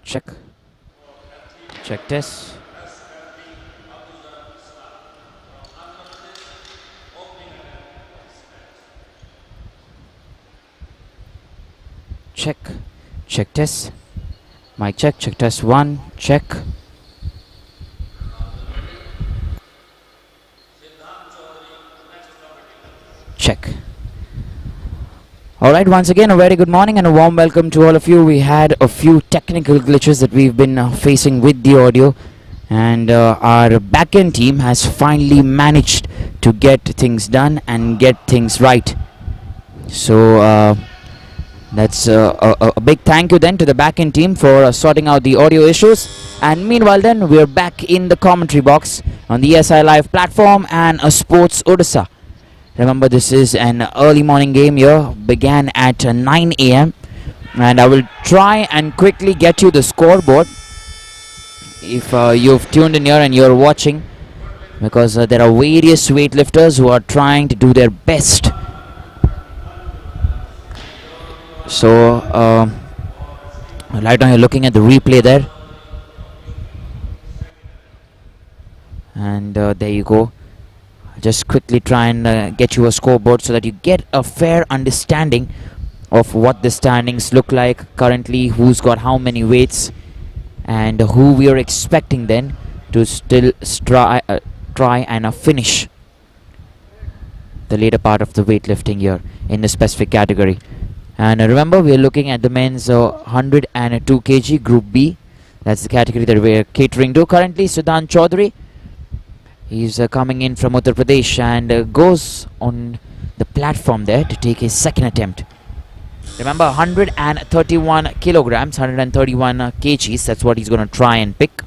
Check. Check test. Check. Check test. Mic check. Check test 1. Check. Check. Alright, once again a very good morning and a warm welcome to all of you. We had a few technical glitches that we've been facing with the audio, and our backend team has finally managed to get things done and get things right. So that's a big thank you then to the backend team for sorting out the audio issues. And meanwhile then, we're back in the commentary box on the ESI Live platform and a Sports Odisha. Remember, this is an early morning game here, began at 9 AM, and I will try and quickly get you the scoreboard if you've tuned in here and you're watching, because there are various weightlifters who are trying to do their best. So right now you're looking at the replay there, and there you go. Just quickly try and get you a scoreboard so that you get a fair understanding of what the standings look like currently, who's got how many weights, and who we are expecting then to still try and finish the later part of the weightlifting here in the specific category. And remember, we are looking at the men's 102 kg Group B. That's the category that we are catering to currently. Sudan Chaudhary, he's coming in from Uttar Pradesh and goes on the platform there to take his second attempt. Remember, 131 kilograms, 131 kgs, that's what he's going to try and pick.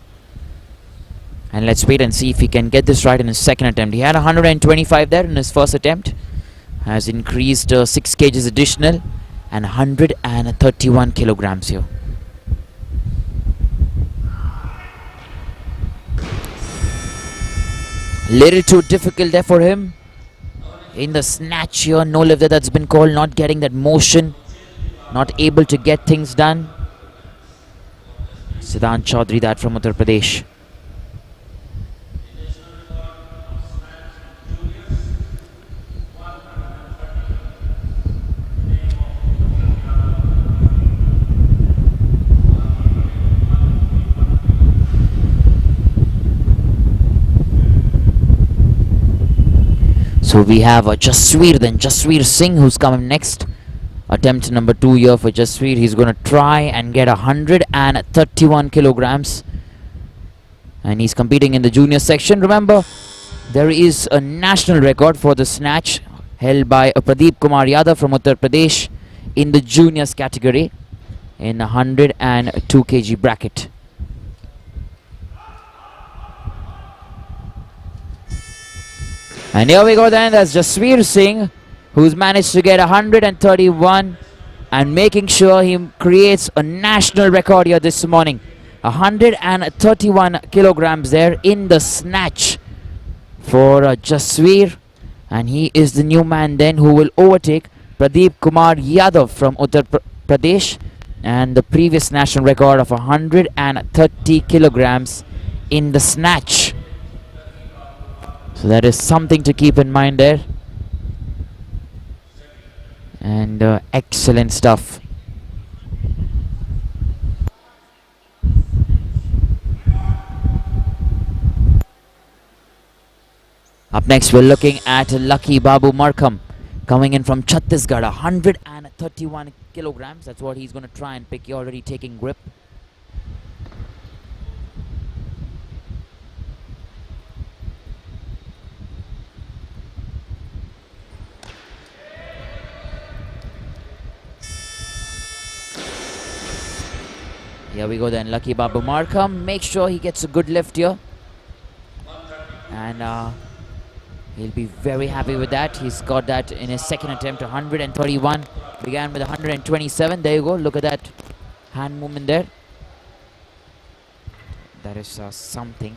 And let's wait and see if he can get this right in his second attempt. He had 125 there in his first attempt, has increased 6 kgs additional, and 131 kilograms here. Little too difficult there for him in the snatch here. No lift that's been called, not getting that motion, not able to get things done. Sudan Chaudhary, that from Uttar Pradesh. So we have Jasweer Singh, who's coming next. Attempt number 2 here for Jasweer. He's going to try and get 131 kilograms. And he's competing in the junior section. Remember, there is a national record for the snatch held by Pratibha Kumari from Uttar Pradesh in the juniors category in 102 kg bracket. And here we go then, that's Jasweer Singh, who's managed to get 131 and making sure he creates a national record here this morning. 131 kilograms there in the snatch for Jasweer, and he is the new man then who will overtake Pratibha Kumari from Uttar Pradesh and the previous national record of 130 kilograms in the snatch. So that is something to keep in mind there. And excellent stuff. Up next, we're looking at Lucky Babu Markham, coming in from Chhattisgarh, 131 kilograms. That's what he's going to try and pick. You're already taking grip. Here we go then, Lucky Babu Markham. Make sure he gets a good lift here. And he'll be very happy with that. He's got that in his second attempt, 131. Began with 127. There you go. Look at that hand movement there. That is something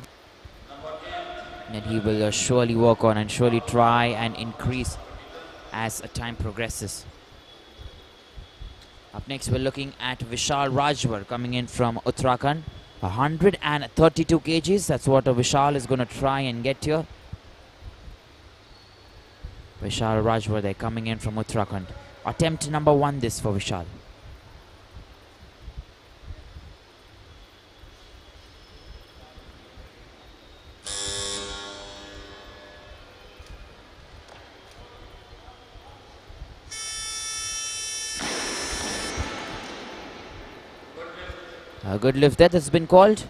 that he will surely work on and surely try and increase as time progresses. Up next, we're looking at Vishal Rajvar coming in from Uttarakhand. 132 kgs. That's what Vishal is going to try and get here. Vishal Rajvar, they're coming in from Uttarakhand. Attempt number 1 this for Vishal. A good lift that has been called.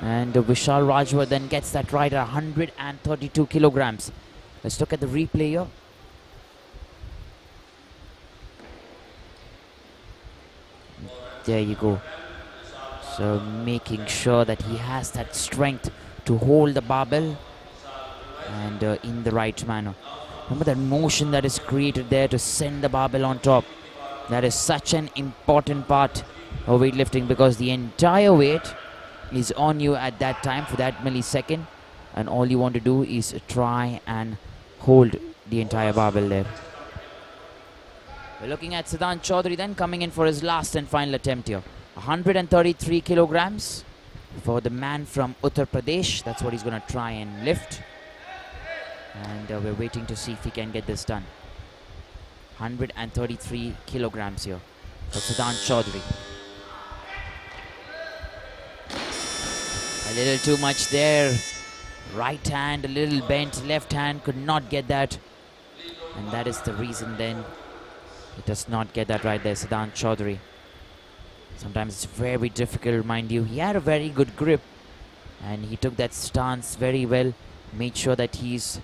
And Vishal Rajvar then gets that right at 132 kilograms. Let's look at the replay here. There you go. So making sure that he has that strength to hold the barbell and in the right manner. Remember that motion that is created there to send the barbell on top. That is such an important part of weightlifting because the entire weight is on you at that time for that millisecond, and all you want to do is try and hold the entire barbell there. We're looking at Sudan Chaudhary then coming in for his last and final attempt here. 133 kilograms for the man from Uttar Pradesh. That's what he's going to try and lift. And we're waiting to see if he can get this done. 133 kilograms here for Sudan Chaudhary. A little too much there. Right hand a little bent, left hand could not get that. And that is the reason then he does not get that right there, Sudan Chaudhary. Sometimes it's very difficult, mind you. He had a very good grip and he took that stance very well. Made sure that he's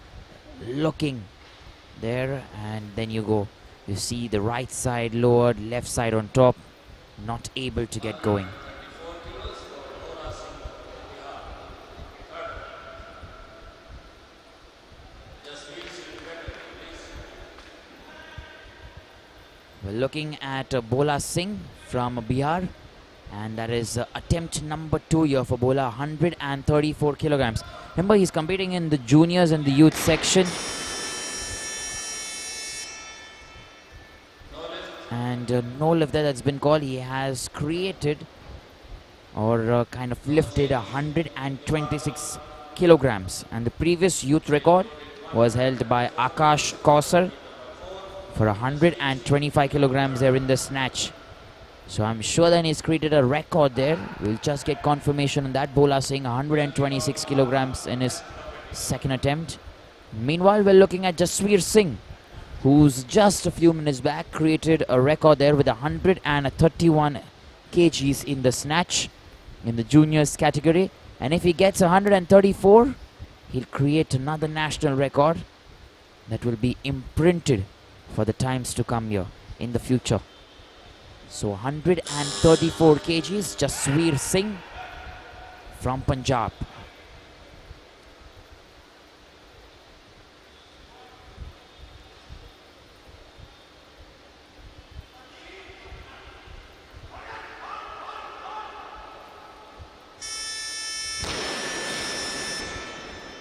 looking there, and then you go. You see the right side lowered, left side on top, not able to get going. We're looking at Bola Singh from Bihar, and that is attempt number 2 here for Bola, 134 kilograms. Remember, he's competing in the juniors and the youth section. And no lift that's been called. He has created or kind of lifted 126 kilograms. And the previous youth record was held by Akash Kausar for 125 kilograms there in the snatch. So I'm sure then he's created a record there. We'll just get confirmation on that. Bola Singh 126 kilograms in his second attempt. Meanwhile, we're looking at Jasweer Singh, who's just a few minutes back created a record there with 131 kgs in the snatch in the juniors category. And if he gets 134, he'll create another national record that will be imprinted for the times to come here in the future. So 134 kgs, Jasweer Singh from Punjab.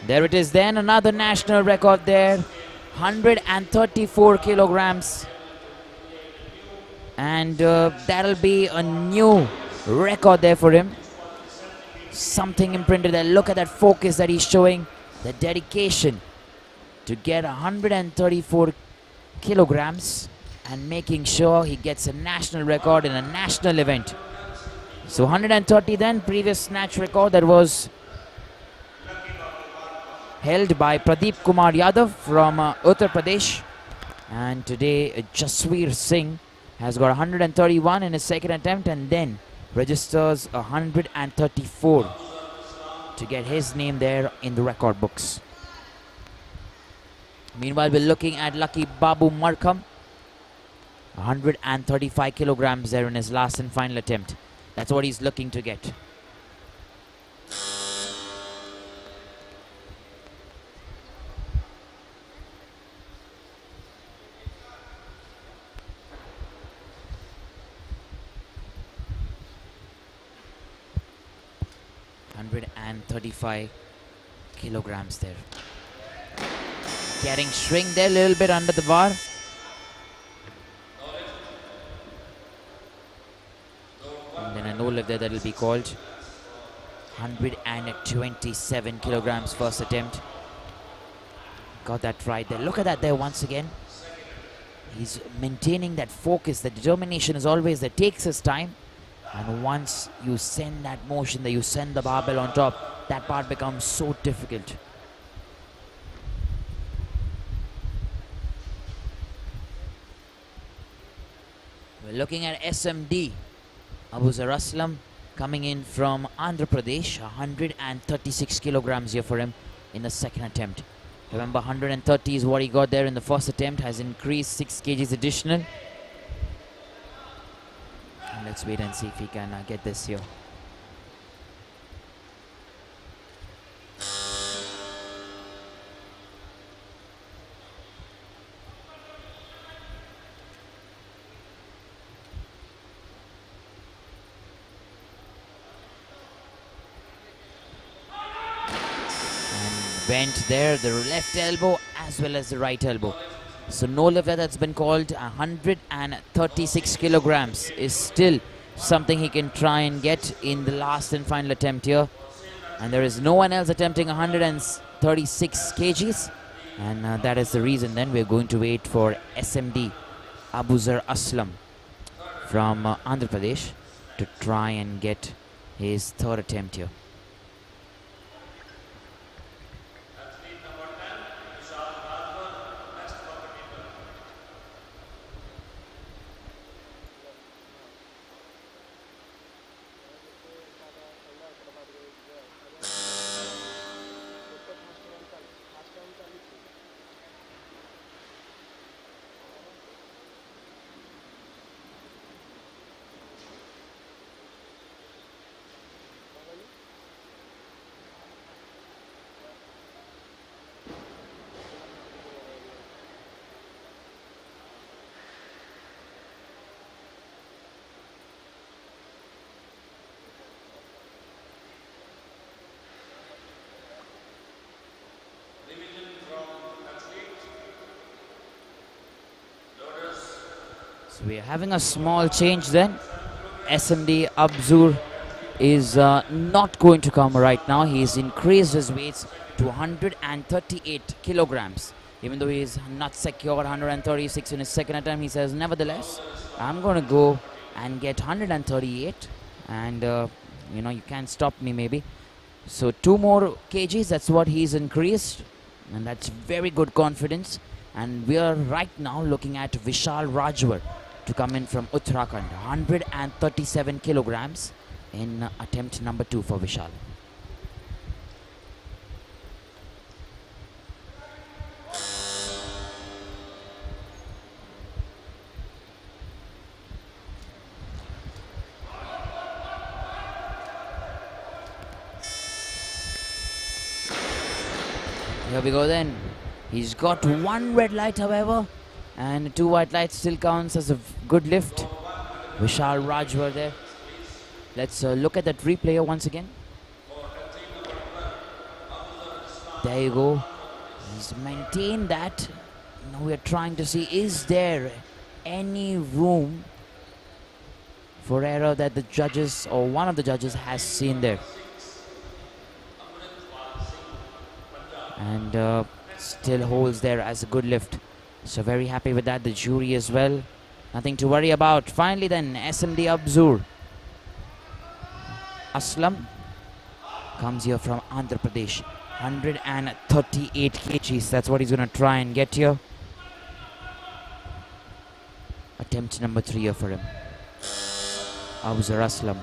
There it is then, another national record there, 134 kilograms. And that'll be a new record there for him. Something imprinted there. Look at that focus that he's showing, the dedication to get 134 kilograms and making sure he gets a national record in a national event. So 130 then, previous snatch record that was held by Pratibha Kumari Yadav from Uttar Pradesh. And today Jasweer Singh has got 131 in his second attempt and then registers 134 to get his name there in the record books. Meanwhile, we're looking at lucky Babu Markham, 135 kilograms there in his last and final attempt. That's what he's looking to get. And 35 kilograms there. Getting shrink there a little bit under the bar. deadlift there that will be called. 127 kilograms first attempt. Got that right there. Look at that there once again. He's maintaining that focus. The determination is always there. Takes his time. And once you send that motion, that you send the barbell on top, that part becomes so difficult. We're looking at SMD. Abuzar Aslam coming in from Andhra Pradesh. 136 kilograms here for him in the second attempt. Remember, 130 is what he got there in the first attempt. Has increased 6 kgs additional. And let's wait and see if he can get this here. Bent there, the left elbow as well as the right elbow. So no lift that's been called. 136 kilograms is still something he can try and get in the last and final attempt here. And there is no one else attempting 136 kgs. And that is the reason then we're going to wait for SMD Abuzar Aslam from Andhra Pradesh to try and get his third attempt here. So we are having a small change then. SMD Abzur is not going to come right now. He's increased his weights to 138 kilograms. Even though he is not secured 136 in his second attempt, he says, nevertheless, I'm going to go and get 138. And, you know, you can't stop me maybe. So 2 more kgs, that's what he's increased. And that's very good confidence. And we are right now looking at Vishal Rajvar to come in from Uttarakhand. 137 kilograms in attempt number 2 for Vishal. Here we go then. He's got 1 red light however, and 2 white lights still counts as a good lift. Vishal Rajvar there. Let's look at that replay once again. There you go. He's maintained that. Now we're trying to see, is there any room for error that the judges or one of the judges has seen there. And still holds there as a good lift. So very happy with that, the jury as well. Nothing to worry about. Finally then, SMD Abzur Aslam comes here from Andhra Pradesh. 138 kgs, that's what he's going to try and get here. Attempt number 3 here for him. Abuzar Aslam.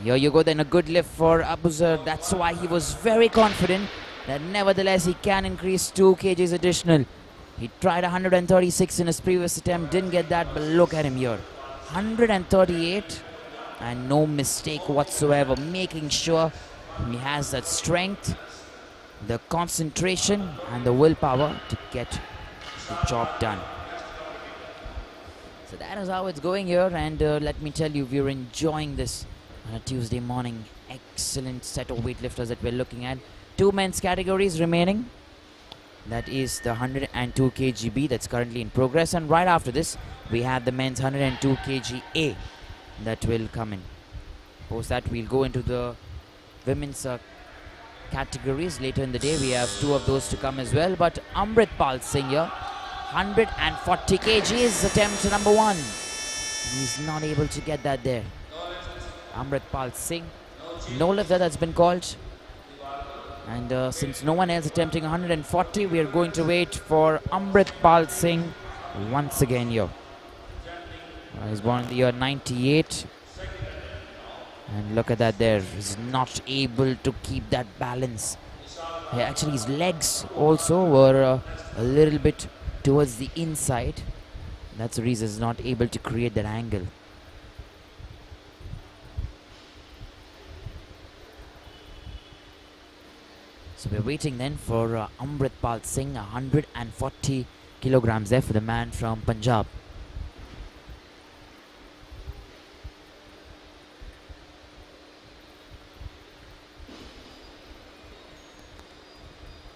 Here you go then, a good lift for Abuzar. That's why he was very confident that nevertheless he can increase 2 kgs additional. He tried 136 in his previous attempt, didn't get that, but look at him here. 138 and no mistake whatsoever, making sure he has that strength, the concentration and the willpower to get the job done. So that is how it's going here, and let me tell you, we're enjoying this on a Tuesday morning. Excellent set of weightlifters that we're looking at. 2 men's categories remaining. That is the 102 kg that's currently in progress, and right after this we have the men's 102 kg A that will come in. Post that we'll go into the women's categories later in the day. We have 2 of those to come as well, but Amritpal Singh here, 140 kg is attempt number 1. He's not able to get that there. Amritpal Singh, no lifter that's been called. And since no one else attempting 140, we are going to wait for Amritpal Singh once again here. He's born in the year 98. And look at that there. He's not able to keep that balance. Actually, his legs also were a little bit towards the inside. That's the reason he's not able to create that angle. So we're waiting then for Amritpal Singh, 140 kilograms there for the man from Punjab.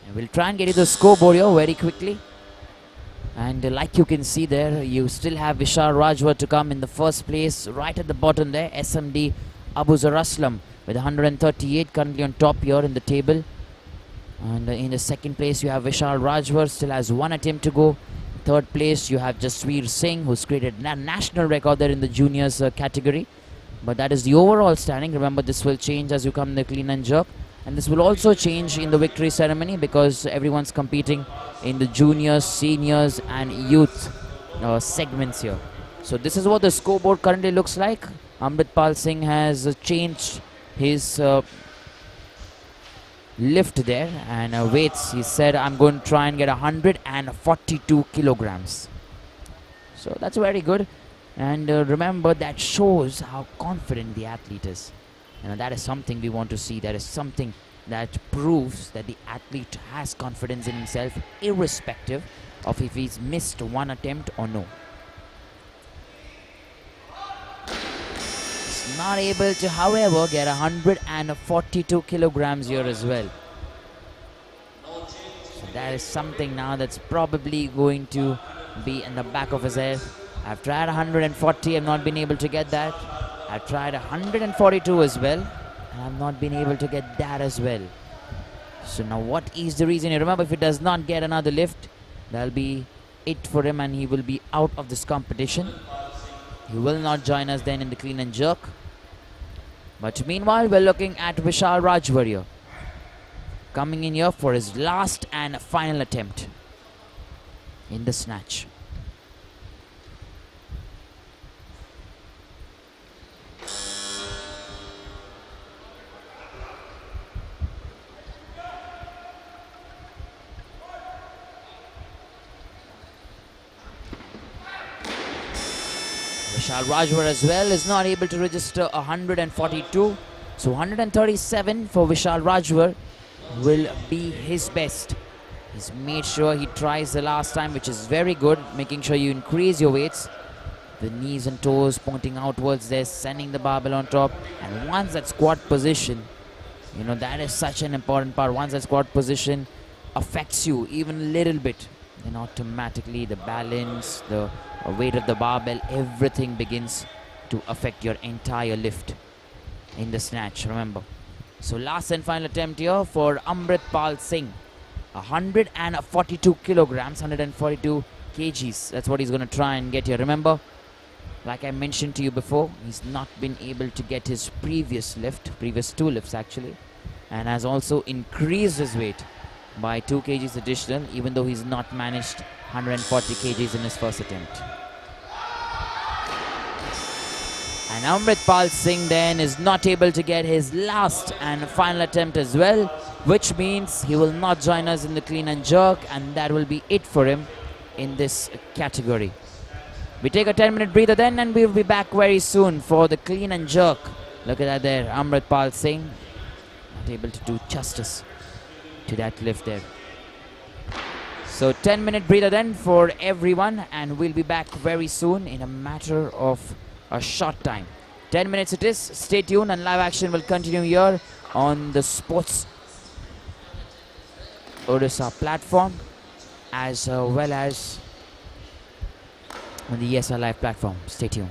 And we'll try and get you the scoreboard here very quickly. And like you can see there, you still have Vishal Rajvar to come in the first place. Right at the bottom there, SMD Abu Zaraslam with 138 currently on top here in the table. And in the second place you have Vishal Rajvar, still has 1 attempt to go. Third place you have Jasweer Singh, who's created a national record there in the juniors category. But that is the overall standing. Remember, this will change as you come in the clean and jerk. And this will also change in the victory ceremony, because everyone's competing in the juniors, seniors and youth segments here. So this is what the scoreboard currently looks like. Amritpal Singh has changed his lift there and weights. He said, I'm going to try and get 142 kilograms. So that's very good. And remember, that shows how confident the athlete is. That is something we want to see. That is something that proves that the athlete has confidence in himself, irrespective of if he's missed 1 attempt or no. He's not able to, however, get 142 kilograms here as well. So that is something now that's probably going to be in the back of his head. I've tried 140, I've not been able to get that. I've tried 142 as well, and I've not been able to get that as well. So now what is the reason? You remember, if he does not get another lift, that'll be it for him and he will be out of this competition. He will not join us then in the clean and jerk. But meanwhile, we're looking at Vishal Rajvar here, coming in here for his last and final attempt in the snatch. Vishal Rajvar as well is not able to register 142. So 137 for Vishal Rajvar will be his best. He's made sure he tries the last time, which is very good, making sure you increase your weights. The knees and toes pointing outwards there, sending the barbell on top. And once that squat position, that is such an important part. Once that squat position affects you even a little bit, then automatically the balance, the weight of the barbell, everything begins to affect your entire lift in the snatch, remember. So last and final attempt here for Amritpal Singh. 142 kilograms, 142 kgs. That's what he's going to try and get here. Remember, like I mentioned to you before, he's not been able to get his previous 2 lifts actually, and has also increased his weight by 2 kgs additional, even though he's not managed 140 kgs in his first attempt. And Amritpal Singh then is not able to get his last and final attempt as well, which means he will not join us in the clean and jerk, and that will be it for him in this category. We take a 10-minute breather then, and we will be back very soon for the clean and jerk. Look at that there, Amritpal Singh not able to do justice to that lift there. So 10-minute breather then for everyone, and we'll be back very soon in a matter of a short time. 10 minutes it is. Stay tuned, and live action will continue here on the Sports Odisha platform, as well as on the ESI Live platform. Stay tuned.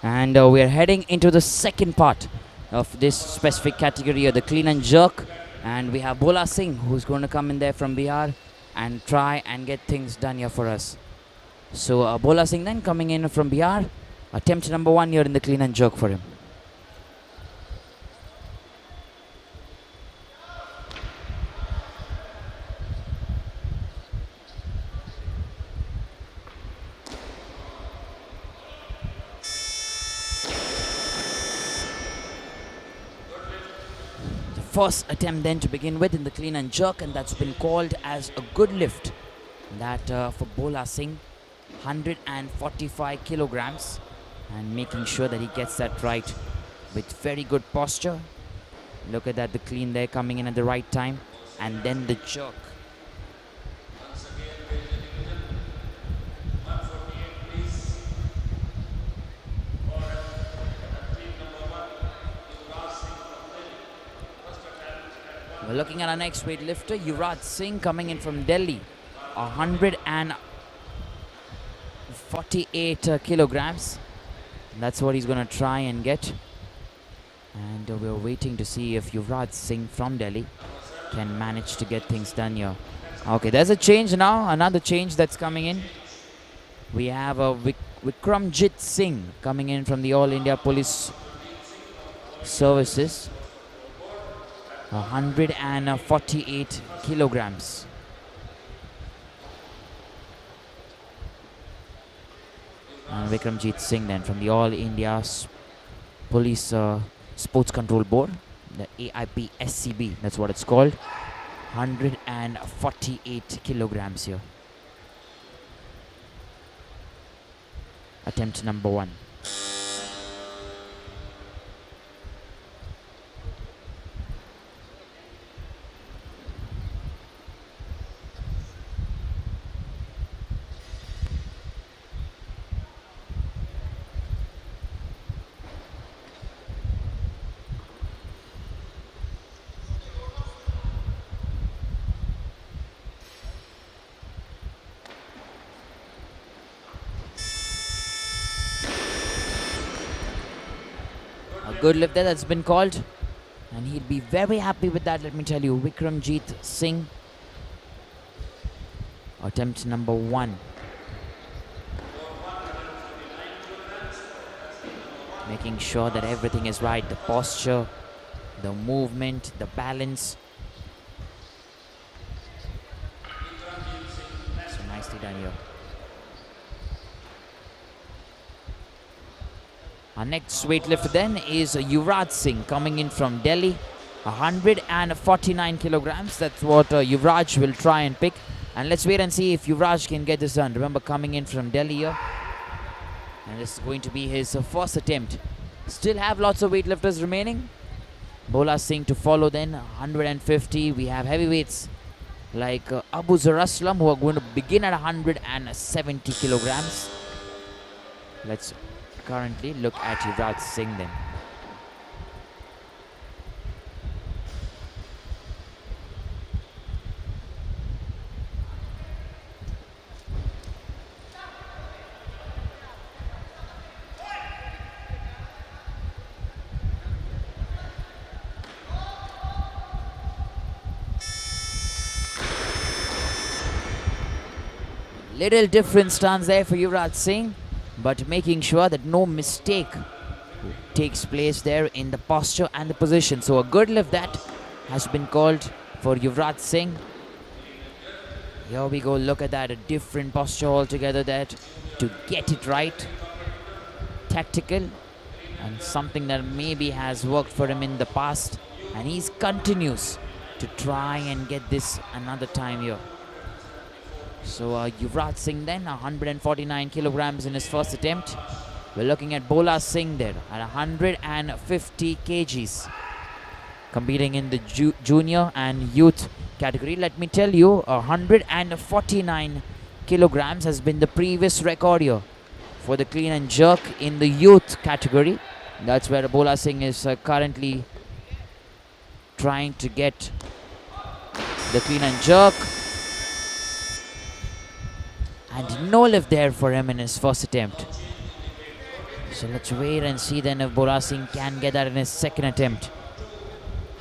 And we are heading into the second part of this specific category of the clean and jerk. And we have Bola Singh, who's going to come in there from Bihar and try and get things done here for us. So Bola Singh then coming in from Bihar. Attempt number 1 here in the clean and jerk for him. First attempt then to begin with in the clean and jerk, and that's been called as a good lift. That for Bola Singh, 145 kilograms, and making sure that he gets that right with very good posture. Look at that, the clean there coming in at the right time, and then the jerk. We're looking at our next weightlifter, Yuvraj Singh, coming in from Delhi, 148 kilograms. That's what he's going to try and get. And we're waiting to see if Yuvraj Singh from Delhi can manage to get things done here. Okay, there's a change now, another change that's coming in. We have Vikram Ajit Singh coming in from the All India Police Services. 148 kilograms. And Vikram Jeet Singh then from the All India Police Sports Control Board, the AIPSCB, that's what it's called. 148 kilograms here. Attempt number 1. Good lift there that's been called, and he'd be very happy with that, let me tell you. Vikram Jeet Singh, attempt number 1. Making sure that everything is right, the posture, the movement, the balance. So nicely done here. Our next weightlifter then is Yuvraj Singh, coming in from Delhi, 149 kilograms. That's what Yuvraj will try and pick. And let's wait and see if Yuvraj can get this done. Remember, coming in from Delhi here. And this is going to be his first attempt. Still have lots of weightlifters remaining. Bola Singh to follow then, 150. We have heavyweights like Abu Zaraslam, who are going to begin at 170 kilograms. Let's currently look at Yuvraj Singh then. Little different stance there for Yuvraj Singh, but making sure that no mistake takes place there in the posture and the position. So a good lift that has been called for Yuvraj Singh. Here we go, look at that, a different posture altogether there to get it right. Tactical, and something that maybe has worked for him in the past, and he continues to try and get this another time here. So Yuvraj Singh then, 149 kilograms in his first attempt. We're looking at Bola Singh there at 150 kgs, competing in the junior and youth category. Let me tell you, 149 kilograms has been the previous record here for the clean and jerk in the youth category. That's where Bola Singh is currently trying to get the clean and jerk. And no lift there for him in his first attempt. So let's wait and see then if Bola Singh can get that in his second attempt.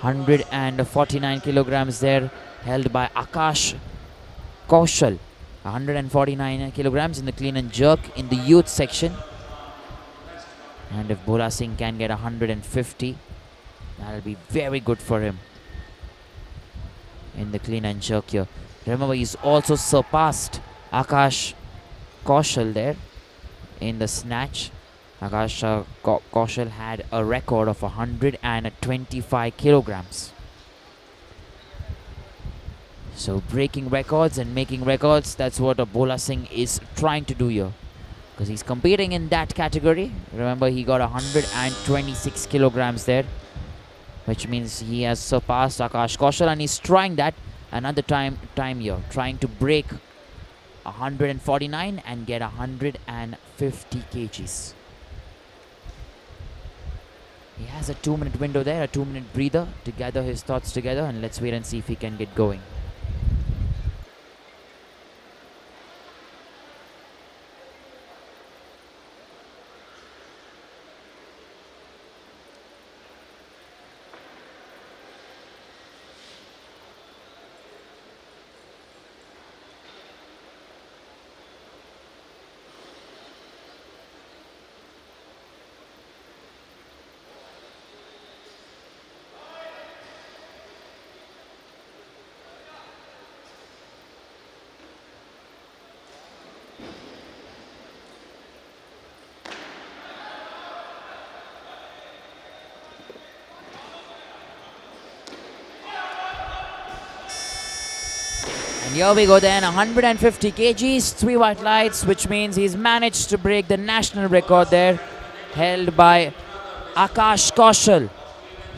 149 kilograms there, held by Akash Kaushal. 149 kilograms in the clean and jerk in the youth section. And if Bola Singh can get 150, that'll be very good for him in the clean and jerk here. Remember, he's also surpassed Akash Kaushal there in the snatch. Akash Kaushal had a record of 125 kilograms. So breaking records and making records, that's what Bola Singh is trying to do here. Because he's competing in that category. Remember, he got 126 kilograms there, which means he has surpassed Akash Kaushal, and he's trying that another time here, trying to break 149 and get 150 kgs. He has a 2-minute window there, a 2-minute breather to gather his thoughts together, and let's wait and see if he can get going. And here we go then, 150 kgs, 3 white lights, which means he's managed to break the national record there, held by Akash Kaushal.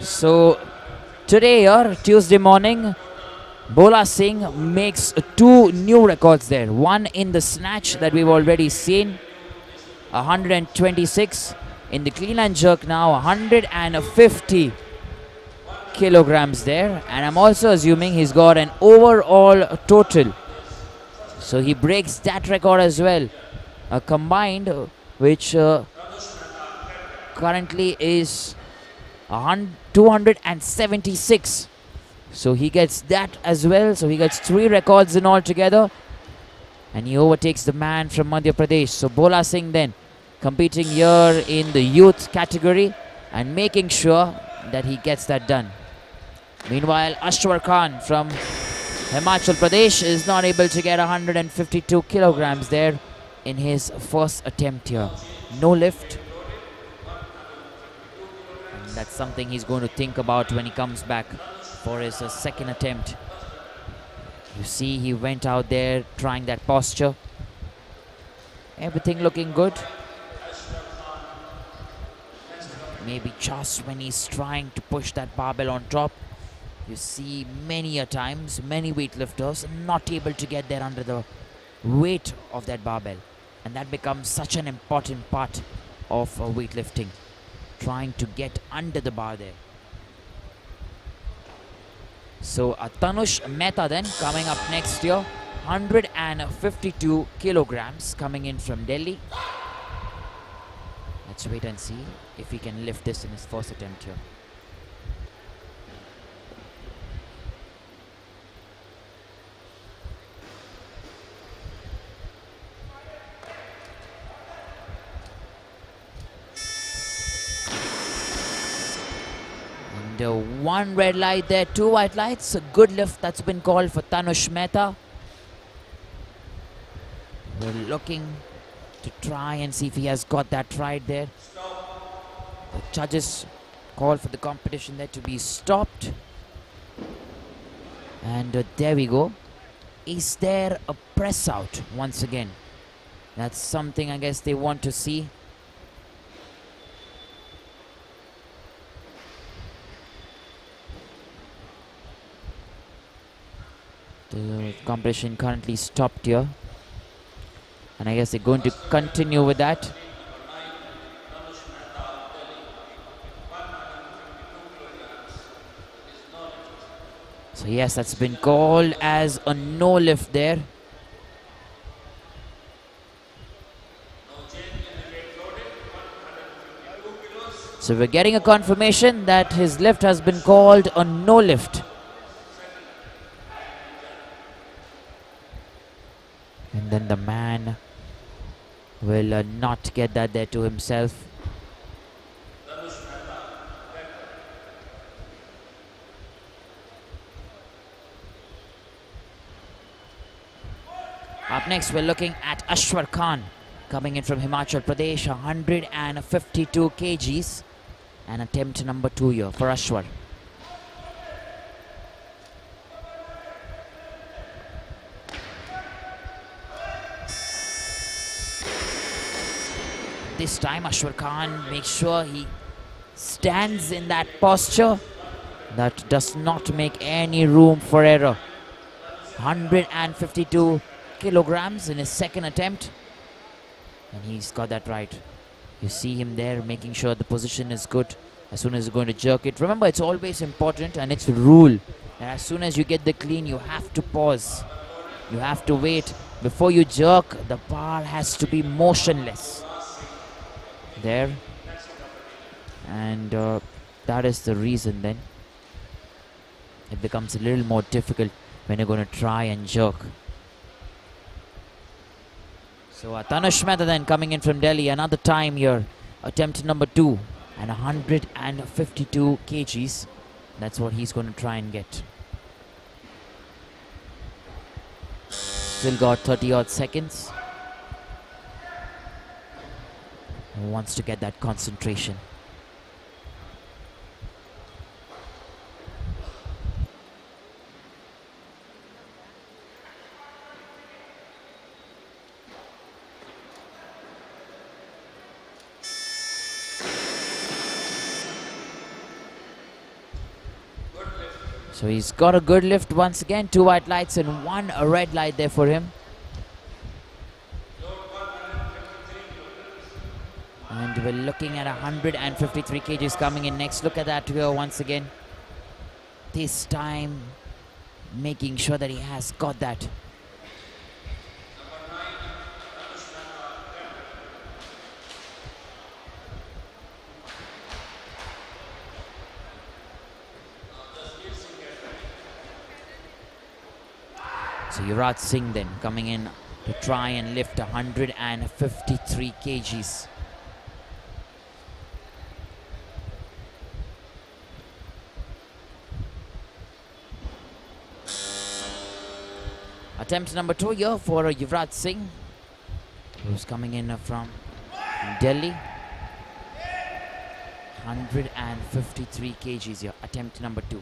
So today here, Tuesday morning, Bola Singh makes 2 new records there. One in the snatch that we've already seen, 126. In the clean and jerk now, 150 kilograms there, and I'm also assuming he's got an overall total, so he breaks that record as well, a combined which currently is 276, so he gets that as well, so he gets 3 records in all together, and he overtakes the man from Madhya Pradesh. So Bola Singh then competing here in the youth category and making sure that he gets that done. Meanwhile, Ashwar Khan from Himachal Pradesh is not able to get 152 kilograms there in his first attempt here. No lift. And that's something he's going to think about when he comes back for his second attempt. You see, he went out there trying that posture. Everything looking good. Maybe just when he's trying to push that barbell on top, you see many a times, many weightlifters not able to get there under the weight of that barbell. And that becomes such an important part of weightlifting, trying to get under the bar there. So Tanushmeta then coming up next year, 152 kilograms coming in from Delhi. Let's wait and see if he can lift this in his first attempt here. And 1 red light there, 2 white lights. A good lift that's been called for Tanushmeta. We're looking to try and see if he has got that right there. The judges call for the competition there to be stopped. And there we go. Is there a press out once again? That's something I guess they want to see. The competition currently stopped here. And I guess they're going to continue with that. So yes, that's been called as a no lift there. So we're getting a confirmation that his lift has been called a no lift. And then the man will not get that there to himself. Up next, we're looking at Ashwar Khan, coming in from Himachal Pradesh, 152 kgs, and attempt number 2 here for Ashwar. This time Ashwar Khan makes sure he stands in that posture that does not make any room for error. 152 kilograms in his second attempt, and he's got that right. You see him there making sure the position is good as soon as you're going to jerk it. Remember, it's always important, and it's a rule that as soon as you get the clean, you have to pause. You have to wait. Before you jerk, the bar has to be motionless. There. And that is the reason then it becomes a little more difficult when you're going to try and jerk. So Tanushmeta then coming in from Delhi, another time here, attempt number 2 and 152 kgs. That's what he's going to try and get. Still got 30 odd seconds. Wants to get that concentration. So he's got a good lift once again. 2 white lights and 1 red light there for him. And we're looking at 153 kgs coming in next. Look at that here once again. This time making sure that he has got that. So Yuvraj Singh then coming in to try and lift 153 kgs. Attempt number 2 here for Yuvraj Singh, who's coming in from Delhi. 153 kgs here, attempt number 2.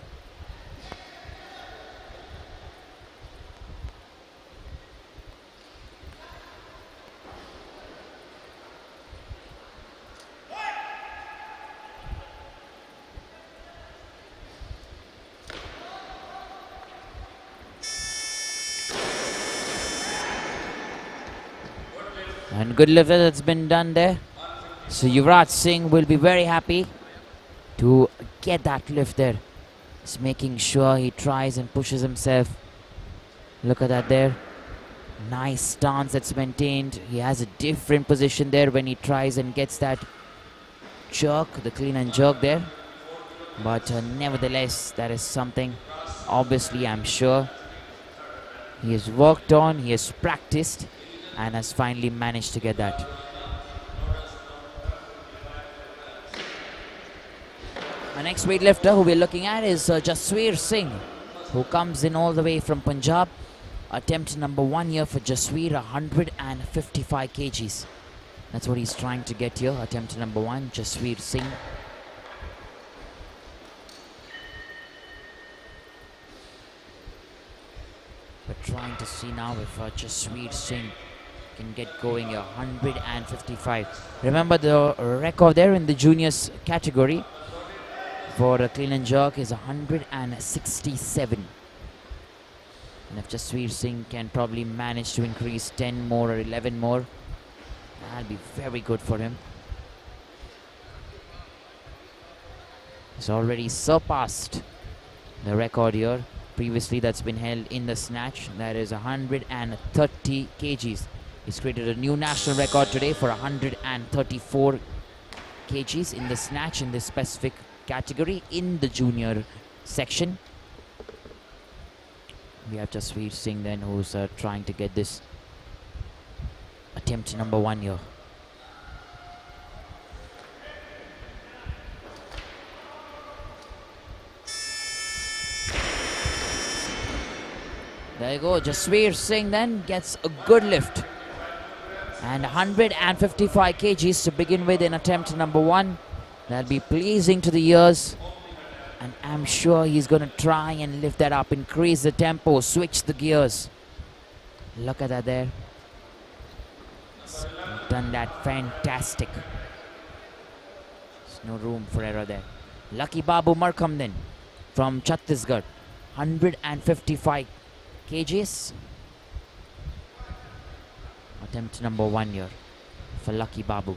And good lift that's been done there. So Yuvraj Singh will be very happy to get that lift there. Just making sure he tries and pushes himself. Look at that there. Nice stance that's maintained. He has a different position there when he tries and gets that jerk, the clean and jerk there. But nevertheless, that is something obviously I'm sure he has worked on, he has practiced, and has finally managed to get that. Our next weightlifter who we're looking at is Jasweer Singh, who comes in all the way from Punjab. Attempt number 1 here for Jasweer, 155 kgs. That's what he's trying to get here. Attempt number 1, Jasweer Singh. We're trying to see now if Jasweer Singh can get going here. 155. Remember the record there in the juniors category for a clean and jerk is 167. And if Jasweer Singh can probably manage to increase 10 more or 11 more, that'll be very good for him. He's already surpassed the record here previously that's been held in the snatch. That is 130 kgs. He's created a new national record today for 134 kgs in the snatch in this specific category in the junior section. We have Jasweer Singh then, who's trying to get this attempt number 1 here. There you go, Jasweer Singh then gets a good lift. And 155 kgs to begin with in attempt number 1. That'll be pleasing to the ears. And I'm sure he's going to try and lift that up, increase the tempo, switch the gears. Look at that there. He's done that fantastic. There's no room for error there. Lucky Babu Markham then from Chhattisgarh. 155 kgs. Attempt number 1 here for Lucky Babu.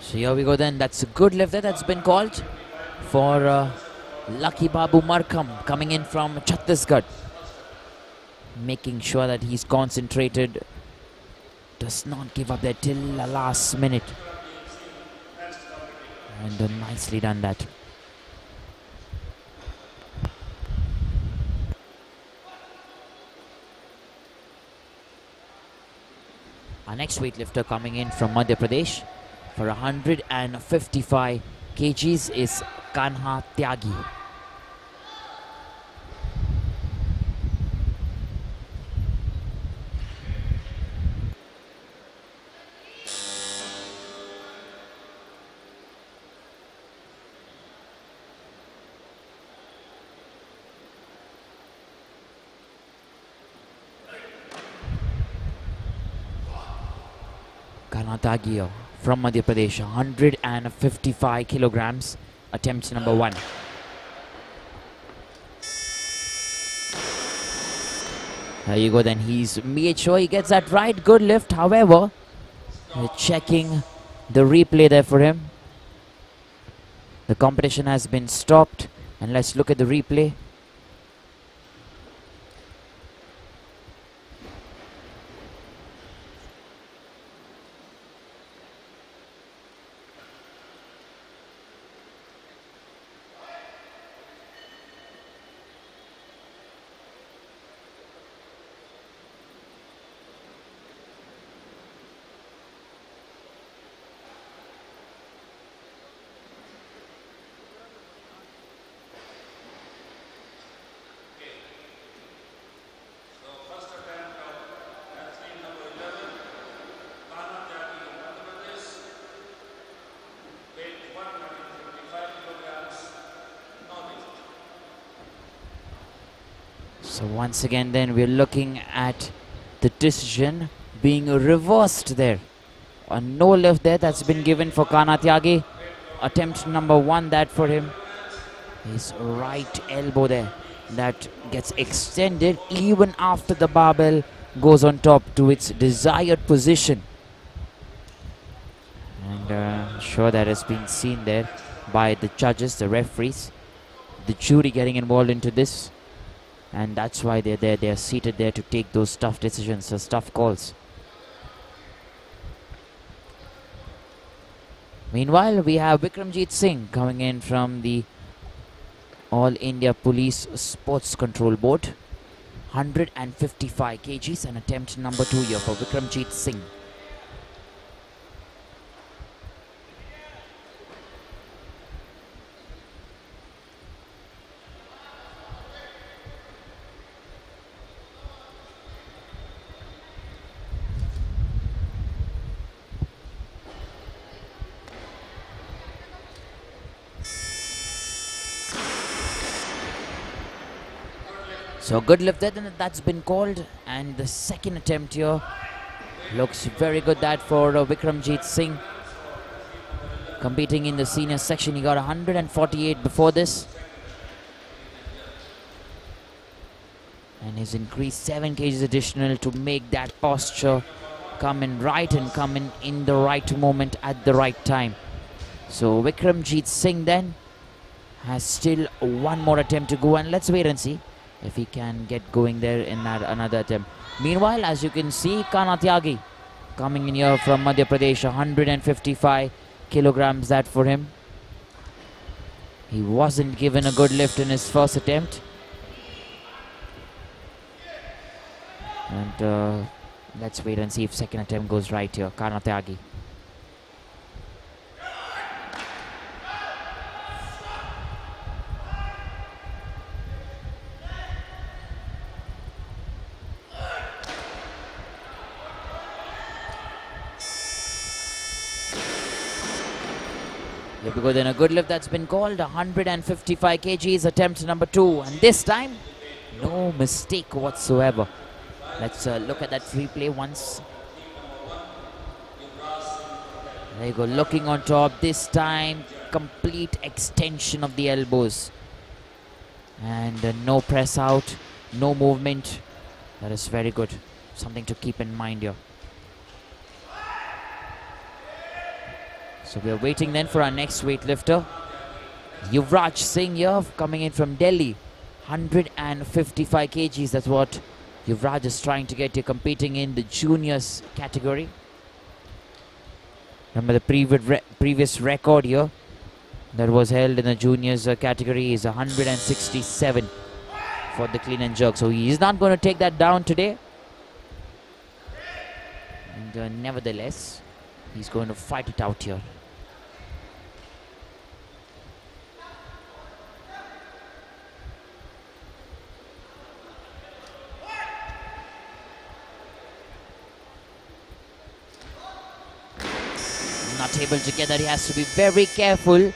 So here we go then. That's a good lift there that's been called for Lucky Babu Markham coming in from Chhattisgarh. Making sure that he's concentrated. Does not give up there till the last minute. And nicely done that. Our next weightlifter coming in from Madhya Pradesh for 155 kgs is Kanha Tyagi. Kanha Tyagi from Madhya Pradesh, 155 kilograms, attempt number 1. There you go then, he's made sure he gets that right, good lift. However, we're checking the replay there for him. The competition has been stopped, and let's look at the replay. So once again then we're looking at the decision being reversed there. A no lift there that's been given for Kanha Tyagi. Attempt number 1 that for him. His right elbow there that gets extended even after the barbell goes on top to its desired position. And I'm sure that has been seen there by the judges, the referees, the jury getting involved into this. And that's why they're there. They're seated there to take those tough decisions, those tough calls. Meanwhile, we have Jeet Singh coming in from the All India Police Sports Control Board. 155 kgs and attempt number 2 here for Jeet Singh. So good lift there, that's been called, and the second attempt here looks very good. That for Vikram Jeet Singh, competing in the senior section. He got 148 before this, and he's increased 7 kgs additional to make that posture come in right and come in the right moment at the right time. So Vikram Jeet Singh then has still one more attempt to go, and let's wait and see if he can get going there in that another attempt. Meanwhile, as you can see, Kanatyagi coming in here from Madhya Pradesh, 155 kilograms that for him. He wasn't given a good lift in his first attempt. And let's wait and see if second attempt goes right here. Kanatyagi. Here we go, then a good lift that's been called. 155 kgs, attempt number 2. And this time, no mistake whatsoever. Let's look at that replay once. There you go, looking on top. This time, complete extension of the elbows. And no press out, no movement. That is very good. Something to keep in mind here. So we are waiting then for our next weightlifter. Yuvraj Singh here, coming in from Delhi. 155 kgs, that's what Yuvraj is trying to get here, competing in the juniors category. Remember the previous record here that was held in the juniors category is 167 for the clean and jerk. So he is not going to take that down today. And nevertheless, he's going to fight it out here. Not able to get that. He has to be very careful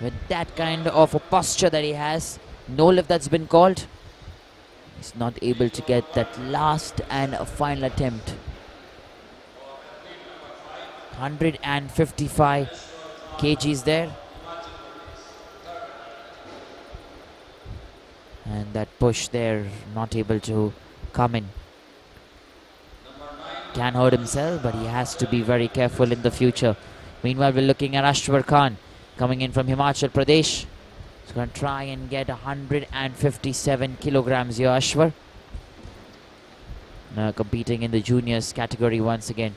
with that kind of a posture that he has. No lift that's been called. He's not able to get that last and final attempt. 155 kgs there. And that push there, not able to come in. Can hurt himself, but he has to be very careful in the future. Meanwhile, we're looking at Ashwar Khan coming in from Himachal Pradesh. He's going to try and get 157 kilograms here, Ashwar. Competing in the juniors category once again.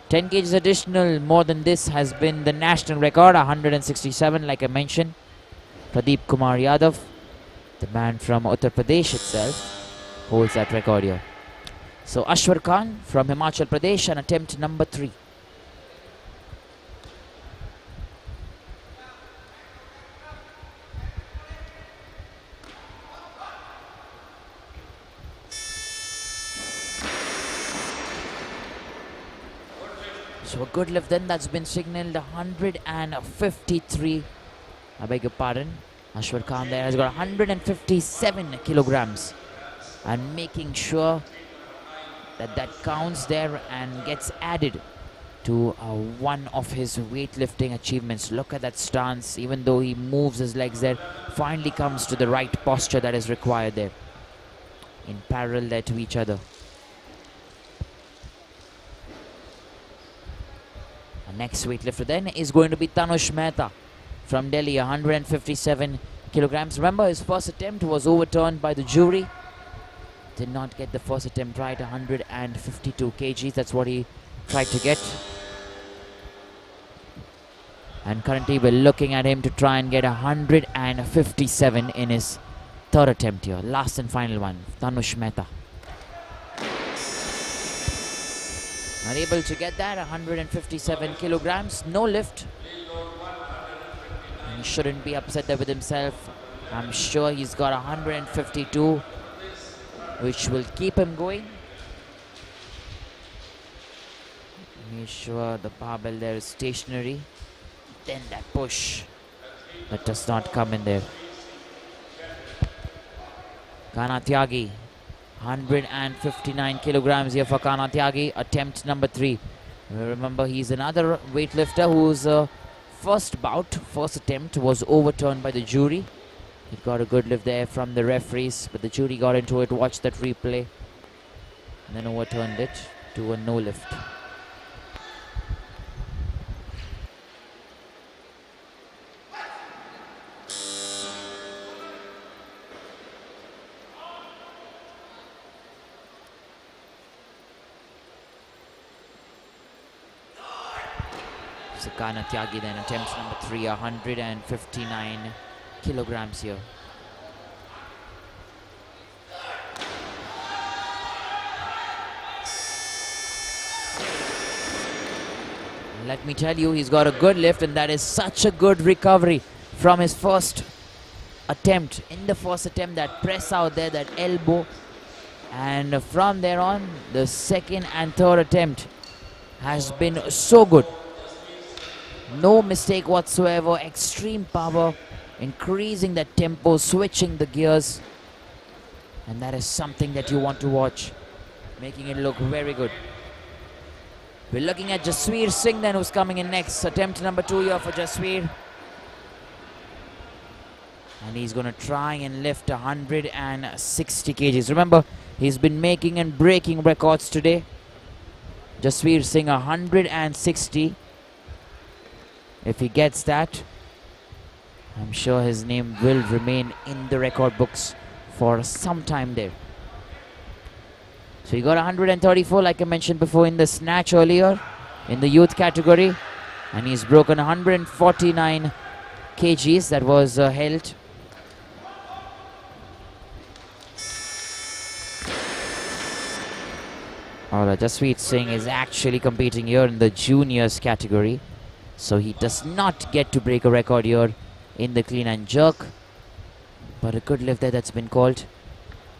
10 kgs additional more than this has been the national record, 167 like I mentioned. Pratibha Kumari Yadav, the man from Uttar Pradesh itself, holds that record here. So Ashwar Khan from Himachal Pradesh, and attempt number 3. So a good lift then, that's been signaled, 153. I beg your pardon. Ashwar Khan there has got 157 kilograms. And making sure that that counts there and gets added to one of his weightlifting achievements. Look at that stance. Even though he moves his legs there, finally comes to the right posture that is required there. In parallel there to each other. Our next weightlifter then is going to be Tanushmeta from Delhi, 157 kilograms. Remember, his first attempt was overturned by the jury. Did not get the first attempt right, 152 kgs. That's what he tried to get. And currently we're looking at him to try and get 157 in his third attempt here. Last and final one, Tanushmeta. Not able to get that, 157 kilograms, no lift. And he shouldn't be upset there with himself. I'm sure he's got 152, which will keep him going. Make sure the barbell there is stationary. Then that push that does not come in there. Kana Tyagi, 159 kilograms here for Kana Tyagi, attempt number 3. Remember, he's another weightlifter whose first attempt was overturned by the jury. He got a good lift there from the referees, but the jury got into it, watched that replay, and then overturned it to a no lift. Kana Tyagi then attempts number 3, 159 kilograms here. Let me tell you, he's got a good lift, and that is such a good recovery from his first attempt. In the first attempt, that press out there, that elbow, and from there on, the second and third attempt has been so good. No mistake whatsoever, extreme power, increasing that tempo, switching the gears, and that is something that you want to watch, making it look very good. We're looking at Jasweer Singh then, who's coming in next. Attempt number 2 here for Jasweer. And he's going to try and lift 160 kgs. Remember, he's been making and breaking records today. Jasweer Singh, 160. If he gets that, I'm sure his name will remain in the record books for some time there. So he got 134, like I mentioned before, in the snatch earlier, in the youth category. And he's broken 149 kgs that was held. Alright, Jasweer Singh is actually competing here in the juniors category. So he does not get to break a record here in the clean and jerk. But a good lift there that's been called.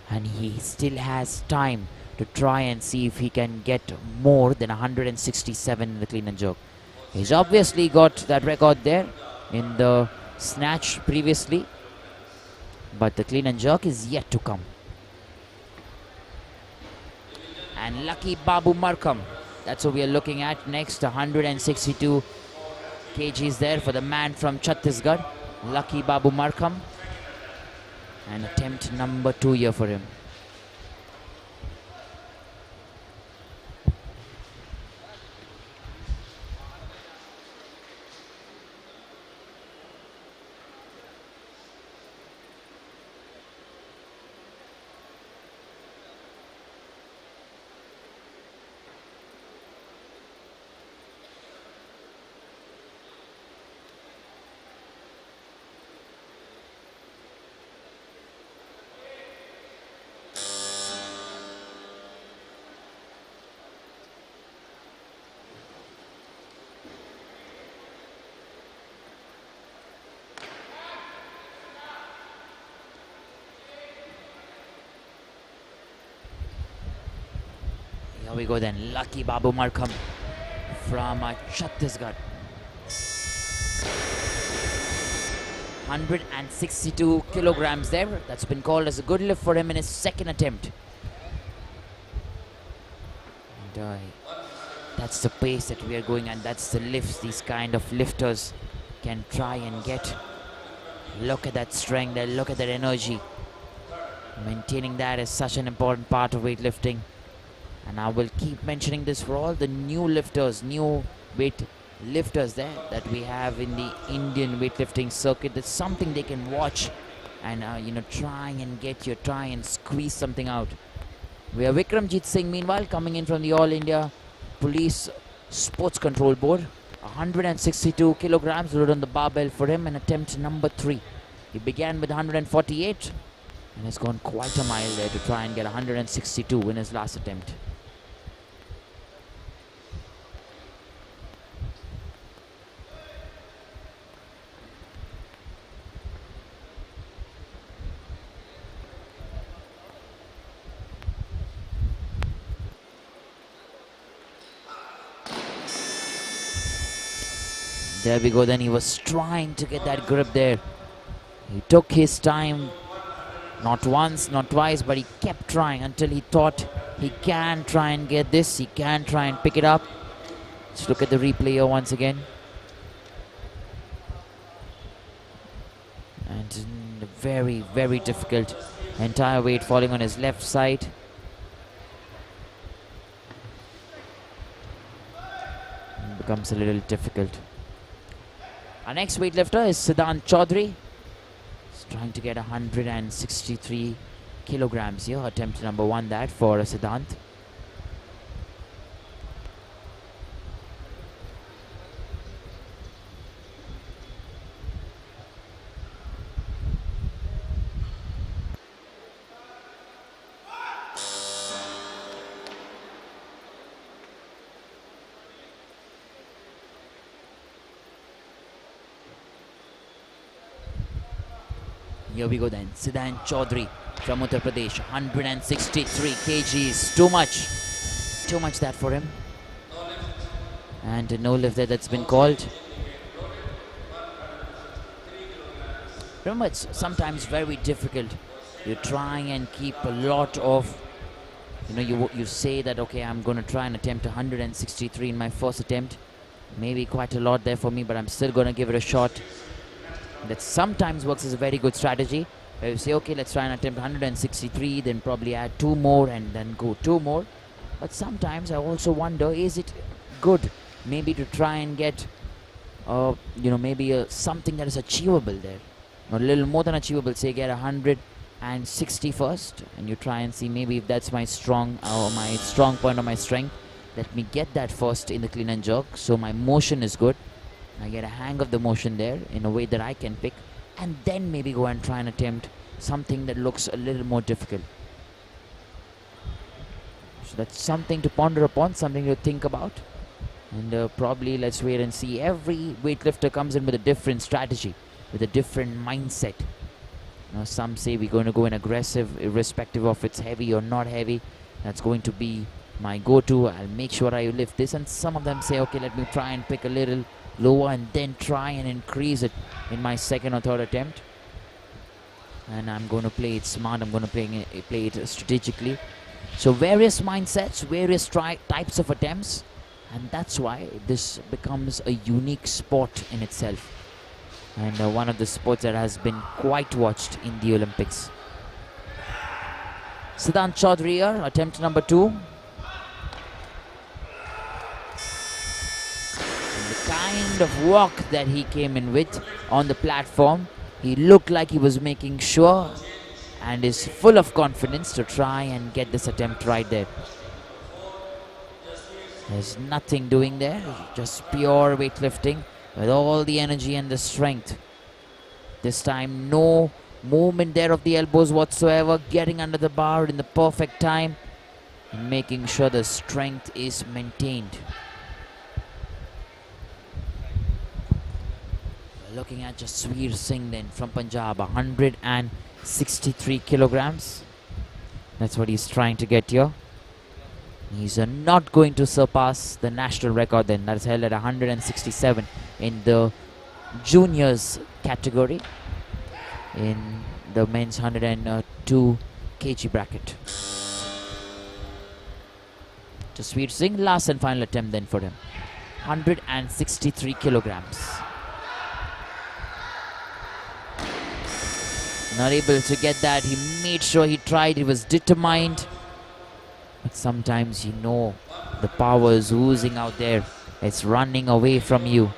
And he still has time to try and see if he can get more than 167 in the clean and jerk. He's obviously got that record there in the snatch previously. But the clean and jerk is yet to come. And lucky Babu Markham. That's what we are looking at next. 162 kgs there for the man from Chhattisgarh, lucky Babu Markham, and attempt number 2 here for him. Here we go then, lucky Babu Markham from Chhattisgarh. 162 kilograms there. That's been called as a good lift for him in his second attempt. And that's the pace that we are going, and that's the lifts these kind of lifters can try and get. Look at that strength there, look at that energy. Maintaining that is such an important part of weightlifting. And I will keep mentioning this for all the new lifters, new weight lifters there that we have in the Indian weightlifting circuit. That's something they can watch and try and squeeze something out. We have Vikram Jeet Singh meanwhile coming in from the All India Police Sports Control Board. 162 kilograms loaded on the barbell for him, and attempt number 3. He began with 148 and has gone quite a mile there to try and get 162 in his last attempt. There we go, then he was trying to get that grip there. He took his time Not once, not twice, but he kept trying until he thought he can try and get this. He can try and pick it up. Let's look at the replay here once again. And very, very difficult. Entire weight falling on his left side. It becomes a little difficult. Our next weightlifter is Sudan Chaudhary. He's trying to get 163 kilograms here. Attempt number 1 that for Siddhant. Here we go then. Sudan Chaudhary from Uttar Pradesh. 163 kgs. Too much. Too much that for him. And no lift there that's been called. Remember, it's sometimes very difficult. You're trying and keep a lot of, you say that, okay, I'm going to try and attempt 163 in my first attempt. Maybe quite a lot there for me, but I'm still going to give it a shot. That sometimes works as a very good strategy. Where you say, okay, let's try and attempt 163, then probably add 2 more and then go 2 more. But sometimes I also wonder, is it good maybe to try and get, maybe something that is achievable there? A little more than achievable, say get 160 first, and you try and see maybe if that's my strong point or my strength. Let me get that first in the clean and jerk, so my motion is good. I get a hang of the motion there in a way that I can pick, and then maybe go and try and attempt something that looks a little more difficult. So that's something to ponder upon, something to think about, and probably let's wait and see. Every weightlifter comes in with a different strategy, with a different mindset. Some say we're going to go in aggressive irrespective of it's heavy or not heavy. That's going to be my go-to. I'll make sure I lift this. And some of them say, okay, let me try and pick a little lower and then try and increase it in my second or third attempt. And I'm going to play it smart. I'm going to play it strategically. So various mindsets, various types of attempts, and that's why this becomes a unique sport in itself, and one of the sports that has been quite watched in the Olympics. Sudan Chaudhary here, attempt number 2. And the kind of walk that he came in with on the platform, he looked like he was making sure and is full of confidence to try and get this attempt right there. There's nothing doing there, just pure weightlifting with all the energy and the strength. This time no movement there of the elbows whatsoever, getting under the bar in the perfect time and making sure the strength is maintained. We're looking at Jasweer Singh then from Punjab, 163 kilograms. That's what he's trying to get here. He's not going to surpass the national record then. That is held at 167 in the juniors category in the men's 102 kg bracket. Jasweer Singh, last and final attempt then for him. 163 kilograms. Not able to get that. He made sure he tried. He was determined. But sometimes the power is oozing out there. It's running away from you.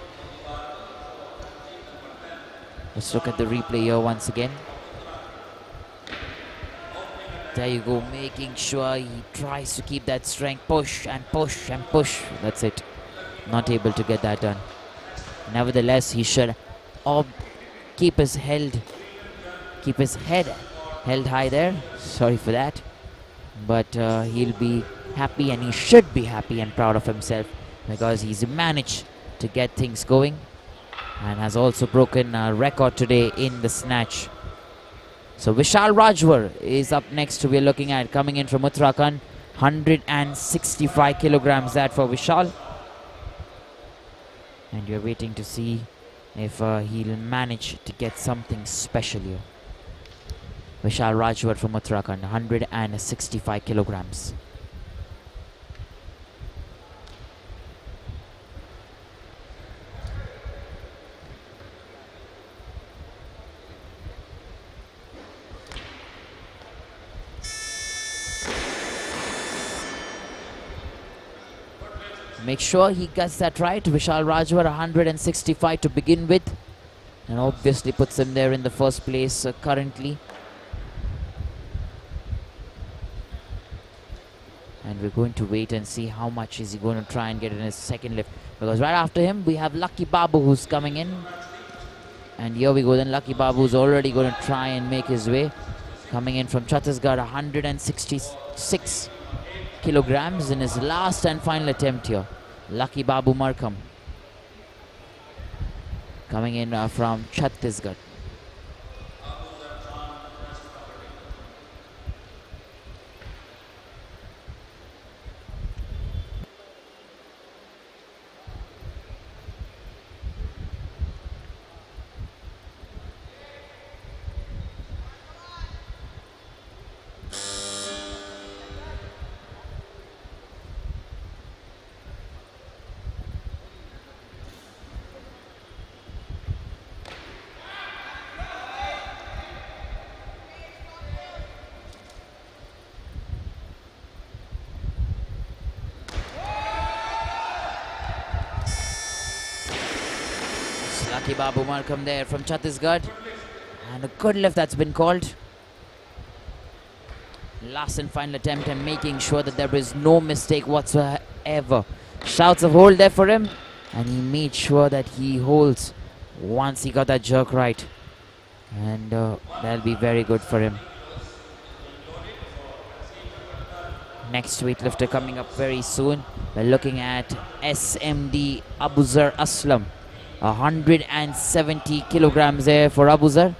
Let's look at the replay here once again. There you go, making sure he tries to keep that strength. Push and push and push. That's it. Not able to get that done. Nevertheless, he should keep his head held high there. Sorry for that. But he'll be happy, and he should be happy and proud of himself, because he's managed to get things going and has also broken a record today in the snatch. So Vishal Rajvar is up next. We're looking at coming in from Uttarakhand, 165 kilograms that for Vishal. And you're waiting to see if he'll manage to get something special here. Vishal Rajvar from Uttarakhand, 165 kilograms. Make sure he gets that right. Vishal Rajvar 165 to begin with, and obviously puts him there in the first place currently. And we're going to wait and see how much is he going to try and get in his second lift, because right after him we have Lucky Babu who's coming in. And here we go then. Lucky Babu's already going to try and make his way, coming in from Chhattisgarh, 166 kilograms in his last and final attempt here. Lucky Babu Markham coming in from Chhattisgarh. Lucky Babu Markham there from Chhattisgarh, and a good lift that's been called. Last and final attempt, and making sure that there is no mistake whatsoever. Shouts of hold there for him, and he made sure that he holds once he got that jerk right, and that'll be very good for him. Next weightlifter coming up very soon, we're looking at SMD Abuzar Aslam. 170 kilograms there for Abuzar.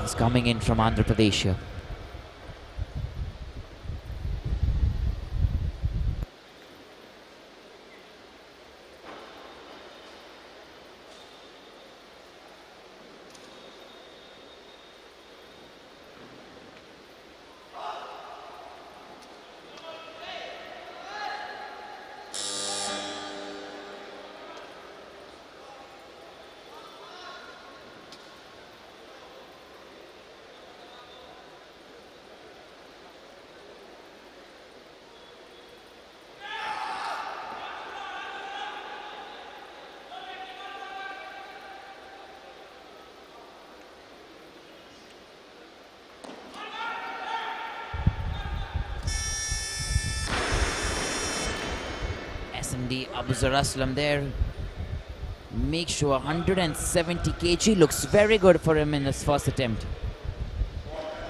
He's coming in from Andhra Pradesh here. SMD Abuzar Aslam there. Make sure 170 kg looks very good for him in his first attempt.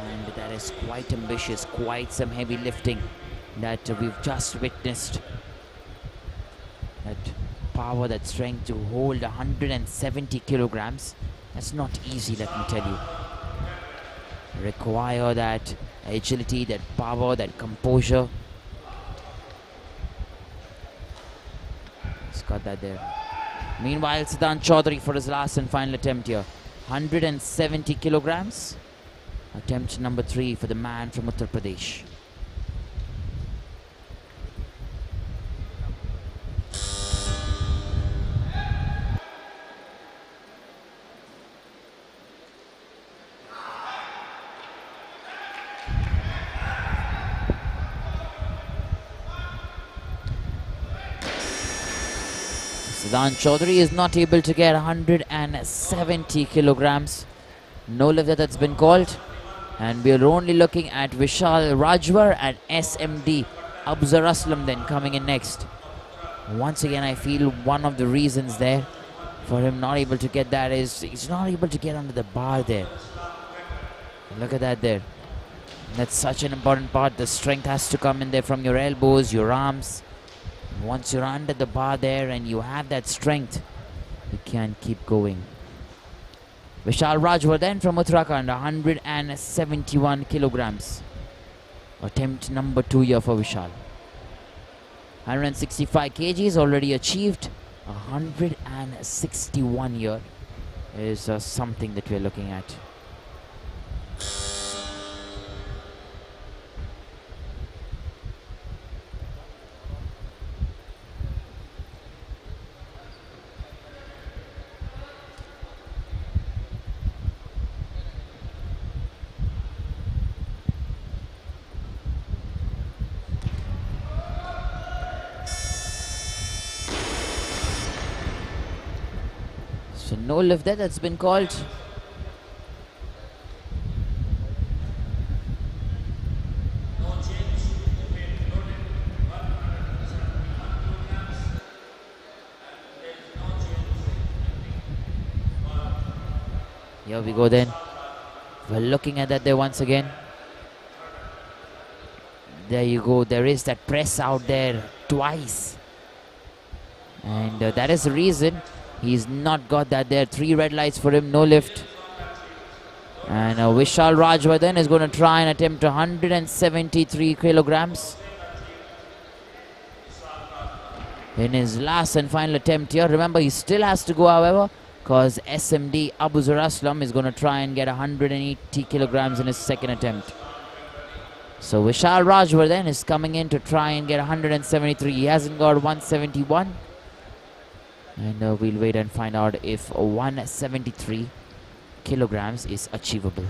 And that is quite ambitious, quite some heavy lifting that we've just witnessed. That power, that strength to hold 170 kilograms, that's not easy, let me tell you. Require that agility, that power, that composure. He's got that there. Meanwhile, Sudan Chaudhary for his last and final attempt here. 170 kilograms. Attempt number 3 for the man from Uttar Pradesh. Sudan Chaudhary is not able to get 170 kilograms. No lift that's been called. And we are only looking at Vishal Rajvar and SMD Abuzar Aslam then coming in next. Once again, I feel one of the reasons there for him not able to get that is he's not able to get under the bar there. Look at that there. That's such an important part. The strength has to come in there from your elbows, your arms. Once you're under the bar there and you have that strength, you can keep going. Vishal Rajawat then from Uttarakhand, 171 kilograms. Attempt number 2 here for Vishal. 165 kgs already achieved. 161 here is something that we're looking at. No lift there, that's been called. Here we go then. We're looking at that there once again. There you go. There is that press out there twice. And that is the reason he's not got that there. 3 red lights for him, no lift. And Vishal Rajvar then is going to try and attempt 173 kilograms. In his last and final attempt here. Remember, he still has to go, however, because SMD Abu Zaraslam is going to try and get 180 kilograms in his second attempt. So Vishal Rajvar then is coming in to try and get 173. He hasn't got 171. And we'll wait and find out if 173 kilograms is achievable.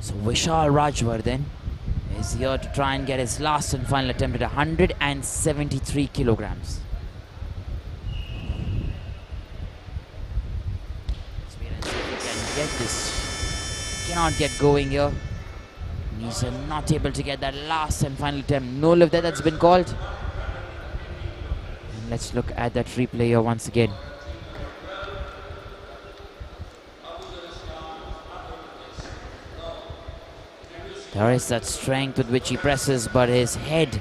So Vishal Rajvar then is here to try and get his last and final attempt at 173 kilograms. Let's wait and see if he can get this. Cannot get going here. He's not able to get that last and final attempt. No lift there, that's been called. And let's look at that replay here once again. There is that strength with which he presses, but his head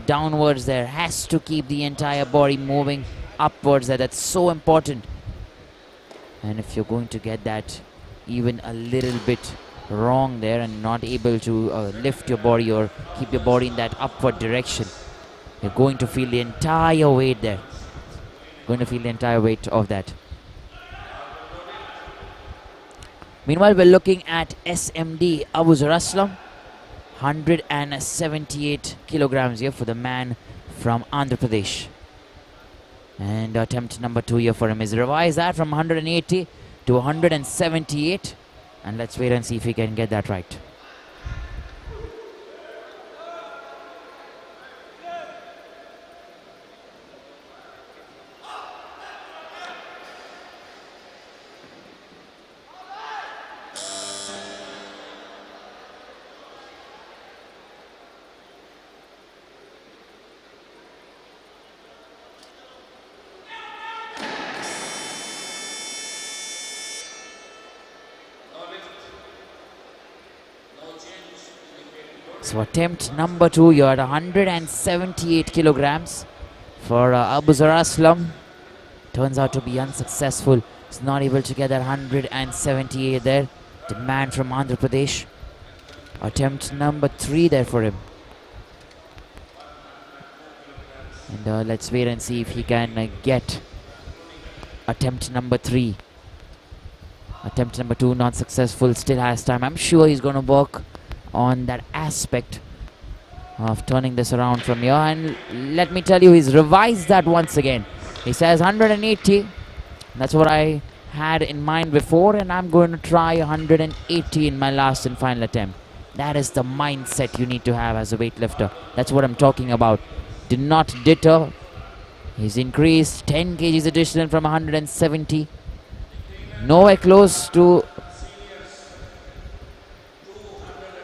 downwards there has to keep the entire body moving upwards there. That's so important. And if you're going to get that even a little bit wrong there and not able to lift your body or keep your body in that upward direction, you're going to feel the entire weight there. Going to feel the entire weight of that. Meanwhile, we're looking at SMD Abu Zaraslam, 178 kilograms here for the man from Andhra Pradesh. And attempt number 2 here for him is revise that from 180 to 178. And let's wait and see if he can get that right. So attempt number 2, you're at 178 kilograms for Abu Zaraslam. Turns out to be unsuccessful. He's not able to get that 178 there. The man from Andhra Pradesh. Attempt number 3 there for him. And let's wait and see if he can get attempt number 3. Attempt number 2 not successful. Still has time. I'm sure he's going to work on that aspect of turning this around from here. And let me tell you, he's revised that once again. He says 180. That's what I had in mind before, and I'm going to try 180 in my last and final attempt. That is the mindset you need to have as a weightlifter. That's what I'm talking about. Do not deter. He's increased 10 kgs additional from 170. Nowhere close to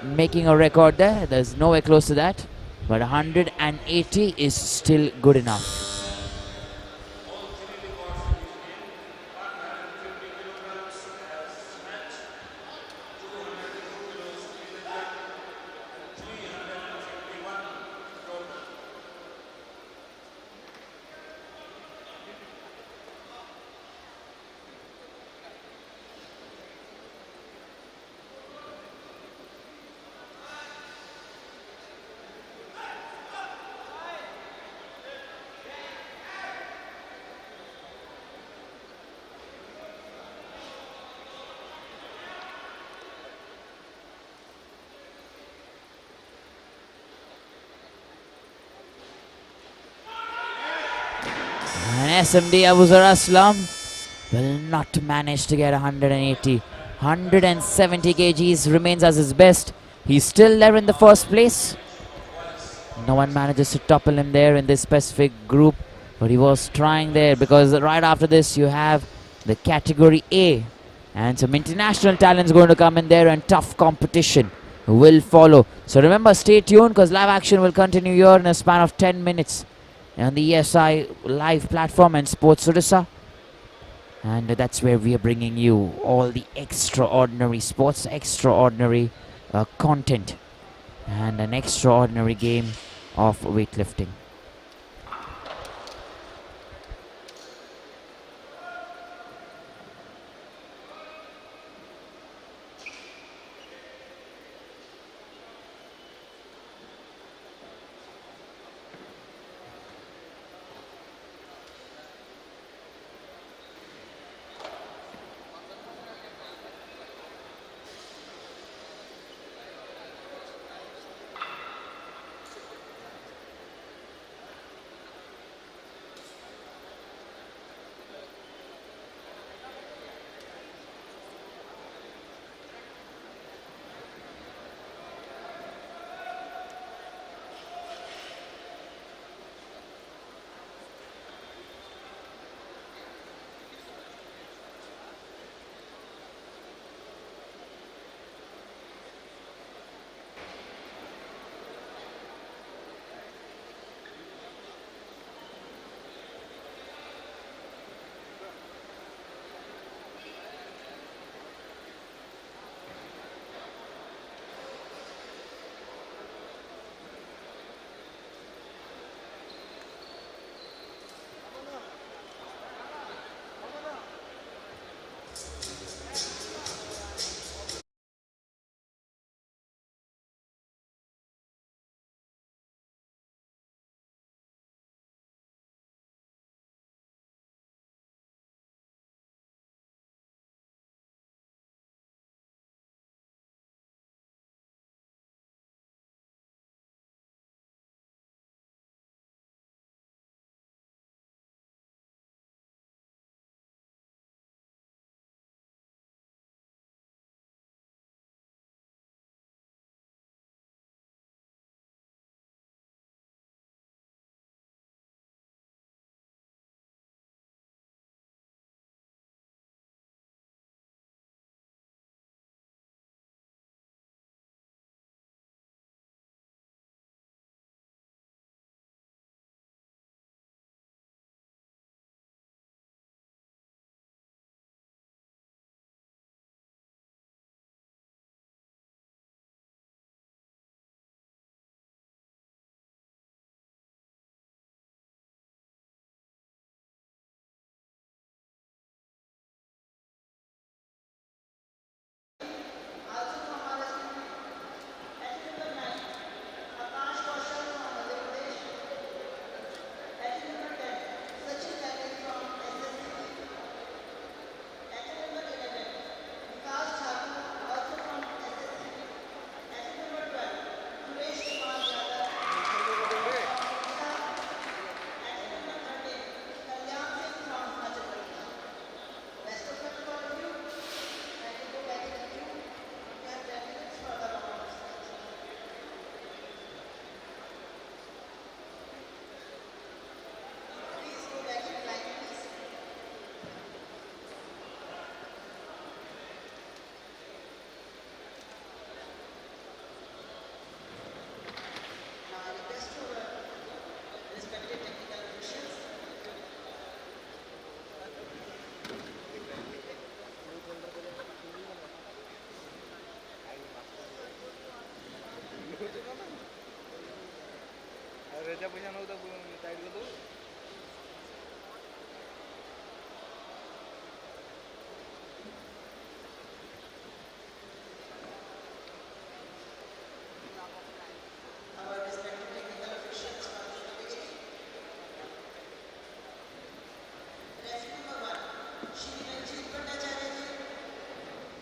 making a record there. There's nowhere close to that. But 180 is still good enough. And SMD Abuzar Aslam will not manage to get 180. 170 kgs remains as his best. He's still there in the first place. No one manages to topple him there in this specific group, but he was trying there, because right after this you have the category A, and some international talents going to come in there, and tough competition will follow. So remember, stay tuned, because live action will continue here in a span of 10 minutes on the ESI live platform and Sports Odisha. And that's where we are bringing you all the extraordinary sports, extraordinary content, and an extraordinary game of weightlifting.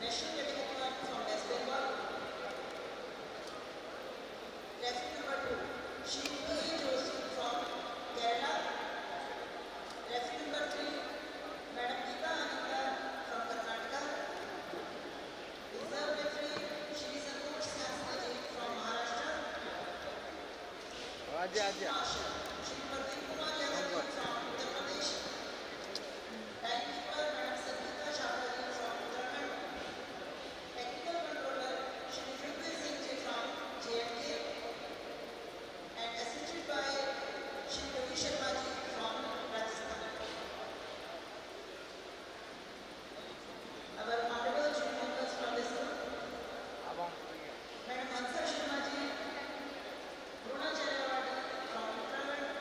National category from West Bengal. Referee number 2, Shri Joshi from Kerala. Referee number 3, Madam Geeta Ananda from Karnataka. Reserve referee, Shri Santosh Ajit from Maharashtra. Marshal, Shri Pratibha Kumari from Uttar Pradesh. Timekeeper, Madam Pratibha Kumari from Uttarakhand. Technical controller, Shri Yuvraj Singh from JFK. And assisted by Shri Vishal Rajvar from Rajasthan. Our honorable junior members from this group, Madam Ansar Sharma ji, Jasweer Singh from Uttarakhand,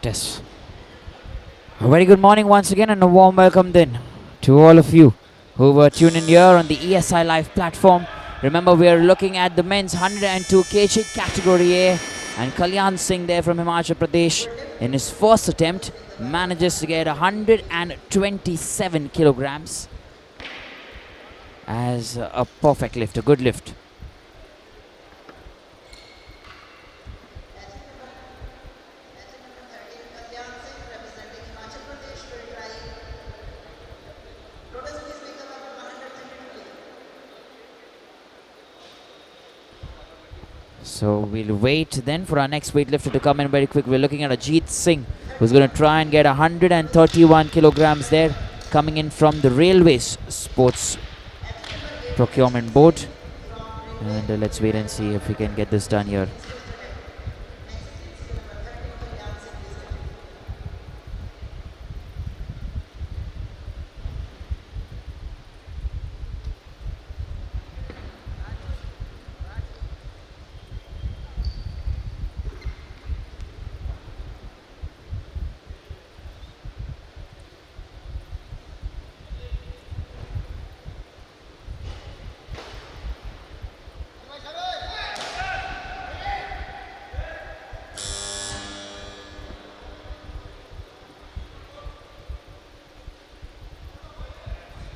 practice. A very good morning once again and a warm welcome then to all of you who were tuned in here on the ESI Live platform. Remember, we are looking at the men's 102 kg category A, and Kalyan Singh there from Himachal Pradesh in his first attempt manages to get 127 kilograms as a perfect lift, a good lift. So we'll wait then for our next weightlifter to come in very quick. We're looking at Ajit Singh, who's going to try and get 131 kilograms there, coming in from the Railways Sports Procurement Board. And let's wait and see if we can get this done here.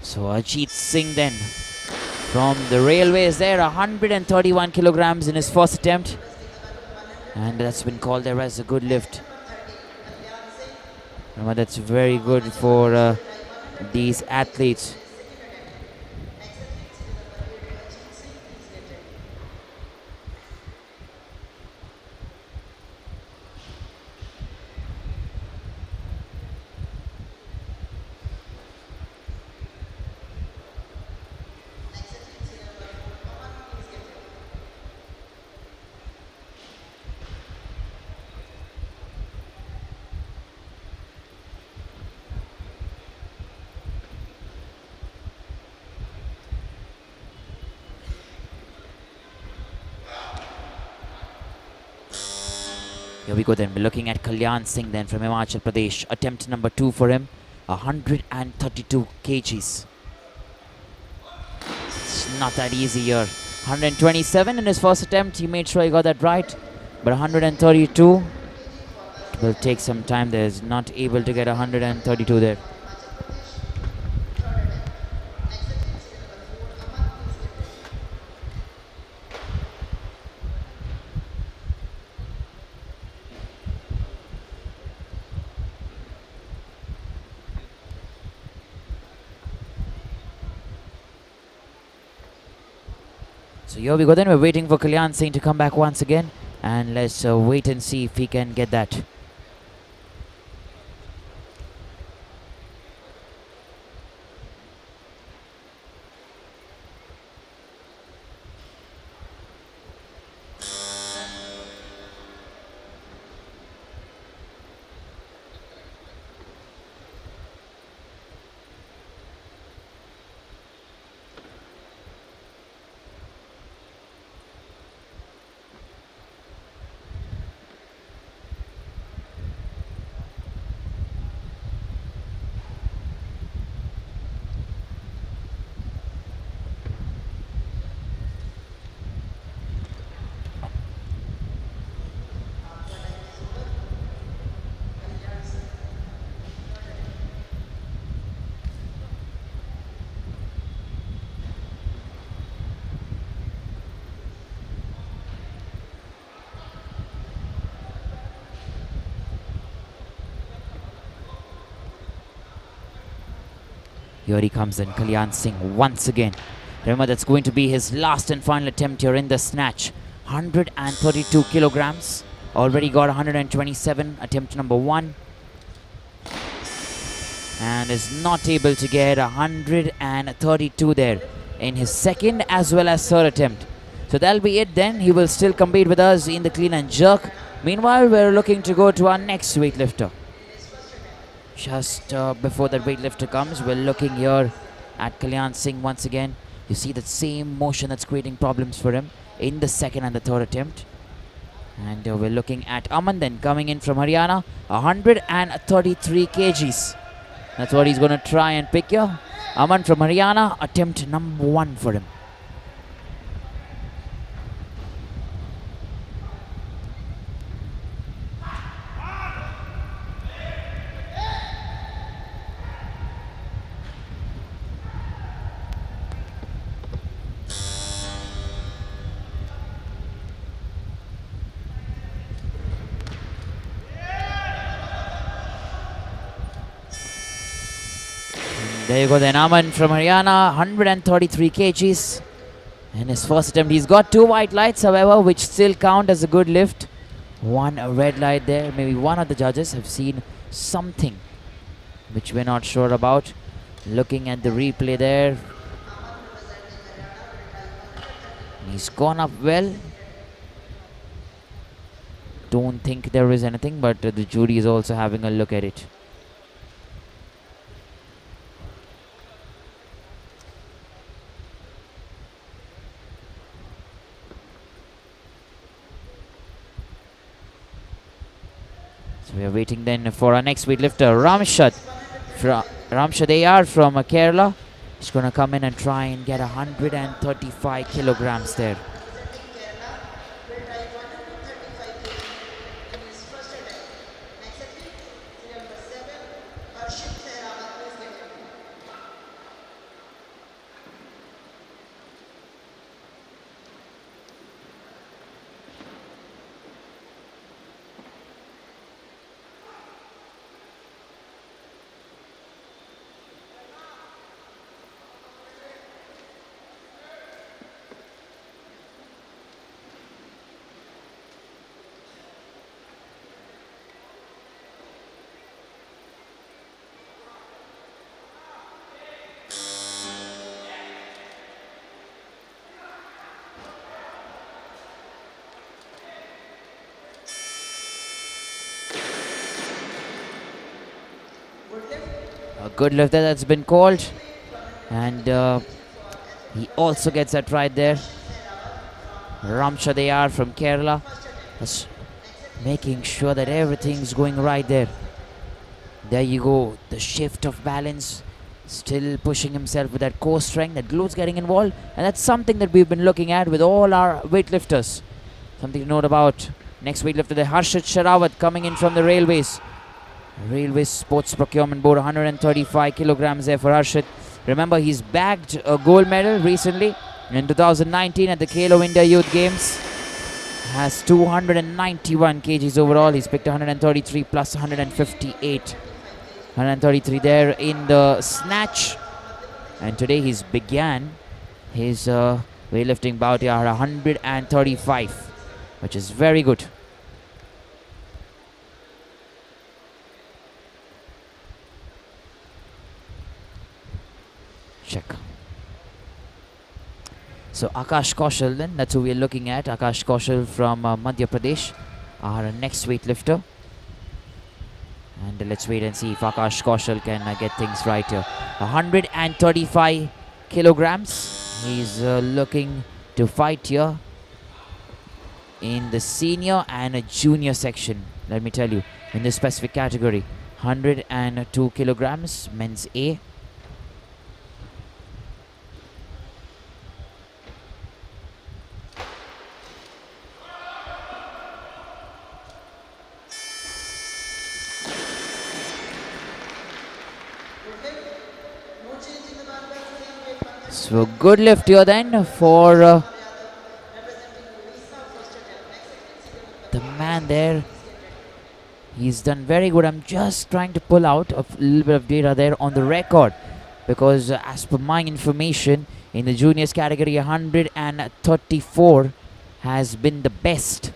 So Ajit Singh then from the Railways there, 131 kilograms in his first attempt, and that's been called there as a good lift. Remember, that's very good for these athletes. Here we go then, we're looking at Kalyan Singh then from Himachal Pradesh. Attempt number 2 for him, 132 kgs. It's not that easy here. 127 in his first attempt, he made sure he got that right. But 132 will take some time there. He's not able to get 132 there. So here we go then, we're waiting for Kalyan Singh to come back once again, and let's wait and see if he can get that. Here he comes in, Kalyan Singh once again. Remember, that's going to be his last and final attempt here in the snatch. 132 kilograms. Already got 127, attempt number 1. And is not able to get 132 there in his second as well as third attempt. So that'll be it then. He will still compete with us in the clean and jerk. Meanwhile, we're looking to go to our next weightlifter. Just before that weightlifter comes, we're looking here at Kalyan Singh once again. You see that same motion that's creating problems for him in the second and the third attempt. And we're looking at Aman then coming in from Haryana, 133 kgs. That's what he's going to try and pick here. Aman from Haryana, attempt number 1 for him. There you go then, Aman from Haryana, 133 kgs. In his first attempt, he's got 2 white lights, however, which still count as a good lift. 1 red light there. Maybe one of the judges have seen something which we're not sure about. Looking at the replay there. He's gone up well. Don't think there is anything, but the jury is also having a look at it. So we are waiting then for our next weightlifter, Ramshad AR from Kerala. He's going to come in and try and get 135 kilograms there. A good lift there that's been called, and he also gets that right there. Ramshad AR from Kerala, just making sure that everything's going right there. There you go, the shift of balance, still pushing himself with that core strength, that glutes getting involved, and that's something that we've been looking at with all our weightlifters. Something to note about. Next weightlifter there, Harshit Sharawat coming in from the Railways. Railways Sports Procurement Board, 135 kilograms there for Harshit. Remember, he's bagged a gold medal recently in 2019 at the Khelo India Youth Games. Has 291 kgs overall. He's picked 133 plus 158. 133 there in the snatch. And today he's began his weightlifting bout here at 135, which is very good. Check. So Akash Kaushal then, that's who we're looking at. Akash Kaushal from Madhya Pradesh, our next weightlifter. And let's wait and see if Akash Kaushal can get things right here. 135 kilograms. He's looking to fight here in the senior and a junior section. Let me tell you, in this specific category, 102 kilograms, men's A. So good lift here then for the man there. He's done very good. I'm just trying to pull out a little bit of data there on the record, because as per my information, in the juniors category, 134 has been the best,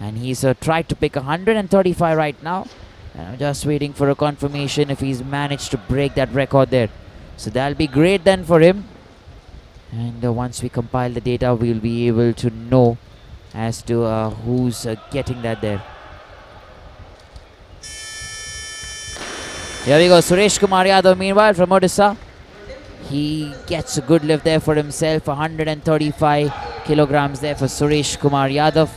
and he's tried to pick 135 right now, and I'm just waiting for a confirmation if he's managed to break that record there. So that'll be great then for him. And once we compile the data, we'll be able to know as to who's getting that there. Here we go, Suresh Kumar Yadav meanwhile from Odisha. He gets a good lift there for himself, 135 kilograms there for Suresh Kumar Yadav.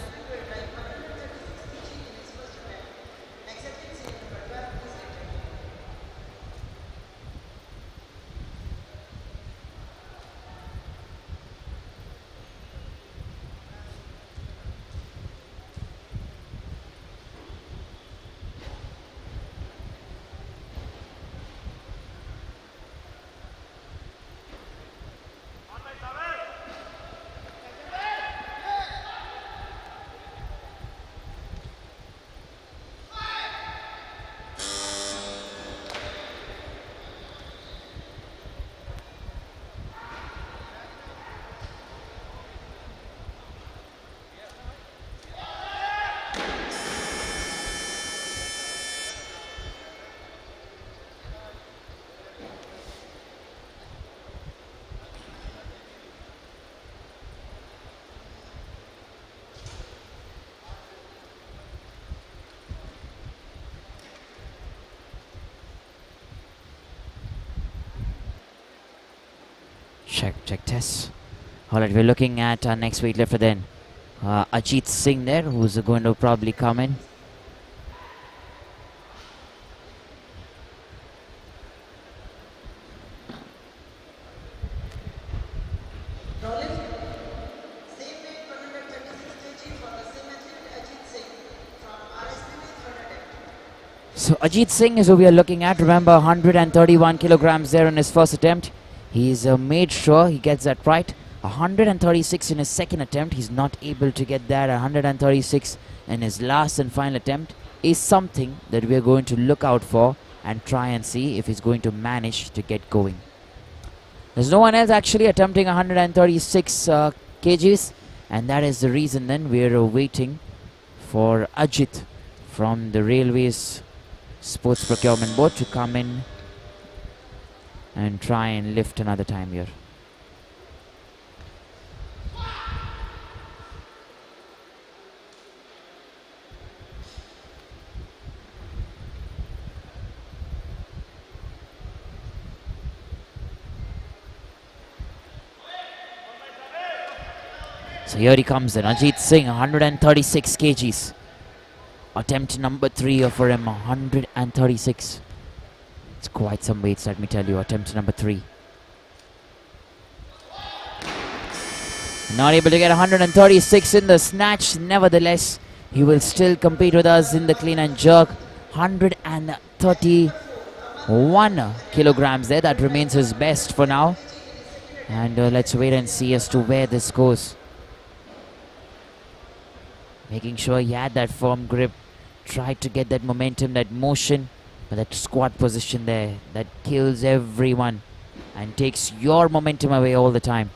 Check test. Alright, we're looking at our next weightlifter then. Ajit Singh there, who's going to probably come in. So Ajit Singh is who we are looking at. Remember, 131 kilograms there in his first attempt. He's made sure he gets that right. 136 in his second attempt. He's not able to get that. 136 in his last and final attempt is something that we are going to look out for and try and see if he's going to manage to get going. There's no one else actually attempting 136 kgs, and that is the reason then we're waiting for Ajit from the Railways Sports Procurement Board to come in and try and lift another time here. So here he comes in, Ajit Singh, 136 kgs. Attempt number 3 for him, 136. It's quite some weights, let me tell you. Attempt number 3. Not able to get 136 in the snatch. Nevertheless, he will still compete with us in the clean and jerk. 131 kilograms there. That remains his best for now. And let's wait and see as to where this goes. Making sure he had that firm grip. Tried to get that momentum, that motion. But that squat position there, that kills everyone and takes your momentum away all the time.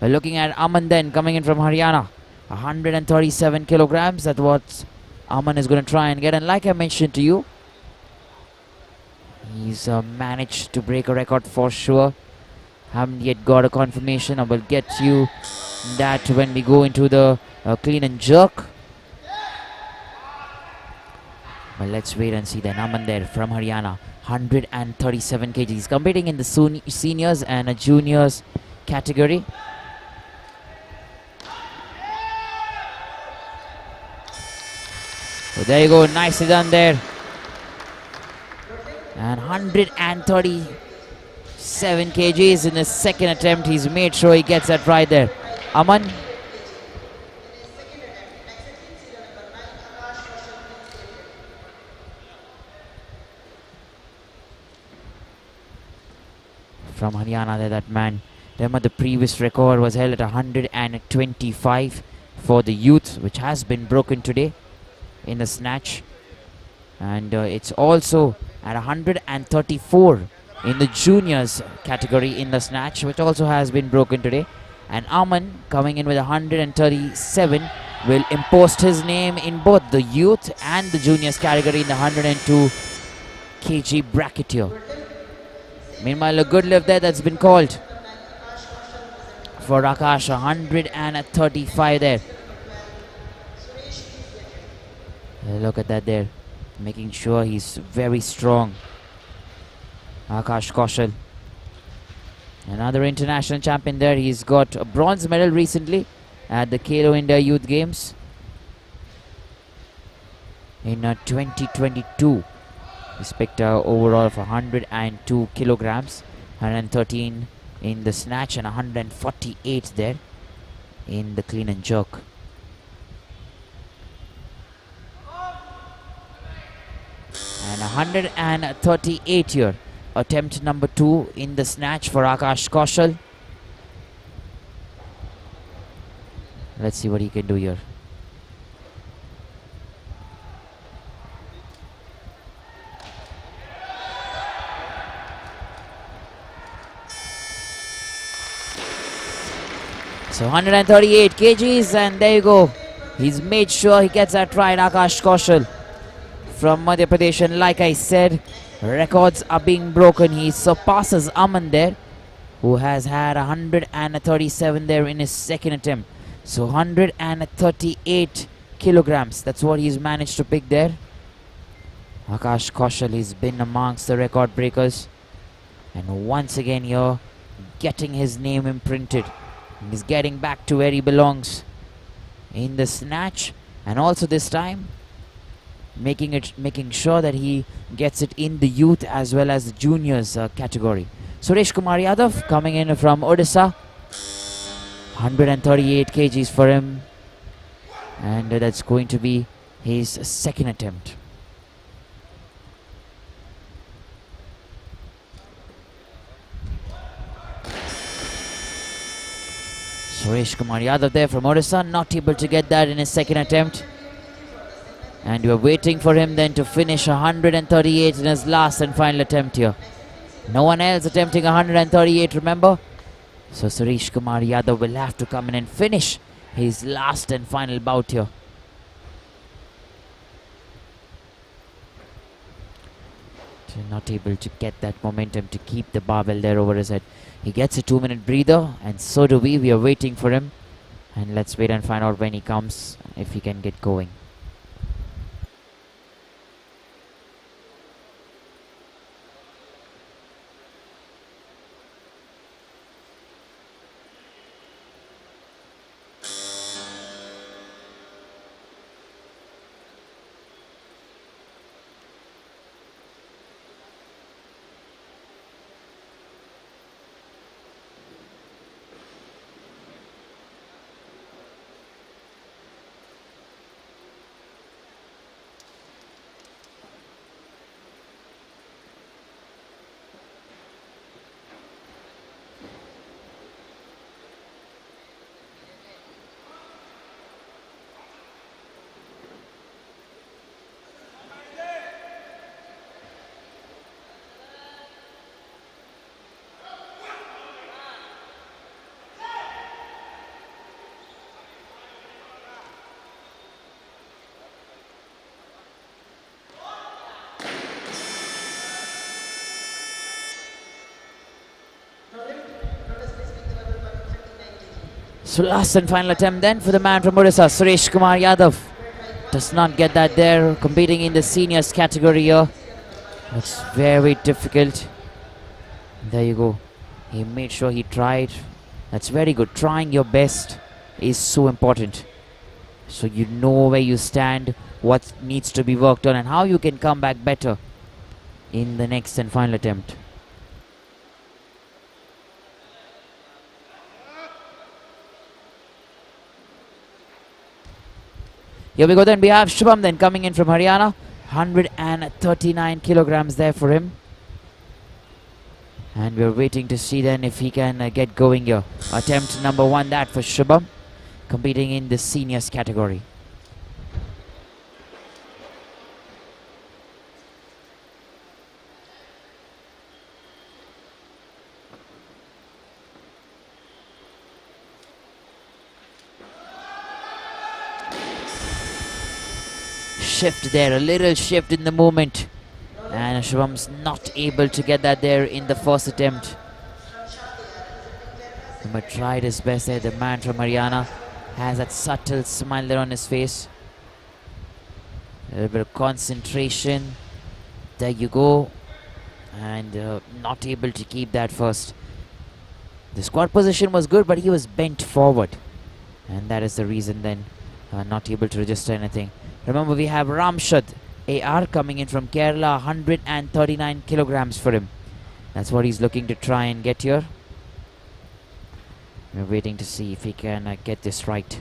We're looking at Aman then, coming in from Haryana. 137 kilograms. That's what Aman is going to try and get. And like I mentioned to you, he's managed to break a record for sure. Haven't yet got a confirmation. I will get you that when we go into the clean and jerk. But let's wait and see then. Aman there from Haryana, 137 kg. He's competing in the seniors and juniors category. So there you go, nicely done there. And 137 kgs in his second attempt. He's made sure he gets that right there. Aman. From Haryana there, that man. Remember, the previous record was held at 125 for the youth, which has been broken today in the snatch. And it's also at 134 in the juniors category in the snatch, which also has been broken today. And Aman, coming in with 137, will impost his name in both the youth and the juniors category in the 102 kg bracket here. Meanwhile, a good lift there that's been called for Akash, 135 there. Look at that there, making sure he's very strong. Akash Kaushal, another international champion there. He's got a bronze medal recently at the Khelo India Youth Games in 2022. He's picked overall of 102 kilograms, 113 in the snatch and 148 there in the clean and jerk. And 138 here. Attempt number 2 in the snatch for Akash Kaushal. Let's see what he can do here. So 138 kgs, and there you go. He's made sure he gets that right, Akash Kaushal from Madhya Pradesh. And like I said, records are being broken. He surpasses Aman there, who has had 137 there in his second attempt. So 138 kilograms. That's what he's managed to pick there. Akash Kaushal has been amongst the record breakers. And once again here, getting his name imprinted. He's getting back to where he belongs in the snatch, and also this time making sure that he gets it in the youth as well as the juniors category. Suresh Kumar Yadav coming in from Odisha, 138 kgs for him, and that's going to be his second attempt. Suresh Kumar Yadav there from Odisha, not able to get that in his second attempt. And we're waiting for him then to finish 138 in his last and final attempt here. No one else attempting 138, remember? So Suresh Kumar Yadav will have to come in and finish his last and final bout here. Not able to get that momentum to keep the barbell there over his head. He gets a 2-minute breather, and so do we. We are waiting for him. And let's wait and find out when he comes, if he can get going. So last and final attempt then for the man from Odisha, Suresh Kumar Yadav. Does not get that there, competing in the seniors category here. It's very difficult. There you go. He made sure he tried. That's very good. Trying your best is so important. So you know where you stand, what needs to be worked on, and how you can come back better in the next and final attempt. Here we go then, we have Shubham then coming in from Haryana. 139 kilograms there for him. And we're waiting to see then if he can get going here. Attempt number 1 that for Shubham, competing in the seniors category. Shift there, a little shift in the movement, and Shubham's not able to get that there in the first attempt. He tried his best there. The man from Haryana has that subtle smile there on his face. A little bit of concentration. There you go. And not able to keep that first. The squat position was good, but he was bent forward, and that is the reason then not able to register anything. Remember, we have Ramshad AR coming in from Kerala, 139 kilograms for him. That's what he's looking to try and get here. We're waiting to see if he can get this right.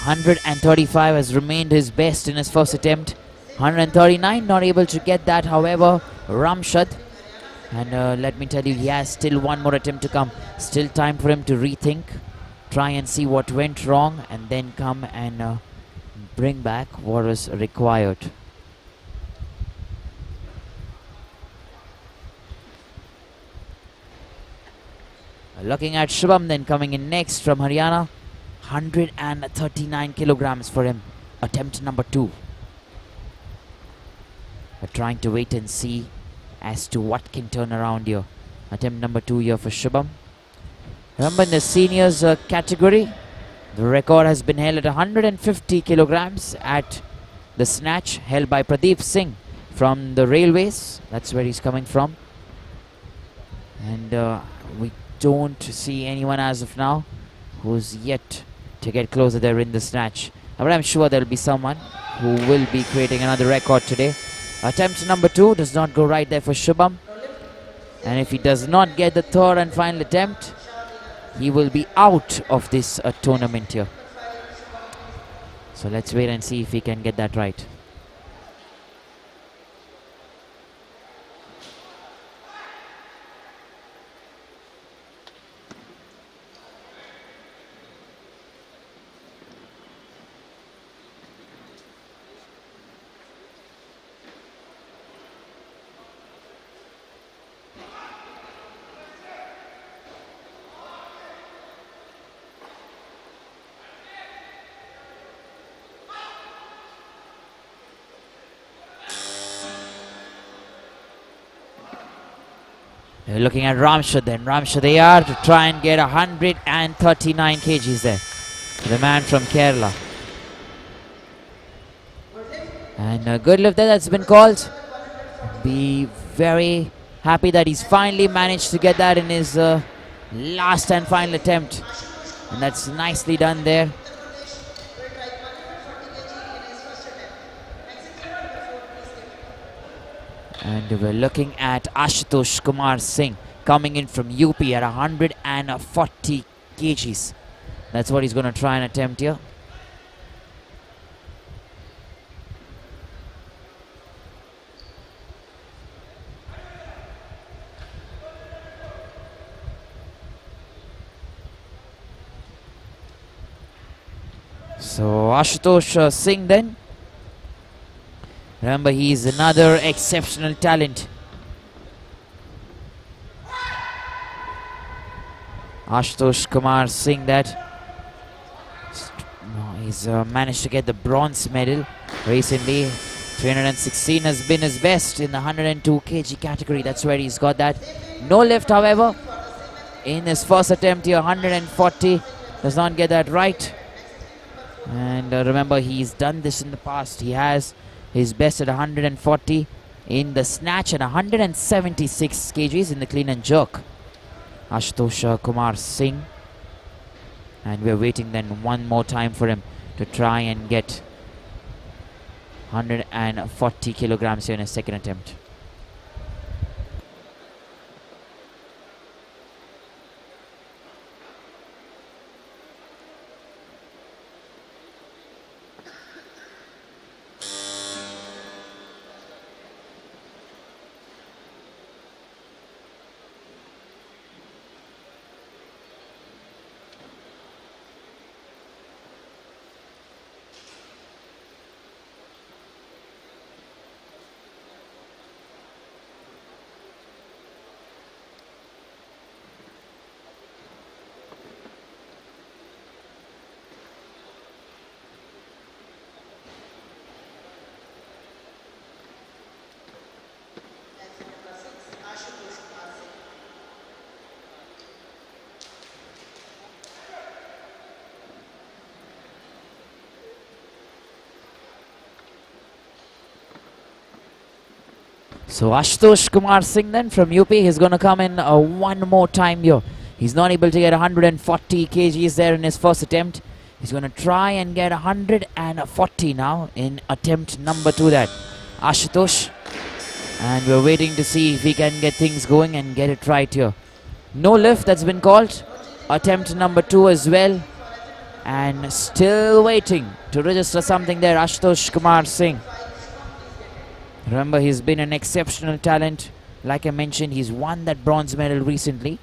$135 has remained his best in his first attempt. 139, not able to get that, however, Ramshad. And let me tell you, he has still one more attempt to come. Still time for him to rethink, try and see what went wrong, and then come and bring back what is required. Looking at Shubham then coming in next from Haryana. 139 kilograms for him. Attempt number 2. We're trying to wait and see as to what can turn around here. Attempt number 2 here for Shubham. Remember, in the seniors category, the record has been held at 150 kilograms at the snatch, held by Pratibha Singh from the railways. That's where he's coming from. And we don't see anyone as of now who's yet to get closer there in the snatch. But I'm sure there'll be someone who will be creating another record today. Attempt number 2 does not go right there for Shubham. And if he does not get the third and final attempt, he will be out of this tournament here. So let's wait and see if he can get that right. They're looking at Ramshad then. Ramshad they are to try and get 139 kgs there. The man from Kerala. And a good lift there that's been called. Be very happy that he's finally managed to get that in his last and final attempt. And that's nicely done there. And we're looking at Ashitosh Kumar Singh coming in from UP at 140 kgs. That's what he's going to try and attempt here. So Ashitosh Singh then. Remember, he is another exceptional talent. Ashitosh Kumar Singh that he's managed to get the bronze medal recently. 316 has been his best in the 102 kg category. That's where he's got that. No lift, however, in his first attempt here. 140 does not get that right. And remember, he's done this in the past. He has his best at 140 in the snatch and 176 kgs in the clean and jerk. Ashitosh Kumar Singh. And we're waiting then one more time for him to try and get 140 kilograms here in his second attempt. So Ashitosh Kumar Singh then from UP, he's going to come in one more time here. He's not able to get 140 kgs there in his first attempt. He's going to try and get 140 now in attempt number 2 that. Ashitosh. And we're waiting to see if he can get things going and get it right here. No lift, that's been called. Attempt number 2 as well. And still waiting to register something there, Ashitosh Kumar Singh. Remember, he's been an exceptional talent. Like I mentioned, he's won that bronze medal recently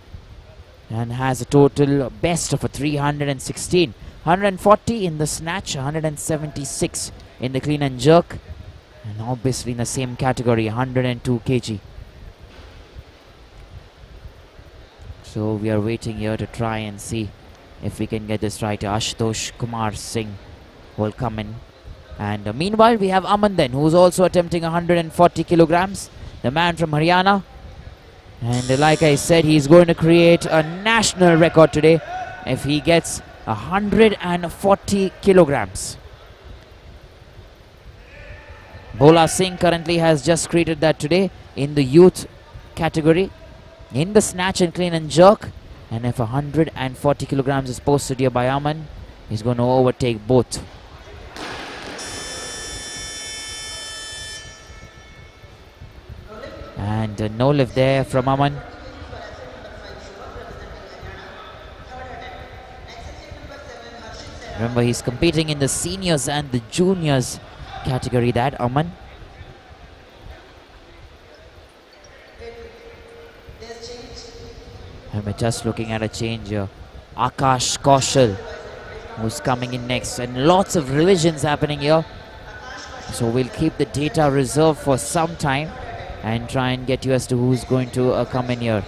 and has a total best of a 316. 140 in the snatch, 176 in the clean and jerk, and obviously in the same category, 102 kg. So we are waiting here to try and see if we can get this right. Ashitosh Kumar Singh will come in. And meanwhile, we have Aman then, who's also attempting 140 kilograms. The man from Haryana. And like I said, he's going to create a national record today if he gets 140 kilograms. Bola Singh currently has just created that today in the youth category, in the snatch and clean and jerk. And if 140 kilograms is posted here by Aman, he's going to overtake both. And no lift there from Aman. Remember, he's competing in the seniors and the juniors category, that Aman. And we're just looking at a change here. Akash Kaushal, who's coming in next. And lots of revisions happening here. So we'll keep the data reserved for some time and try and get you as to who's going to come in here.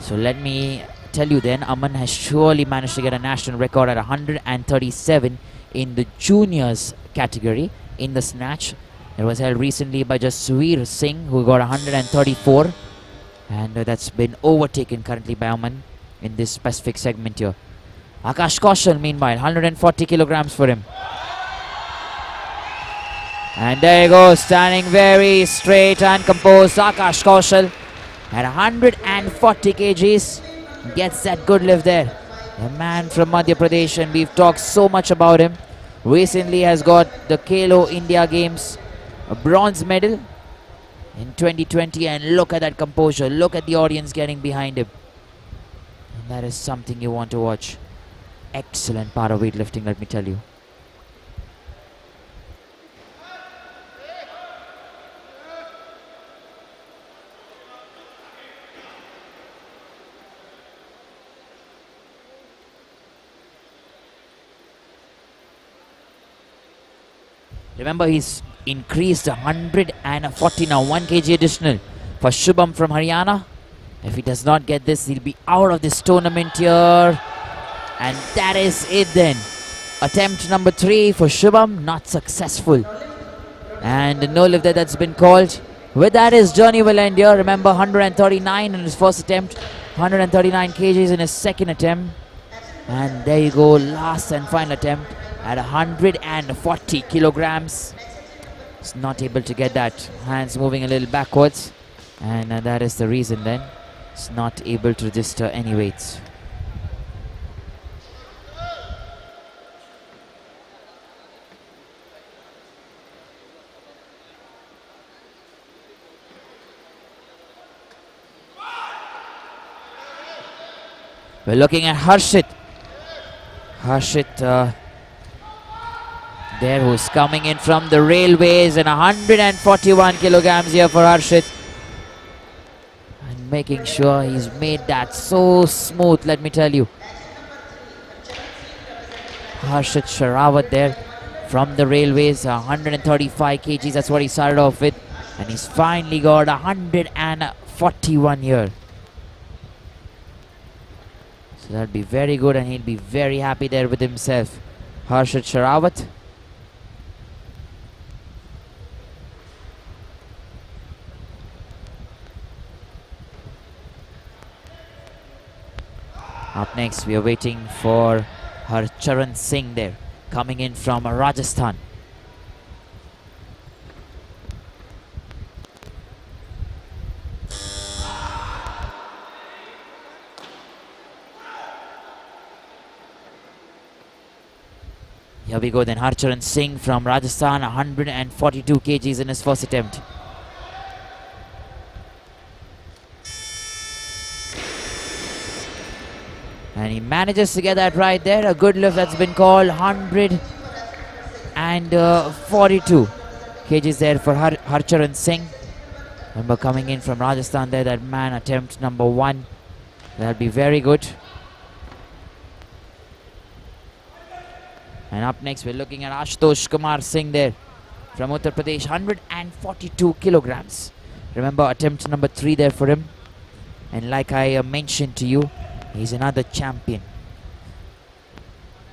So let me tell you then, Aman has surely managed to get a national record at 137 in the juniors category in the snatch. It was held recently by Jasweer Singh, who got 134. And that's been overtaken currently by Aman in this specific segment here. Akash Kaushal, meanwhile, 140 kilograms for him. And there you go, standing very straight and composed. Akash Kaushal at 140 kgs gets that good lift there. The man from Madhya Pradesh, and we've talked so much about him. Recently has got the Kalo India Games a bronze medal in 2020, and look at that composure. Look at the audience getting behind him. And that is something you want to watch. Excellent part of weightlifting, let me tell you. Remember, he's increased 140 now, 1 kg additional for Shubham from Haryana. If he does not get this, he'll be out of this tournament here. And that is it then. Attempt number 3 for Shubham, not successful. And no lift that's been called. With that, his journey will end here. Remember, 139 in his first attempt, 139 kgs in his second attempt. And there you go, last and final attempt at 140 kilograms. He's not able to get that. Hands moving a little backwards. And that is the reason then. He's not able to register any weights. We're looking at Harshit. Harshit there, who's coming in from the railways, and 141 kilograms here for Harshit. And making sure he's made that so smooth, let me tell you. Harshit Sharawat there from the railways, 135 kgs, that's what he started off with. And he's finally got 141 here. So that'll be very good, and he'll be very happy there with himself. Harshit Sharawat. Up next, we are waiting for Harcharan Singh there, coming in from Rajasthan. Here we go then, Harcharan Singh from Rajasthan, 142 kgs in his first attempt. And he manages to get that right there. A good lift that's been called, 142 kgs there for Harcharan Singh. Remember, coming in from Rajasthan there, that man, attempt number 1. That'll be very good. And up next, we're looking at Ashitosh Kumar Singh there from Uttar Pradesh, 142 kilograms. Remember, attempt number 3 there for him. And like I mentioned to you, he's another champion.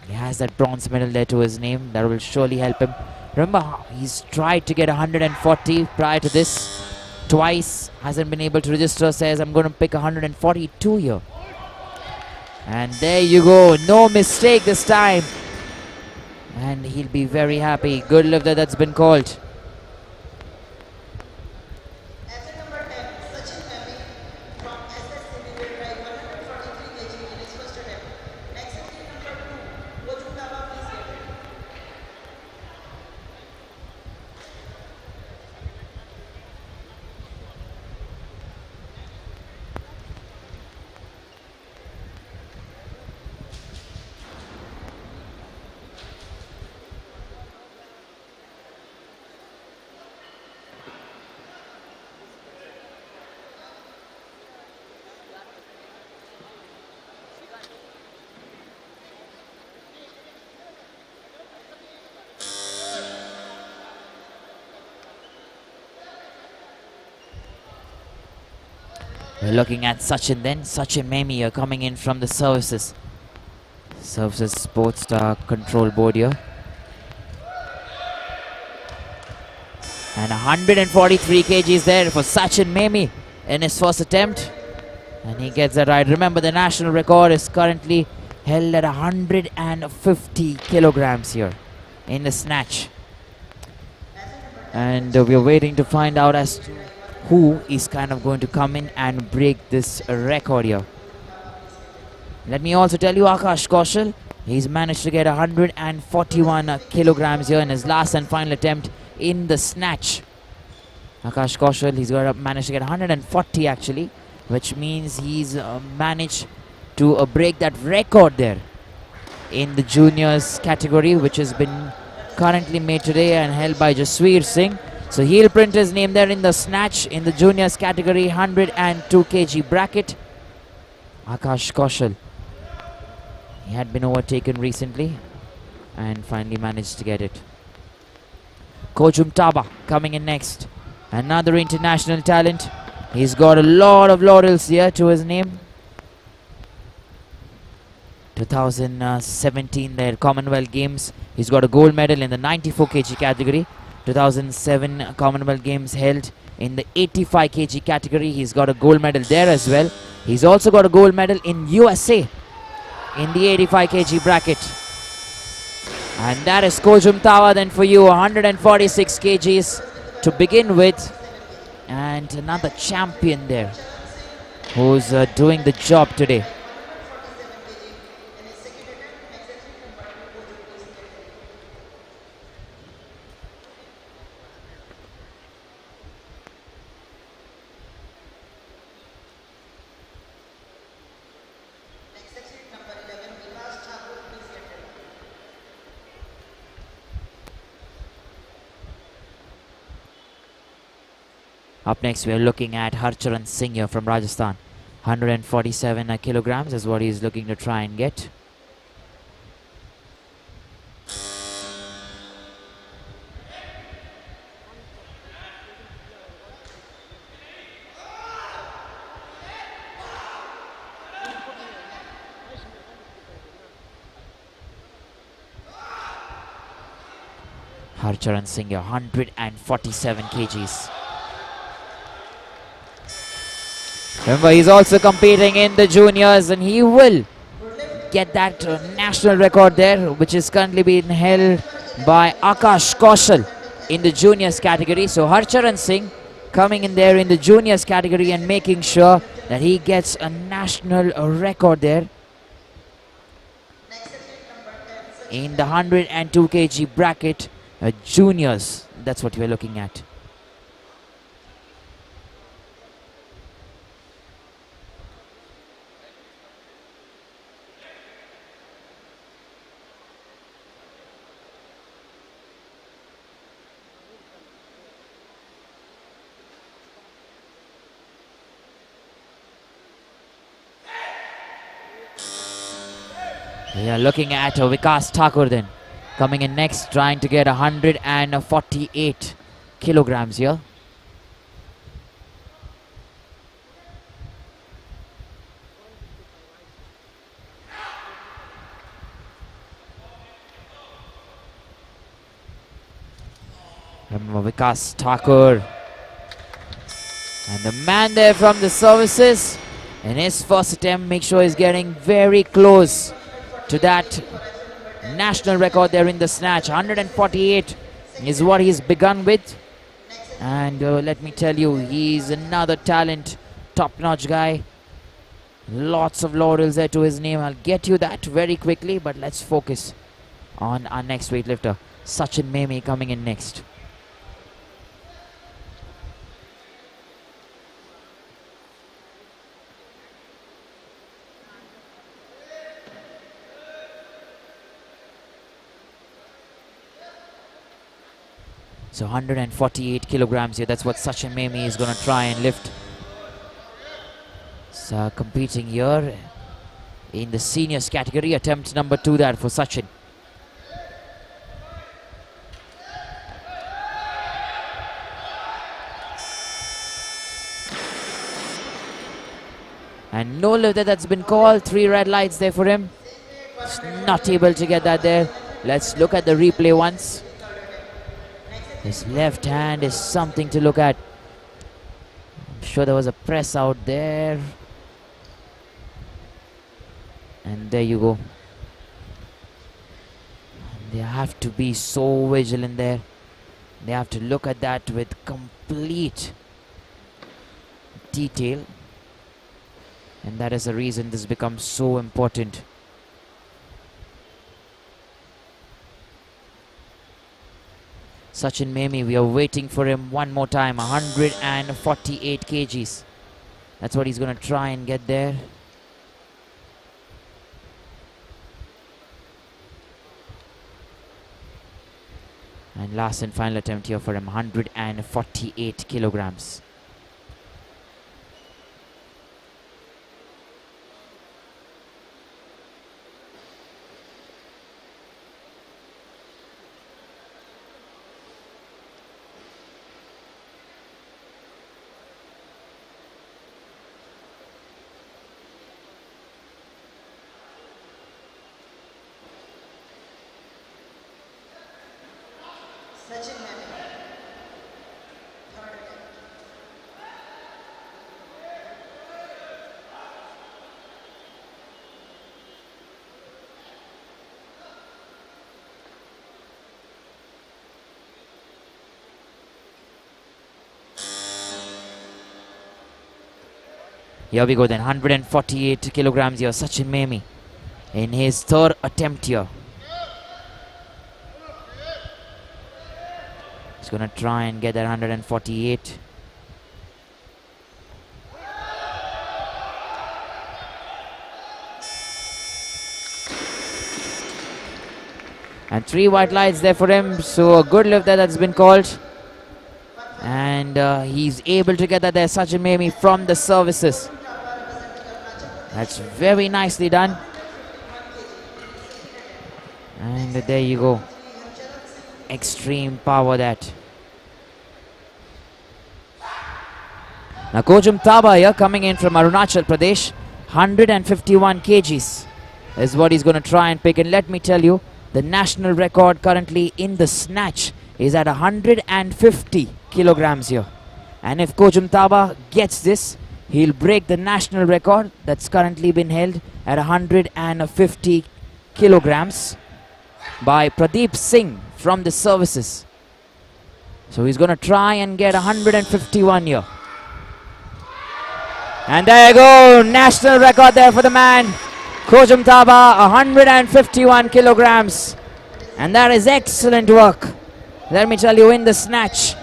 He has that bronze medal there to his name. That will surely help him. Remember, he's tried to get 140 prior to this. Twice. Hasn't been able to register. Says, I'm going to pick 142 here. And there you go. No mistake this time. And he'll be very happy. Good lifter that's been called. Athlete number 10, Sachin Memi from SS will try 143 kg in his first attempt. Next athlete number 2, Ojutava, please get ready. We're looking at Sachin then. Sachin Memi here coming in from the services. Services Sports Control Board here. And 143 kgs there for Sachin Memi in his first attempt. And he gets that right. Remember, the national record is currently held at 150 kilograms here in the snatch. And we're waiting to find out as to who is kind of going to come in and break this record here. Let me also tell you, Akash Kaushal, he's managed to get 141 kilograms here in his last and final attempt in the snatch. Akash Kaushal, he's managed to get 140 actually, which means he's managed to break that record there in the juniors category, which has been currently made today and held by Jasweer Singh. So he'll print his name there in the snatch in the juniors category, 102 kg bracket. Akash Kaushal, he had been overtaken recently and finally managed to get it. Kojum Taba coming in next, another international talent. He's got a lot of laurels here to his name. 2017 there Commonwealth Games, he's got a gold medal in the 94 kg category. 2007 Commonwealth Games held in the 85 kg category. He's got a gold medal there as well. He's also got a gold medal in USA in the 85 kg bracket. And that is Kojum Tawa then for you, 146 kgs to begin with. And another champion there who's doing the job today. Up next, we are looking at Harcharan Singh here from Rajasthan. 147 kilograms is what he's looking to try and get. Harcharan Singh here, 147 kgs. Remember, he's also competing in the juniors and he will get that national record there, which is currently being held by Akash Kaushal in the juniors category. So Harcharan Singh coming in there in the juniors category and making sure that he gets a national record there in the 102 kg bracket juniors. That's what we're looking at. We are looking at Vikas Tucker then coming in next, trying to get 148 kilograms here. Remember Vikas Tucker. And the man there from the services in his first attempt, make sure he's getting very close to that national record there in the snatch. 148 is what he's begun with. And let me tell you, he's another talent, top-notch guy. Lots of laurels there to his name. I'll get you that very quickly, but let's focus on our next weightlifter, Sachin Meme, coming in next. So 148 kilograms here. That's what Sachin Meme is going to try and lift. So competing here in the seniors category. Attempt number 2 there for Sachin. And no lift that's been called. 3 red lights there for him. He's not able to get that there. Let's look at the replay once. His left hand is something to look at. I'm sure there was a press out there. And there you go. They have to be so vigilant there. They have to look at that with complete detail. And that is the reason this becomes so important. Sachin Meme, we are waiting for him one more time. 148 kgs. That's what he's going to try and get there. And last and final attempt here for him, 148 kilograms. Sachin Meme. Third attempt. Here we go then, 148 kilograms here, Sachin Meme in his third attempt here. He's going to try and get that 148. And 3 white lights there for him, so a good lift there that's been called. And he's able to get that there, Sachin Meme, from the services. That's very nicely done. And there you go. Extreme power that. Now Kojum Taba here coming in from Arunachal Pradesh. 151 kgs is what he's going to try and pick. And let me tell you, the national record currently in the snatch is at 150 kilograms here. And if Kojum Taba gets this, he'll break the national record that's currently been held at 150 kilograms by Pradeep Singh from the services. So he's going to try and get 151 here. And there you go, national record there for the man, Kojum Taba, 151 kilograms. And that is excellent work. Let me tell you, in the snatch,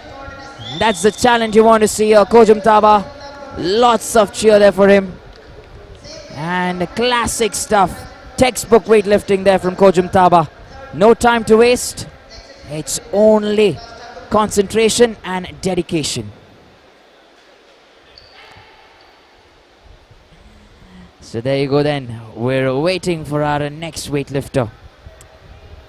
that's the challenge you want to see here, Kojum Taba. Lots of cheer there for him. And classic stuff. Textbook weightlifting there from Kojum Taba. No time to waste. It's only concentration and dedication. So there you go then. We're waiting for our next weightlifter.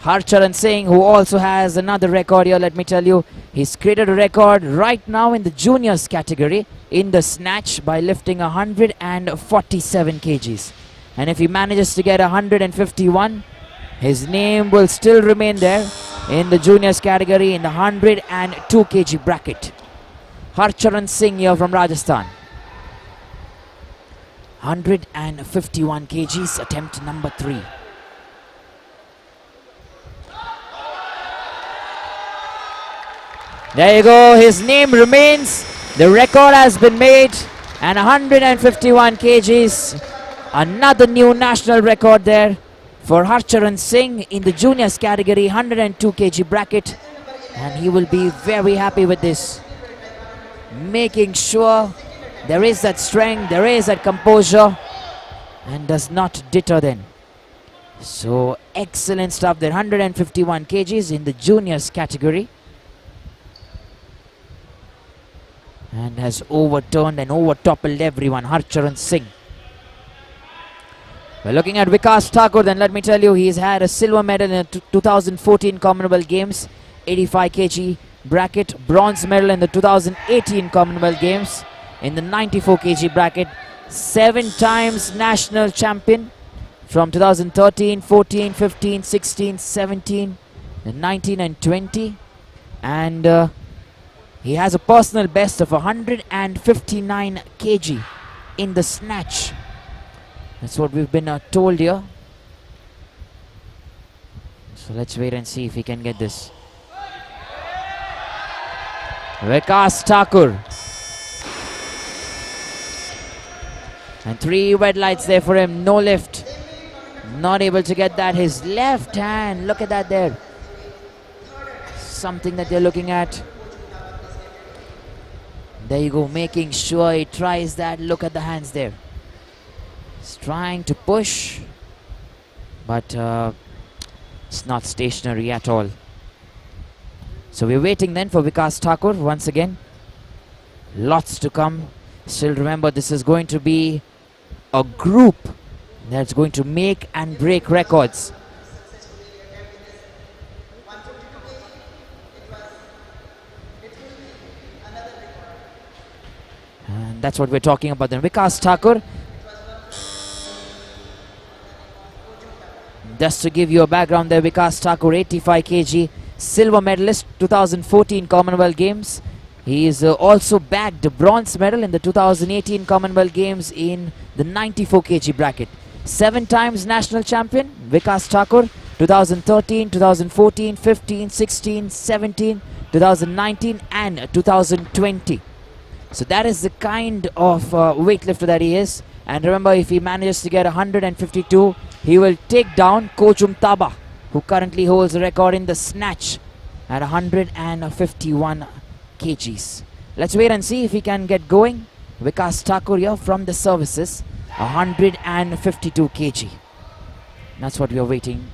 Harcharan Singh, who also has another record here, let me tell you. He's created a record right now in the juniors category in the snatch by lifting 147 kgs. And if he manages to get 151, his name will still remain there in the juniors category in the 102 kg bracket. Harcharan Singh here from Rajasthan. 151 kgs, attempt number 3. There you go, his name remains. The record has been made, and 151 kgs. Another new national record there for Harcharan Singh in the juniors category, 102 kg bracket. And he will be very happy with this. Making sure there is that strength, there is that composure, and does not deter then. So excellent stuff there, 151 kgs in the juniors category. And has overturned and overtoppled everyone, Harcharan Singh. We're looking at Vikas Tucker, then let me tell you, he's had a silver medal in the 2014 Commonwealth Games, 85 kg bracket, bronze medal in the 2018 Commonwealth Games in the 94 kg bracket, 7 times national champion from 2013, 14, 15, 16, 17, 19 and 20. And he has a personal best of 159 kg in the snatch. That's what we've been told here. So let's wait and see if he can get this. Vikas Tucker. And 3 red lights there for him. No lift. Not able to get that. His left hand. Look at that there. Something that they're looking at. There you go, making sure he tries that. Look at the hands there. He's trying to push, but it's not stationary at all. So we're waiting then for Vikas Tucker once again. Lots to come. Still remember, this is going to be a group that's going to make and break records. And that's what we're talking about then. Vikas Tucker. Just to give you a background there, Vikas Tucker, 85 kg, silver medalist, 2014 Commonwealth Games. He is also bagged a bronze medal in the 2018 Commonwealth Games in the 94 kg bracket. 7 times national champion, Vikas Tucker, 2013, 2014, 15, 16, 17, 2019 and 2020. So that is the kind of weightlifter that he is. And remember, if he manages to get 152, he will take down Kojum Taba, who currently holds the record in the snatch at 151 kgs. Let's wait and see if he can get going. Vikas Tucker here from the services, 152 kg. That's what we are waiting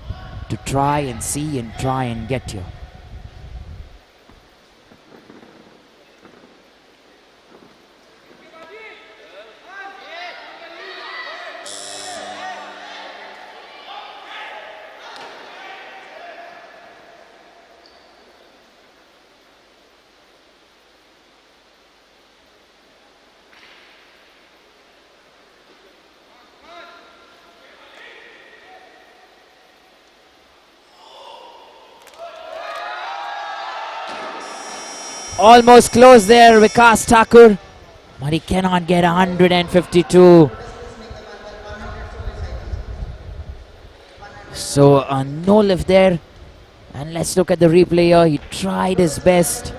to try and see and try and get here. Almost close there, Vikas Tucker, but he cannot get 152. So no lift there. And let's look at the replay here. He tried his best.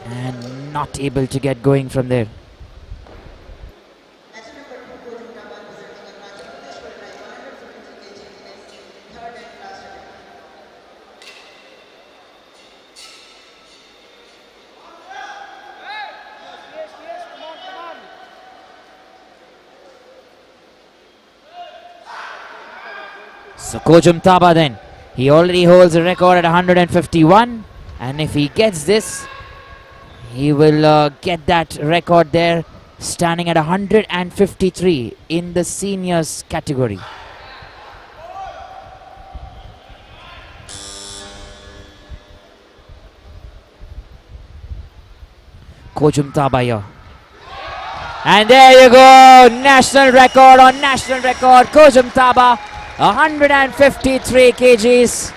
And not able to get going from there. So Kojum Taba then, he already holds a record at 151, and if he gets this, he will get that record there, standing at 153 in the seniors category. Kojum Taba here. And there you go, national record on national record, Kojum Taba. 153 kgs.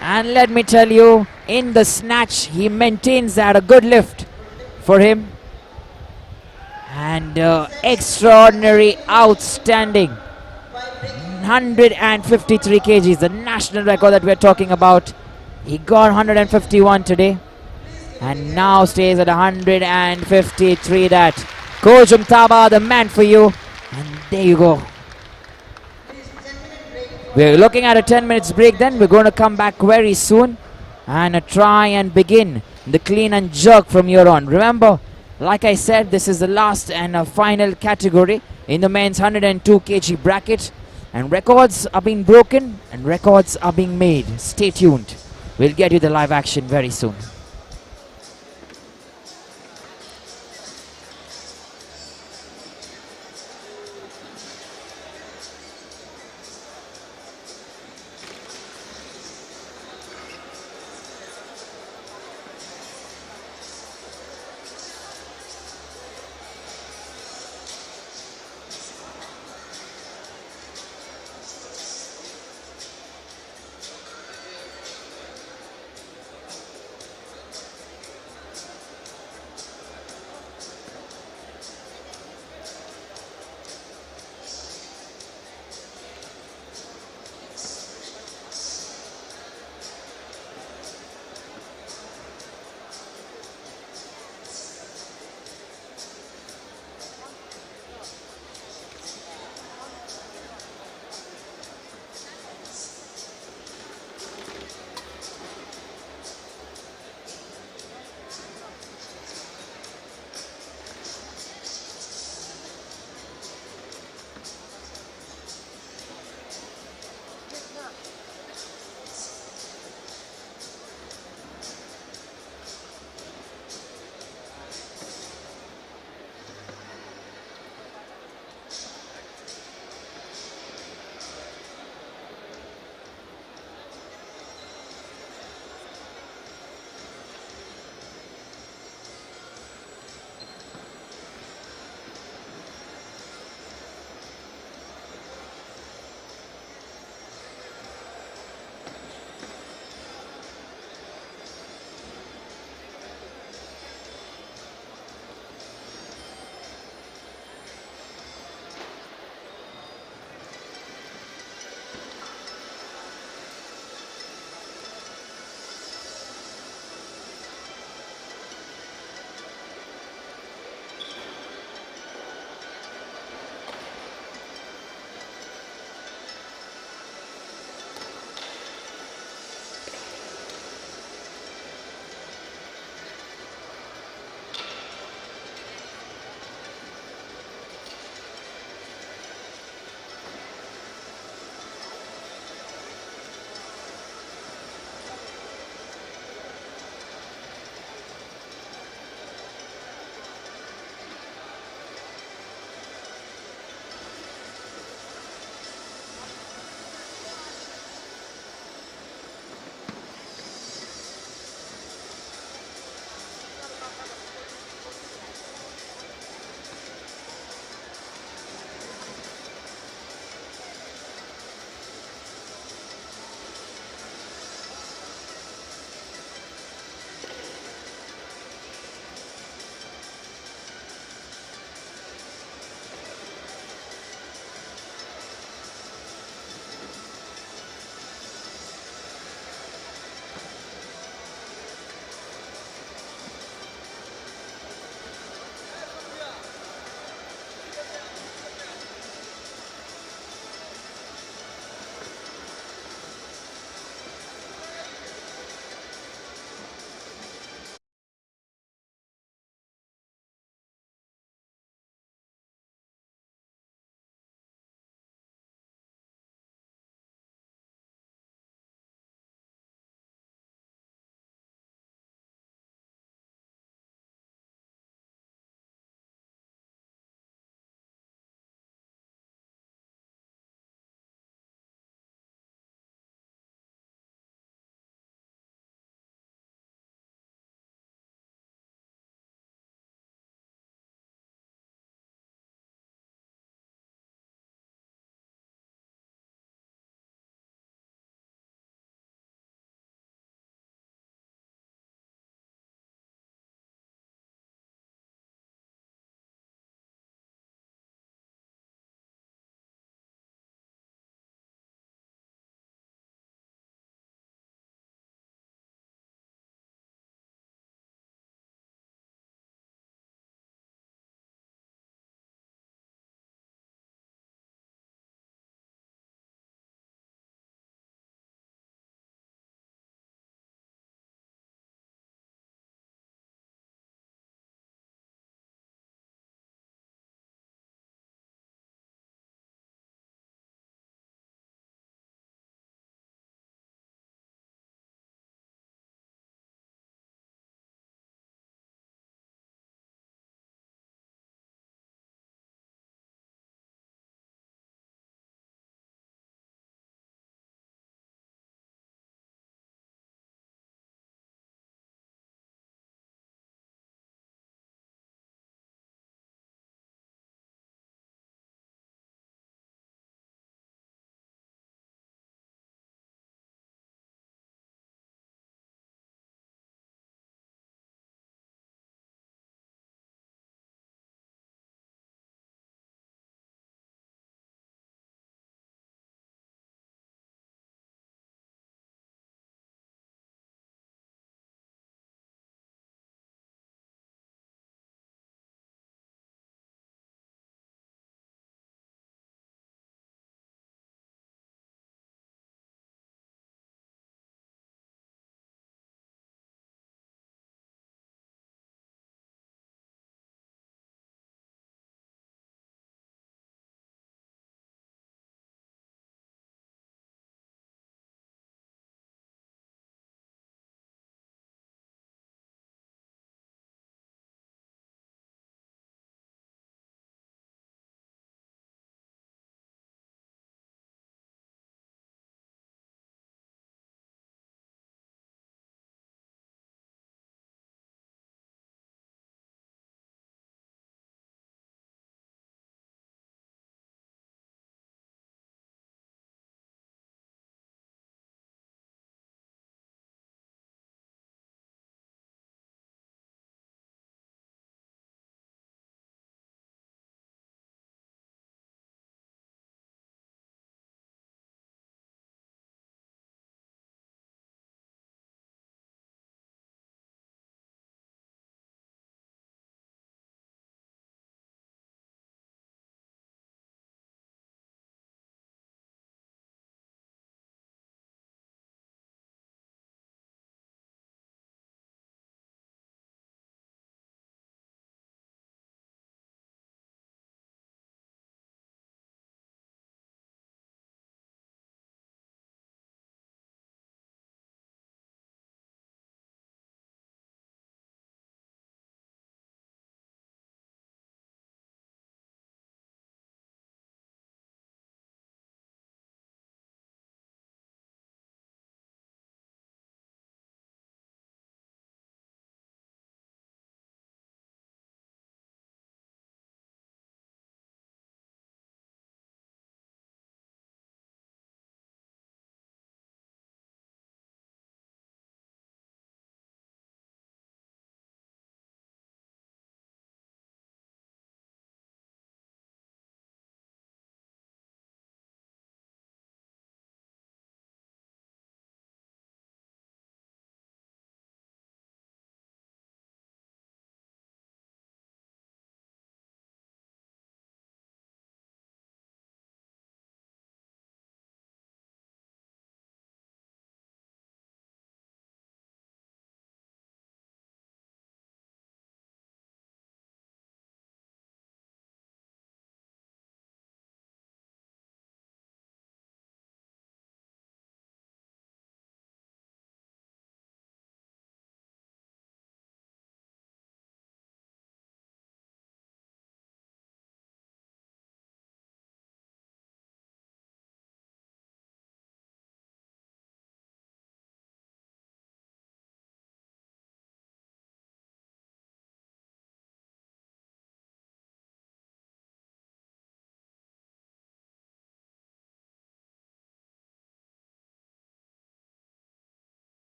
And let me tell you, in the snatch, he maintains that a good lift for him. And extraordinary, outstanding. 153 kgs, the national record that we're talking about. He got 151 today. And now stays at 153. That Coach Umtaba, the man for you. And there you go. We're looking at a 10 minutes break then. We're going to come back very soon and try and begin the clean and jerk from here on. Remember, like I said, this is the last and final category in the men's 102 kg bracket. And records are being broken and records are being made. Stay tuned. We'll get you the live action very soon.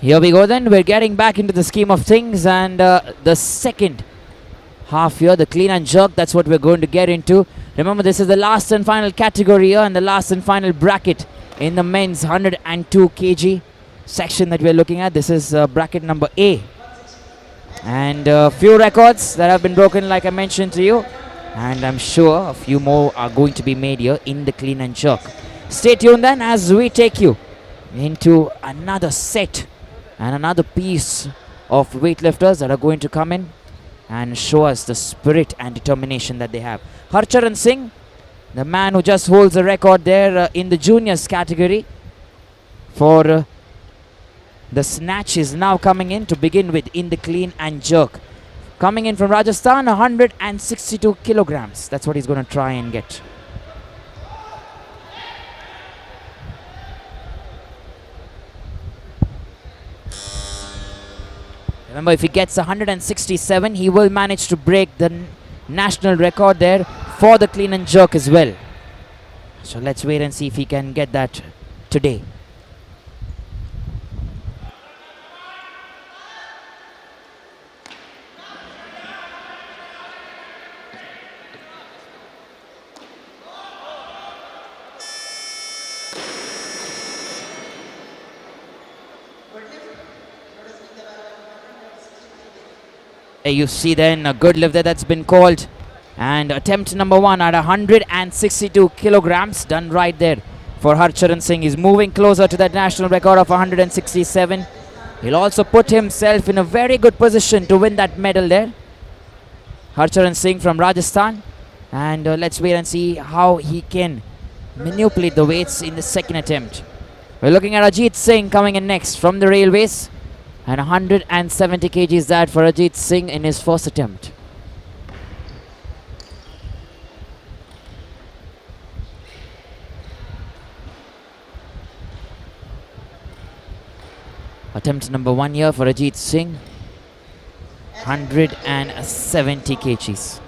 Here we go then. We're getting back into the scheme of things, and the second half here, the clean and jerk, that's what we're going to get into. Remember, this is the last and final category here and the last and final bracket in the men's 102 kg section that we're looking at. This is bracket number A. And a few records that have been broken, like I mentioned to you. And I'm sure a few more are going to be made here in the clean and jerk. Stay tuned then as we take you into another set and another piece of weightlifters that are going to come in and show us the spirit and determination that they have. Harcharan Singh, the man who just holds the record there in the juniors category for the snatch, is now coming in to begin with in the clean and jerk. Coming in from Rajasthan, 162 kilograms. That's what he's going to try and get. Remember, if he gets 167, he will manage to break the national record there for the clean and jerk as well. So let's wait and see if he can get that today. You see then a good lift that's been called, and attempt number 1 at 162 kilograms done right there for Harcharan Singh. He's moving closer to that national record of 167. He'll also put himself in a very good position to win that medal there. Harcharan Singh from Rajasthan, and let's wait and see how he can manipulate the weights in the second attempt. We're looking at Ajit Singh coming in next from the railways. And 170 kg is that for Ajit Singh in his first attempt. Attempt number 1 here for Ajit Singh. 170 kgs.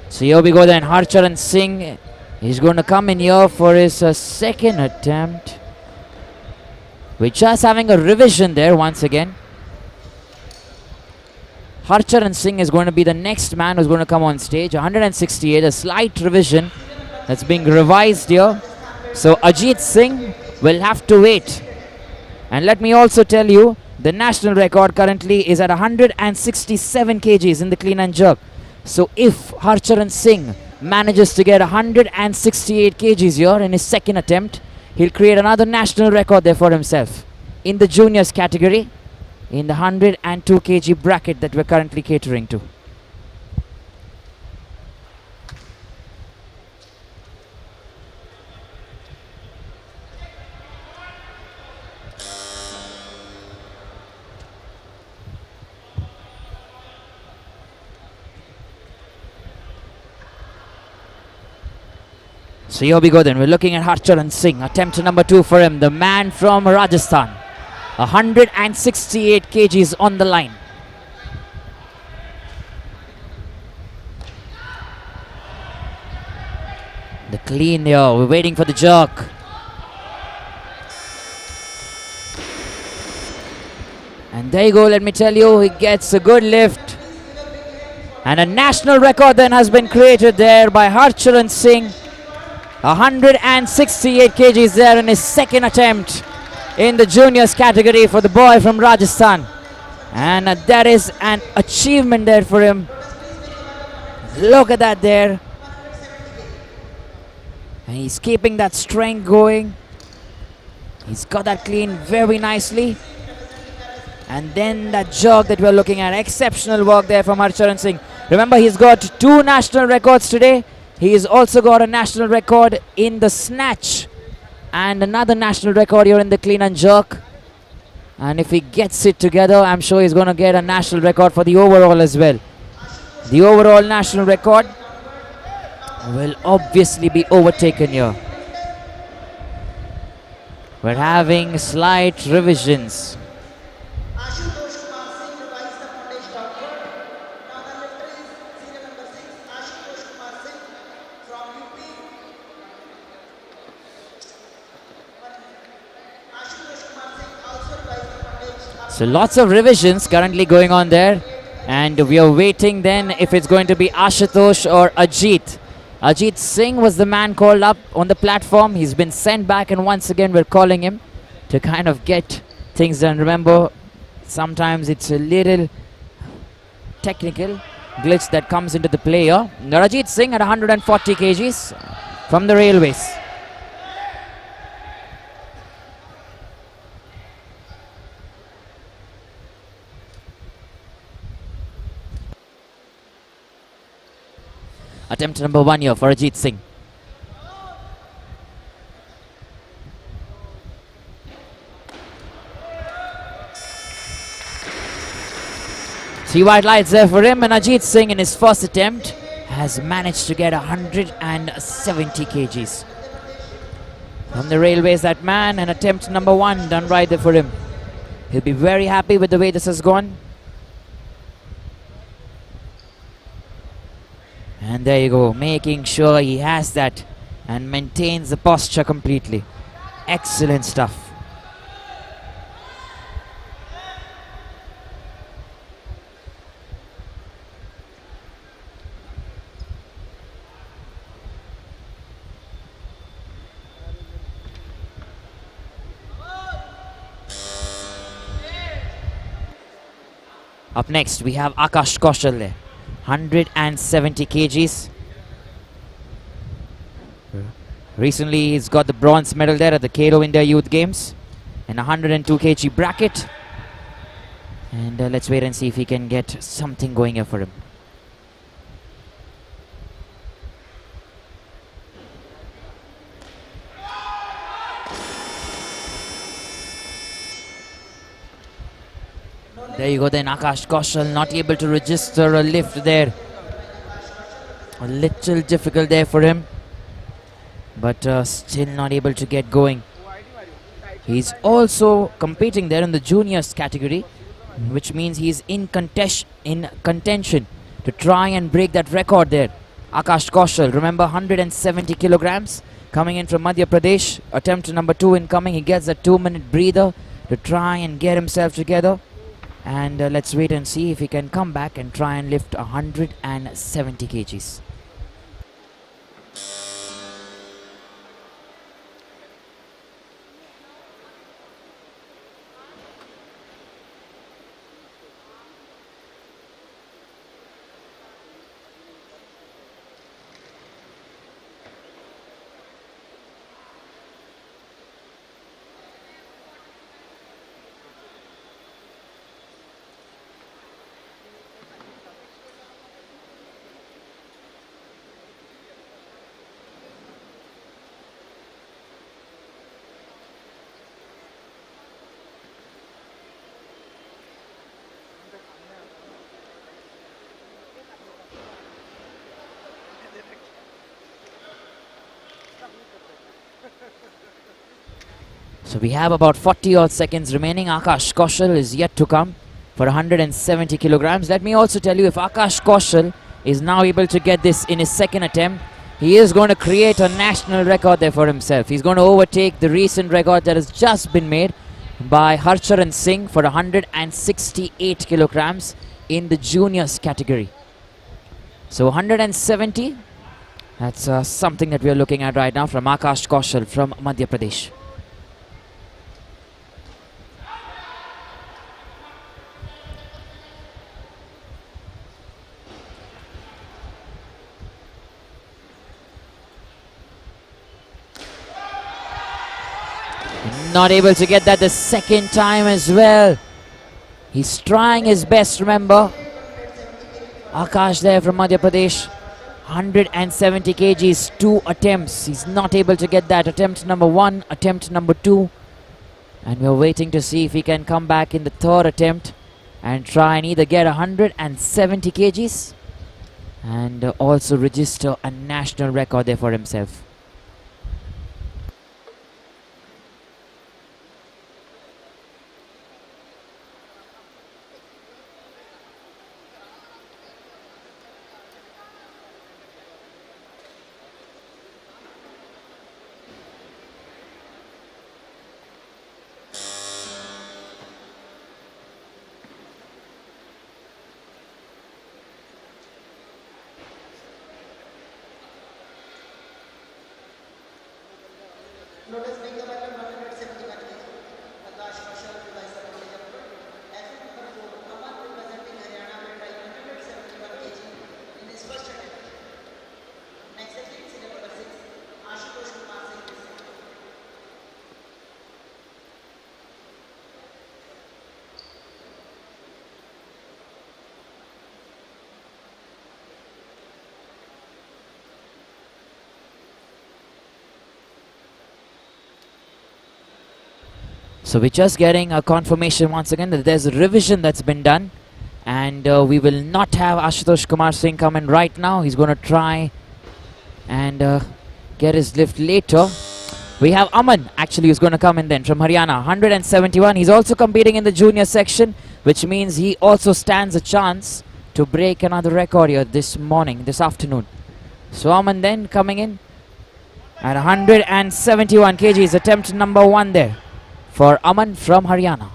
So here we go then. Harcharan Singh is going to come in here for his second attempt. We're just having a revision there once again. Harcharan Singh is going to be the next man who's going to come on stage. 168, a slight revision that's being revised here. So Ajit Singh will have to wait. And let me also tell you, the national record currently is at 167 kgs in the clean and jerk. So if Harcharan Singh manages to get 168 kgs here in his second attempt, he'll create another national record there for himself in the juniors category in the 102 kg bracket that we're currently catering to. So here we go then. We're looking at Harcharan Singh. Attempt number 2 for him. The man from Rajasthan. 168 kgs on the line. The clean there. We're waiting for the jerk. And there you go. Let me tell you, he gets a good lift. And a national record then has been created there by Harcharan Singh. 168 kgs there in his second attempt in the juniors category for the boy from Rajasthan. And that is an achievement there for him. Look at that there. And he's keeping that strength going. He's got that clean very nicely. And then that jog that we're looking at. Exceptional work there from Harcharan Singh. Remember, he's got 2 national records today. He's also got a national record in the snatch and another national record here in the clean and jerk. And if he gets it together, I'm sure he's going to get a national record for the overall as well. The overall national record will obviously be overtaken here. We're having slight revisions. Ashitosh Kumar Singh revised the foundation upward. Now the lifter is serial number 6, Ashitosh Kumar Singh from UP. Ashitosh Kumar Singh also revised the foundation So lots of revisions currently going on there. And we are waiting then if it's going to be Ashitosh or Ajit. Ajit Singh was the man called up on the platform. He's been sent back, and once again we're calling him to kind of get things done. Remember, sometimes it's a little technical glitch that comes into the play here. Ajit Singh at 140 kgs from the railways. Attempt number 1 here for Ajit Singh. Three white lights there for him, and Ajit Singh in his first attempt has managed to get 170 kgs. From the railways, that man, and attempt number 1 done right there for him. He'll be very happy with the way this has gone. And there you go, making sure he has that and maintains the posture completely. Excellent stuff. Up next, we have Akash Kaushal there. 170 kgs. Recently, he's got the bronze medal there at the Cairo India Youth Games in 102 kg bracket. And let's wait and see if he can get something going here for him. There you go then, Akash Kaushal not able to register a lift there. A little difficult there for him, but still not able to get going. He's also competing there in the juniors category, which means he's in contention to try and break that record there. Akash Kaushal, remember, 170 kilograms coming in from Madhya Pradesh. Attempt number 2 incoming. He gets a 2-minute breather to try and get himself together. And let's wait and see if he can come back and try and lift 170 kgs. So we have about 40 odd seconds remaining. Akash Kaushal is yet to come for 170 kilograms. Let me also tell you, if Akash Kaushal is now able to get this in his second attempt, he is going to create a national record there for himself. He's going to overtake the recent record that has just been made by Harcharan Singh for 168 kilograms in the juniors category. So 170, that's something that we are looking at right now from Akash Kaushal from Madhya Pradesh. Not able to get that the second time as well. He's trying his best, remember. Akash there from Madhya Pradesh. 170 kgs, 2 attempts. He's not able to get that. Attempt number 1, attempt number 2. And we're waiting to see if he can come back in the third attempt and try and either get 170 kgs and also register a national record there for himself. Notice being the weapon 171 kg. Akash Marshall revised the knowledge of foot. Athlete number 4, Kumar representing Haryana will try 171 kg in his first attempt. Next athlete, seated number 6, Ashitosh Kumar Singh. So we're just getting a confirmation once again that there's a revision that's been done, and we will not have Ashitosh Kumar Singh come in right now. He's going to try and get his lift later. We have Aman actually who's going to come in then from Haryana, 171. He's also competing in the junior section, which means he also stands a chance to break another record here this afternoon. So Aman then coming in at 171 kgs, attempt number 1 there for Aman from Haryana.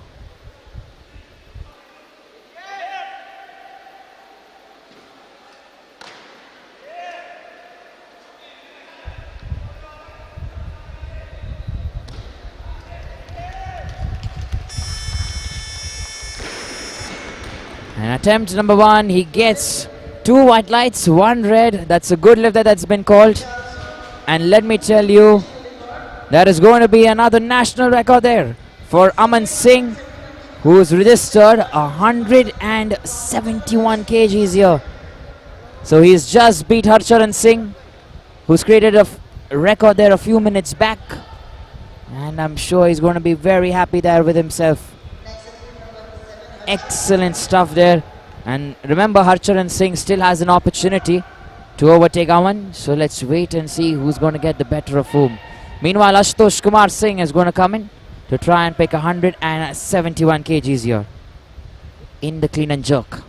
And attempt number 1, he gets 2 white lights, 1 red. That's a good lift that's been called. And let me tell you, that is going to be another national record there for Aman Singh, who's registered 171 kgs here. So he's just beat Harcharan Singh, who's created a record there a few minutes back. And I'm sure he's going to be very happy there with himself. Excellent stuff there. And remember, Harcharan Singh still has an opportunity to overtake Aman. So let's wait and see who's going to get the better of whom. Meanwhile, Ashitosh Kumar Singh is going to come in to try and pick 171 kgs here in the clean and jerk.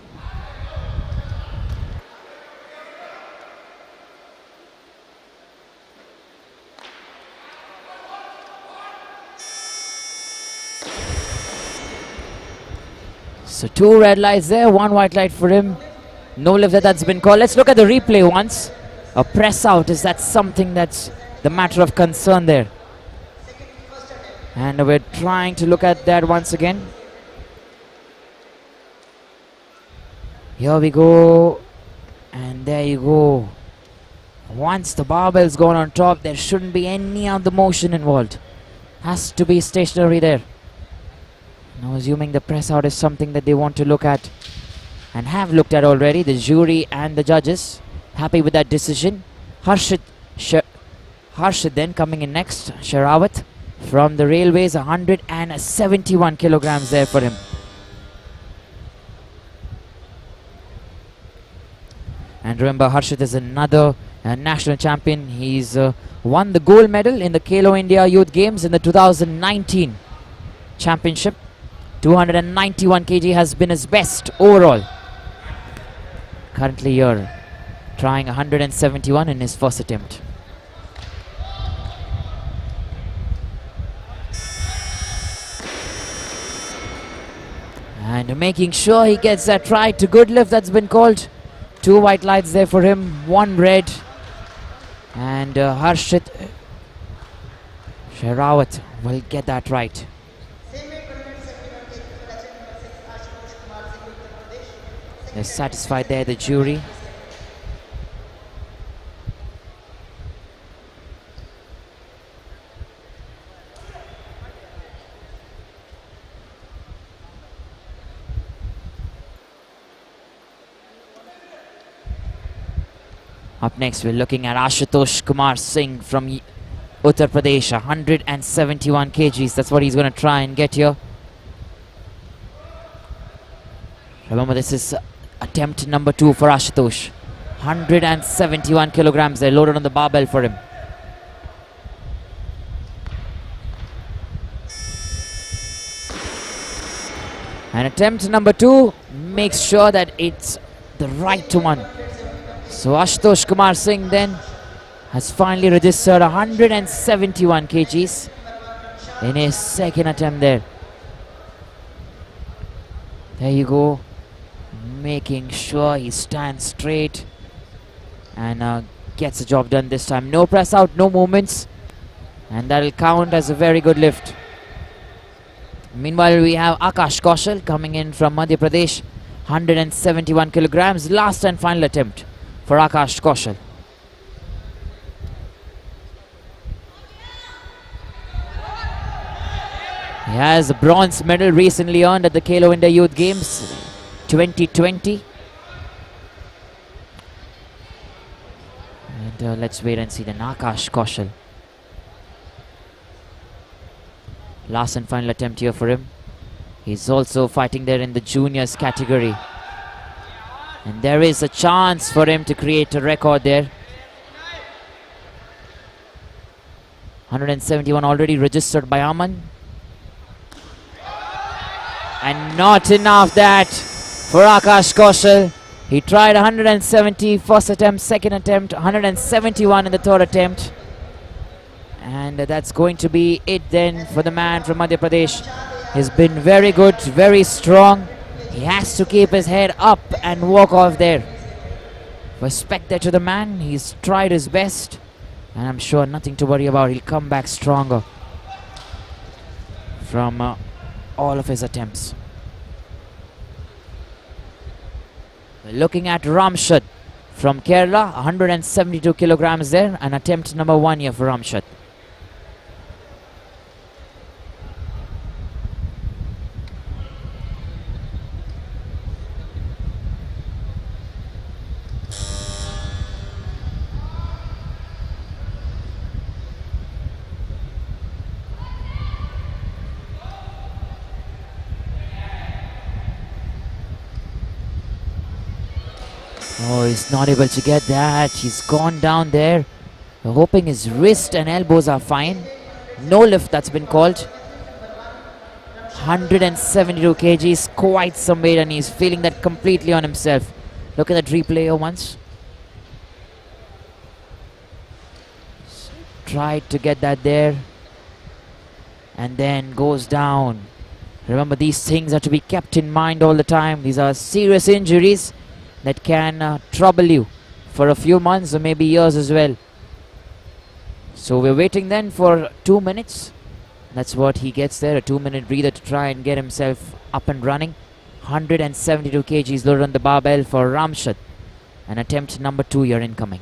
So 2 red lights there, 1 white light for him. No lift that's been called. Let's look at the replay once. A press out, is that something that's the matter of concern there? And we're trying to look at that once again. Here we go. And there you go. Once the barbell's gone on top, there shouldn't be any other motion involved. Has to be stationary there. Now assuming the press out is something that they want to look at and have looked at already, the jury and the judges happy with that decision. Harshit then coming in next, Sherawat from the Railways, 171 kilograms there for him. And remember, Harshit is another national champion. He's won the gold medal in the Khelo India Youth Games in the 2019 championship. 291 kg has been his best overall. Currently here, trying 171 in his first attempt. And making sure he gets that right. A good lift that's been called. 2 white lights there for him, 1 red. And Harshit Sherawat will get that right. They're satisfied there, the jury. Up next, we're looking at Ashitosh Kumar Singh from Uttar Pradesh, 171 kgs. That's what he's going to try and get here. Remember, this is attempt number 2 for Ashitosh. 171 kilograms. They're loaded on the barbell for him. And attempt number 2 makes sure that it's the right one. So Ashitosh Kumar Singh then has finally registered 171 kgs in his second attempt there. There you go. Making sure he stands straight and gets the job done this time. No press out, no movements. And that'll count as a very good lift. Meanwhile, we have Akash Kaushal coming in from Madhya Pradesh. 171 kilograms. Last and final attempt for Akash Kaushal. He has a bronze medal recently earned at the Khelo India Youth Games 2020. And let's wait and see then. Akash Kaushal. Last and final attempt here for him. He's also fighting there in the juniors category. And there is a chance for him to create a record there. 171 already registered by Aman. And not enough that for Akash Kaushal. He tried 170 first attempt, second attempt, 171 in the third attempt. And that's going to be it then for the man from Madhya Pradesh. He's been very good, very strong. He has to keep his head up and walk off there. Respect that to the man. He's tried his best. And I'm sure nothing to worry about. He'll come back stronger from all of his attempts. We're looking at Ramshad from Kerala. 172 kilograms there. And attempt number 1 here for Ramshad. Oh, he's not able to get that. He's gone down there. We're hoping his wrist and elbows are fine. No lift that's been called. 172 kgs, quite some weight, and he's feeling that completely on himself. Look at that replay here once. Tried to get that there. And then goes down. Remember, these things are to be kept in mind all the time. These are serious injuries that can trouble you for a few months or maybe years as well. So we're waiting then for 2 minutes. That's what he gets there, a 2-minute breather to try and get himself up and running. 172 kgs loaded on the barbell for Ramshad. And attempt number 2 here incoming.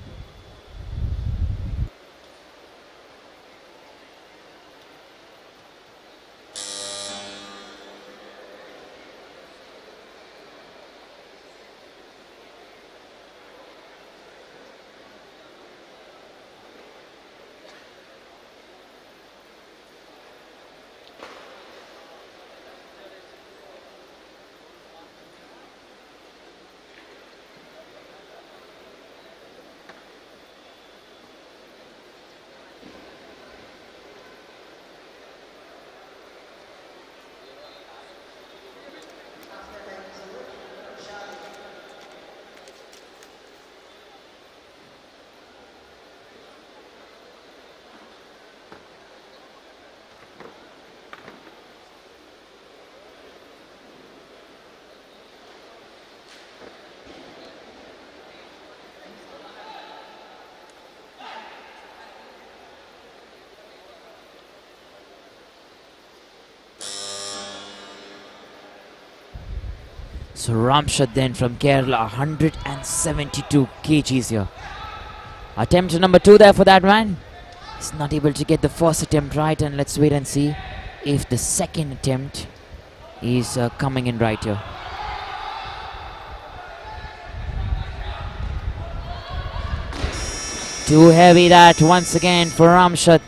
So Ramshad then from Kerala, 172 kgs here. Attempt number 2 there for that man. He's not able to get the first attempt right, and let's wait and see if the second attempt is coming in right here. Too heavy that once again for Ramshad.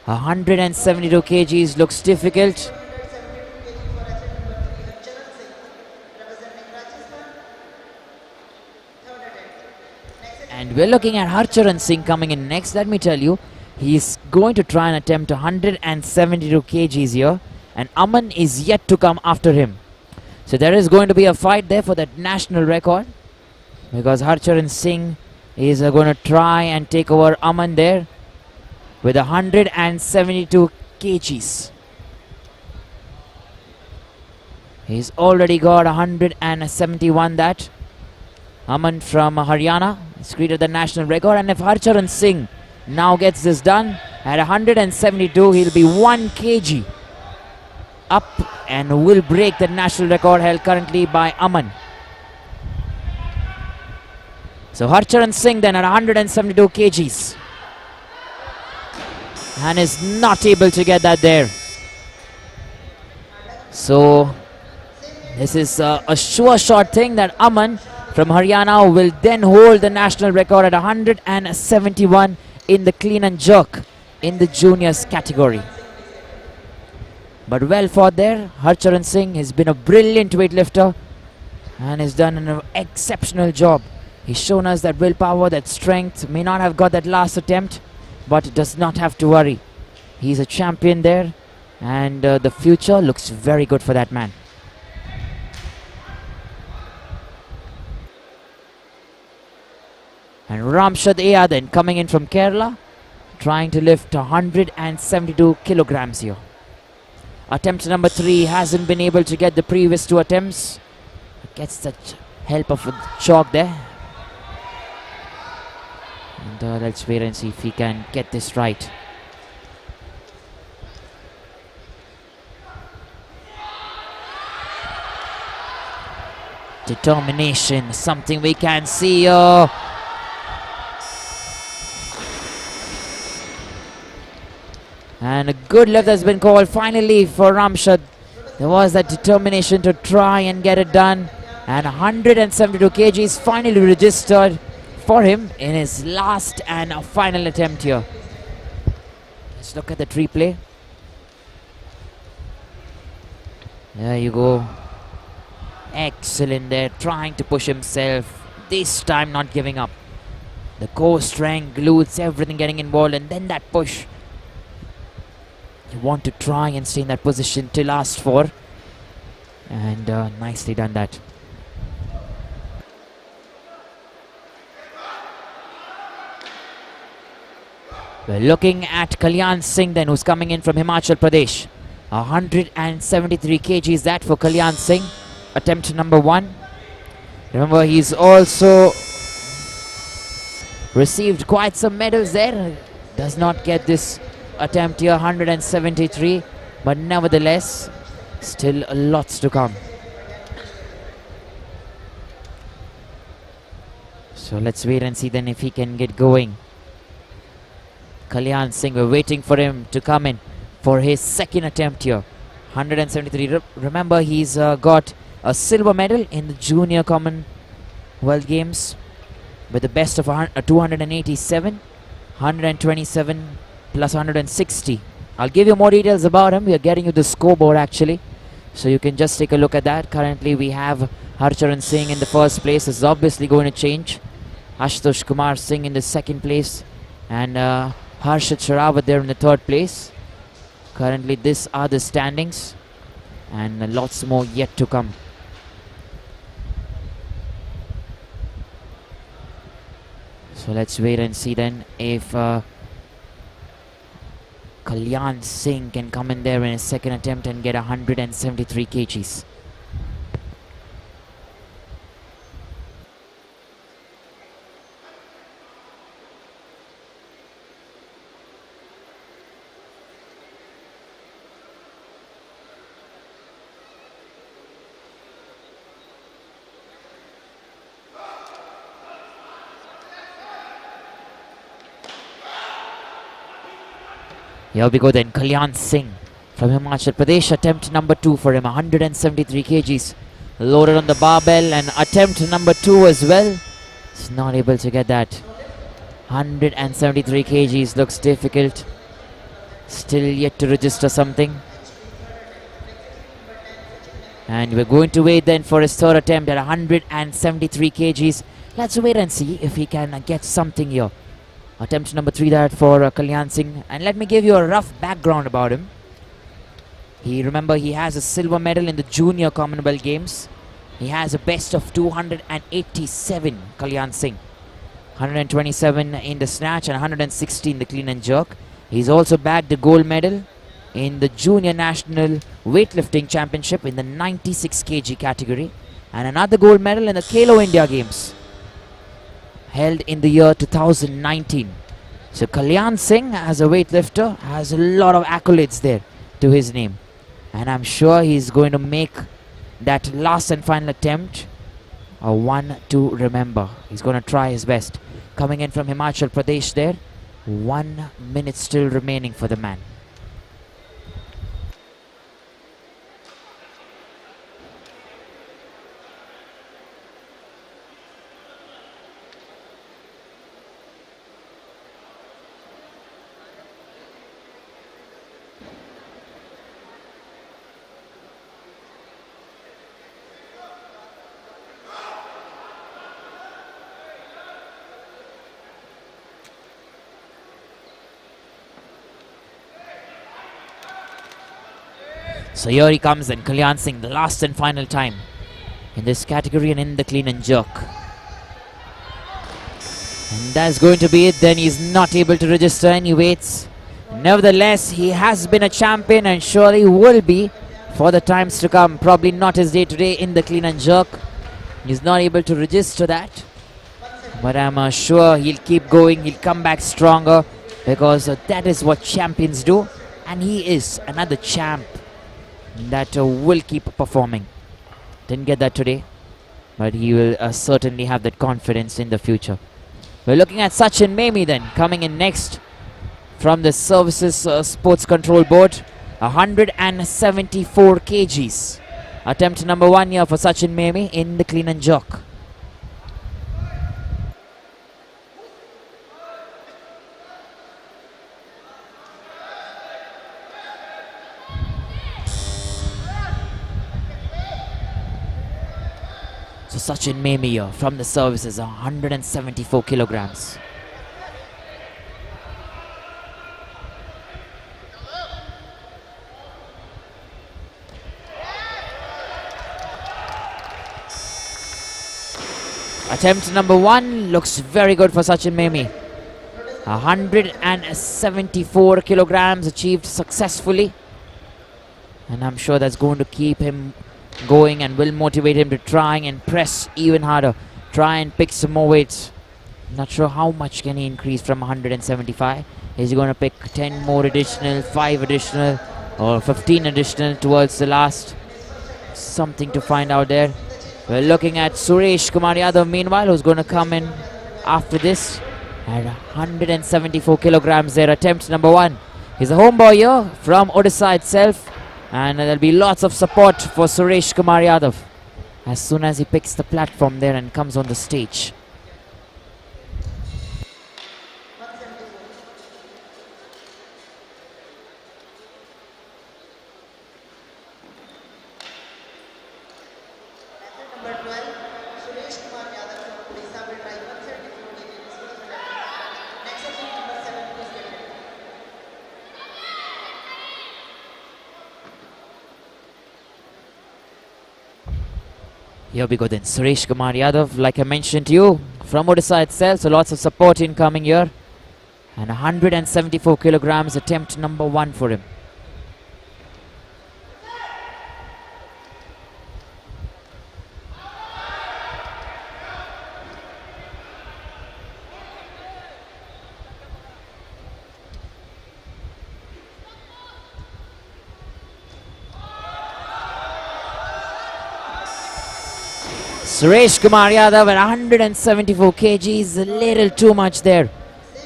172 kgs looks difficult. we're looking at Harcharan Singh coming in next. Let me tell you, he's going to try and attempt 172 kgs here, and Aman is yet to come after him. So there is going to be a fight there for that national record, because Harcharan Singh is going to try and take over Aman there with 172 kgs. He's already got 171 that. Aman from Haryana has created the national record, and if Harcharan Singh now gets this done at 172, he'll be 1 kg up and will break the national record held currently by Aman. So Harcharan Singh then at 172 kgs, and is not able to get that there. So this is a sure shot thing that Aman from Haryana will then hold the national record at 171 in the clean and jerk in the juniors category. But well fought there. Harcharan Singh has been a brilliant weightlifter and has done an exceptional job. He's shown us that willpower, that strength. May not have got that last attempt, but does not have to worry. He's a champion there, and the future looks very good for that man. And Ramshad Aya then coming in from Kerala, trying to lift 172 kilograms here. Attempt number 3 hasn't been able to get the previous 2 attempts. Gets the help of a chalk there. And let's wait and see if he can get this right. Determination, something we can see. And a good lift has been called finally for Ramshad. There was that determination to try and get it done. And 172 kgs finally registered for him in his last and final attempt here. Let's look at the replay. There you go. Excellent there, trying to push himself. This time not giving up. The core strength, glutes, everything getting involved, and then that push. You want to try and stay in that position till last 4. And nicely done that. We're looking at Kalyan Singh then, who's coming in from Himachal Pradesh. 173 kgs that for Kalyan Singh. Attempt number 1. Remember, he's also received quite some medals there. Does not get this attempt here, 173, but nevertheless still lots to come. So let's wait and see then if he can get going. Kalyan Singh, we're waiting for him to come in for his second attempt here. 173. Remember, he's got a silver medal in the Junior Commonwealth Games with the best of 287, 127 plus 160. I'll give you more details about him. We are getting you the scoreboard actually, so you can just take a look at that. Currently we have Harcharan Singh in the first place. This is obviously going to change. Ashitosh Kumar Singh in the second place, and Harshit Sharawat there in the third place. Currently these are the standings, and lots more yet to come. So let's wait and see then if Kalyan Singh can come in there in his second attempt and get 173 kgs. Here we go then, Kalyan Singh from Himachal Pradesh. Attempt number 2 for him, 173 kgs. Loaded on the barbell, and attempt number 2 as well. He's not able to get that. 173 kgs looks difficult. Still yet to register something. And we're going to wait then for his third attempt at 173 kgs. Let's wait and see if he can get something here. Attempt number 3 that for Kalyan Singh. And let me give you a rough background about him. Remember, he has a silver medal in the Junior Commonwealth Games. He has a best of 287, Kalyan Singh. 127 in the snatch and 160 in the clean and jerk. He's also bagged the gold medal in the Junior National Weightlifting Championship in the 96 kg category. And another gold medal in the Khelo India Games, held in the year 2019. So Kalyan Singh, as a weightlifter, has a lot of accolades there to his name. And I'm sure he's going to make that last and final attempt a one to remember. He's going to try his best. Coming in from Himachal Pradesh there. 1 minute still remaining for the man. So here he comes then, Kalyan Singh, the last and final time in this category and in the clean and jerk. And that's going to be it. Then he's not able to register any weights. Nevertheless, he has been a champion and surely will be for the times to come. Probably not his day today in the clean and jerk. He's not able to register that. But I'm sure he'll keep going. He'll come back stronger because that is what champions do. And he is another champ that will keep performing. Didn't get that today, but he will certainly have that confidence in the future. We're looking at Sachin Memi then, coming in next from the Services Sports Control Board. 174 kgs. Attempt number 1 here for Sachin Memi in the clean and jerk. So Sachin Memi from the services, 174 kilograms. Attempt number 1 looks very good for Sachin Memi. 174 kilograms achieved successfully. And I'm sure that's going to keep him going and will motivate him to try and press even harder. Try and pick some more weights. Not sure how much can he increase from 175. Is he going to pick 10 more additional, 5 additional, or 15 additional towards the last? Something to find out there. We're looking at Suresh Kumar Yadav meanwhile, who's going to come in after this at 174 kilograms there. Attempt number 1. He's a homeboy here from Odisha itself. And there'll be lots of support for Suresh Kumar Yadav as soon as he picks the platform there and comes on the stage. Number 12, Suresh Kumar Yadav from Odisha will try 174 kg. Next attempt, number 7, please get ready. Here we go then, Suresh Kumar Yadav, like I mentioned to you, from Odisha itself, so lots of support incoming here. And 174 kilograms, attempt number 1 for him. Suresh Kumar Yadav at 174 kgs, a little too much there.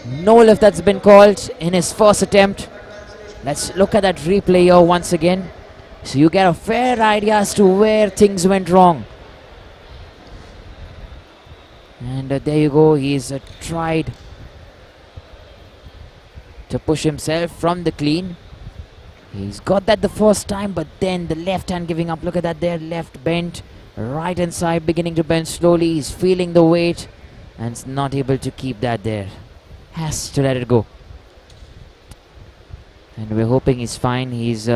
No lift that's been called in his first attempt. Let's look at that replay here once again, so you get a fair idea as to where things went wrong. And there you go, he's tried to push himself from the clean. He's got that the first time, but then the left hand giving up. Look at that there, left bent. Right hand side beginning to bend slowly. He's feeling the weight. and is not able to keep that there. Has to let it go. And we're hoping he's fine. He's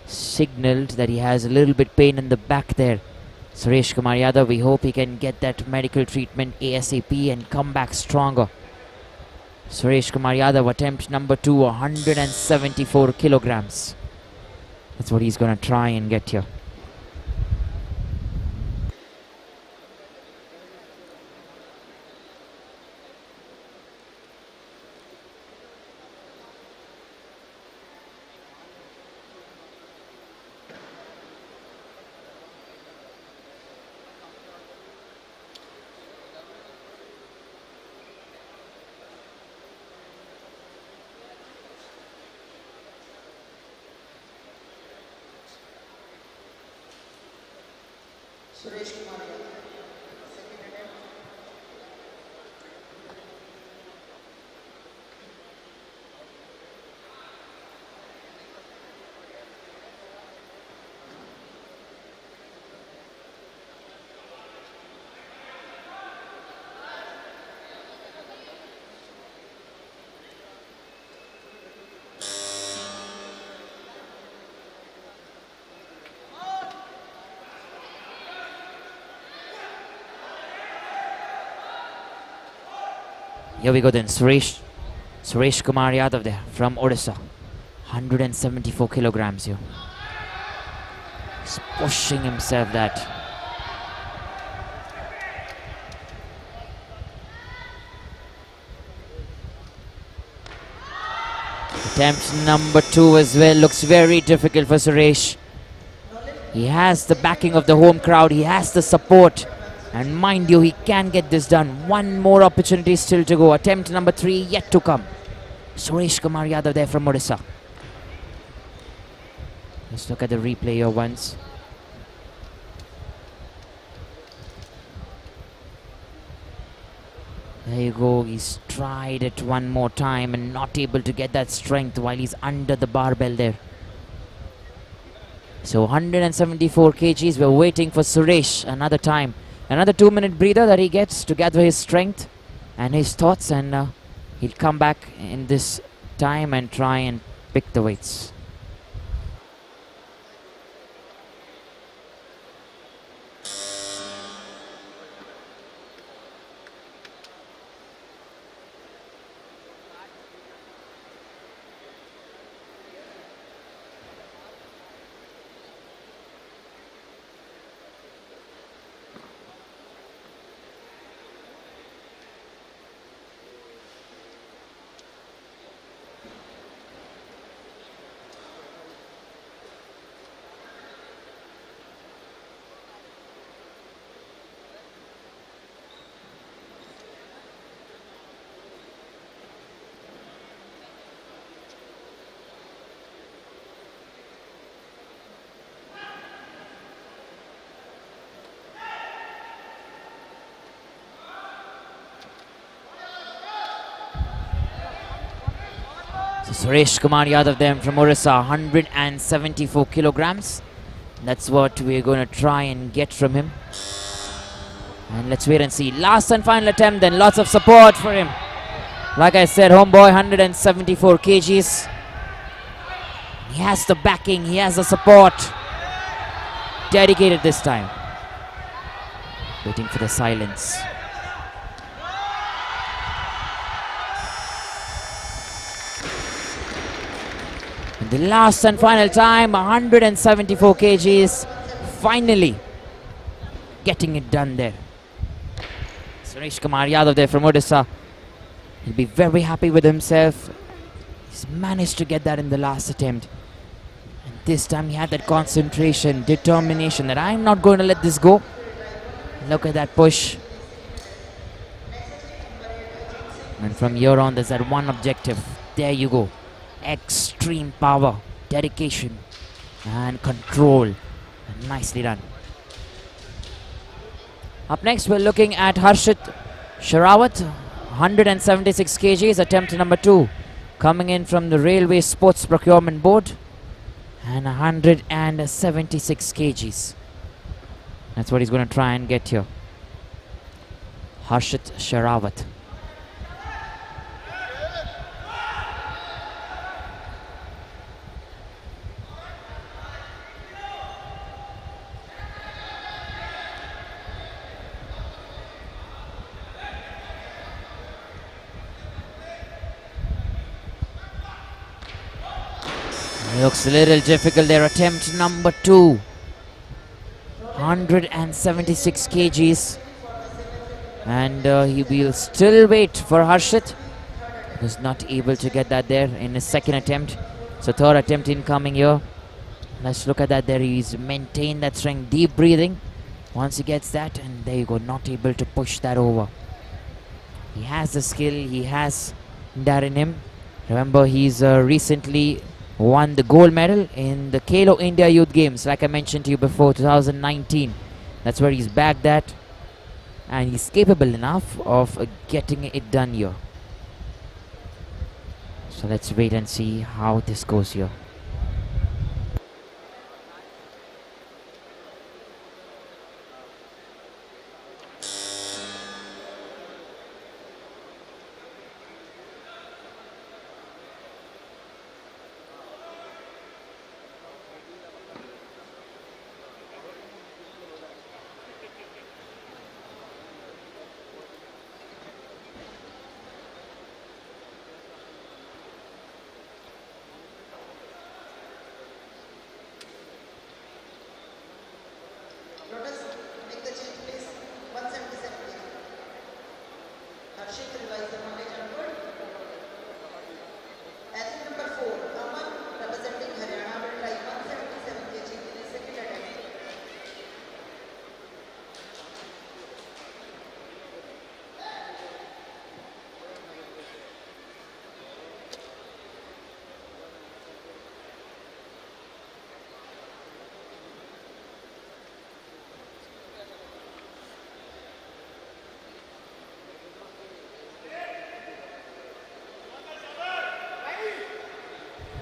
signaled that he has a little bit pain in the back there. Suresh Kumar Yadav, we hope he can get that medical treatment ASAP and come back stronger. Suresh Kumar Yadav, attempt number 2, 174 kilograms. That's what he's going to try and get here. Suresh Kumar Yadav, second attempt. Here we go then, Suresh Kumar Yadav there from Odisha. 174 kilograms here. He's pushing himself that. Attempt number 2 as well. Looks very difficult for Suresh. He has the backing of the home crowd. He has the support. And mind you, he can get this done. One more opportunity still to go. Attempt number 3 yet to come. Suresh Kumar Yadav there from Odisha. Let's look at the replay here once. There you go. He's tried it one more time and not able to get that strength while he's under the barbell there. So 174 kgs. We're waiting for Suresh another time. Another 2-minute breather that he gets to gather his strength and his thoughts, and he'll come back in this time and try and pick the weights. Suresh Kumar Yadav then from Odisha, 174 kilograms. That's what we're going to try and get from him. And let's wait and see. Last and final attempt then. Lots of support for him. Like I said, homeboy, 174 kgs. He has the backing. He has the support. Dedicated this time. Waiting for the silence. And the last and final time, 174 kgs. Finally getting it done there. Suresh Kumar Yadav there from Odisha. He'll be very happy with himself. He's managed to get that in the last attempt. And this time he had that concentration, determination that I'm not going to let this go. Look at that push. And from here on, there's that one objective. There you go. Extreme power, dedication, and control. And nicely done. Up next, we're looking at Harshit Sharawat, 176 kgs, attempt number 2, coming in from the Railway Sports Procurement Board, and 176 kgs. That's what he's going to try and get here. Harshit Sharawat. Looks a little difficult there. Attempt number 2. 176 kgs. And he will still wait for Harshit. Was not able to get that there in his second attempt. So third attempt incoming here. Let's look at that there. He's maintained that strength. Deep breathing. Once he gets that, and there you go. Not able to push that over. He has the skill. He has that in him. Remember, he's recently won the gold medal in the Khelo India Youth Games, like I mentioned to you before, 2019. That's where he's bagged that, and he's capable enough of getting it done here. So let's wait and see how this goes here. Lotus, make the change please. 177 kg. Harshit revise the knowledge onward. Athlete number 4, Aman, representing Haryana, will try 177 kg in his second attempt.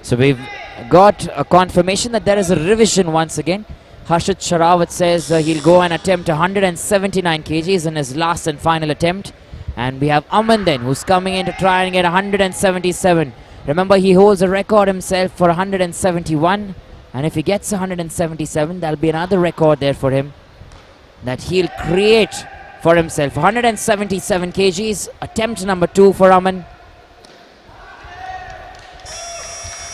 So we've got a confirmation that there is a revision once again. Harshit Sharawat says he'll go and attempt 179 kgs in his last and final attempt. And we have Aman then, who's coming in to try and get 177. Remember, he holds a record himself for 171. And if he gets 177, that'll be another record there for him that he'll create for himself. 177 kgs, attempt number 2 for Aman.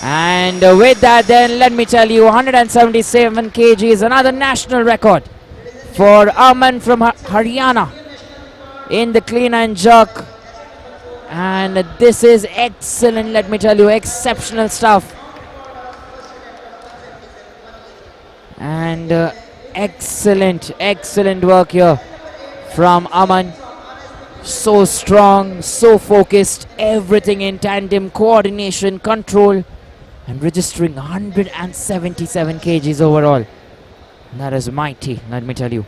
And with that then, let me tell you, 177 kg is another national record for Aman from Haryana in the clean and jerk. And this is excellent, let me tell you, exceptional stuff. And excellent work here from Aman. So strong, so focused, everything in tandem, coordination, control. And registering 177 kgs overall. That is mighty, let me tell you.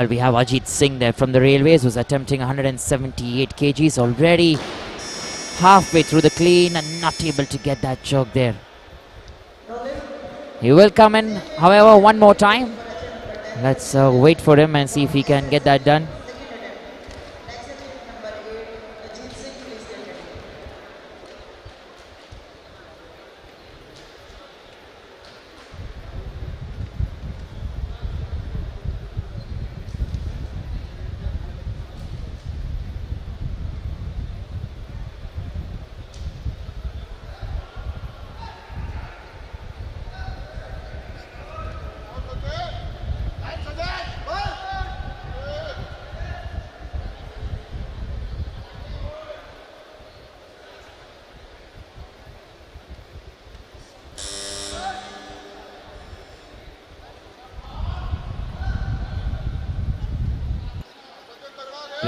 We have Ajit Singh there from the Railways, who's attempting 178 kgs already halfway through the clean and not able to get that jerk there. He will come in, however, one more time. Let's wait for him and see if he can get that done. Next athlete number 8, Ajit Singh, please get ready.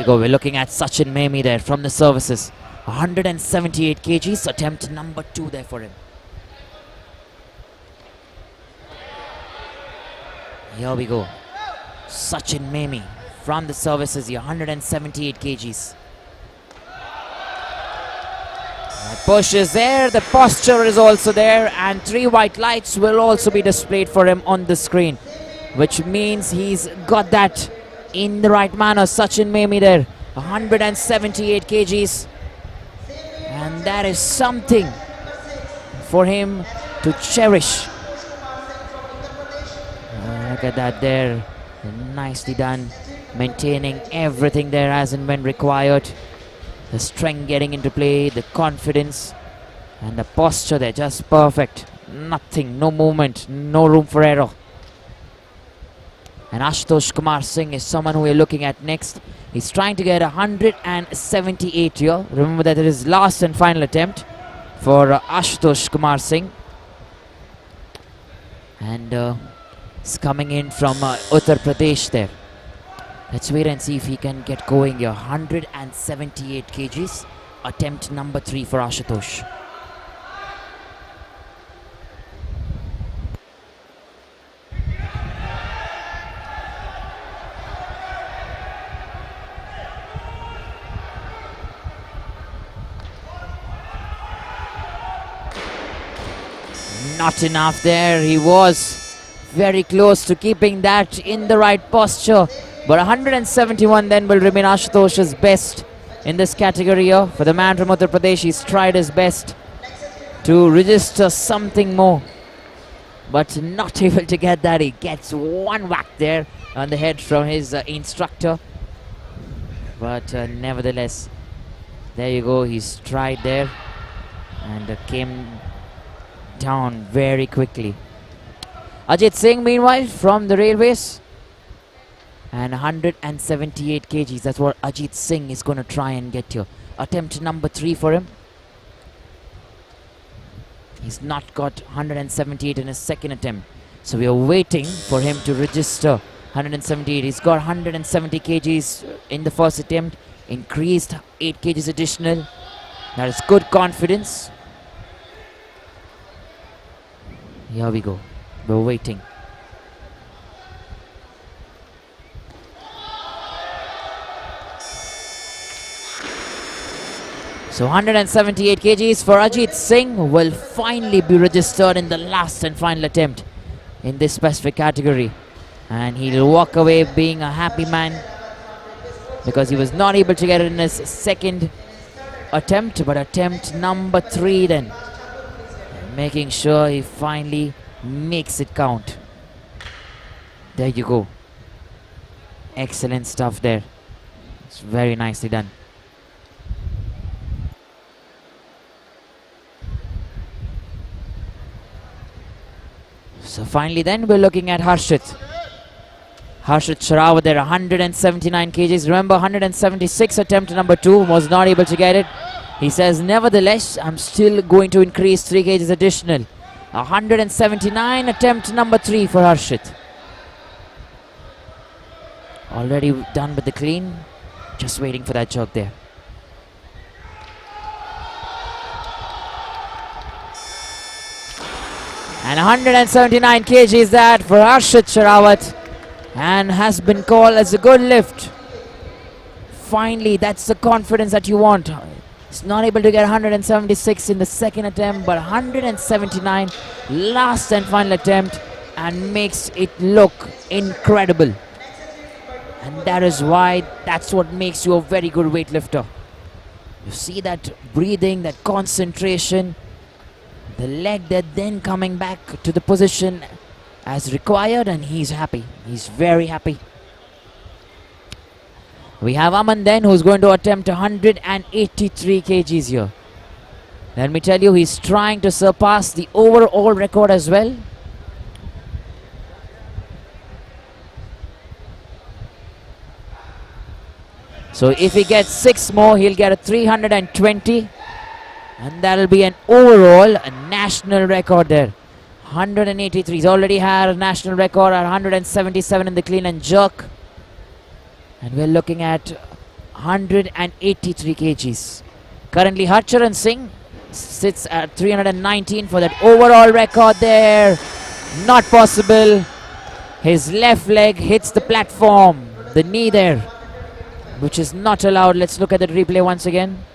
We're looking at Sachin Memi there from the services. 178 kgs, attempt number 2 there for him. Here we go. Sachin Memi from the services here, 178 kgs. Push is there, the posture is also there, and 3 white lights will also be displayed for him on the screen, which means he's got that in the right manner. Sachin Memi there, 178 kgs, and that is something for him to cherish. Look at that there, nicely done, maintaining everything there as and when required. The strength getting into play, the confidence, and the posture there, just perfect. Nothing, no movement, no room for error. And Ashitosh Kumar Singh is someone who we're looking at next. He's trying to get 178 here. Remember that it is last and final attempt for Ashitosh Kumar Singh. And it's coming in from Uttar Pradesh there. Let's wait and see if he can get going here. 178 kgs. Attempt number 3 for Ashitosh. Not enough there. He was very close to keeping that in the right posture. But 171 then will remain Ashitosh's best in this category here. For the man from Uttar Pradesh, he's tried his best to register something more, but not able to get that. He gets one whack there on the head from his instructor. But nevertheless, there you go. He's tried there and came down very quickly. Ajit Singh, meanwhile, from the railways. And 178 kgs, that's what Ajit Singh is going to try and get here. Attempt number 3 for him. He's not got 178 in his second attempt. So we are waiting for him to register 178. He's got 170 kgs in the first attempt. Increased 8 kgs additional. That is good confidence. Here we go. We're waiting. So 178 kgs for Ajit Singh will finally be registered in the last and final attempt in this specific category. And he'll walk away being a happy man because he was not able to get it in his second attempt, but attempt number 3 then. Making sure he finally makes it count. There you go. Excellent stuff there. It's very nicely done. So finally then we're looking at Harshit Sharawat there, 179 kgs. Remember 176 attempt number 2, was not able to get it. He says, nevertheless, I'm still going to increase 3 kgs additional. 179 attempt number 3 for Harshit. Already done with the clean. Just waiting for that jerk there. And 179 kg is that for Harshit Sharawat, and has been called as a good lift. Finally, that's the confidence that you want. He's not able to get 176 in the second attempt, but 179 last and final attempt, and makes it look incredible. And that is why that's what makes you a very good weightlifter. You see that breathing, that concentration, the leg that then coming back to the position as required, and he's happy. He's very happy. We have Aman then, who's going to attempt 183 kgs here. Let me tell you, he's trying to surpass the overall record as well. So if he gets 6 more, he'll get a 320. And that'll be an overall national record there. 183. He's already had a national record at 177 in the clean and jerk. And we're looking at 183 kgs. Currently, Harcharan Singh sits at 319 for that overall record there. Not possible. His left leg hits the platform, the knee there, which is not allowed. Let's look at the replay once again.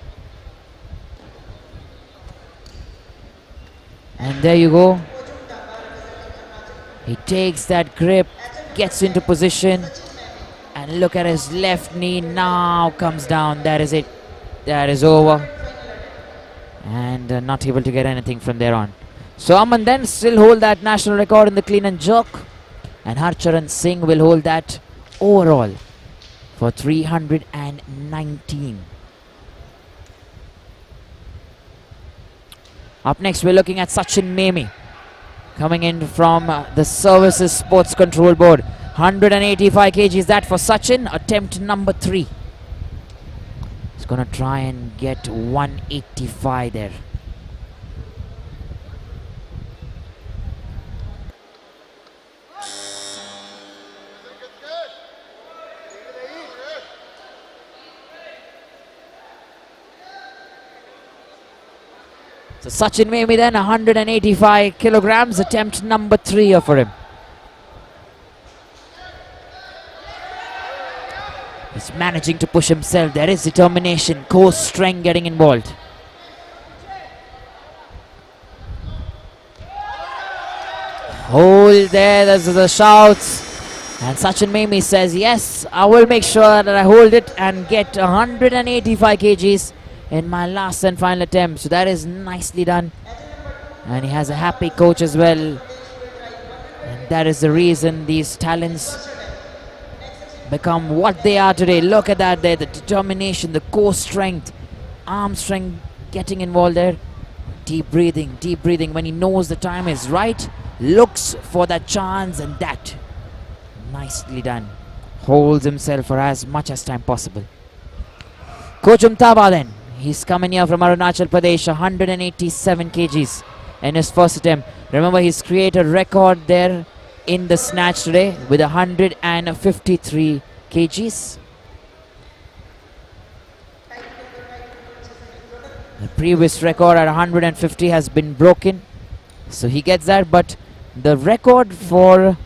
And there you go. He takes that grip, gets into position, and look at his left knee now comes down. That is it. That is over. And not able to get anything from there on. So Aman then still hold that national record in the clean and jerk. And Harcharan Singh will hold that overall for 319. Up next, we're looking at Sachin Memi coming in from the Services Sports Control Board. 185 kgs that for Sachin, attempt number 3. He's going to try and get 185 there. So Sachin Memi then 185 kilograms, attempt number 3 for him. He's managing to push himself. There is determination, core strength getting involved. Hold there, there's the shouts. And Sachin Memi says, yes, I will make sure that I hold it and get 185 kgs in my last and final attempt. So that is nicely done. And he has a happy coach as well. And that is the reason these talents become what they are today. Look at that there, the determination, the core strength, arm strength getting involved there. Deep breathing when he knows the time is right, looks for that chance, and that nicely done. Holds himself for as much as time possible. Coach Umtaba then, he's coming here from Arunachal Pradesh, 187 kgs in his first attempt. Remember, he's created a record there in the snatch today with 153 kgs. The previous record at 150 has been broken, so he gets that, but the record for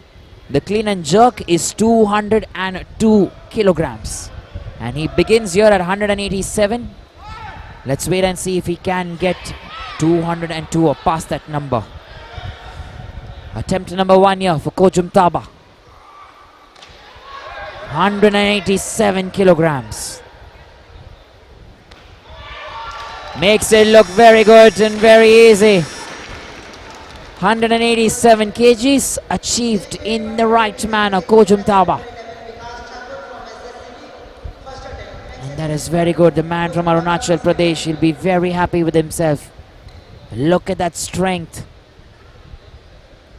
the clean and jerk is 202 kilograms, and he begins here at 187. Let's wait and see if he can get 202 or past that number. Attempt number 1 here for Coach Umtaba. 187 kilograms. Makes it look very good and very easy. 187 kgs achieved in the right manner, Coach Umtaba. And that is very good. The man from Arunachal Pradesh, he'll be very happy with himself. Look at that strength.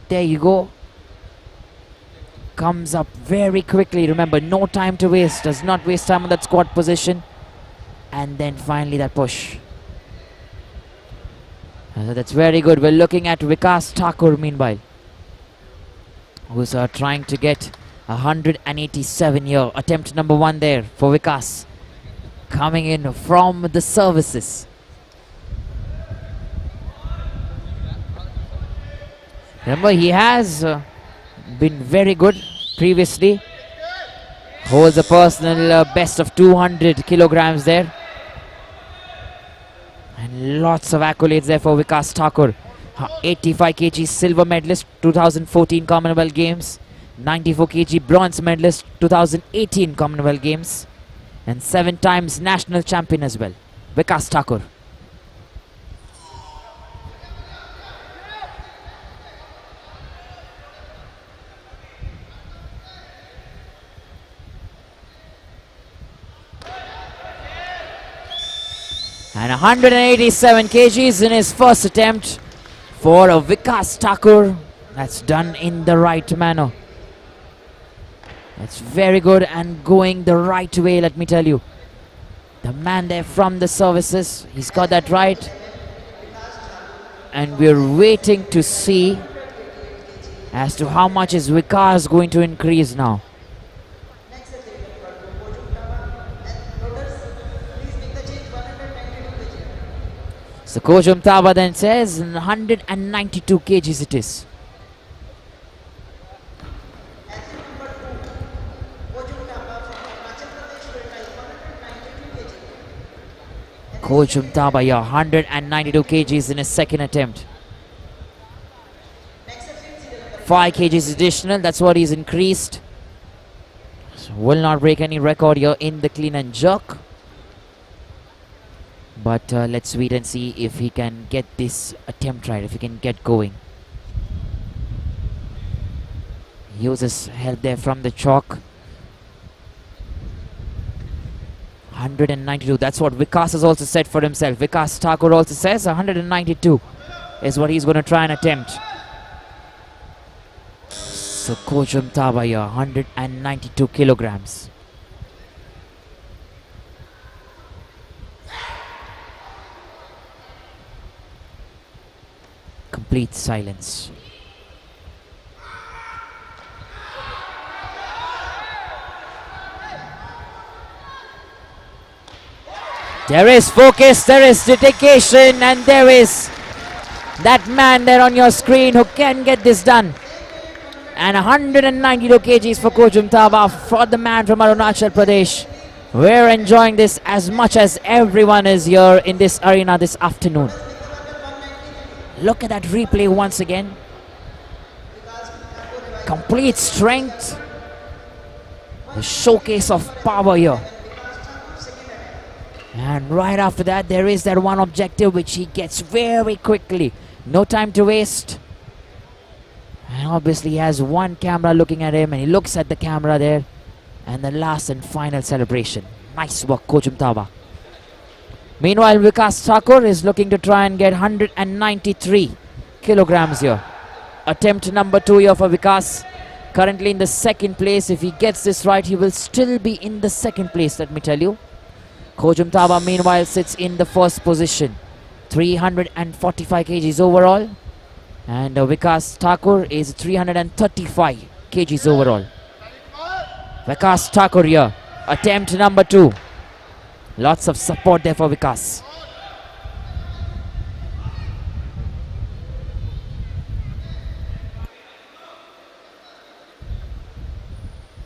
There you go. Comes up very quickly. Remember, no time to waste. Does not waste time on that squat position. And then finally that push. So that's very good. We're looking at Vikas Tucker meanwhile, who's trying to get 187 here. Attempt number 1 there for Vikas. Coming in from the services. Remember, he has been very good previously. Holds a personal best of 200 kilograms there. And lots of accolades there for Vikas Tucker. 85 kg silver medalist, 2014 Commonwealth Games. 94 kg bronze medalist, 2018 Commonwealth Games. And 7 times national champion as well. Vikas Tucker. And 187 kgs in his first attempt for Vikas Tucker. That's done in the right manner. That's very good and going the right way, let me tell you. The man there from the services, he's got that right. And we're waiting to see as to how much is Vikas going to increase now. So Coach Umtaba then says 192 kgs it is. Coach Umtabaya, 192 kgs in his second attempt. 5 kgs additional, that's what he's increased. So will not break any record here in the clean and jerk. But let's wait and see if he can get this attempt right, if he can get going. He uses help there from the chalk. 192, that's what Vikas has also said for himself. Vikas Tucker also says 192 is what he's going to try and attempt. So Coach Umtabaya, 192 kilograms. Complete silence. There is focus, there is dedication, and there is that man there on your screen who can get this done. And 192 kgs for Coach Umtaba, for the man from Arunachal Pradesh. We're enjoying this as much as everyone is here in this arena this afternoon. Look at that replay once again. Complete strength. The showcase of power here. And right after that, there is that one objective which he gets very quickly. No time to waste. And obviously he has one camera looking at him, and he looks at the camera there. And the last and final celebration. Nice work, Coach Umtaba. Meanwhile, Vikas Tucker is looking to try and get 193 kilograms here. Attempt number 2 here for Vikas. Currently in the second place. If he gets this right, he will still be in the second place, let me tell you. Coach Umtaba meanwhile sits in the first position. 345 kgs overall. And Vikas Tucker is 335 kgs overall. Vikas Tucker here. Attempt number 2. Lots of support there for Vikas.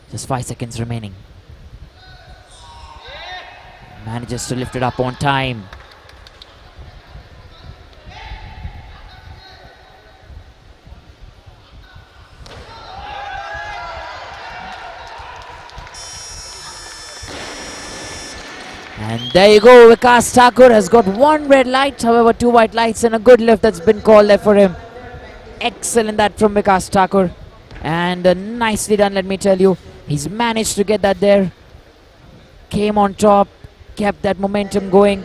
Just 5 seconds remaining. Manages to lift it up on time. And there you go, Vikas Tucker has got 1 red light, however 2 white lights and a good lift that's been called there for him. Excellent that from Vikas Tucker. And nicely done, let me tell you. He's managed to get that there. Came on top, kept that momentum going.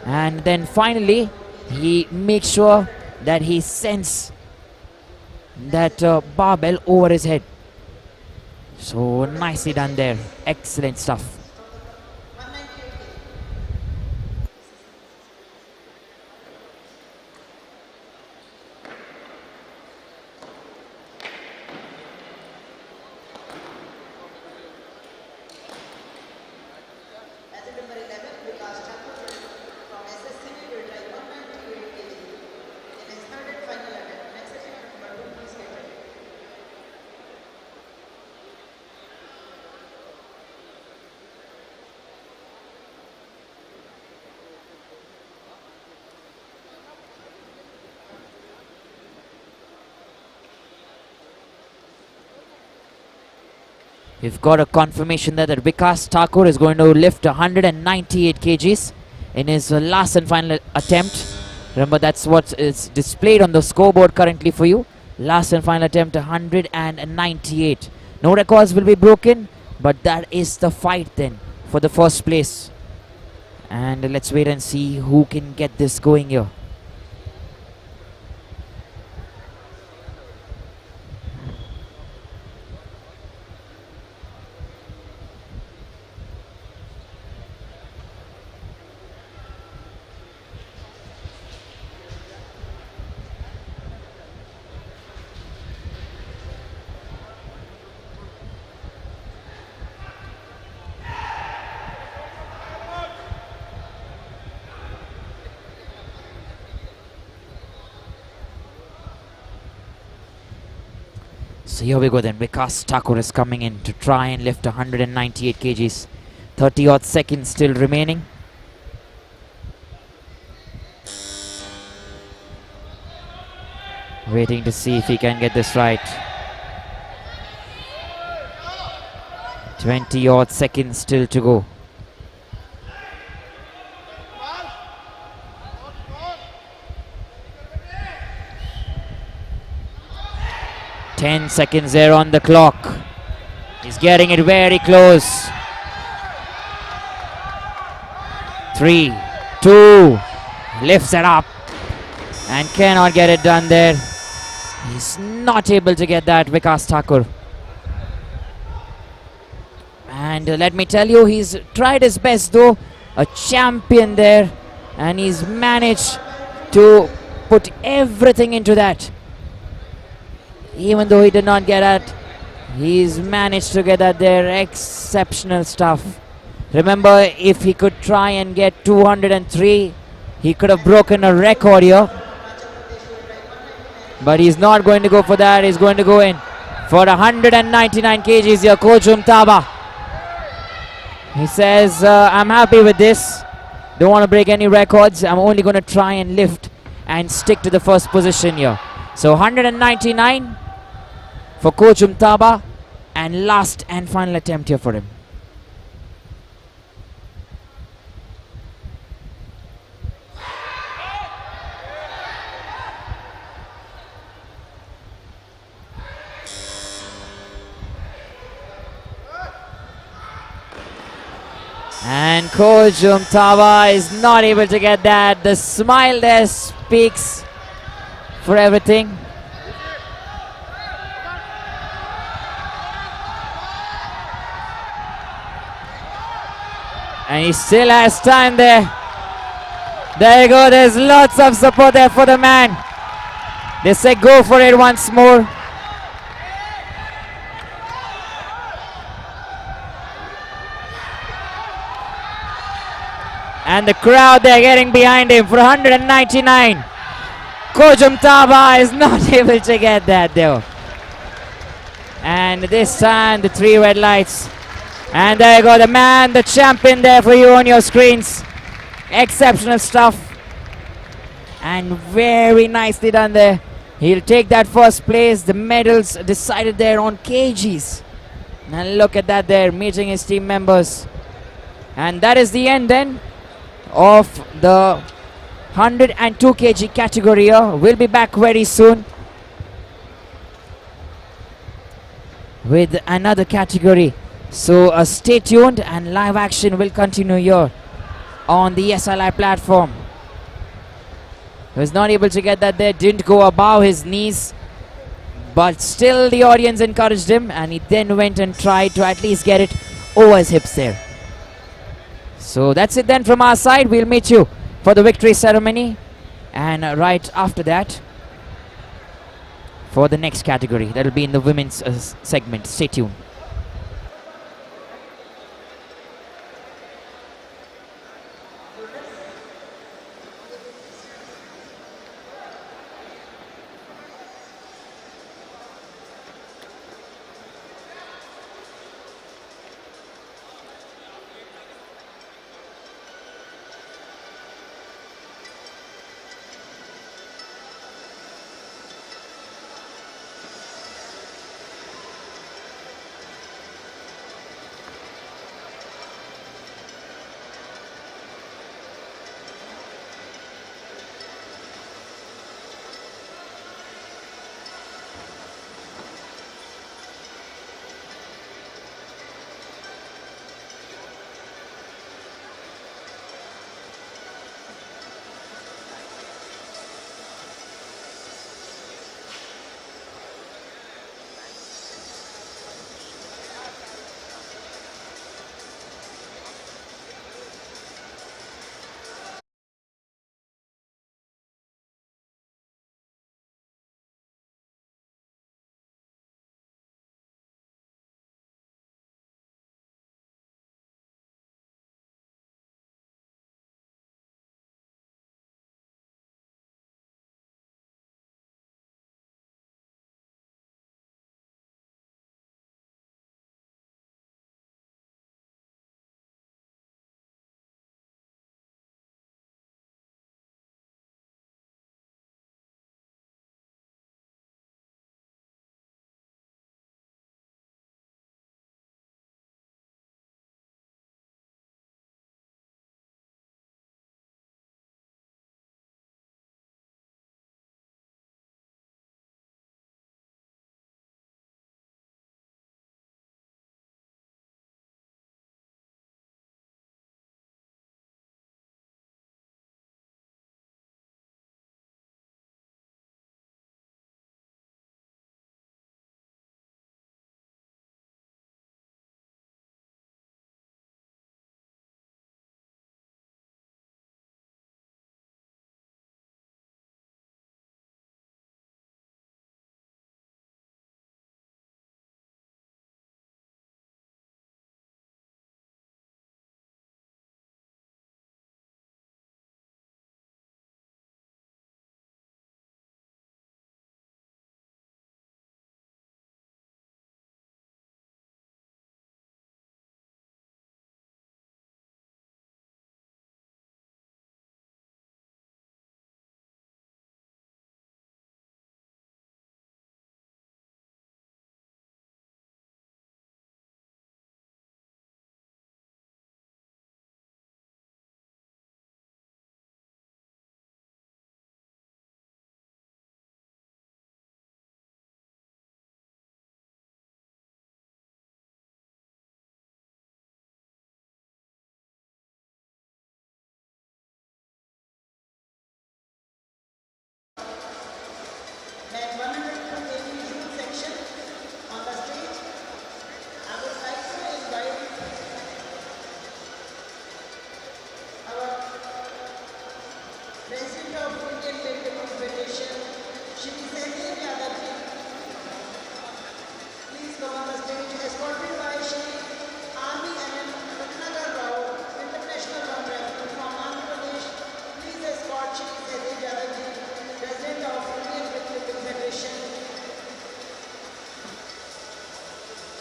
And then finally, he makes sure that he sends that barbell over his head. So nicely done there. Excellent stuff. We've got a confirmation there that Vikas Tucker is going to lift 198 kgs in his last and final attempt. Remember, that's what is displayed on the scoreboard currently for you. Last and final attempt, 198. No records will be broken, but that is the fight then for the first place. And let's wait and see who can get this going here. So here we go then. Vikas Tucker is coming in to try and lift 198 kgs. 30 odd seconds still remaining. Waiting to see if he can get this right. 20 odd seconds still to go. Ten seconds there on the clock. He's getting it very close. 3, 2, lifts it up and cannot get it done there. He's not able to get that, Vikas Tucker. And let me tell you, he's tried his best though. A champion there, and he's managed to put everything into that. Even though he did not get that, he's managed to get that there. Exceptional stuff. Remember, if he could try and get 203, he could have broken a record here. But he's not going to go for that. He's going to go in for 199 kgs here, Coach Umtaba. He says, I'm happy with this. Don't want to break any records. I'm only going to try and lift and stick to the first position here. So 199 for Coach Umtaba, and last and final attempt here for him. And Coach Umtaba is not able to get that. The smile there speaks for everything. And he still has time there. There you go. There's lots of support there for the man. They say go for it once more. And the crowd, they're getting behind him for 199. Coach Umtaba is not able to get that though. And this time the 3 red lights. And there you go, the man, the champion there for you on your screens. Exceptional stuff. And very nicely done there. He'll take that first place. The medals decided there on kgs. And look at that there, meeting his team members. And that is the end then of the 102 kg category here. We'll be back very soon with another category. So stay tuned, and live action will continue here on the ESI Live platform. He was not able to get that there, didn't go above his knees, but still the audience encouraged him, and he then went and tried to at least get it over his hips there. So that's it then from our side. We'll meet you for the victory ceremony, and right after that for the next category. That'll be in the women's segment. Stay tuned. Weightlifting Federation, Shri Sandeep Yadav ji. Please come on the stage, escorted by Shri Army and Ratnagar Rao, International Run Referee from Andhra Pradesh. Please escort Shri Sandeep Yadav ji, President of Indian Weightlifting Federation.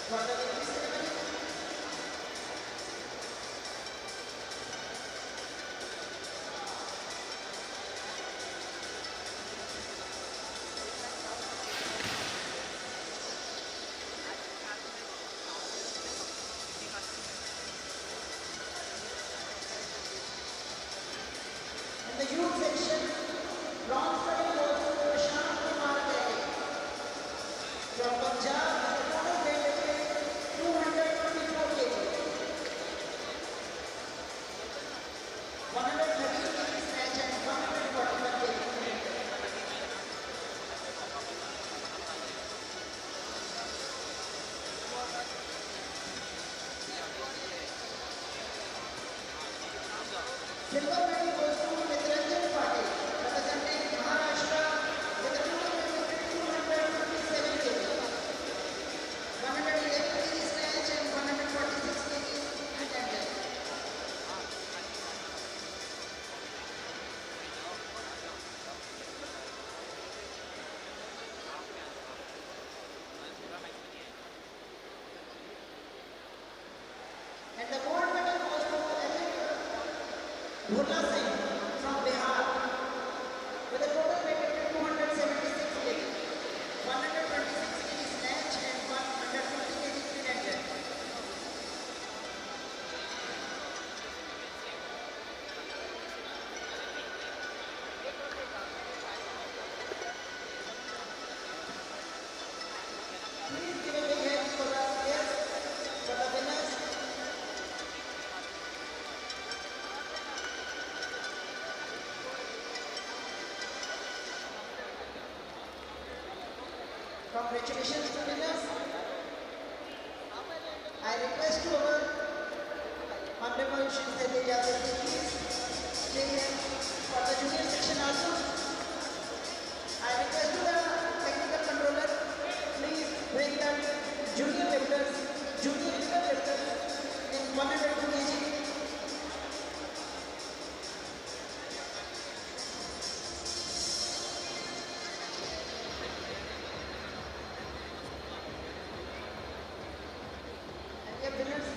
For the victory ceremony. In the youth section, bronze medal goes to Vishal Kumar from Punjab, with a total weight of 224 kg. 130 kg snatch and 141 kg. Silver medal goes to representing Maharashtra with a total weight of 227 kg, 111 kg snatch and 146 kg attempted. And the gold medal goes to Bola Singh from Bihar with a total weight of 276 kg, 126 kg snatch and 150 kg clean and jerk. Please give a big hand for the players, for the winners. Congratulations to winners. I request to our Honorable Shri Sandeep Yadav ji, please stay here for the junior section also. I request to the technical controller, please bring the junior lifters in 102 kg. And we have winners.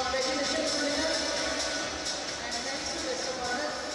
Congratulations, winner. And thanks to Mr. Bharat.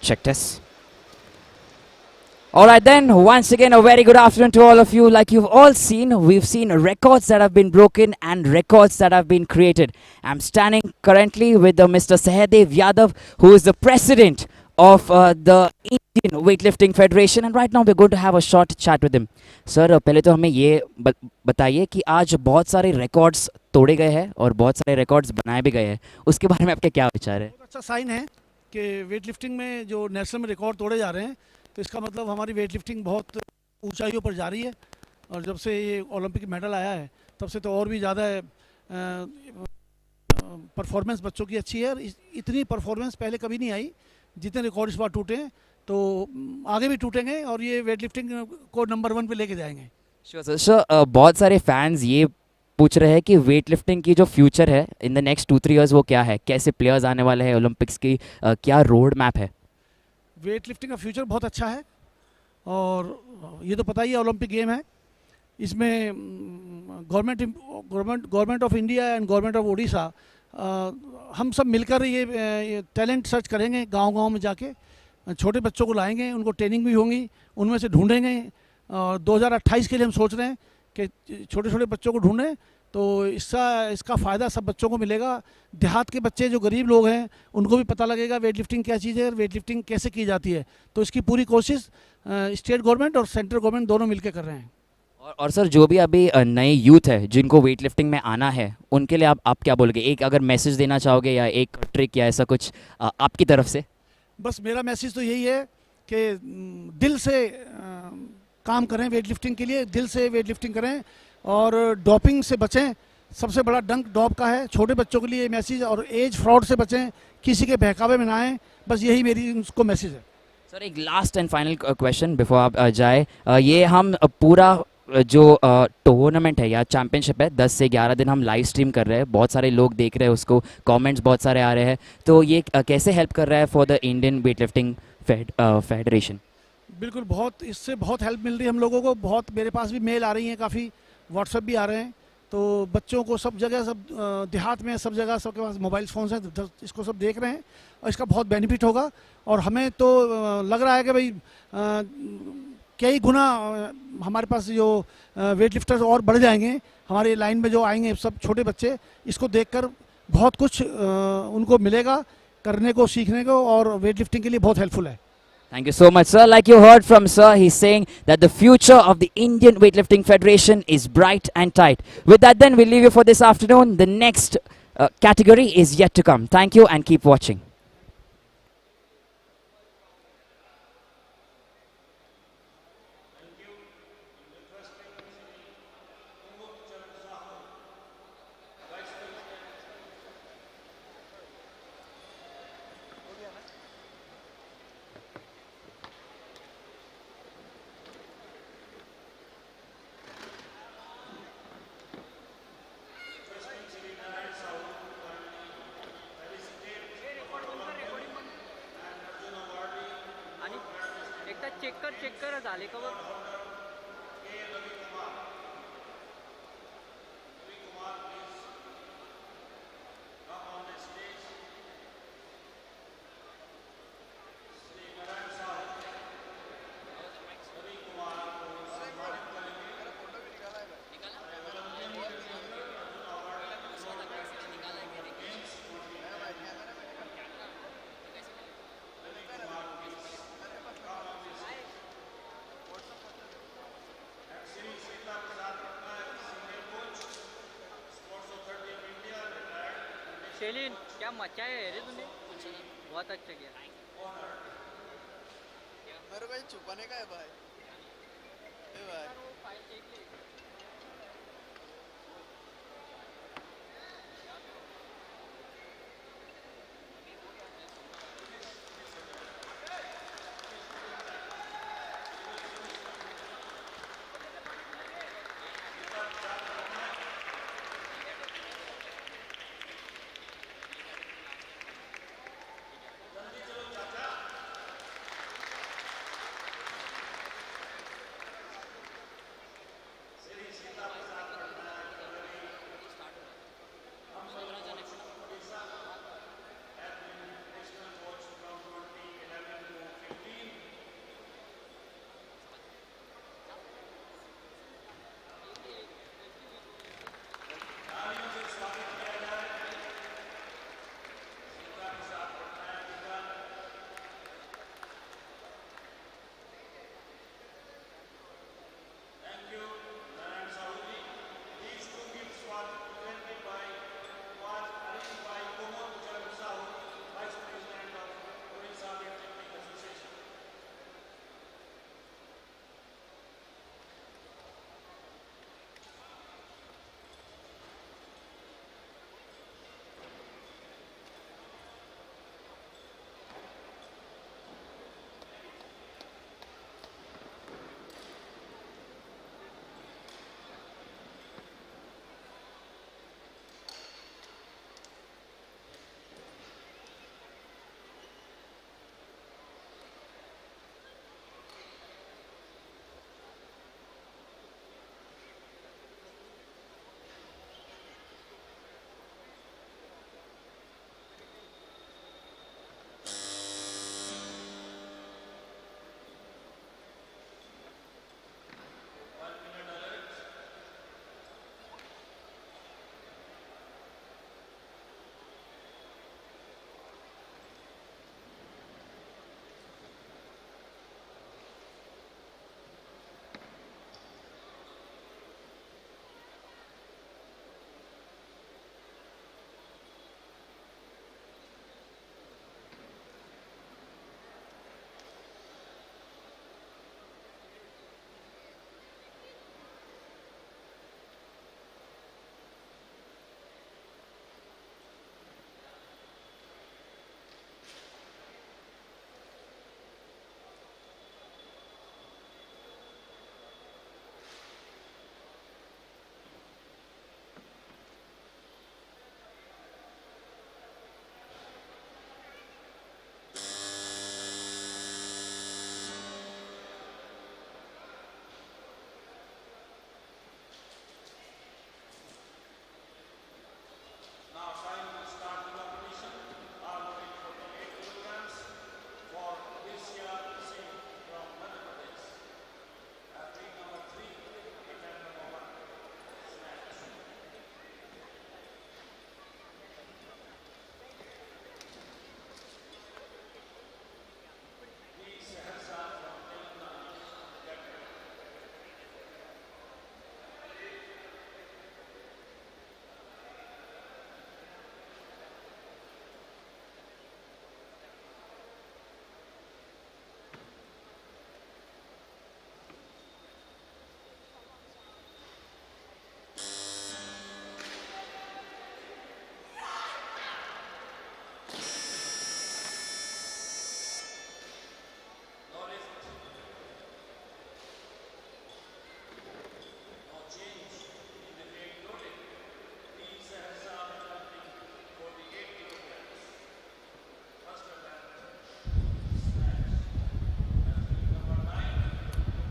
check test. All right then, once again a very good afternoon to all of you. Like you've all seen, we've seen records that have been broken and records that have been created. I'm standing currently with Mr. Sahadev Yadav, who is the president of the Indian Weightlifting Federation, and right now we're going to have a short chat with him. Sir, पहले तो हमें ये बताइए कि आज बहुत सारे records तोड़े गए हैं और बहुत सारे records बनाए भी गए हैं. उसके बारे में आपके क्या विचार है? बहुत अच्छा साइन है कि वेट लिफ्टिंग में जो नेशनल में रिकॉर्ड तोड़े जा रहे हैं, तो इसका मतलब हमारी वेट लिफ्टिंग बहुत ऊंचाइयों पर जा रही है। और जब से ये ओलंपिक मेडल आया है तब से तो और भी ज़्यादा परफॉर्मेंस बच्चों की अच्छी है। और इतनी परफॉर्मेंस पहले कभी नहीं आई जितने रिकॉर्ड इस बार टूटे हैं, तो आगे भी टूटेंगे और ये वेट लिफ्टिंग को नंबर 1 पे लेके जाएंगे। Sure sir. सर, बहुत सारे फैंस ये पूछ रहे हैं कि वेट लिफ्टिंग की जो फ्यूचर है इन द नेक्स्ट 2-3 ईयर्स वो क्या है, कैसे प्लेयर्स आने वाले हैं ओलंपिक्स की, क्या रोड मैप है? वेट लिफ्टिंग का फ्यूचर बहुत अच्छा है और ये तो पता ही है ओलंपिक गेम है। इसमें government of India and government of Odisha हम सब मिलकर ये टैलेंट सर्च करेंगे, गांव-गांव में जाके छोटे बच्चों को लाएंगे, उनको ट्रेनिंग भी होंगी, उनमें से ढूंढेंगे। और 2028 के लिए हम सोच रहे हैं कि छोटे छोटे बच्चों को ढूंढें, तो इसका फ़ायदा सब बच्चों को मिलेगा। देहात के बच्चे जो गरीब लोग हैं उनको भी पता लगेगा वेट लिफ्टिंग क्या चीज़ है और वेट लिफ्टिंग कैसे की जाती है। तो इसकी पूरी कोशिश स्टेट गवर्नमेंट और सेंट्रल गवर्नमेंट दोनों मिलकर कर रहे हैं। और सर, जो भी अभी नए यूथ है जिनको वेट लिफ्टिंग में आना है, उनके लिए आप क्या बोलोगे? एक अगर मैसेज देना चाहोगे या एक ट्रिक या ऐसा कुछ आपकी तरफ से? बस मेरा मैसेज तो यही है कि दिल से काम करें वेट लिफ्टिंग के लिए, दिल से वेट लिफ्टिंग करें और डोपिंग से बचें। सबसे बड़ा डंक डॉप का है। छोटे बच्चों के लिए मैसेज, और एज फ्रॉड से बचें, किसी के बहकावे में ना आएँ। बस यही मेरी उनको मैसेज है। सर, एक last and final question before आप जाए। ये हम पूरा जो टूर्नामेंट है या चैंपियनशिप है 10 से 11 दिन हम लाइव स्ट्रीम कर रहे हैं, बहुत सारे लोग देख रहे हैं उसको, कमेंट्स बहुत सारे आ रहे हैं, तो ये कैसे हेल्प कर रहा है for the Indian weight lifting federation? बिल्कुल, बहुत इससे बहुत हेल्प मिल रही है हम लोगों को। बहुत मेरे पास भी मेल आ रही हैं, काफ़ी व्हाट्सएप भी आ रहे हैं। तो बच्चों को सब जगह, सब देहात में सब जगह सबके पास मोबाइल फ़ोन्स हैं, तो इसको सब देख रहे हैं और इसका बहुत बेनिफिट होगा। और हमें तो लग रहा है कि भाई कई गुना हमारे पास जो वेट लिफ्टर्स और बढ़ जाएंगे, हमारे लाइन में जो आएंगे सब छोटे बच्चे, इसको देखकर बहुत कुछ उनको मिलेगा करने को, सीखने को, और वेट लिफ्टिंग के लिए बहुत हेल्पफुल है। Thank you so much, sir. Like you heard from sir, he's saying that the future of the Indian Weightlifting Federation is bright and tight. With that then, we'll leave you for this afternoon. The next category is yet to come. Thank you and keep watching. Check कर झाले का बघ. शेलिन क्या मचाया है रे तूने, बहुत अच्छा किया। मेरे भाई छुपाने का है भाई, भाई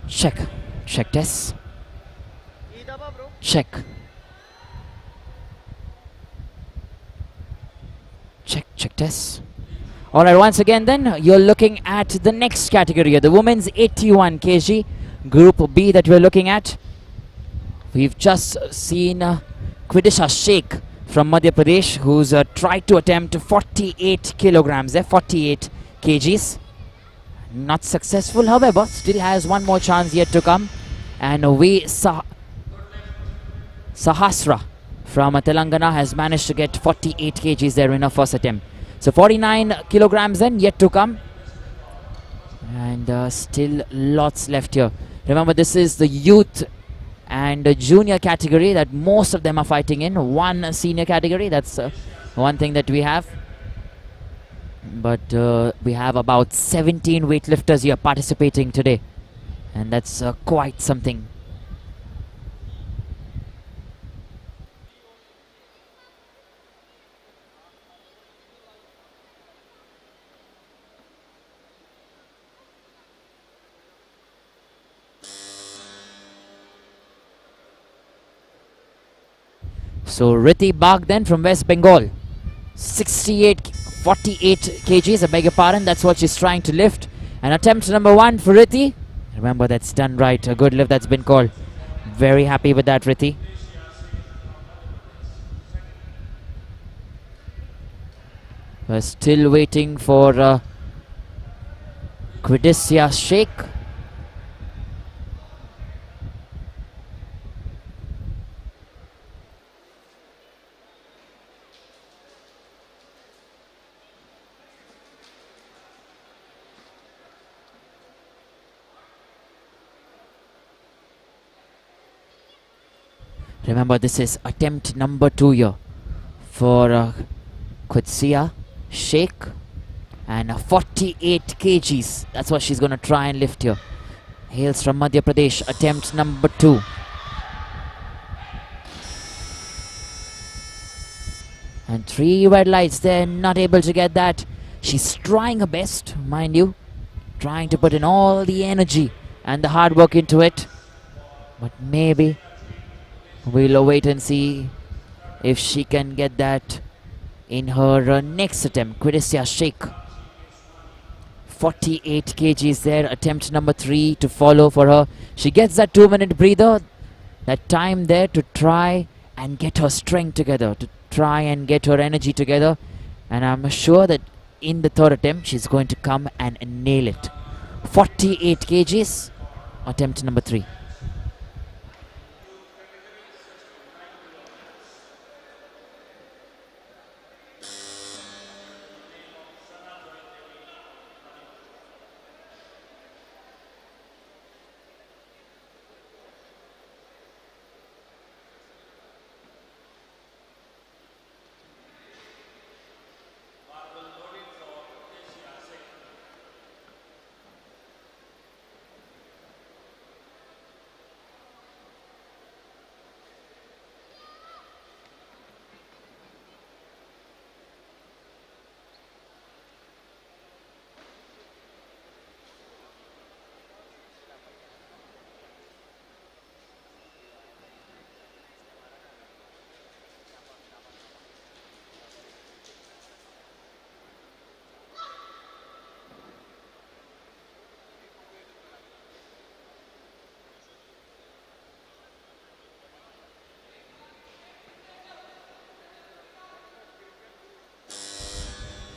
Check. Check test. Idaba, bro. Check. Check test. Alright, once again then, you're looking at the next category, the women's 81 kg, Group B that we're looking at. We've just seen Quidisha Sheikh from Madhya Pradesh, who's tried to attempt 48 kilograms, 48 kgs. Not successful, however, still has one more chance yet to come. And Sahasra from Telangana has managed to get 48 kgs there in her first attempt. So 49 kilograms then yet to come. And still lots left here. Remember, this is the youth and junior category that most of them are fighting in. One senior category, that's one thing that we have. But we have about 17 weightlifters here participating today. And that's quite something. So Riti Bagh then from West Bengal, 48 kgs, I beg your pardon, that's what she's trying to lift. And attempt number 1 for Riti. Remember, that's done right, a good lift that's been called. Very happy with that, Riti. We're still waiting for Quidisha Sheikh. Remember, this is attempt number 2 here for Quidisha Sheikh, and 48 kgs. That's what she's going to try and lift here. Hails from Madhya Pradesh, attempt number 2. And 3 red lights there, not able to get that. She's trying her best, mind you. Trying to put in all the energy and the hard work into it. But maybe we'll wait and see if she can get that in her next attempt. Quidisha Sheikh, 48 kgs there, attempt number 3 to follow for her. She gets that 2-minute breather, that time there to try and get her strength together, to try and get her energy together. And I'm sure that in the third attempt she's going to come and nail it. 48 kgs, attempt number 3.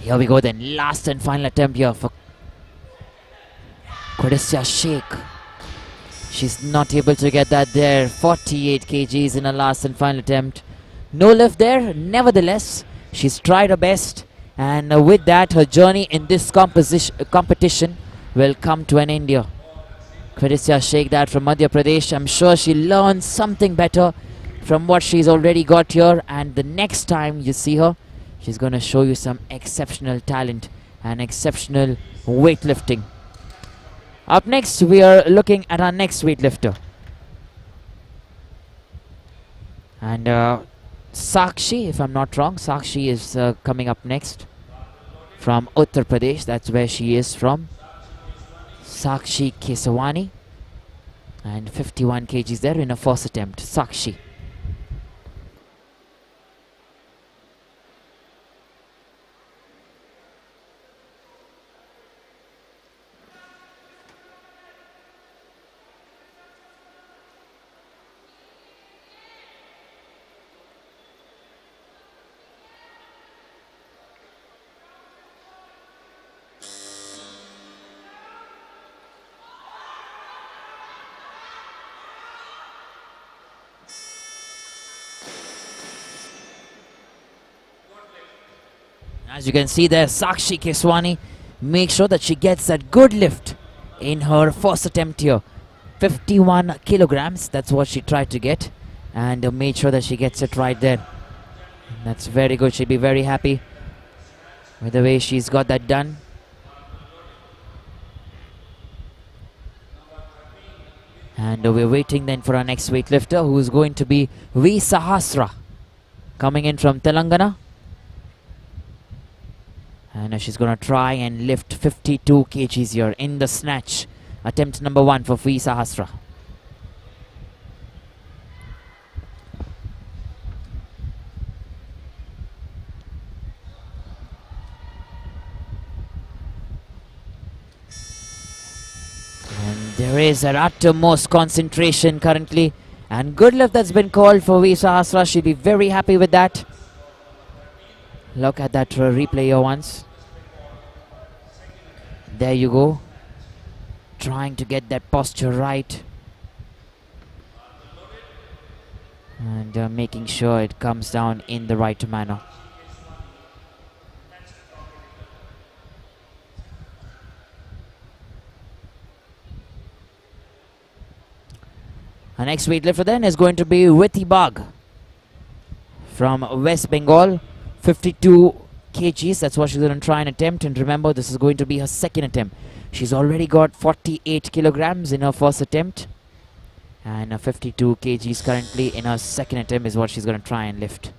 Here we go then, last and final attempt here for Quidisha Sheikh. She's not able to get that there. 48 kgs in her last and final attempt. No lift there, nevertheless, she's tried her best. And with that, her journey in this competition will come to an end here. Quidisha Sheikh, that from Madhya Pradesh. I'm sure she learned something better from what she's already got here. And the next time you see her, she's going to show you some exceptional talent and exceptional weightlifting. Up next, we are looking at our next weightlifter. And Sakshi, if I'm not wrong, Sakshi is coming up next from Uttar Pradesh. That's where she is from. Sakshi Swani. And 51 kgs there in a first attempt. Sakshi. As you can see there, Sakshi Swani makes sure that she gets that good lift in her first attempt here. 51 kilograms, that's what she tried to get, and made sure that she gets it right there. That's very good. She'll be very happy with the way she's got that done. And we're waiting then for our next weightlifter, who is going to be V Sahasra, coming in from Telangana. And she's going to try and lift 52 kgs here in the snatch. Attempt number 1 for V Sahasra. And there is her uttermost concentration currently. And good lift that's been called for V Sahasra. She'll be very happy with that. Look at that replay here once. There you go. Trying to get that posture right. And making sure it comes down in the right manner. Our next weightlifter then is going to be Viti Bagh from West Bengal. 52 kgs, that's what she's going to try and attempt. And remember, this is going to be her second attempt. She's already got 48 kilograms in her first attempt. And 52 kgs currently in her second attempt is what she's going to try and lift.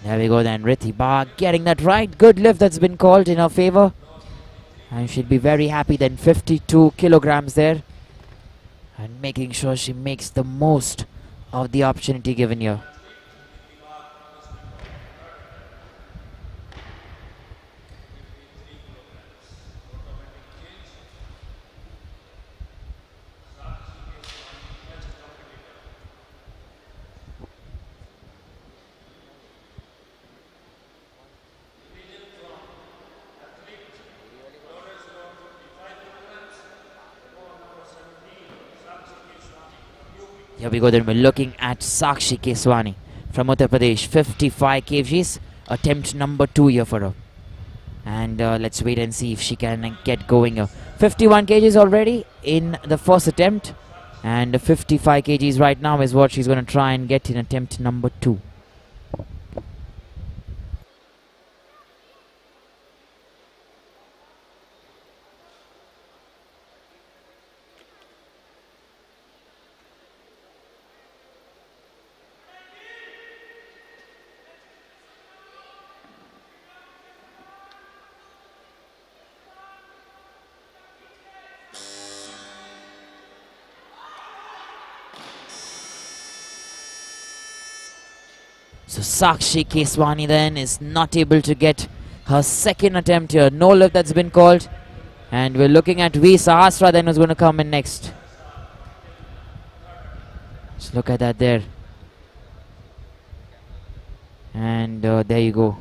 There we go then, Viti Bagh getting that right. Good lift that's been called in her favor. And she'll be very happy then. 52 kilograms there. And making sure she makes the most of the opportunity given here. Here we go then, we're looking at Sakshi Swani from Uttar Pradesh. 55 kgs, attempt number 2 here for her. And let's wait and see if she can get going here. 51 kgs already in the first attempt. And 55 kgs right now is what she's going to try and get in attempt number 2. So Sakshi Swani then is not able to get her second attempt here. No lift that's been called. And we're looking at V Sahasra then, who's going to come in next. Just look at that there. And there you go.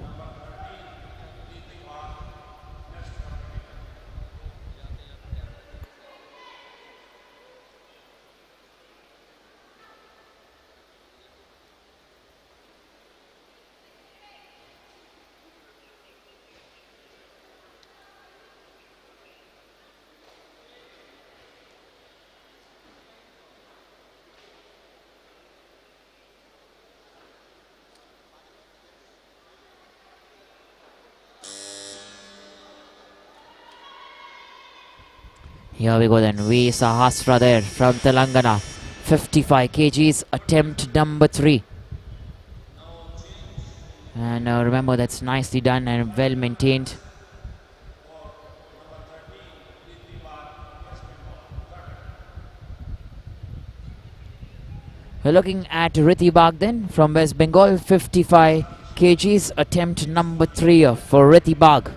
Here we go then, V Sahasra there from Telangana. 55 kgs, attempt number 3. And remember, that's nicely done and well maintained. We're looking at Riti Bagh then from West Bengal, 55 kgs, attempt number 3 for Riti Bagh.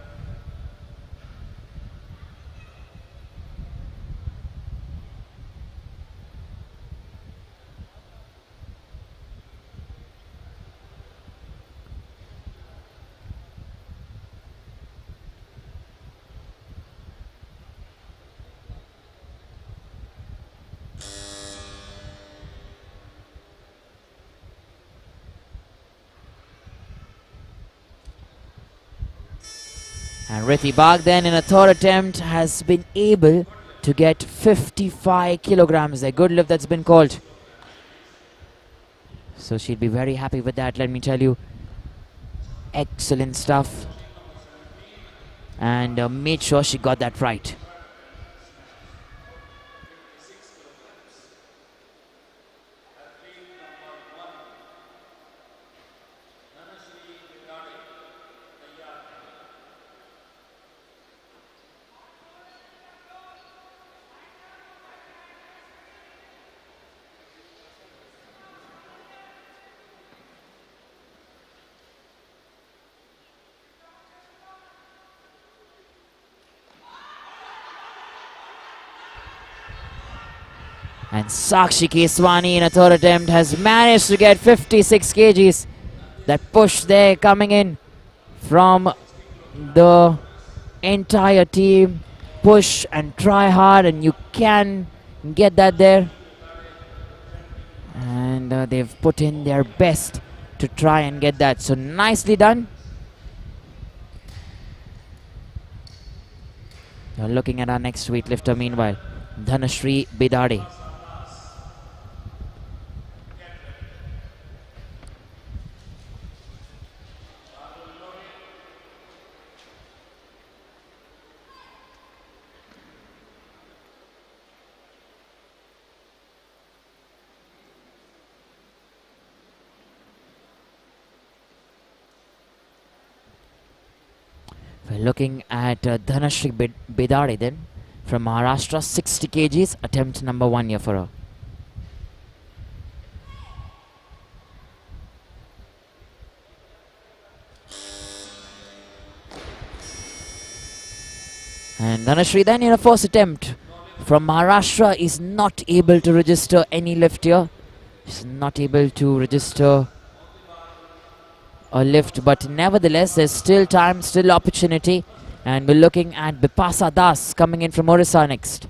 And Riti Bagh then in a third attempt has been able to get 55 kilograms. A good lift that's been called. So she'll be very happy with that, let me tell you. Excellent stuff. And made sure she got that right. And Sakshi Swani in a third attempt has managed to get 56 kgs. That push there coming in from the entire team. Push and try hard, and you can get that there. And they've put in their best to try and get that. So nicely done. You're looking at our next weightlifter meanwhile, Dhanashree Bidade. We're looking at Dhanashree Bidade then from Maharashtra, 60 kgs, attempt number 1 here for her. And Dhanashree then in her first attempt from Maharashtra is not able to register any lift here. She's not able to register a lift, but nevertheless there's still time, still opportunity. And we're looking at Bipasa Das coming in from Odisha next.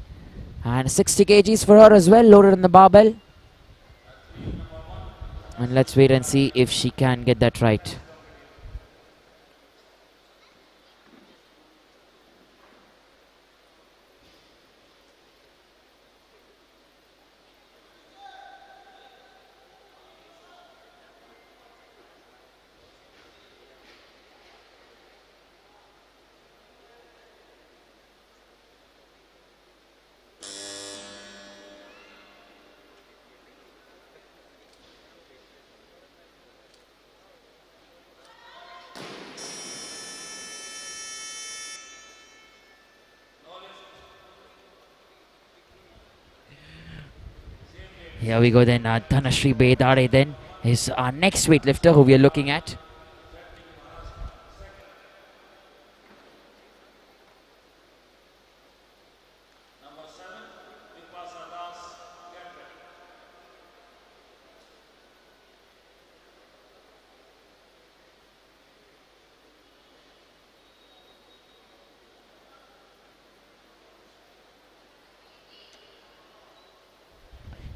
And 60 kgs for her as well, loaded on the barbell. And let's wait and see if she can get that right. Here we go then, Dhanashree Bidade then is our next weightlifter who we are looking at.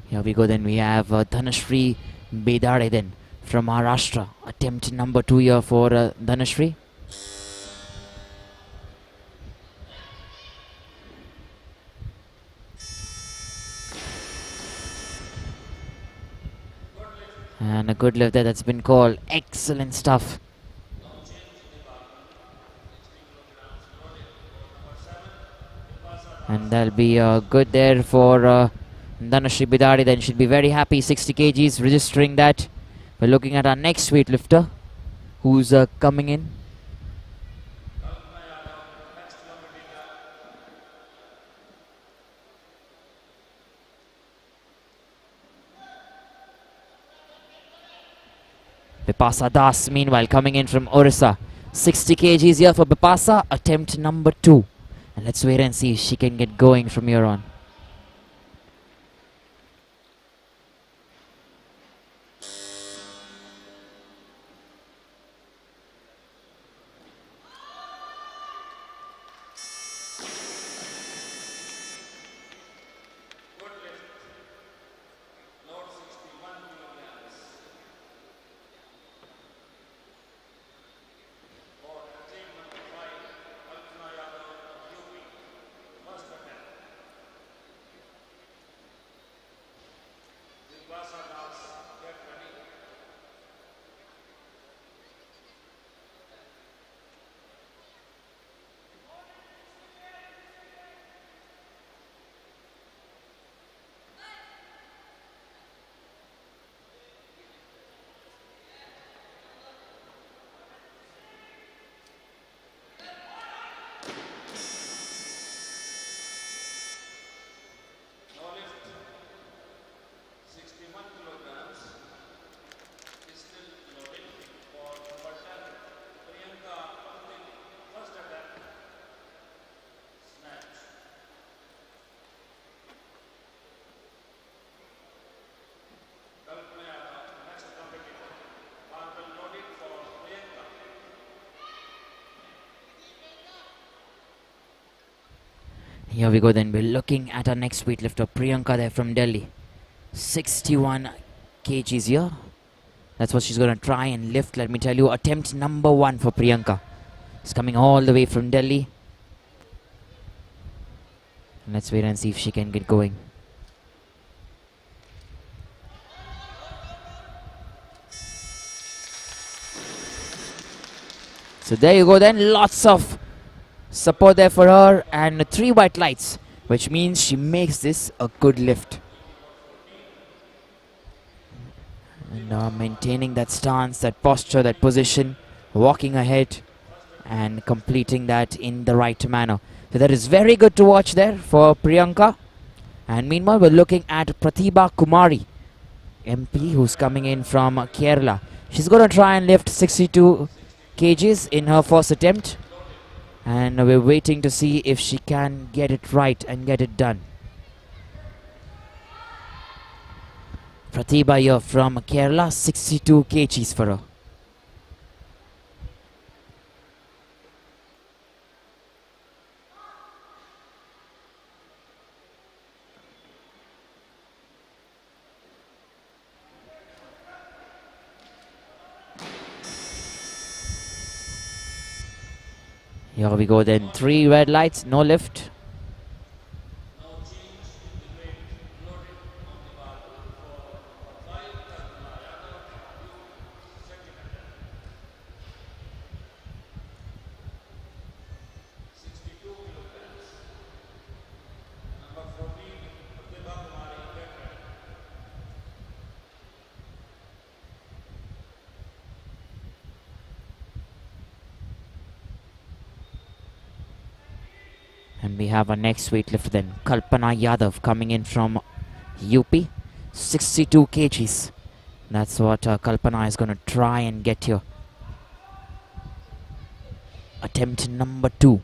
Here we go then, we have Dhanashree Bidade then from Maharashtra. Attempt number 2 here for Dhanashree. And a good lift there that's been called. Excellent stuff. And that'll be good there for Dhanashree Bidade. Then she'll be very happy. 60 kgs registering that. We're looking at our next weightlifter who's coming in. Bipasa Das, meanwhile, coming in from Odisha. 60 kgs here for Bipasa, attempt number 2. And let's wait and see if she can get going from here on. Here we go then, we're looking at our next weightlifter, Priyanka there from Delhi. 61 kgs here. That's what she's going to try and lift, let me tell you. Attempt number 1 for Priyanka. It's coming all the way from Delhi. Let's wait and see if she can get going. So there you go then, lots of support there for her and 3 white lights, which means she makes this a good lift. And maintaining that stance, that posture, that position, walking ahead and completing that in the right manner. So that is very good to watch there for Priyanka. And meanwhile, we're looking at Pratibha Kumari, MP, who's coming in from Kerala. She's going to try and lift 62 kgs in her first attempt. And we're waiting to see if she can get it right and get it done. Pratibha here from Kerala, 62 kgs for her. Here we go then, 3 red lights, no lift. And we have our next weightlifter then, Kalpana Yadav, coming in from UP, 62 kgs. That's what Kalpana is going to try and get here. Attempt number 2.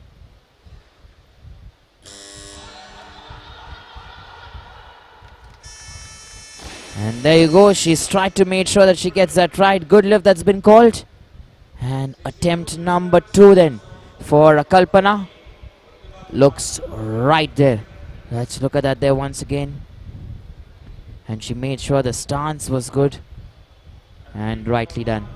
And there you go, she's tried to make sure that she gets that right. Good lift that's been called. And attempt number 2 then for Kalpana. Looks right there. Let's look at that there once again. And she made sure the stance was good and rightly done.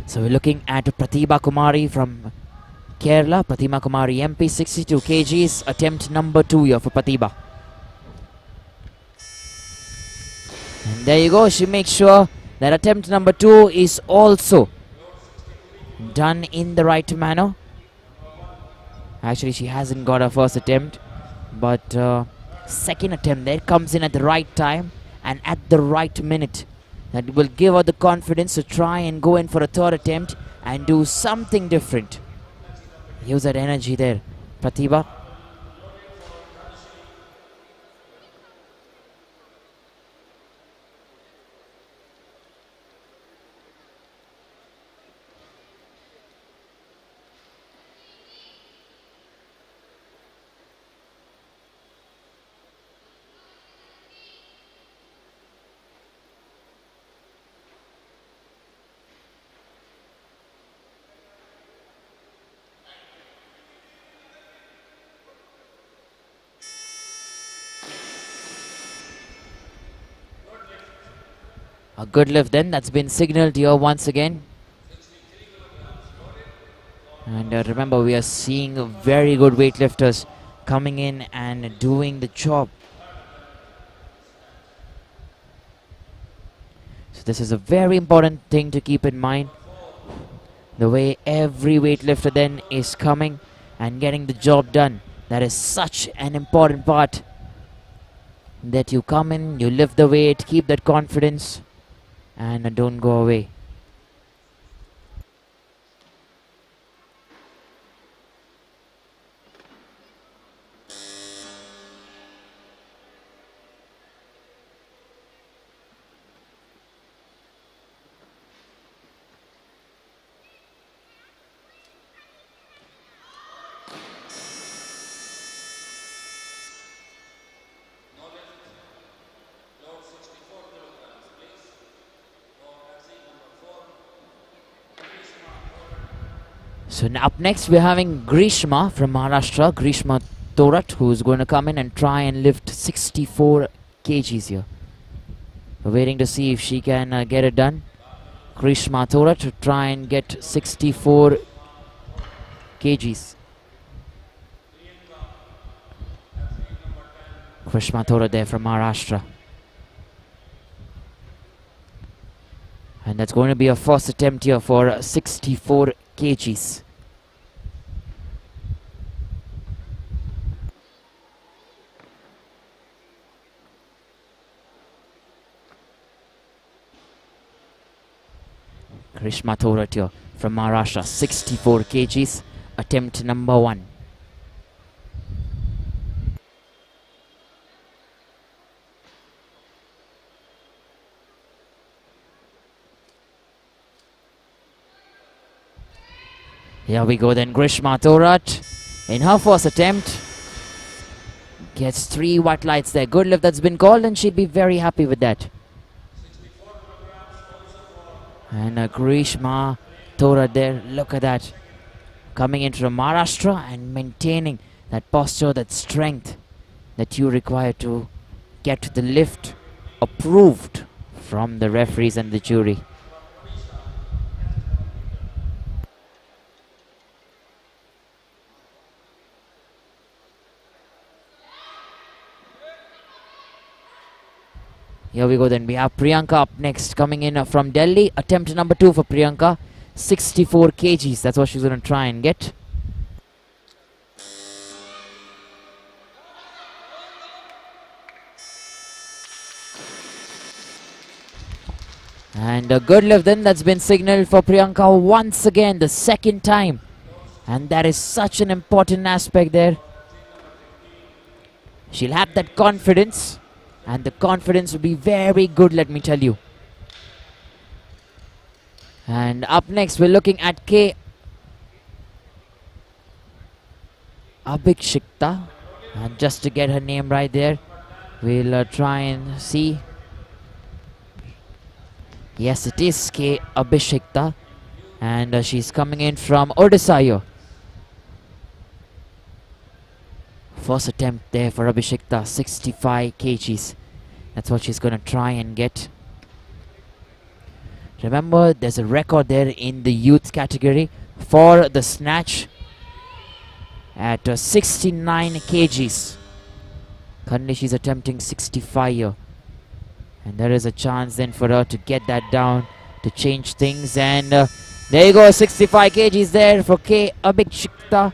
So we're looking at Pratibha Kumari from Kerala. Pratibha Kumari MP, 62 kgs. Attempt number 2 here for Pratibha. And there you go. She makes sure that attempt number 2 is also done in the right manner. Actually, she hasn't got her first attempt, but second attempt there comes in at the right time and at the right minute. That will give her the confidence to try and go in for a third attempt and do something different. Use that energy there, Pratibha. A good lift then, that's been signaled here once again. And remember, we are seeing very good weightlifters coming in and doing the job. So this is a very important thing to keep in mind. The way every weightlifter then is coming and getting the job done. That is such an important part. That you come in, you lift the weight, keep that confidence, and don't go away. So now up next we're having Grishma from Maharashtra, Grishma Thorat, who's going to come in and try and lift 64 kgs here. We're waiting to see if she can get it done. Grishma Thorat to try and get 64 kgs. Grishma Thorat there from Maharashtra. And that's going to be a first attempt here for 64 kgs. Grishma Thorat here from Maharashtra, 64 kgs, attempt number 1. Here we go then, Grishma Thorat in her first attempt gets 3 white lights there. Good lift that's been called and she'd be very happy with that. And Grishma Thorat there, look at that. Coming in from Maharashtra and maintaining that posture, that strength that you require to get the lift approved from the referees and the jury. Here we go then, we have Priyanka up next, coming in from Delhi. Attempt number 2 for Priyanka, 64 kgs, that's what she's going to try and get. And a good lift then, that's been signaled for Priyanka once again, the second time. And that is such an important aspect there. She'll have that confidence. And the confidence will be very good, let me tell you. And up next, we're looking at K. Abhishekta. And just to get her name right there, we'll try and see. Yes, it is K. Abhishekta. And she's coming in from Odisha here. First attempt there for Abhishekta, 65 kgs. That's what she's going to try and get. Remember, there's a record there in the youth category for the snatch at 69 kgs. Currently she's attempting 65 here. And there is a chance then for her to get that down, to change things. And there you go, 65 kgs there for K. Abhishekta.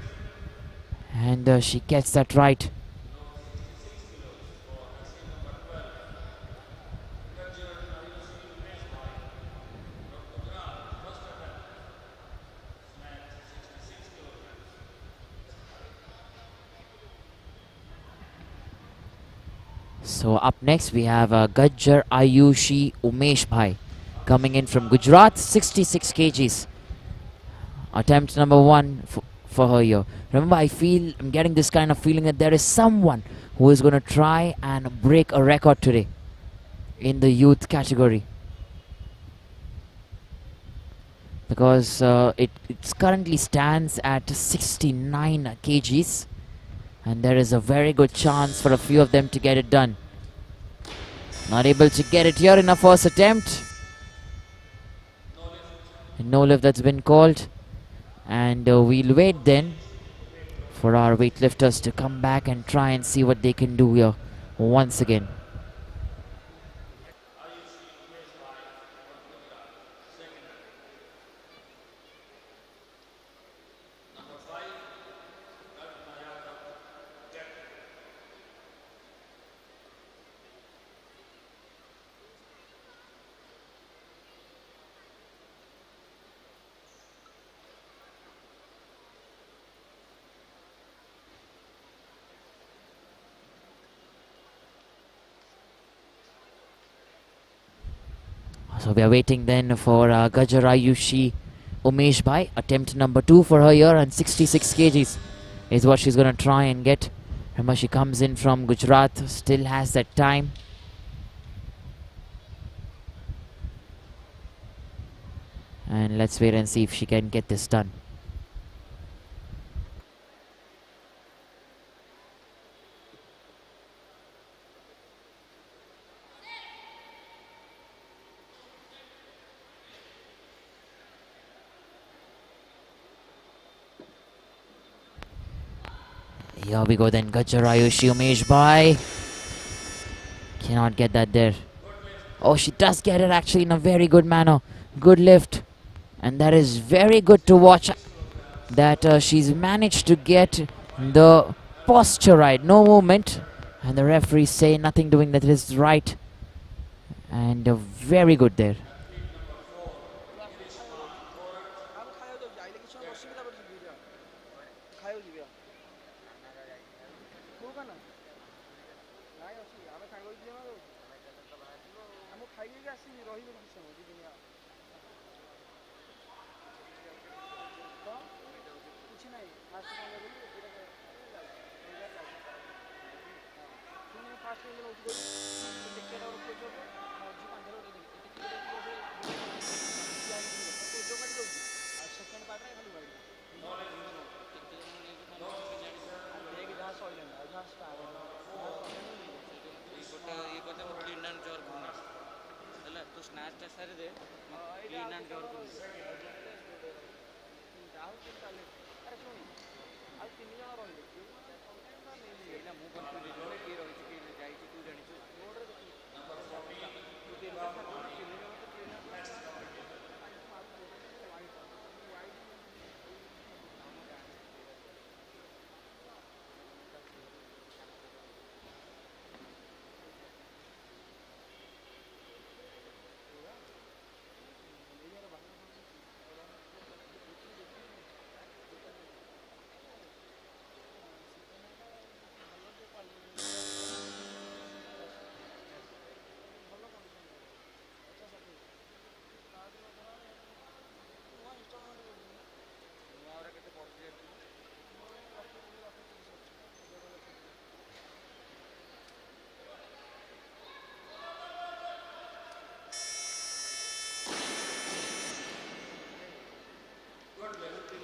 And she gets that right. So up next we have Gajjar Ayushi Umesh Bhai coming in from Gujarat, 66 kgs. Attempt number 1 for her here. Remember, I'm getting this kind of feeling that there is someone who is going to try and break a record today in the youth category. Because it currently stands at 69 kgs. And there is a very good chance for a few of them to get it done. Not able to get it here in her first attempt. No lift that's been called. And we'll wait then for our weightlifters to come back and try and see what they can do here once again. So we are waiting then for Gajjar Ayushi Umesh Bhai. Attempt number 2 for her here, and 66 kgs is what she's going to try and get. Remember, she comes in from Gujarat, still has that time. And let's wait and see if she can get this done. Here we go then, Gajjar Ayushi Umesh Bhai. Cannot get that there. Oh, she does get it actually in a very good manner. Good lift. And that is very good to watch, that she's managed to get the posture right. No movement. And the referee say nothing doing that is right. And very good there.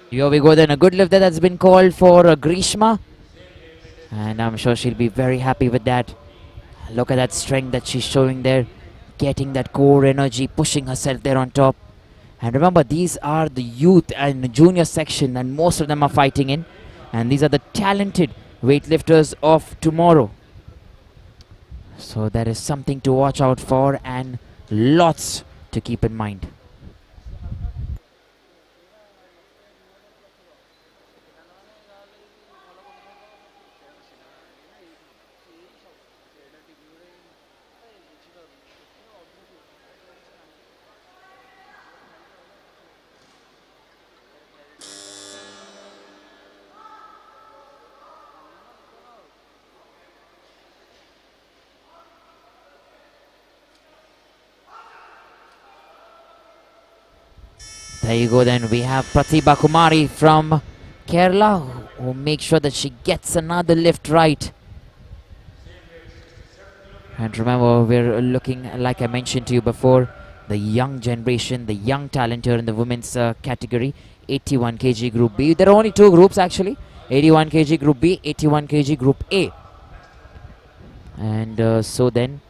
Here we go then, a good lift there that's been called for Grishma. And I'm sure she'll be very happy with that. Look at that strength that she's showing there. Getting that core energy, pushing herself there on top. And remember, these are the youth and junior section and most of them are fighting in. And these are the talented weightlifters of tomorrow. So that is something to watch out for and lots to keep in mind. There you go then. We have Pratibha Kumari from Kerala who makes sure that she gets another lift right. And remember, we're looking, like I mentioned to you before, the young generation, the young talent here in the women's category, 81 kg Group B. There are only two groups actually, 81 kg Group B, 81 kg Group A. And so then,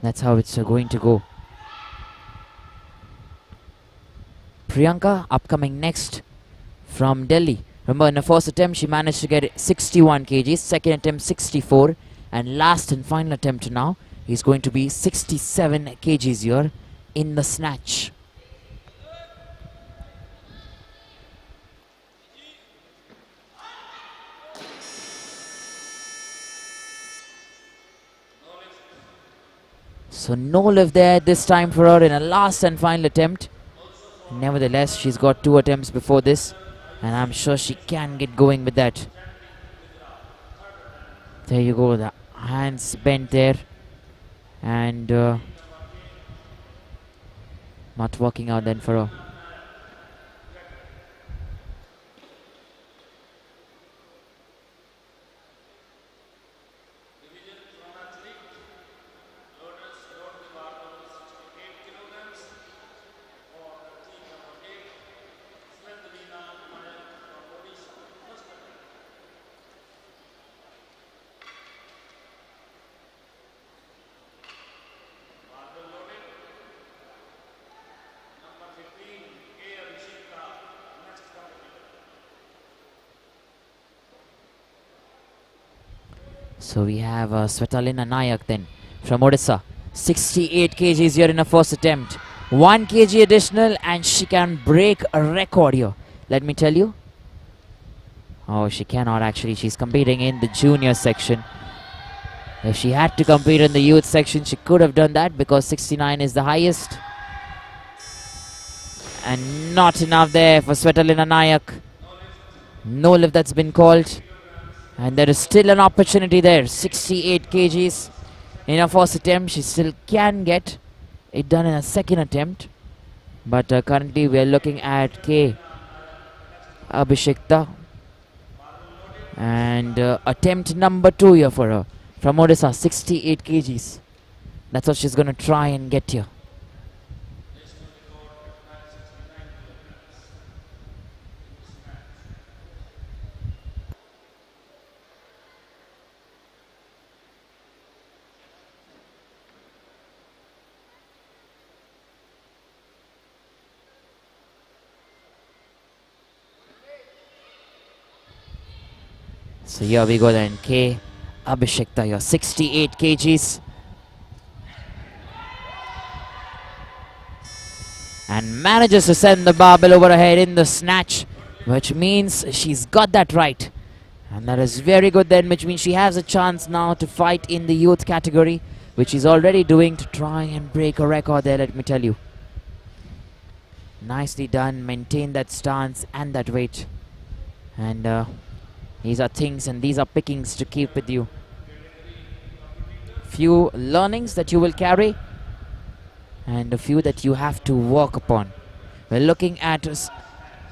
that's how it's going to go. Priyanka upcoming next from Delhi. Remember, in the first attempt she managed to get 61 kgs, second attempt 64, and last and final attempt now is going to be 67 kgs here in the snatch. So no lift there this time for her in a last and final attempt. Nevertheless, she's got two attempts before this, and I'm sure she can get going with that. There you go, the hands bent there, and not working out then for her. So we have Svetlana Nayak then from Odisha. 68 kgs here in her first attempt. 1 kg additional and she can break a record here. Let me tell you. Oh, she cannot actually. She's competing in the junior section. If she had to compete in the youth section, she could have done that because 69 is the highest. And not enough there for Svetlana Nayak. No lift that's been called. And there is still an opportunity there. 68 kgs in her first attempt. She still can get it done in a second attempt. But currently we are looking at K. Abhishekta. And attempt number 2 here for her. From Odisha, 68 kgs. That's what she's going to try and get here. So here we go then, K. Abhishekta here, 68 kgs. And manages to send the barbell over her head in the snatch, which means she's got that right. And that is very good then, which means she has a chance now to fight in the youth category, which she's already doing to try and break a record there, let me tell you. Nicely done, maintain that stance and that weight. And these are things and these are pickings to keep with you. Few learnings that you will carry and a few that you have to work upon. We're looking at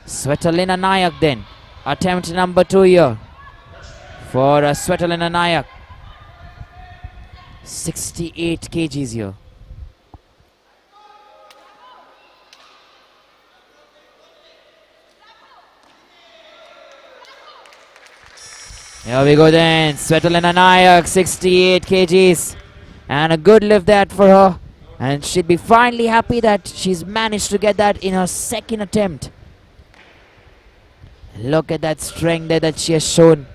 Svetlana Nayak then. Attempt number 2 here for Svetlana Nayak. 68 kgs here. Here we go then, Svetlana Nayak, 68 kgs. And a good lift that for her. And she'll be finally happy that she's managed to get that in her second attempt. Look at that strength there that she has shown.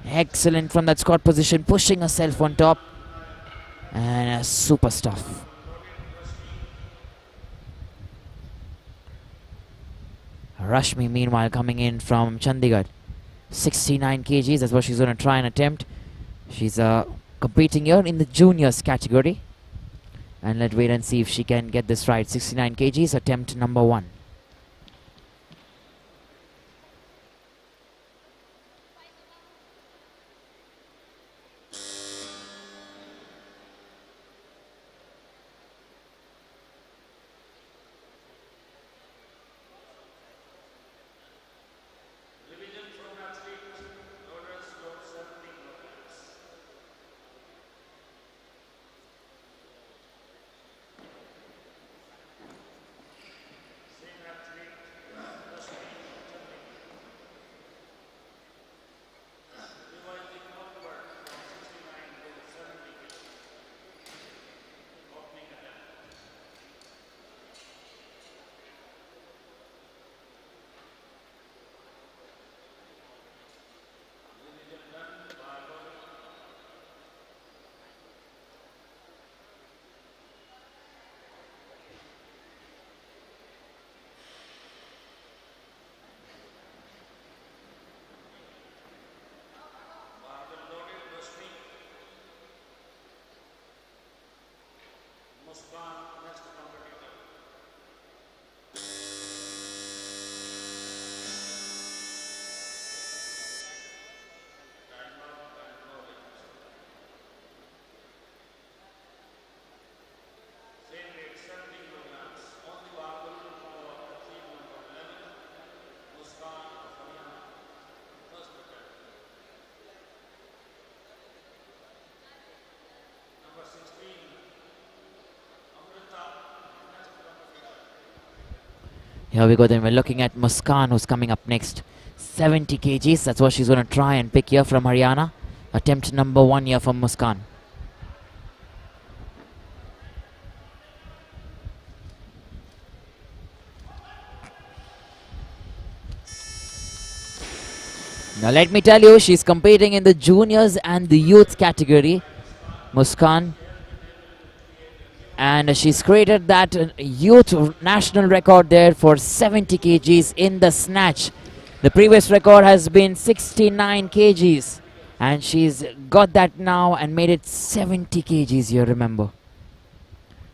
Excellent from that squat position, pushing herself on top. And super stuff. Rashmi meanwhile coming in from Chandigarh. 69 kgs, that's what she's going to try and attempt. She's competing here in the juniors category. And let's wait and see if she can get this right. 69 kgs, attempt number 1. Here we go then. We're looking at Muskan, who's coming up next. 70 kgs. That's what she's going to try and pick here from Haryana. Attempt number 1 here from Muskan. Now let me tell you, she's competing in the juniors and the youth category, Muskan. And she's created that youth national record there for 70 kgs in the snatch. The previous record has been 69 kgs. And she's got that now and made it 70 kgs here, remember.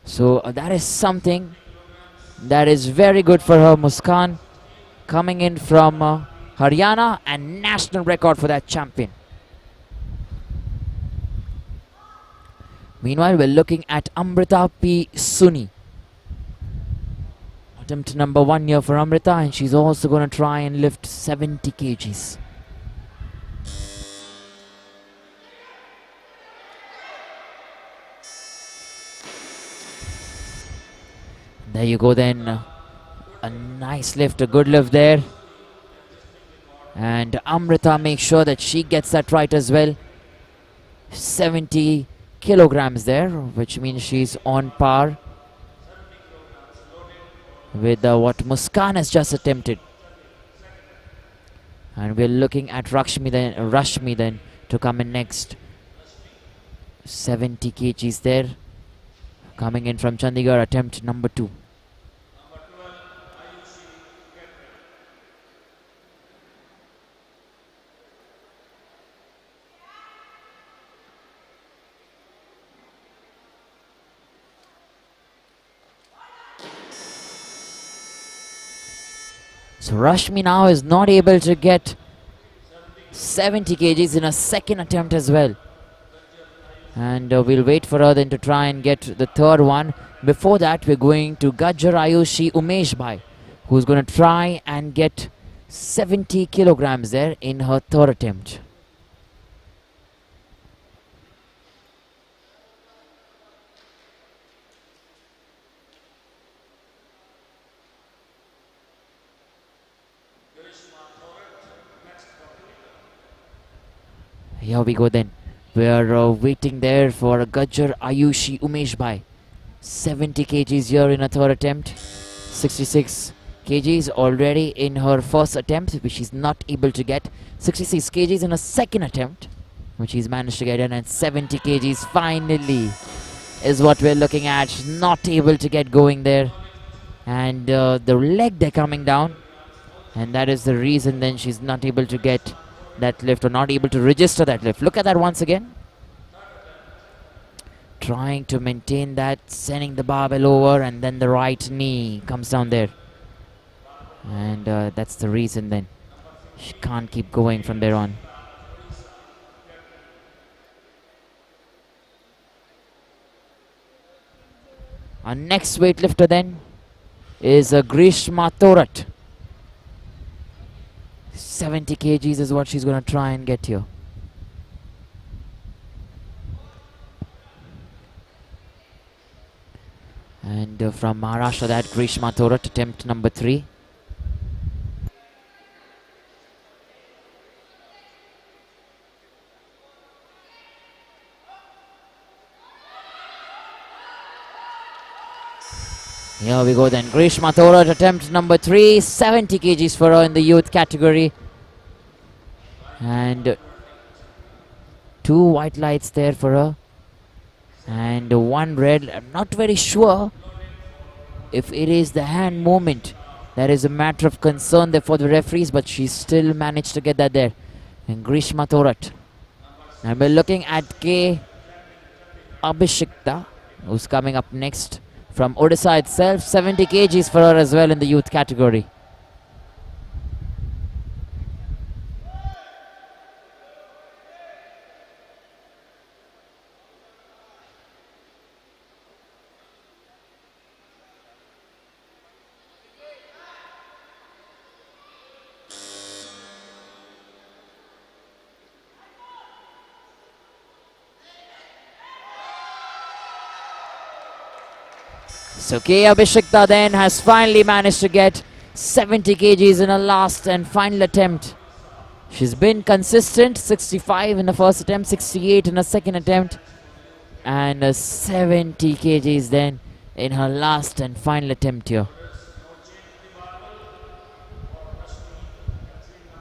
So that is something that is very good for her, Muskan. Coming in from Haryana, and national record for that champion. Meanwhile, we're looking at Amrita P. Suni. Attempt number 1 here for Amrita, and she's also going to try and lift 70 kgs. There you go then. A nice lift, a good lift there. And Amrita makes sure that she gets that right as well. 70 kilograms there, which means she's on par with what Muskan has just attempted. And we're looking at Rashmi then to come in next. 70 kgs there. Coming in from Chandigarh, attempt number 2. So Rashmi now is not able to get 70 kgs in a second attempt as well. And we'll wait for her then to try and get the third one. Before that, we're going to Gajjar Ayushi Umesh Bhai, who's going to try and get 70 kilograms there in her third attempt. Here we go then. We are waiting there for Gajjar Ayushi Umesh Bhai. 70 kgs here in a third attempt. 66 kgs already in her first attempt, which she's not able to get. 66 kgs in a second attempt, which she's managed to get in. And 70 kgs finally is what we're looking at. She's not able to get going there. And the leg they're coming down. And that is the reason then she's not able to get that lift, or not able to register that lift. Look at that once again. Trying to maintain that, sending the barbell over, and then the right knee comes down there. And that's the reason then she can't keep going from there on. Our next weightlifter then is Grishma Thorat. 70 kgs is what she's going to try and get here. And from Maharashtra, that Grishma Thorat, attempt number 3. Here we go then. Grishma Thorat, attempt number 3. 70 kgs for her in the youth category. And 2 white lights there for her. And 1 red. I'm not very sure if it is the hand movement that is a matter of concern there for the referees, but she still managed to get that there. And Grishma Thorat. And we're looking at K. Abhishekta. who's coming up next from Odisha itself. 70 kgs for her as well in the youth category. So K. Abhishekta then has finally managed to get 70 kgs in her last and final attempt. She's been consistent, 65 in the first attempt, 68 in her second attempt, and 70 kgs then in her last and final attempt here.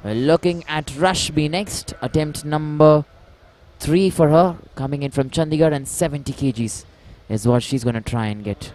We're looking at Rashmi next, attempt number 3 for her, coming in from Chandigarh, and 70 kgs is what she's going to try and get.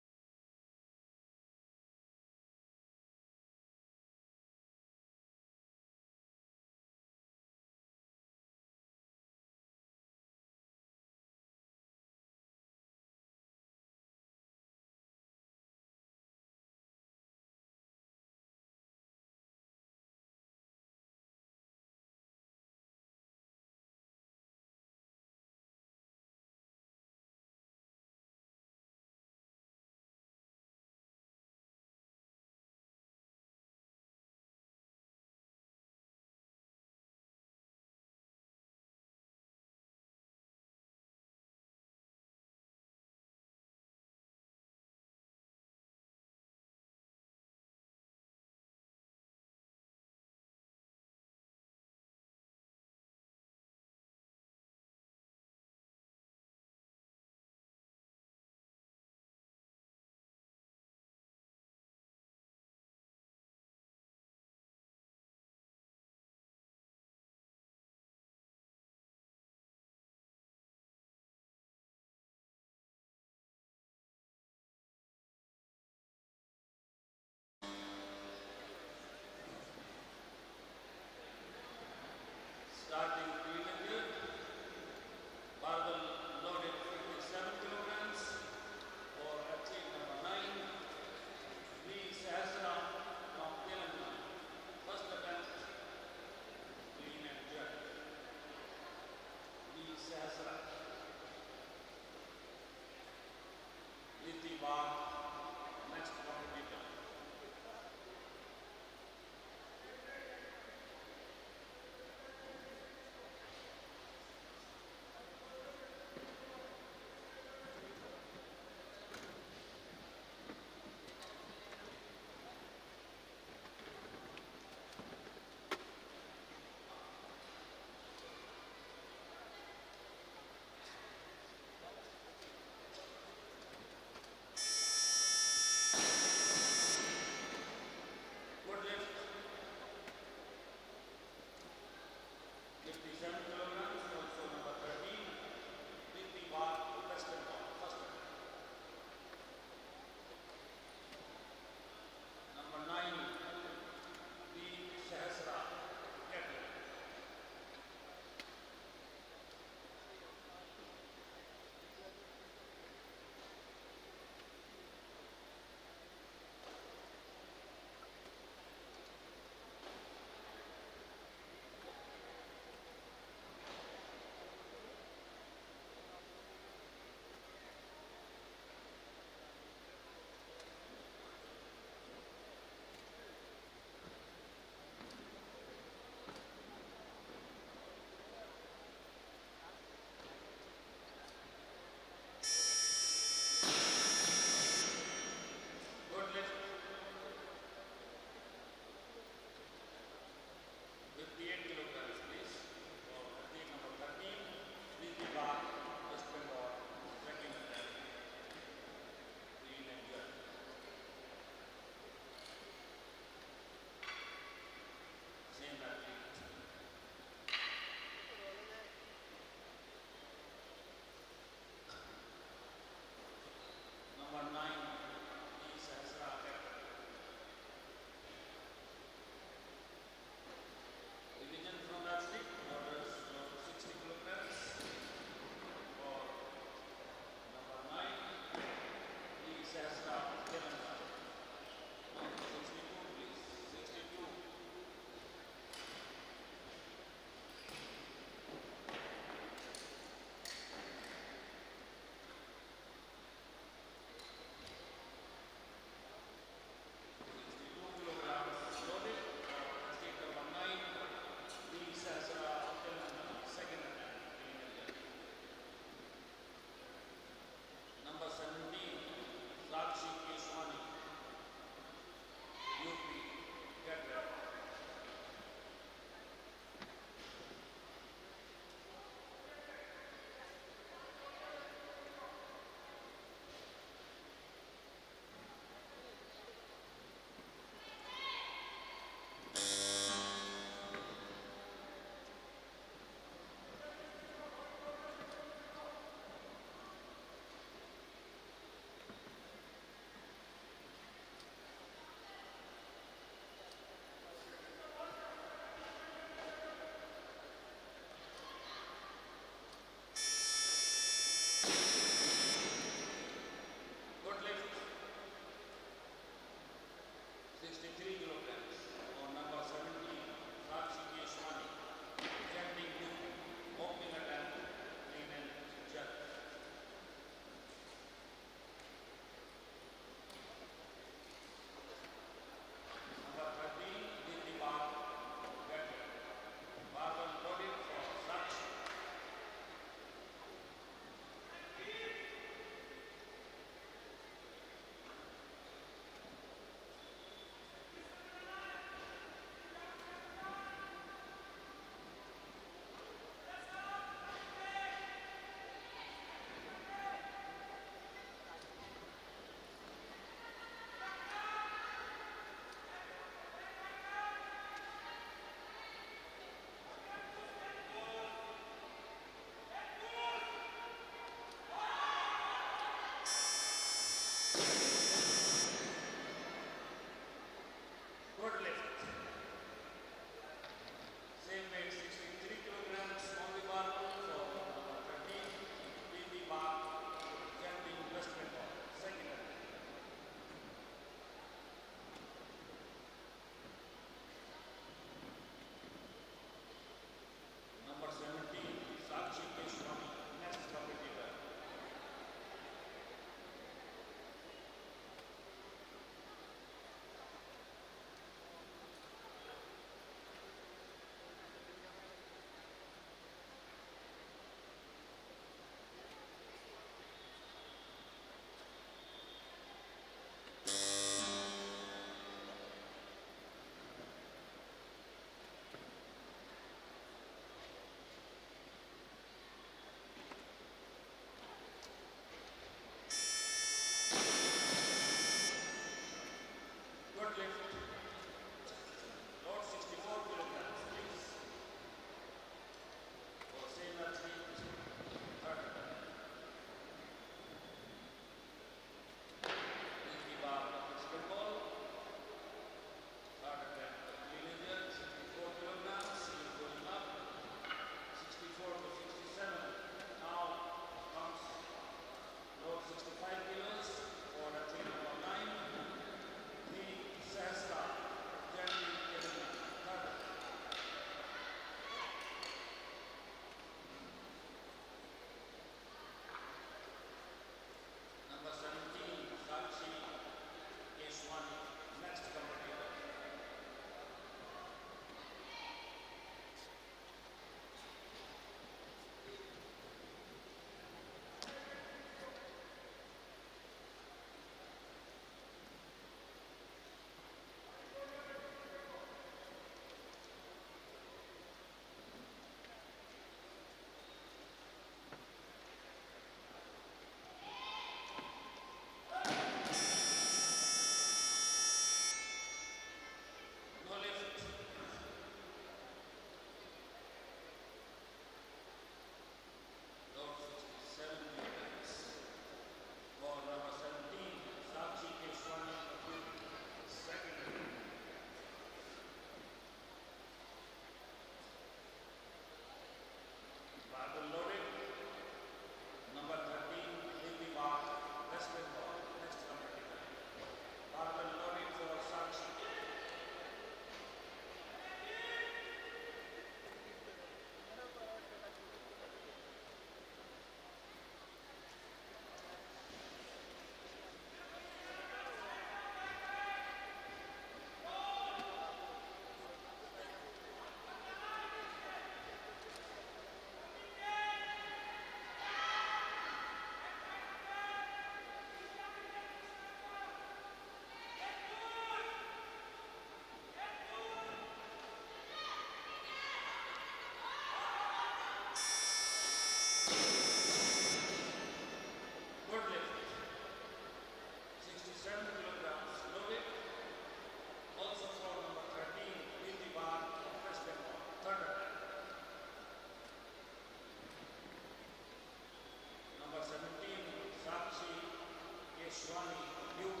Swani, UP,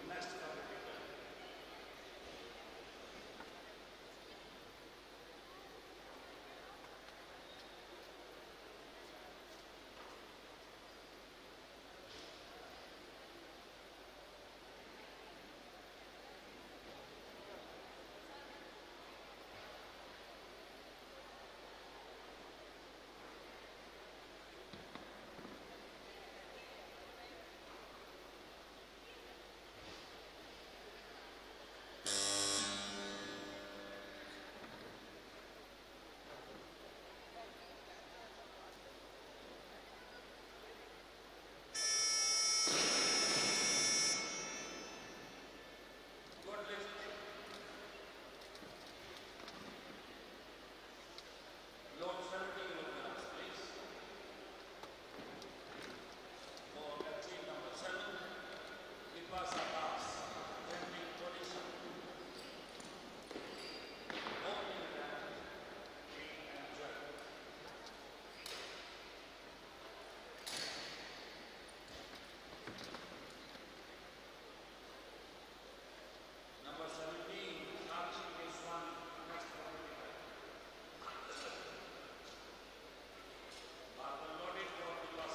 next competitor. Good lift. Load 70 kilograms, please. For team number 7, Vikas Tucker, representing Odisha. Opening attack, 8 and 12. Number 17, Sakshi Swani, next competitor. Markham loaded for Vikas.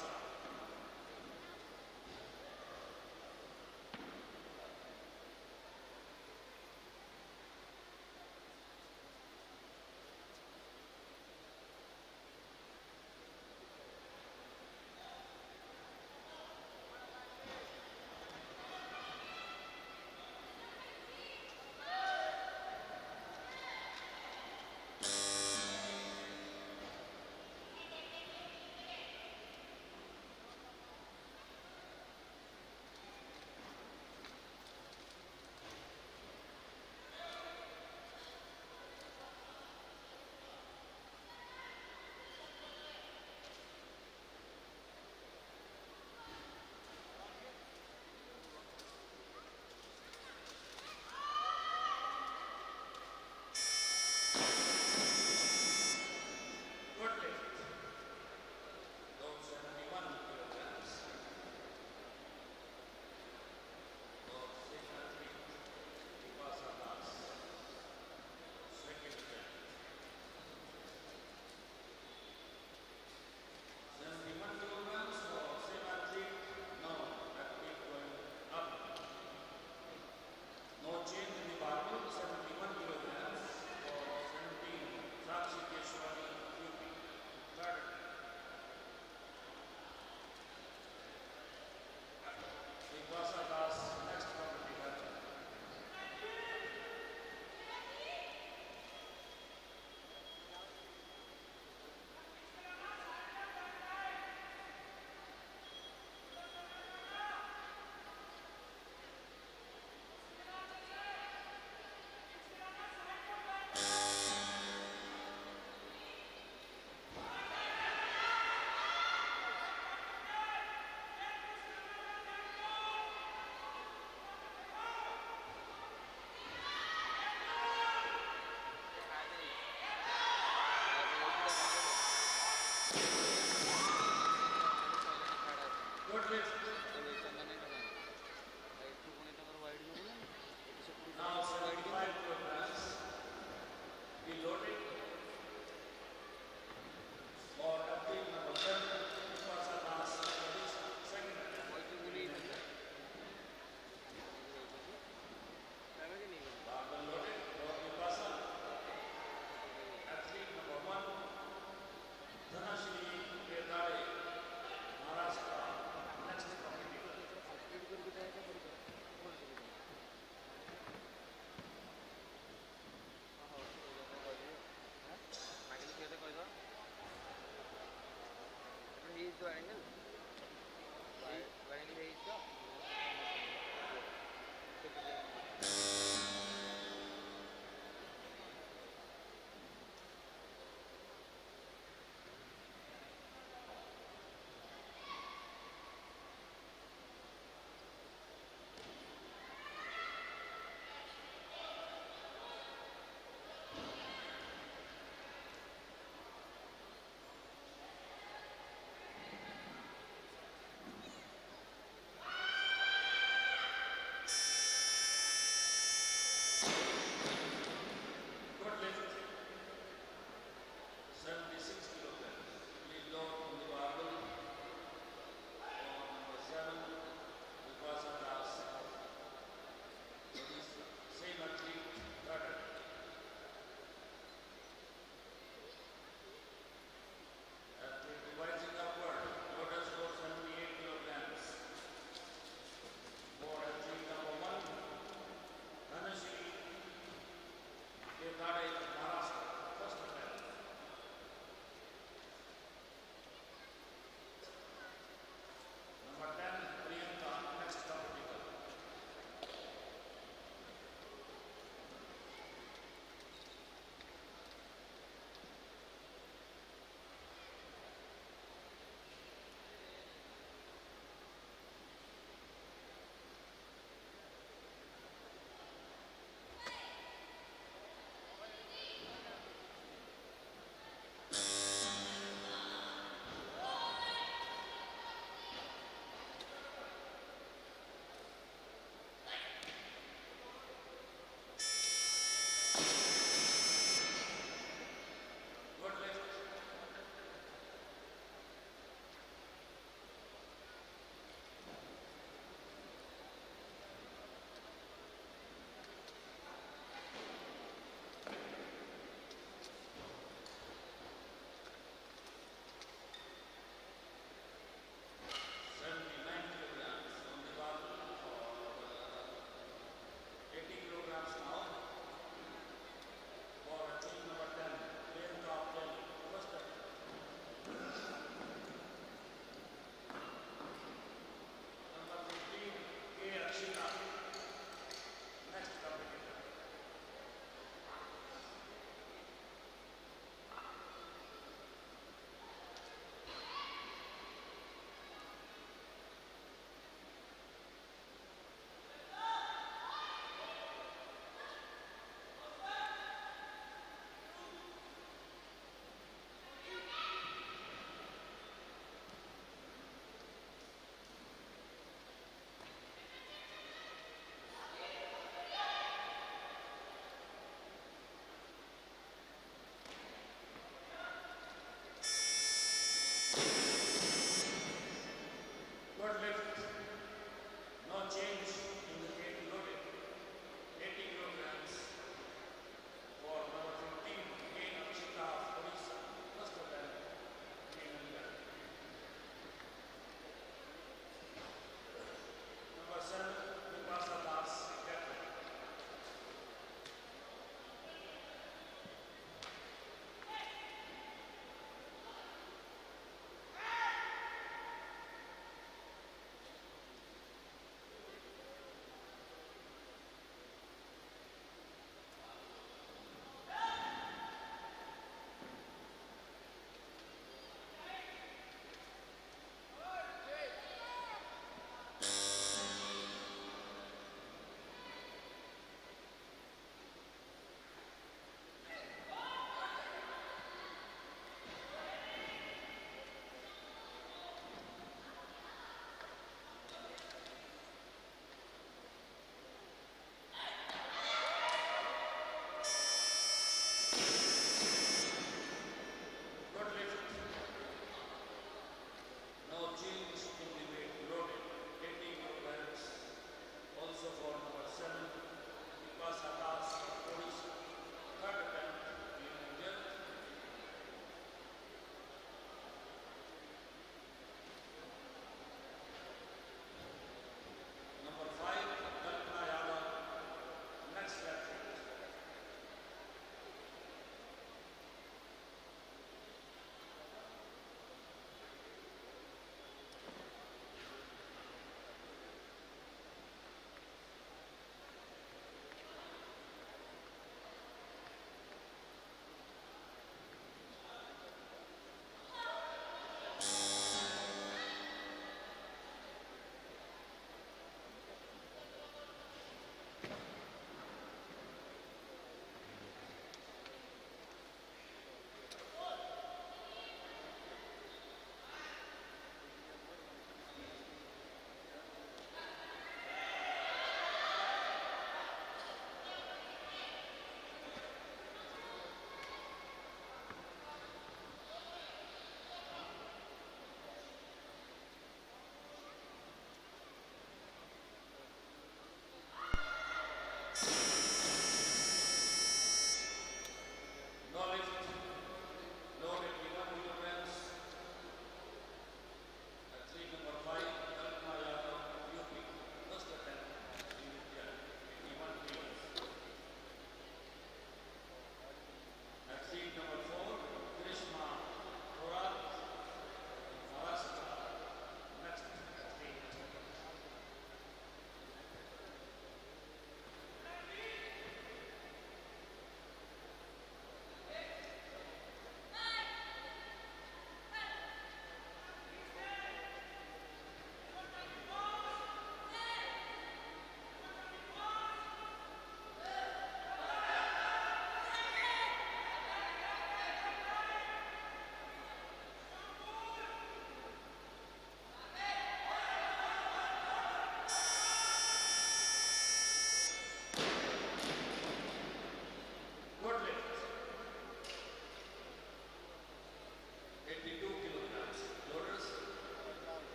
Good lift. Load 71 kilograms. For 6 athletes, Vikas Tucker, second attempt. 71 kilograms for same athlete. Now athlete going up. No change in the barbell. 71 kilograms for 17. Sakshi Swani, UP. Third. Vikas Tucker, next competitor. Good lift. Now 75 kilograms. We loaded for athlete number 7, Vikas Tucker, second attempt. Barbell loaded for Vikas. Athlete number 1, Tanushmeta, Maharashtra. Next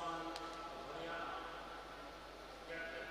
Swan of Haryana, captain.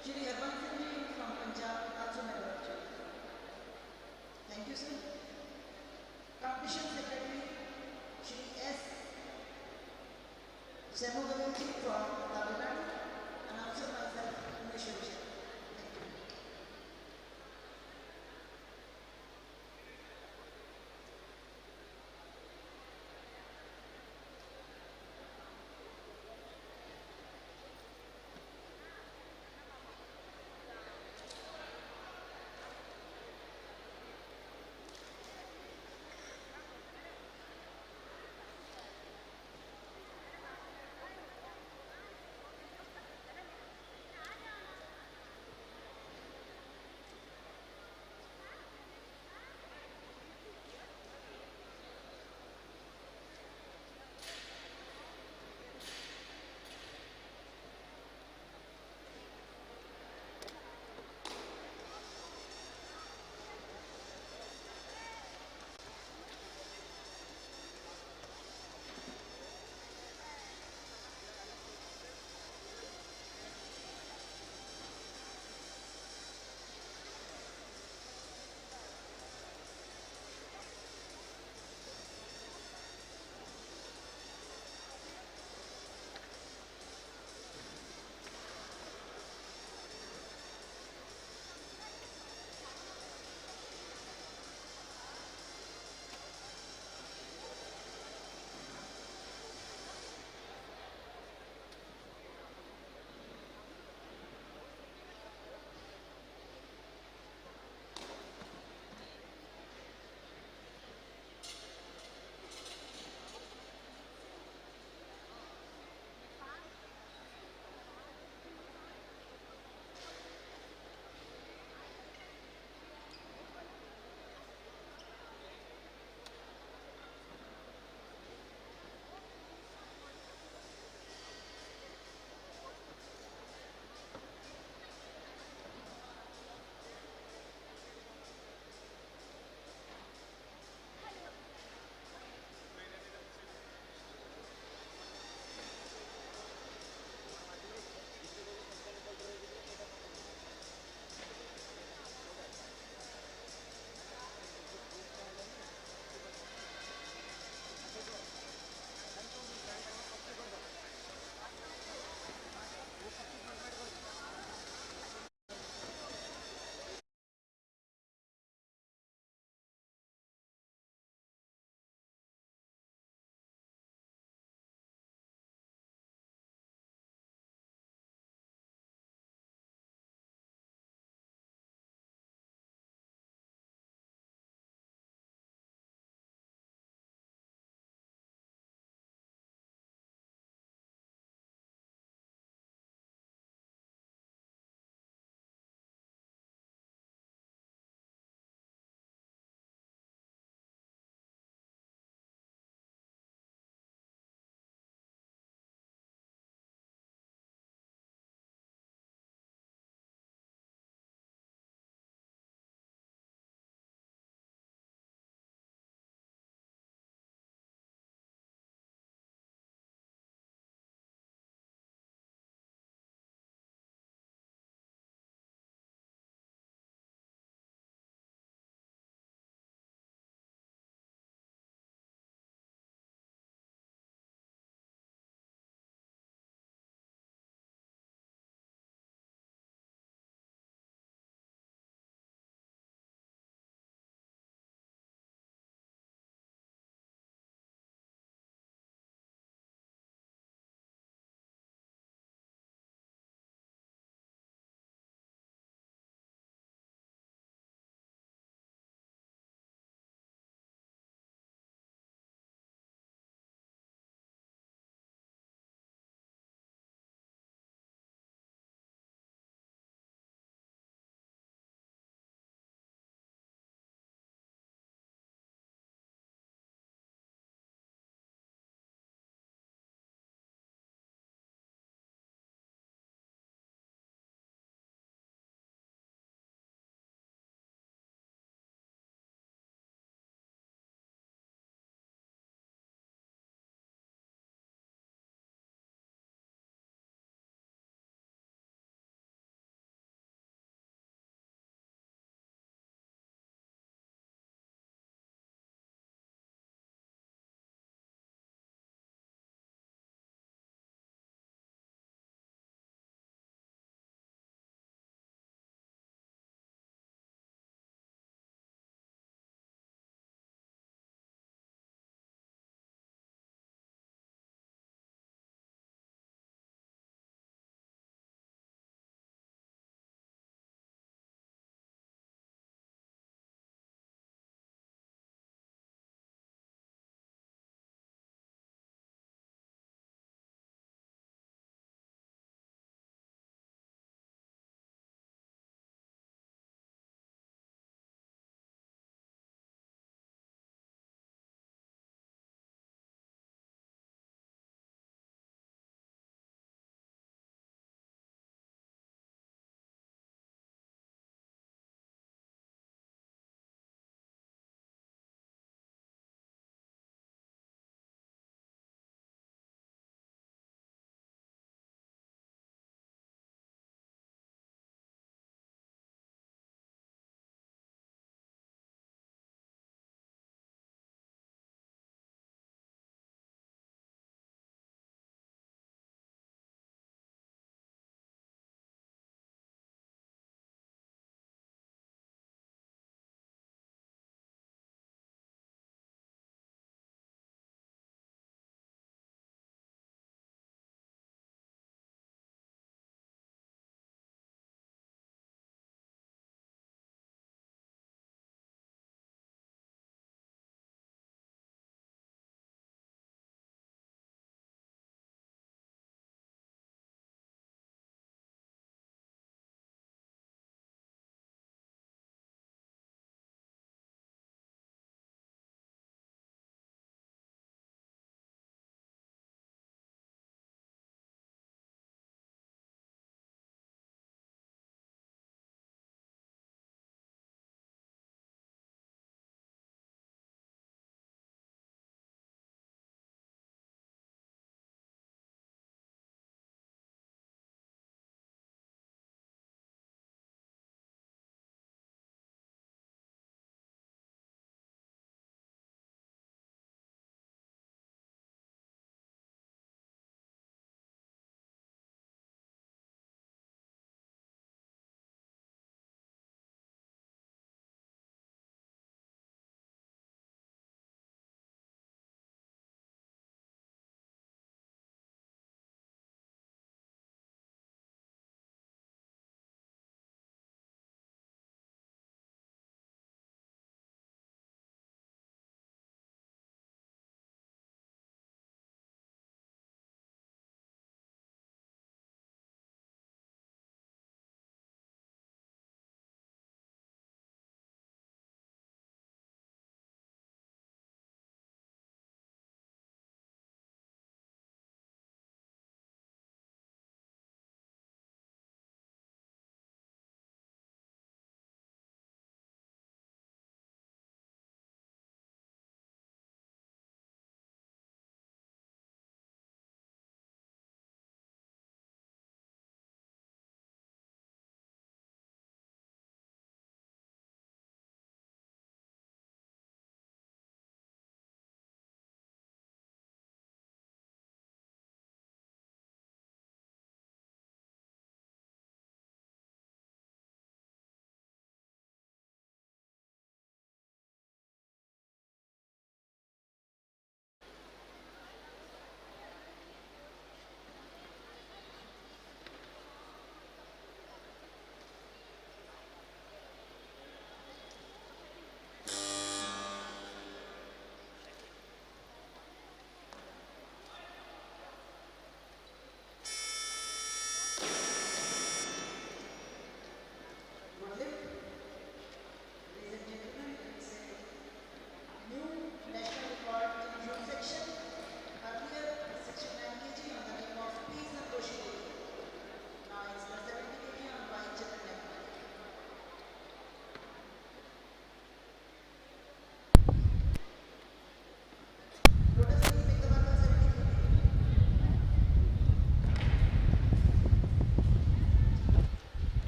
Shri Harban Singh ji from Punjab, also member of jury. Thank you, sir. Competition Secretary, Shri S. Semugavan ji from Tamil Nadu. Announcer myself, Bhubaneswar. Thank you.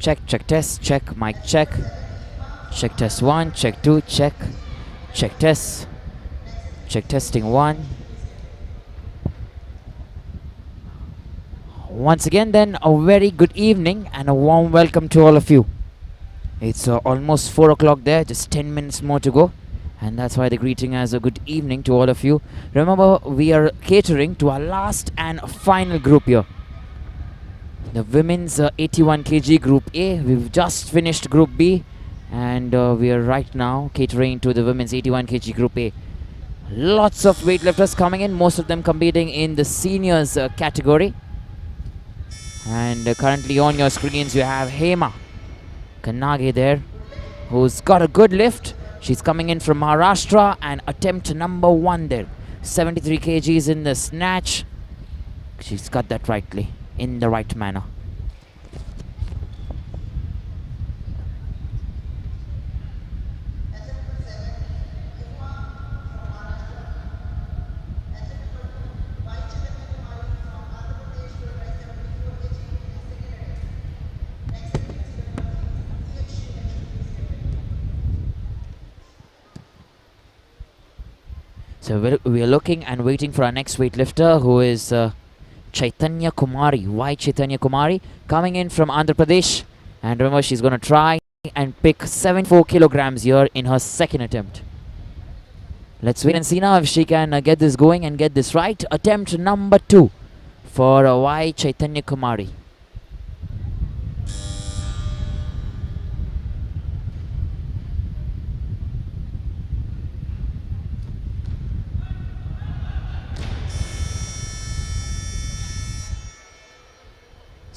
check test, check, mic check. Check test 1, check 2, check. Check test. Check testing 1. Once again then, a very good evening and a warm welcome to all of you. It's almost 4 o'clock there, just 10 minutes more to go. And that's why the greeting as a good evening to all of you. Remember, we are catering to our last and final group here. The women's 81 kg group A. We've just finished group B. And we are right now catering to the women's 81 kg group A. Lots of weightlifters coming in, most of them competing in the seniors category. And currently on your screens you have Hema Kannage there, who's got a good lift. She's coming in from Maharashtra and attempt number 1 there. 73 kgs in the snatch. She's got that rightly, in the right manner. So we are looking and waiting for our next weightlifter, who is Chaitanya Kumari. Why Chaitanya Kumari? Coming in from Andhra Pradesh. And remember, she's going to try and pick 74 kilograms here in her second attempt. Let's wait and see now if she can get this going and get this right. Attempt number 2 for Y Chaitanya Kumari.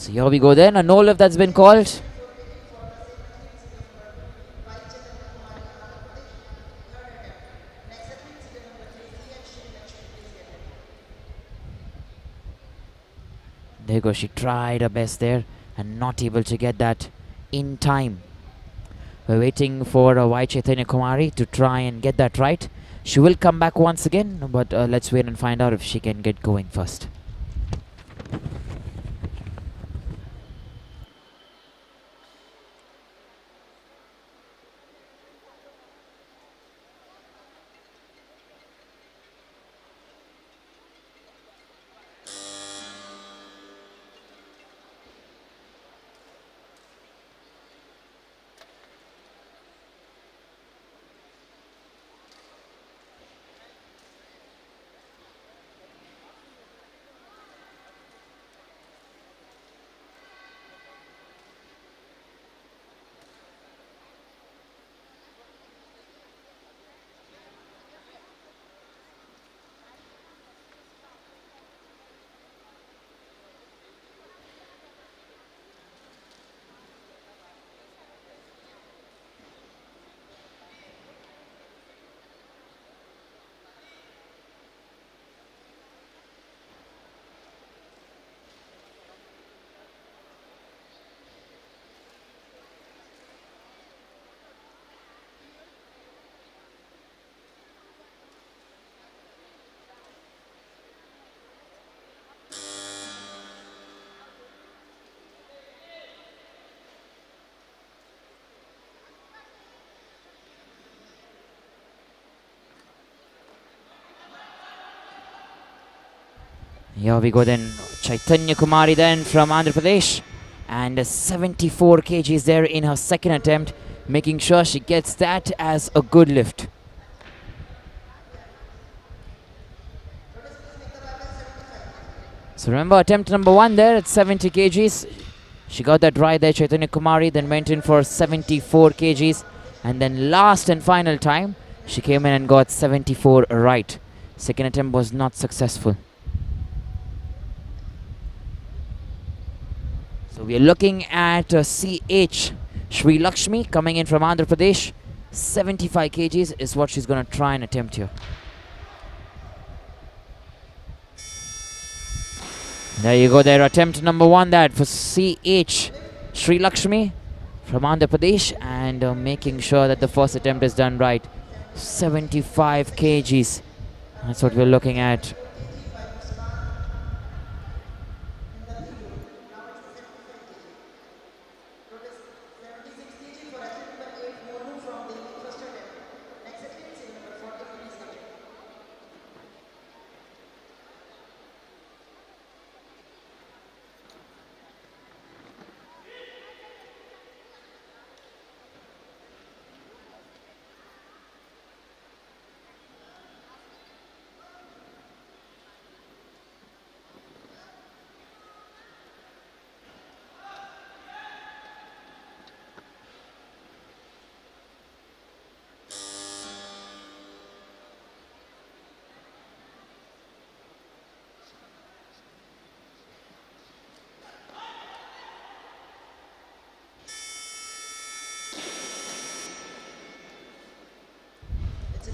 So here we go then, a no lift that's been called. There you go, she tried her best there and not able to get that in time. We're waiting for Y Chaitanya Kumari to try and get that right. She will come back once again, but let's wait and find out if she can get going first. Here we go then, Chaitanya Kumari then from Andhra Pradesh, and 74 kgs there in her second attempt, making sure she gets that as a good lift. So remember, attempt number 1 there at 70 kgs. She got that right there, Chaitanya Kumari, then went in for 74 kgs, and then last and final time she came in and got 74 right. Second attempt was not successful. So we are looking at CH Sri Lakshmi coming in from Andhra Pradesh. 75 kgs is what she's going to try and attempt here. There you go there, attempt number 1 that for CH Sri Lakshmi from Andhra Pradesh, and making sure that the first attempt is done right. 75 kgs, that's what we're looking at.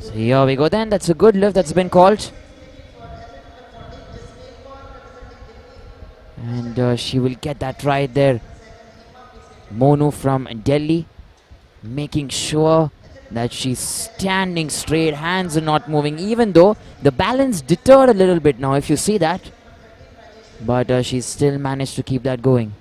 So here we go then. That's a good lift that's been called. And she will get that right there. Monu from Delhi, making sure that she's standing straight, hands are not moving, even though the balance deterred a little bit now, if you see that. But she's still managed to keep that going.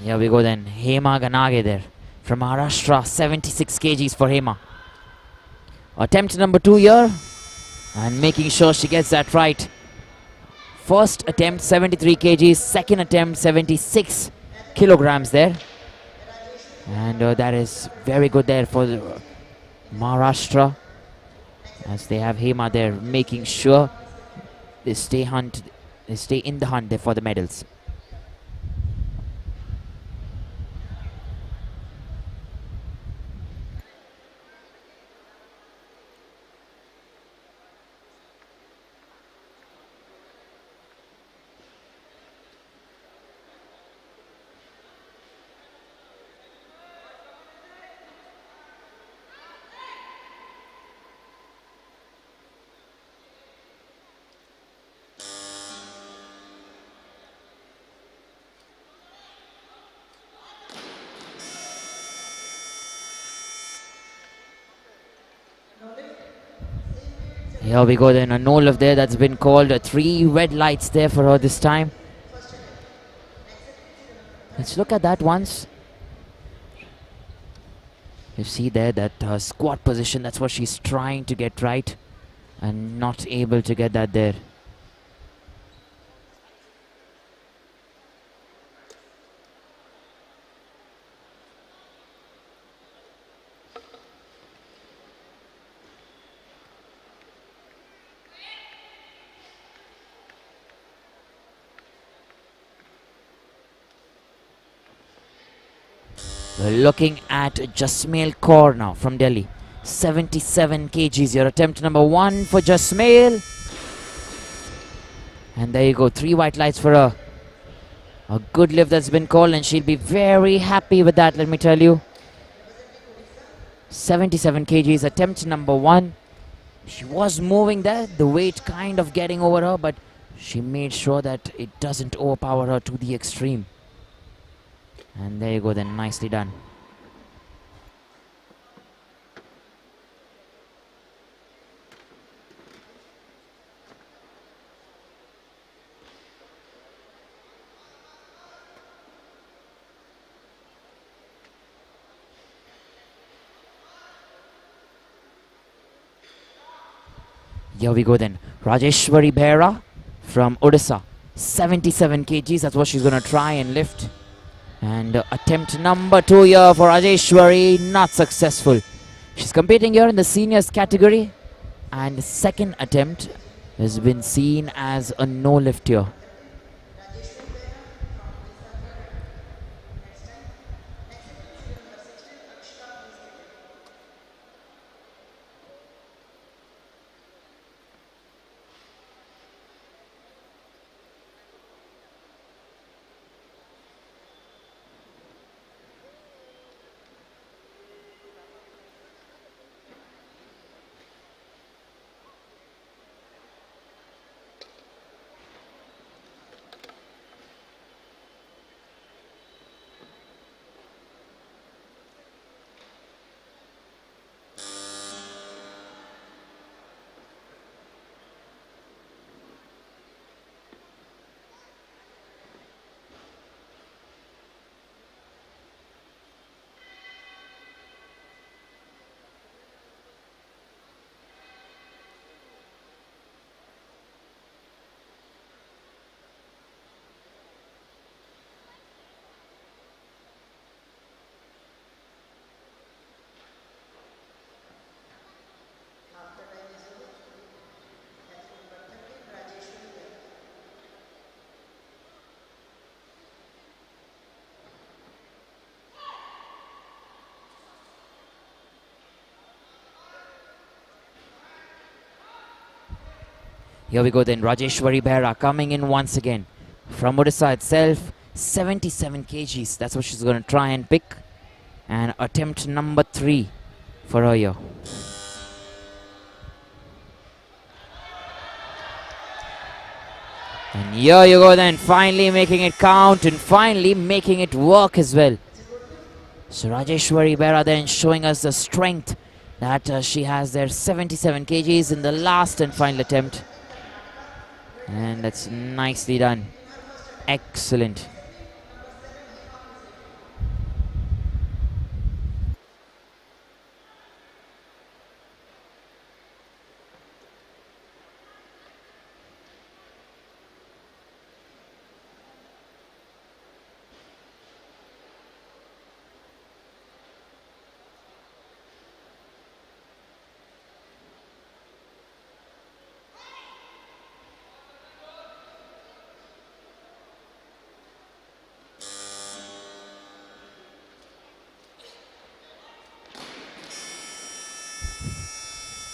Here we go then. Hema Ganage there from Maharashtra. 76 kgs for Hema. Attempt number 2 here. And making sure she gets that right. First attempt 73 kgs. Second attempt 76 kilograms there. And that is very good there for the Maharashtra. As they have Hema there making sure they stay in the hunt there for the medals. Here we go then, a no lift there that's been called. 3 red lights there for her this time. Let's look at that once. You see there that squat position, that's what she's trying to get right and not able to get that there. We're looking at Jasweer Kaur now from Delhi. 77 kgs. Your attempt number 1 for Jasweer. And there you go. 3 white lights for her. A good lift that's been called and she'll be very happy with that, let me tell you. 77 kgs. Attempt number 1. She was moving there. The weight kind of getting over her, but she made sure that it doesn't overpower her to the extreme. And there you go then, nicely done. Here we go then. Rajeshwari Behra from Odisha. 77 kgs, that's what she's going to try and lift. And attempt number 2 here for Rajeshwari, not successful. She's competing here in the seniors category. And second attempt has been seen as a no lift here. Here we go then. Rajeshwari Behra coming in once again from Odisha itself. 77 kgs. That's what she's going to try and pick. And attempt number 3 for her here. And here you go then. Finally making it count and finally making it work as well. So Rajeshwari Behra then showing us the strength that she has there. 77 kgs in the last and final attempt. And that's nicely done. Excellent.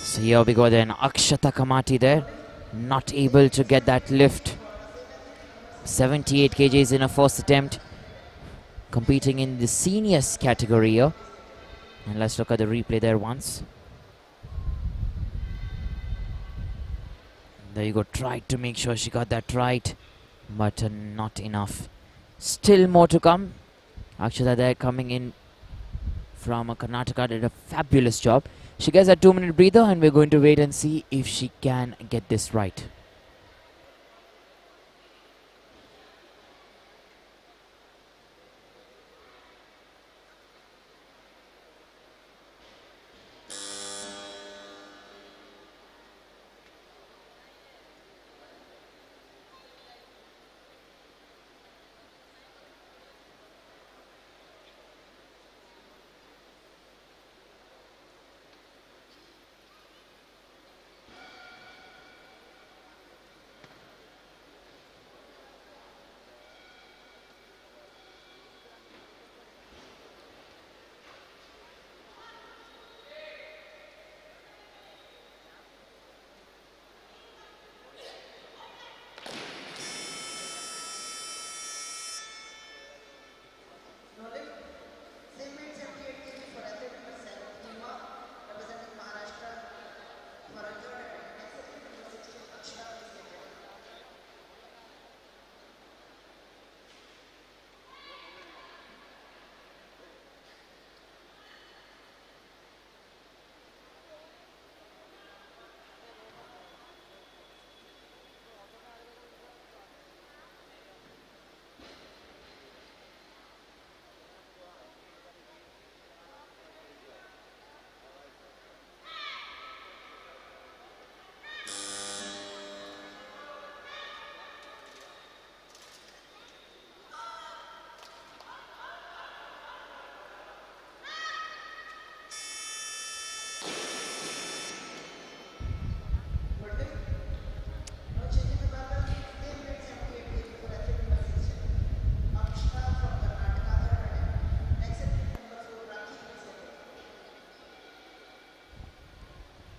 So here we go then. Akshata Kamati there. Not able to get that lift. 78 kgs in a first attempt. Competing in the seniors category here. And let's look at the replay there once. There you go. Tried to make sure she got that right. But not enough. Still more to come. Akshata there coming in from Karnataka. Did a fabulous job. She gets a 2-minute breather and we're going to wait and see if she can get this right.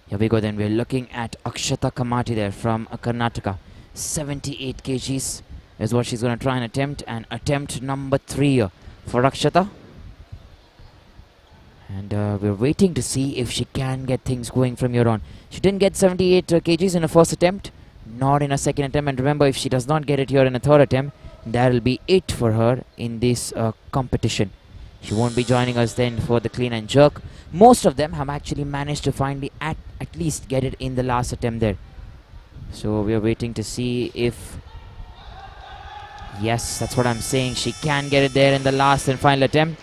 Here we go then. We're looking at Akshata Kamati there from Karnataka. 78 kgs is what she's going to try and attempt. And attempt number 3 for Akshata. And we're waiting to see if she can get things going from here on. She didn't get 78 kgs in a first attempt, nor in a second attempt. And remember, if she does not get it here in a third attempt, that will be it for her in this competition. She won't be joining us then for the clean and jerk. Most of them have actually managed to finally at least get it in the last attempt there. So we are waiting to see if... Yes, that's what I'm saying. She can get it there in the last and final attempt.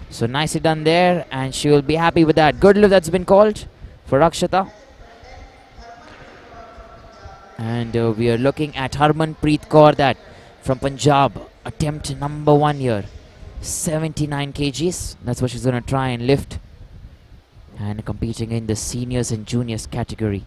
So nicely done there, and she will be happy with that. Good lift that's been called for Akshata. And we are looking at Harmanpreet Kaur that from Punjab. Attempt number 1 here. 79 kgs. That's what she's going to try and lift. And competing in the seniors and juniors category.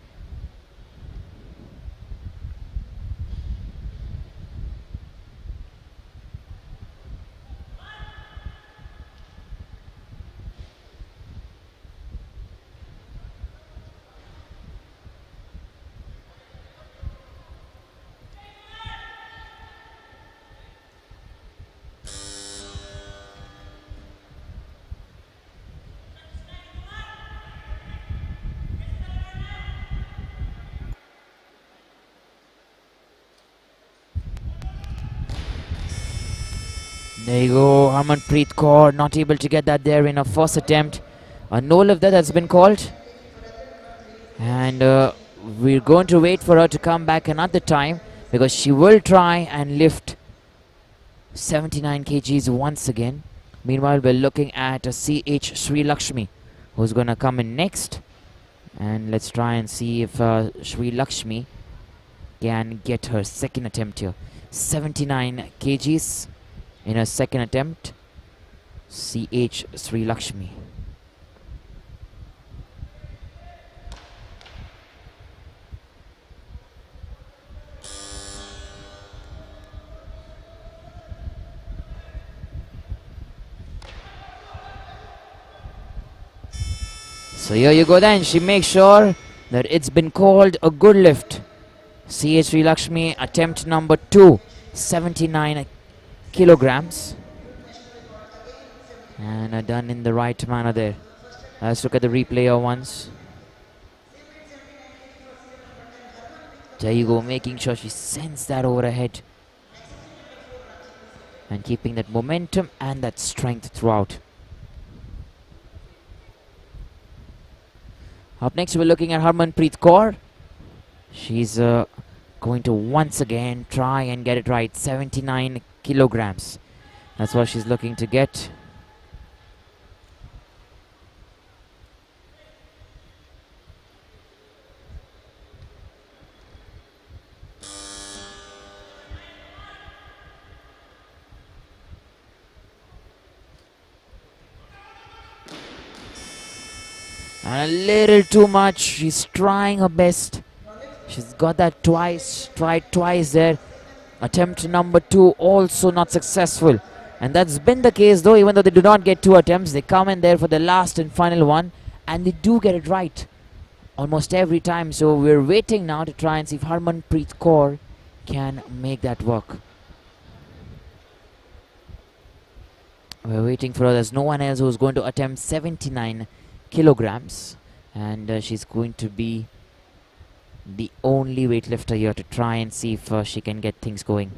There you go, Harmanpreet Kaur not able to get that there in her first attempt. A no lift that has been called. And we're going to wait for her to come back another time because she will try and lift 79 kgs once again. Meanwhile, we're looking at a CH Sri Lakshmi who's going to come in next. And let's try and see if Sri Lakshmi can get her second attempt here. 79 kgs in her second attempt. CH Sri Lakshmi. So here you go then, she makes sure that it's been called a good lift. CH Sri Lakshmi, attempt number 2, 79 kilograms. And done in the right manner there. Let's look at the replay here once. There you go, making sure she sends that over her head. And keeping that momentum and that strength throughout. Up next, we're looking at Harmanpreet Kaur. She's going to once again try and get it right. 79 kilograms. That's what she's looking to get. And a little too much. She's trying her best. She's got that twice. Tried twice there. Attempt number 2 also not successful. And that's been the case though. Even though they do not get 2 attempts, they come in there for the last and final one. And they do get it right. Almost every time. So we're waiting now to try and see if Harmanpreet Kaur can make that work. We're waiting for her. There's no one else who's going to attempt 79 kilograms, and she's going to be the only weightlifter here to try and see if she can get things going.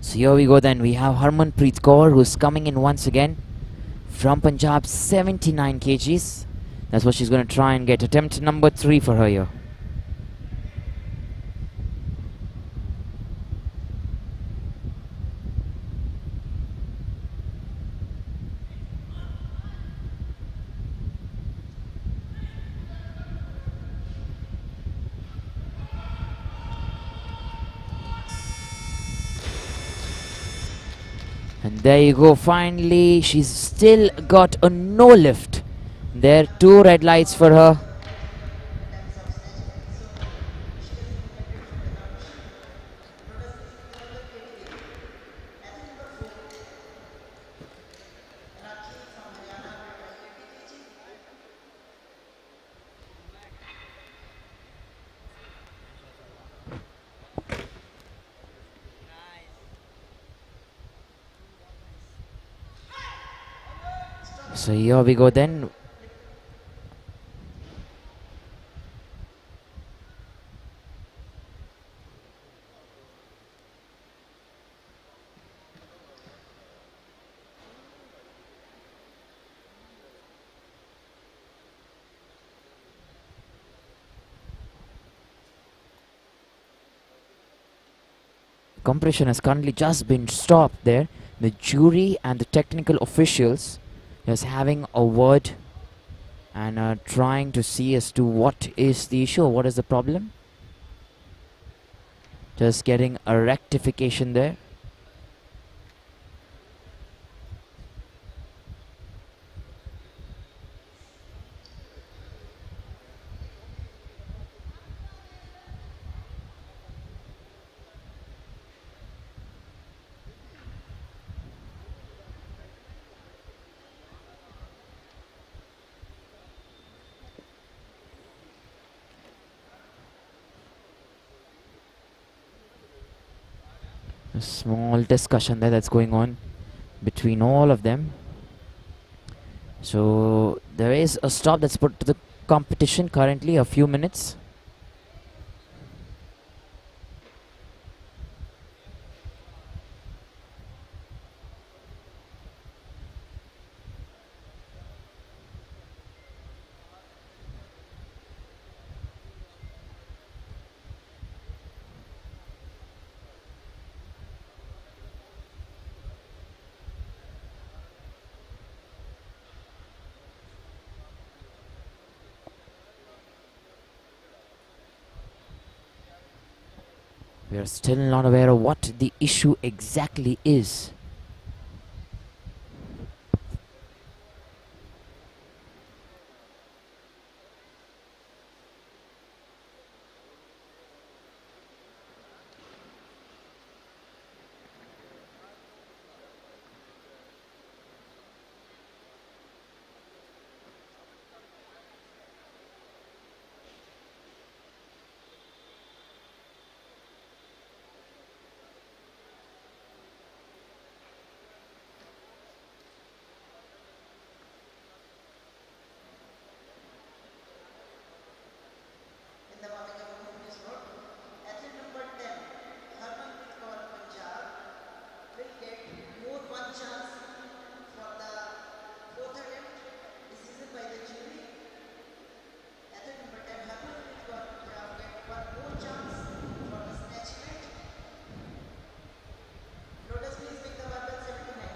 So here we go then, we have Harmanpreet Kaur who's coming in once again from Punjab, 79 kgs. That's what she's going to try and get. Attempt number 3 for her here. And there you go, finally she's still got a no lift. There, 2 red lights for her. So here we go then. Competition has currently just been stopped there. The jury and the technical officials just having a word and trying to see as to what is the issue, what is the problem. Just getting a rectification there. A small discussion there that's going on between all of them. So there is a stop that's put to the competition currently, a few minutes. We are still not aware of what the issue exactly is. In the warming up of this road, athlete number 10, Harmanpreet Kaur Punjab, will get more one chance for the fourth attempt. Decision by the jury. Athlete number 10, Harmanpreet Kaur Punjab, get one more chance for the snatch event. Lotus, please make the barbell 79.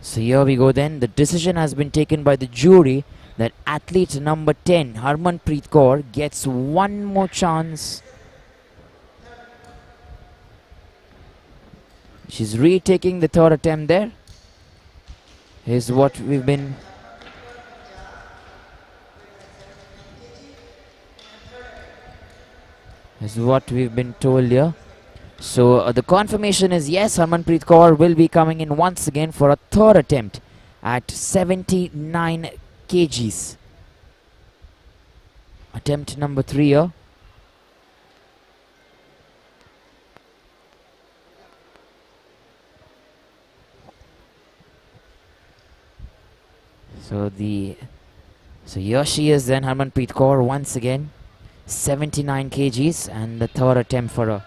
So here we go then. The decision has been taken by the jury that athlete number 10, Harmanpreet Kaur, gets one more chance. She's retaking the third attempt there. Here's what we've been... Here's what we've been told here. So the confirmation is yes, Harmanpreet Kaur will be coming in once again for a third attempt at 79 kgs. Attempt number 3 here. So here she is then, Harmanpreet Kaur once again, 79 kgs, and the third attempt for her.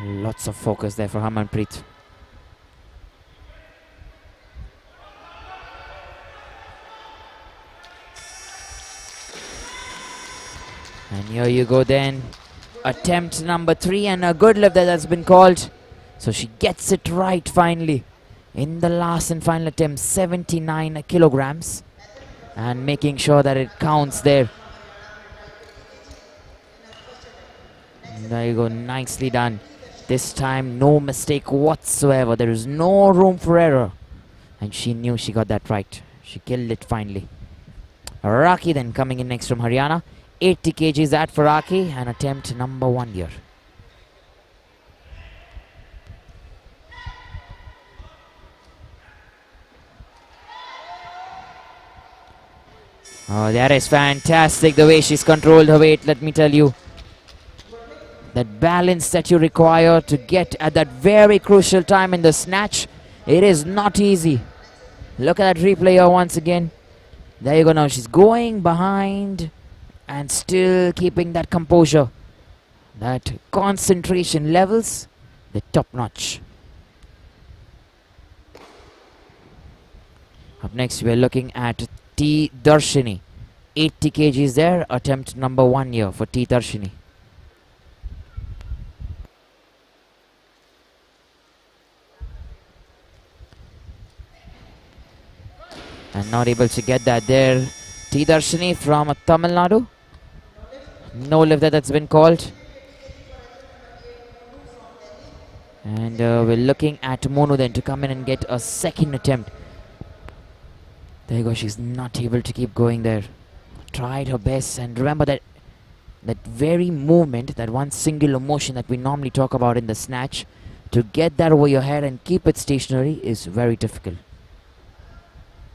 Lots of focus there for Harmanpreet. And here you go then. Attempt number 3, and a good lift that's been called. So she gets it right finally. In the last and final attempt, 79 kilograms. And making sure that it counts there. And there you go, nicely done. This time, no mistake whatsoever. There is no room for error. And she knew she got that right. She killed it finally. Raki then coming in next from Haryana. 80 kgs at for Raki, and attempt number 1 here. Oh, that is fantastic, the way she's controlled her weight, let me tell you. That balance that you require to get at that very crucial time in the snatch, it is not easy. Look at that replay here once again. There you go now, she's going behind and still keeping that composure. That concentration levels, the top notch. Up next we are looking at T. Darshini. 80 kgs there, attempt number 1 here for T. Darshini. And not able to get that there. T. Darshini from Tamil Nadu. No lift that's been called. And we're looking at Monu then to come in and get a second attempt. There you go, she's not able to keep going there. Tried her best, and remember that very movement, that one singular motion that we normally talk about in the snatch, to get that over your head and keep it stationary is very difficult.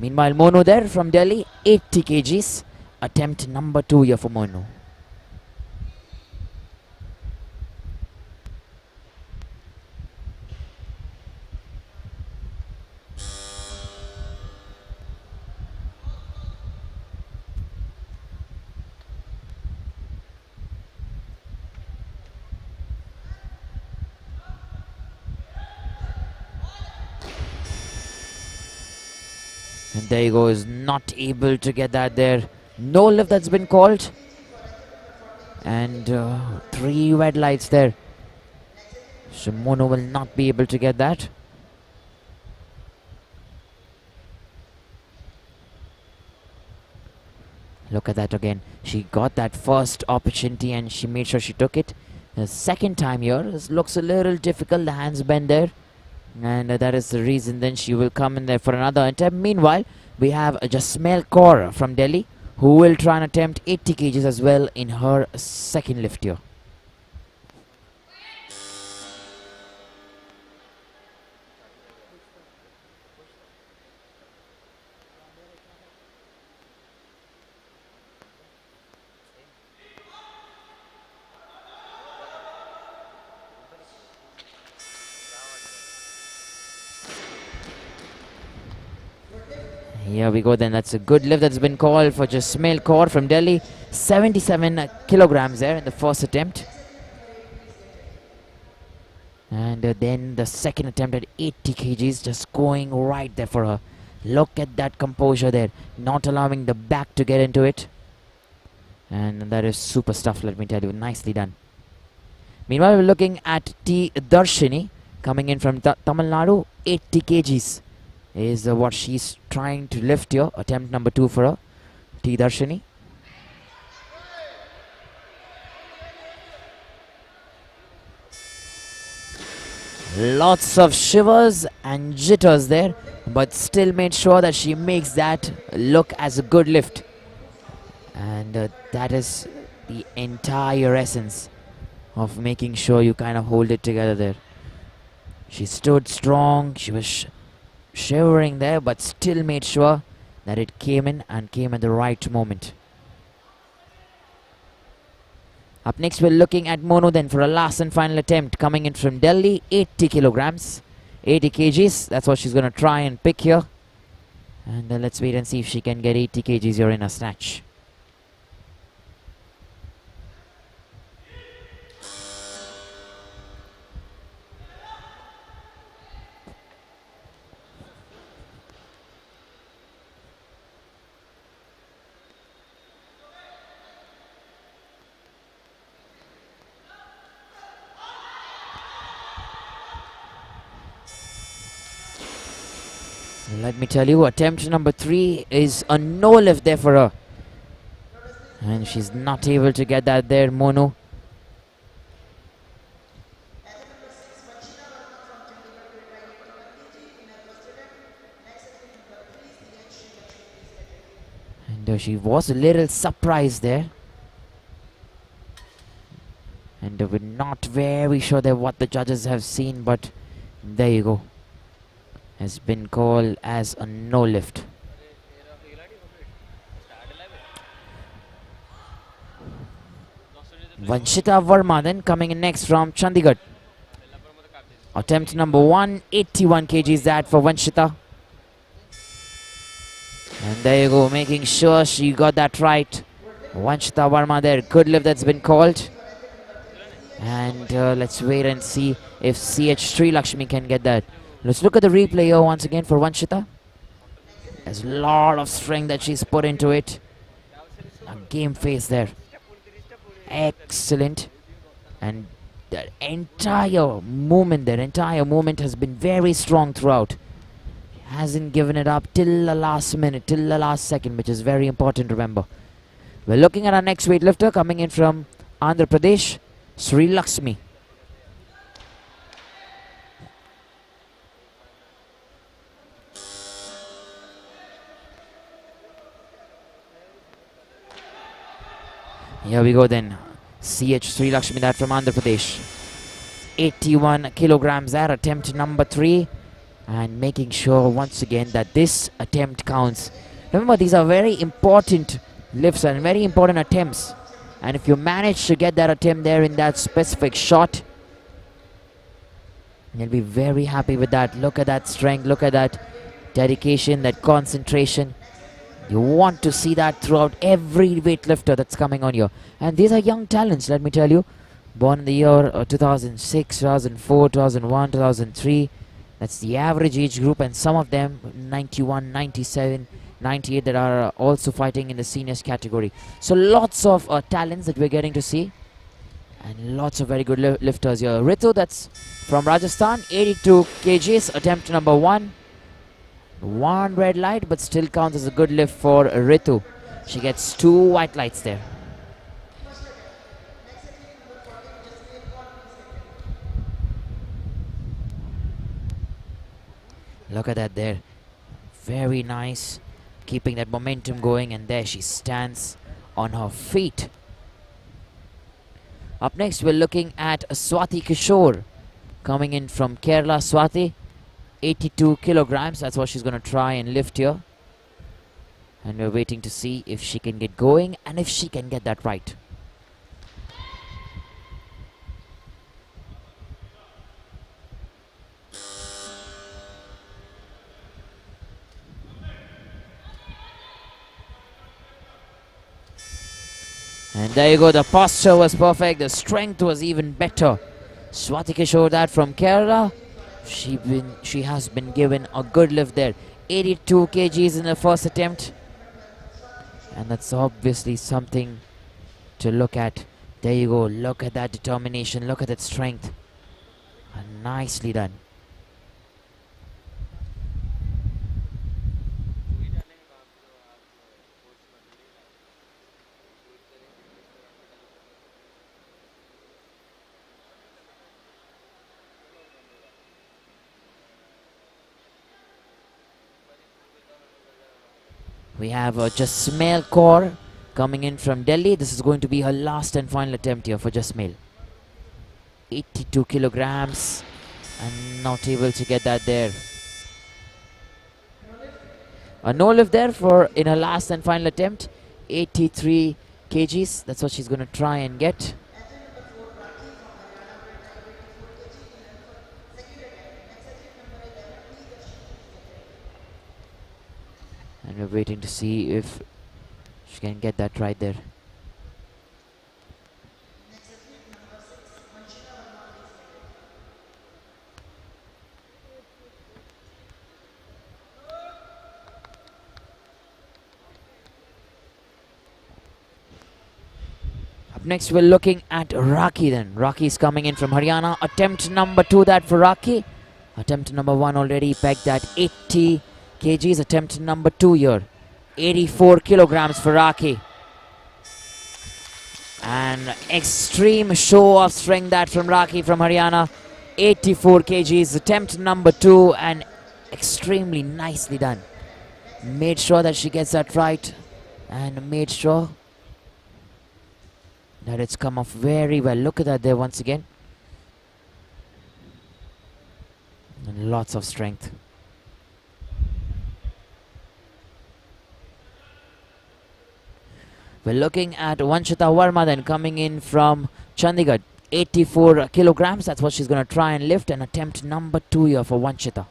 Meanwhile, Monu there from Delhi, 80 kgs. Attempt number 2 here for Monu. And there you go, is not able to get that there. No lift that's been called. And 3 red lights there. So Monu will not be able to get that. Look at that again. She got that first opportunity and she made sure she took it. The second time here, this looks a little difficult. The hands bend there. And that is the reason then she will come in there for another attempt. Meanwhile, we have Jasweer Kaur from Delhi, who will try and attempt 80 kgs as well in her second lift here. Here we go then, that's a good lift that's been called for Jasweer Kaur from Delhi. 77 kilograms there in the first attempt. And then the second attempt at 80 kgs, just going right there for her. Look at that composure there, not allowing the back to get into it. And that is super stuff, let me tell you, nicely done. Meanwhile, we're looking at T. Darshini coming in from Tamil Nadu, 80 kgs. Is what she's trying to lift here. Attempt number 2 for her, T. Darshini. Lots of shivers and jitters there, but still made sure that she makes that look as a good lift. And that is the entire essence of making sure you kind of hold it together there. She stood strong. She was shivering there, but still made sure that it came in and came at the right moment. Up next, we're looking at Monu then for a last and final attempt, coming in from Delhi, 80 kilograms, 80 kgs. That's what she's going to try and pick here. And let's wait and see if she can get 80 kgs here in a snatch. Let me tell you, attempt number 3 is a no lift there for her. And she's not able to get that there, Monu. And she was a little surprised there. And we're not very sure that what the judges have seen, but there you go. Has been called as a no lift. Vanshita Verma then coming in next from Chandigarh. Attempt number 1, 81 kgs that for Vanshita. And there you go, making sure she got that right. Vanshita Verma there, good lift that's been called. And let's wait and see if CH Sri Lakshmi can get that. Let's look at the replay here once again for Vanshita. There's a lot of strength that she's put into it. A game face there. Excellent. And the entire movement has been very strong throughout. Hasn't given it up till the last minute, till the last second, which is very important, remember. We're looking at our next weightlifter coming in from Andhra Pradesh, Sri Lakshmi. Here we go then. CH Sri Lakshmi, that from Andhra Pradesh. 81 kilograms there, attempt number 3. and making sure once again that this attempt counts. Remember, these are very important lifts and very important attempts, and if you manage to get that attempt there in that specific shot, you'll be very happy with that. Look at that strength, look at that dedication, that concentration. You want to see that throughout every weightlifter that's coming on here. And these are young talents, let me tell you. Born in the year 2006, 2004, 2001, 2003. That's the average age group, and some of them 91, 97, 98 that are also fighting in the seniors category. So lots of talents that we're getting to see, and lots of very good lifters here. Ritu, that's from Rajasthan, 82 kgs, attempt number 1. One red light, but still counts as a good lift for Ritu. She gets 2 white lights there. Look at that there. Very nice. Keeping that momentum going, and there she stands on her feet. Up next, we're looking at Swati Kishore coming in from Kerala. Swati, 82 kilograms. That's what she's going to try and lift here. And we're waiting to see if she can get going and if she can get that right. And there you go, the posture was perfect, the strength was even better. Swati Kishore, that from Kerala, she has been given a good lift there. 82 kgs in the first attempt. And that's obviously something to look at. There you go, look at that determination, look at that strength. And nicely done. We have Jasweer Kaur coming in from Delhi. This is going to be her last and final attempt here for Jasweer. 82 kilograms and not able to get that there. A no lift there for in her last and final attempt. 83 kgs. That's what she's going to try and get. And we're waiting to see if she can get that right there. Up next, we're looking at Raki then. Raki's coming in from Haryana. Attempt number 2 that for Raki. Attempt number 1 already pegged at 80 kgs. Attempt number 2 here. 84 kilograms for Raki. And extreme show of strength that from Raki from Haryana. 84 kgs. Attempt number 2 and extremely nicely done. Made sure that she gets that right and made sure that it's come off very well. Look at that there once again. And lots of strength. We're looking at Vanshita Verma then coming in from Chandigarh. 84 kilograms. That's what she's going to try and lift. And attempt number 2 here for Vanshita.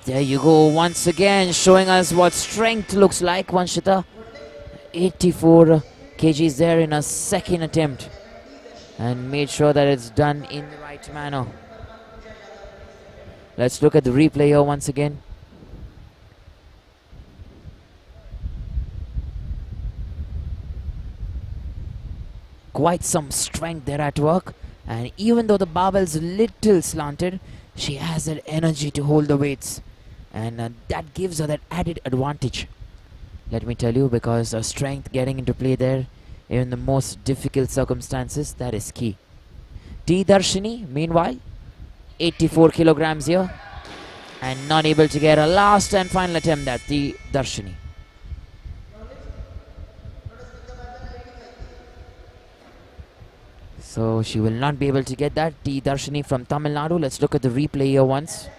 There you go, once again showing us what strength looks like. Vanshita, 84 kgs there in a second attempt, and made sure that it's done in the right manner. Let's look at the replay here once again. Quite some strength there at work, and even though the barbell's little slanted, she has that energy to hold the weights. And that gives her that added advantage, let me tell you, because strength getting into play there in the most difficult circumstances, that is key. T. Darshini, meanwhile, 84 kilograms here, and not able to get a last and final attempt at T. Darshini. So she will not be able to get that. T. Darshini from Tamil Nadu. Let's look at the replay here once.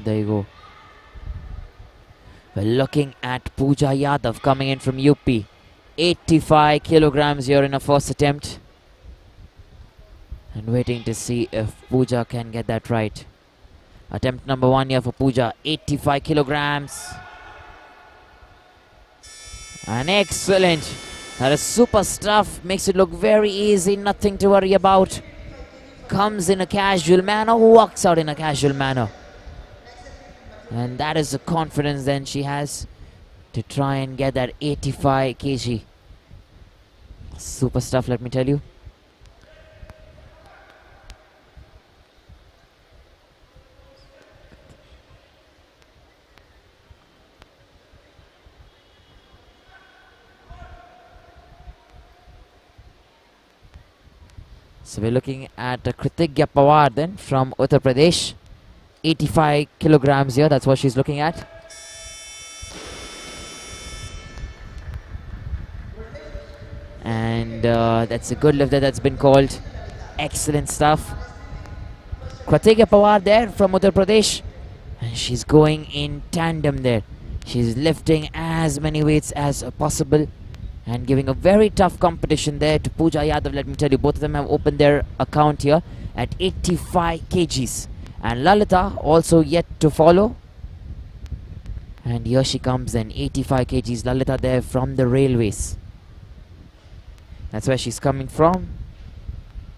There you go. We're looking at Pooja Yadav coming in from UP. 85 kilograms here in her first attempt. And waiting to see if Pooja can get that right. Attempt number 1 here for Pooja. 85 kilograms. And excellent. That is super stuff. Makes it look very easy. Nothing to worry about. Comes in a casual manner. Walks out in a casual manner. And that is the confidence then she has to try and get that 85 kg. Super stuff, let me tell you. So we're looking at Kritigya Pawar then from Uttar Pradesh. 85 kilograms here, that's what she's looking at. And that's a good lift that's been called. Excellent stuff. Kritigya Pawar there from Uttar Pradesh. And she's going in tandem there. She's lifting as many weights as possible. And giving a very tough competition there to Pooja Yadav. Let me tell you, both of them have opened their account here at 85 kgs. And Lalita also yet to follow. And here she comes then, 85 kgs. Lalita there from the railways. That's where she's coming from.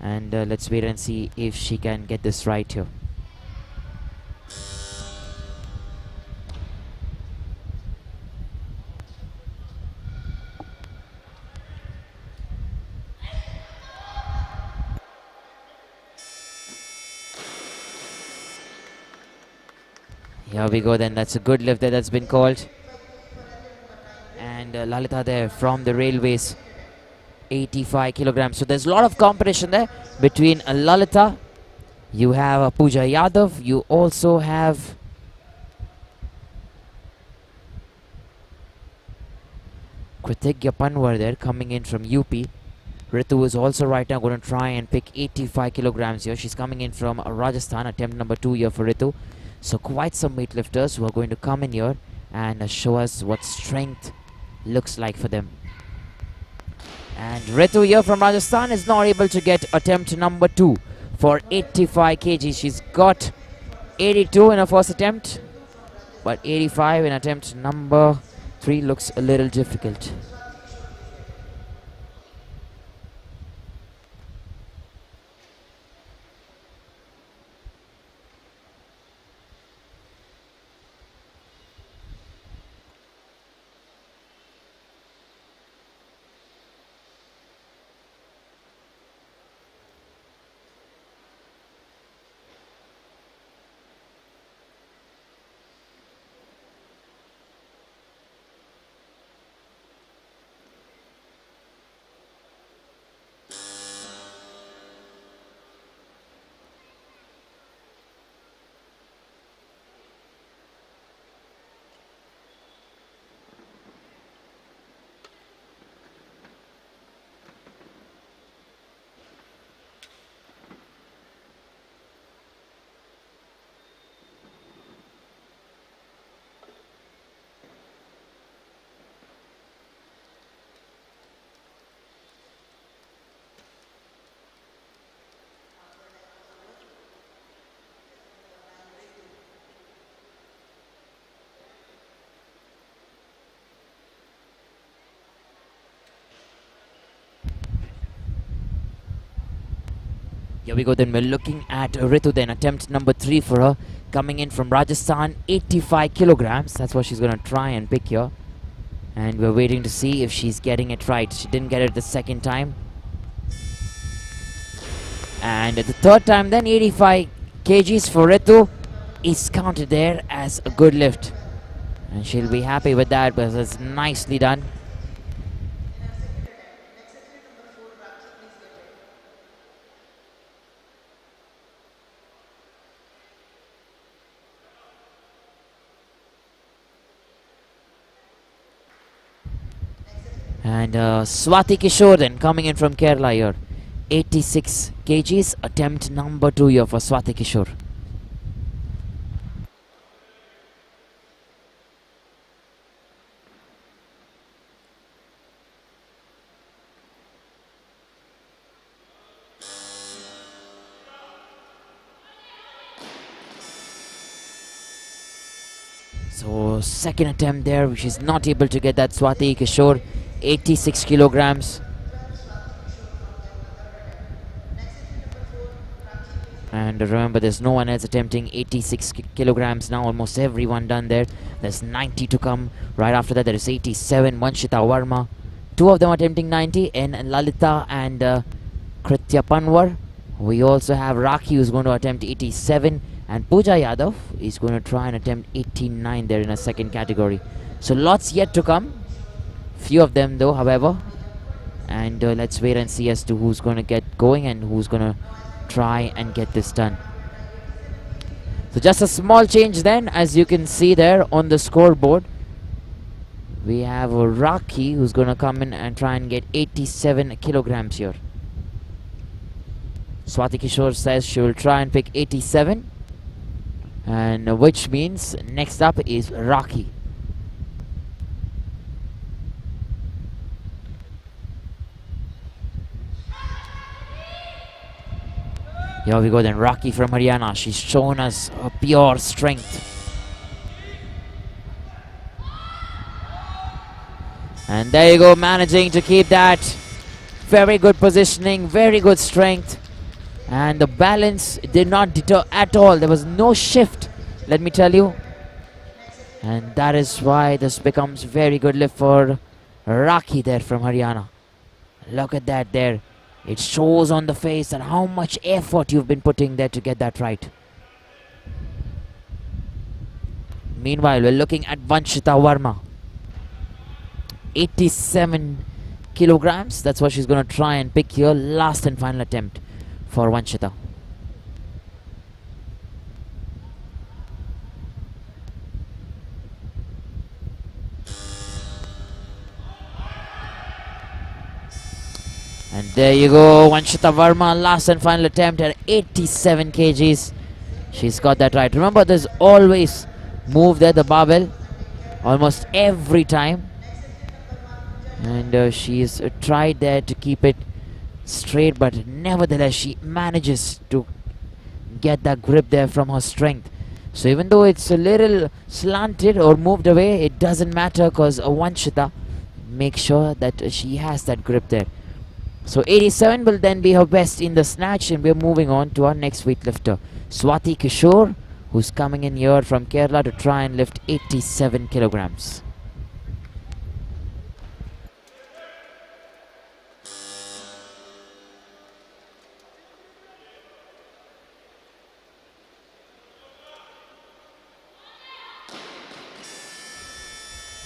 And let's wait and see if she can get this right here. Here we go then, that's a good lift there that's been called. And Lalita there from the railways, 85 kilograms. So there's a lot of competition there between Lalita. You have Pooja Yadav. You also have Kritigya Panwar there coming in from UP. Ritu is also right now going to try and pick 85 kilograms here. She's coming in from Rajasthan, attempt number 2 here for Ritu. So quite some weightlifters who are going to come in here and show us what strength looks like for them. And Ritu here from Rajasthan is not able to get attempt number 2 for 85 kg. She's got 82 in her first attempt, but 85 in attempt number 3 looks a little difficult. Here we go then, we're looking at Ritu then, attempt number 3 for her, coming in from Rajasthan, 85 kilograms. That's what she's going to try and pick here. And we're waiting to see if she's getting it right. She didn't get it the second time. And the third time then, 85 kgs for Ritu is counted there as a good lift. And she'll be happy with that because it's nicely done. And Swati Kishore then coming in from Kerala here. 86 kgs, attempt number 2 here for Swati Kishore. So second attempt there, which is not able to get that Swati Kishore. 86 kilograms. And remember, there's no one else attempting 86 kilograms now. Almost everyone done there. There's 90 to come. Right after that, there is 87. Vanshita Verma. Two of them attempting 90. And Lalita and Kritya Panwar. We also have Rakhi, who's going to attempt 87. And Pooja Yadav is going to try and attempt 89 there in a second category. So lots yet to come. Few of them though, however. And let's wait and see as to who's going to get going and who's going to try and get this done. So just a small change then, as you can see there on the scoreboard. We have Rakhi, who's going to come in and try and get 87 kilograms here. Swati Kishore says she will try and pick 87. And which means next up is Rakhi. Here we go then, Rakhi from Haryana. She's shown us a pure strength. And there you go, managing to keep that. Very good positioning, very good strength. And the balance did not deter at all. There was no shift, let me tell you. And that is why this becomes very good lift for Rakhi there from Haryana. Look at that there. It shows on the face that how much effort you've been putting there to get that right. Meanwhile, we're looking at Vanshita Verma. 87 kilograms. That's what she's going to try and pick here. Last and final attempt for Vanshita. And there you go, Vanshita Verma, last and final attempt at 87 kgs. She's got that right. Remember, there's always move there, the barbell, almost every time. And she's tried there to keep it straight, but nevertheless, she manages to get that grip there from her strength. So even though it's a little slanted or moved away, it doesn't matter because Vanshita makes sure that she has that grip there. So 87 will then be her best in the snatch, and we're moving on to our next weightlifter, Swati Kishore, who's coming in here from Kerala to try and lift 87 kilograms.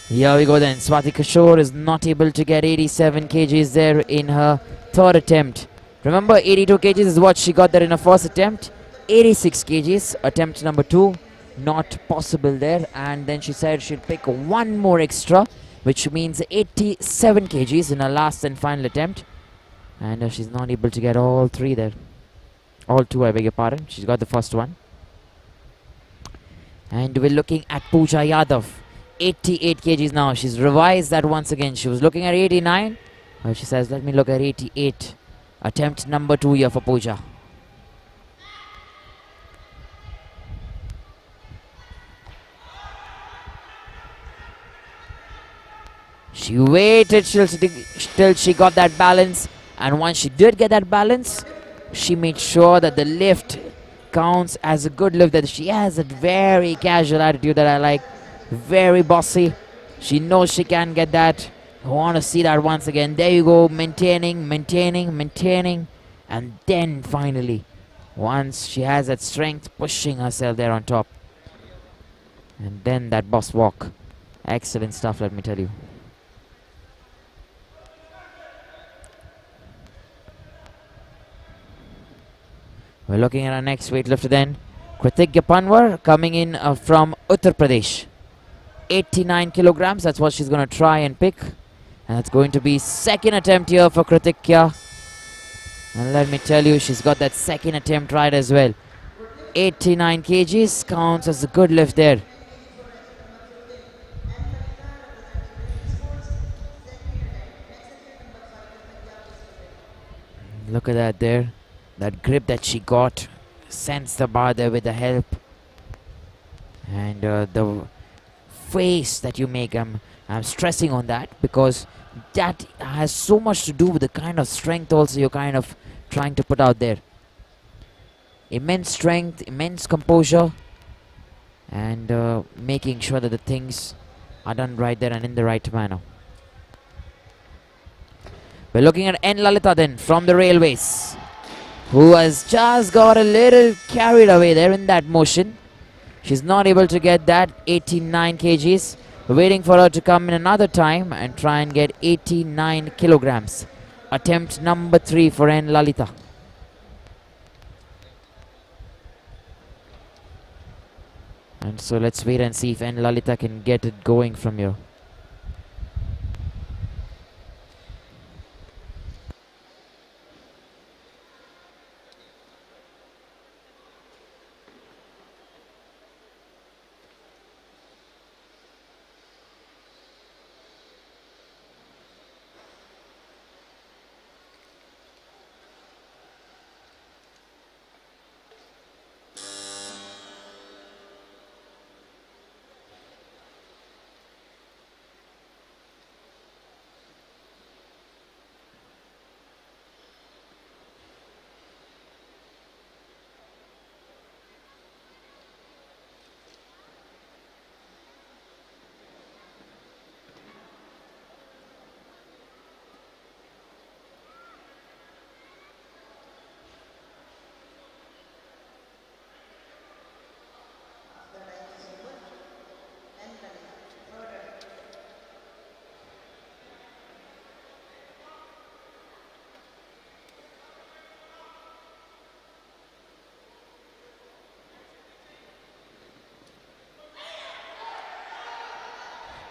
Here we go then. Swati Kishore is not able to get 87 kgs there in her third attempt. Remember, 82 kgs is what she got there in her first attempt. 86 kgs, attempt number 2, not possible there. And then she said she'll pick one more extra, which means 87 kgs in her last and final attempt. And she's not able to get all 3 there. All 2, I beg your pardon. She's got the first one. And we're looking at Pooja Yadav. 88 kgs now. She's revised that once again. She was looking at 89. She says, let me look at 88. Attempt number 2 here for Pooja. She waited till she got that balance. And once she did get that balance, she made sure that the lift counts as a good lift. That she has a very casual attitude that I like. Very bossy. She knows she can get that. I want to see that once again. There you go. Maintaining. And then finally, once she has that strength, pushing herself there on top. And then that boss walk. Excellent stuff, let me tell you. We're looking at our next weightlifter then. Kritika Panwar coming in from Uttar Pradesh. 89 kilograms, that's what she's going to try and pick. And that's going to be second attempt here for Kritikya. And let me tell you, she's got that second attempt right as well. 89 kgs counts as a good lift there. Look at that there. That grip that she got. Sends the bar there with the help. And the face that you make, I'm stressing on that because that has so much to do with the kind of strength also you're kind of trying to put out there. Immense strength, immense composure, and making sure that the things are done right there and in the right manner. We're looking at N. Lalita then from the Railways, who has just got a little carried away there in that motion. She's not able to get that 89 kgs. We're waiting for her to come in another time and try and get 89 kilograms. Attempt number 3 for N. Lalita. And so let's wait and see if N. Lalita can get it going from here.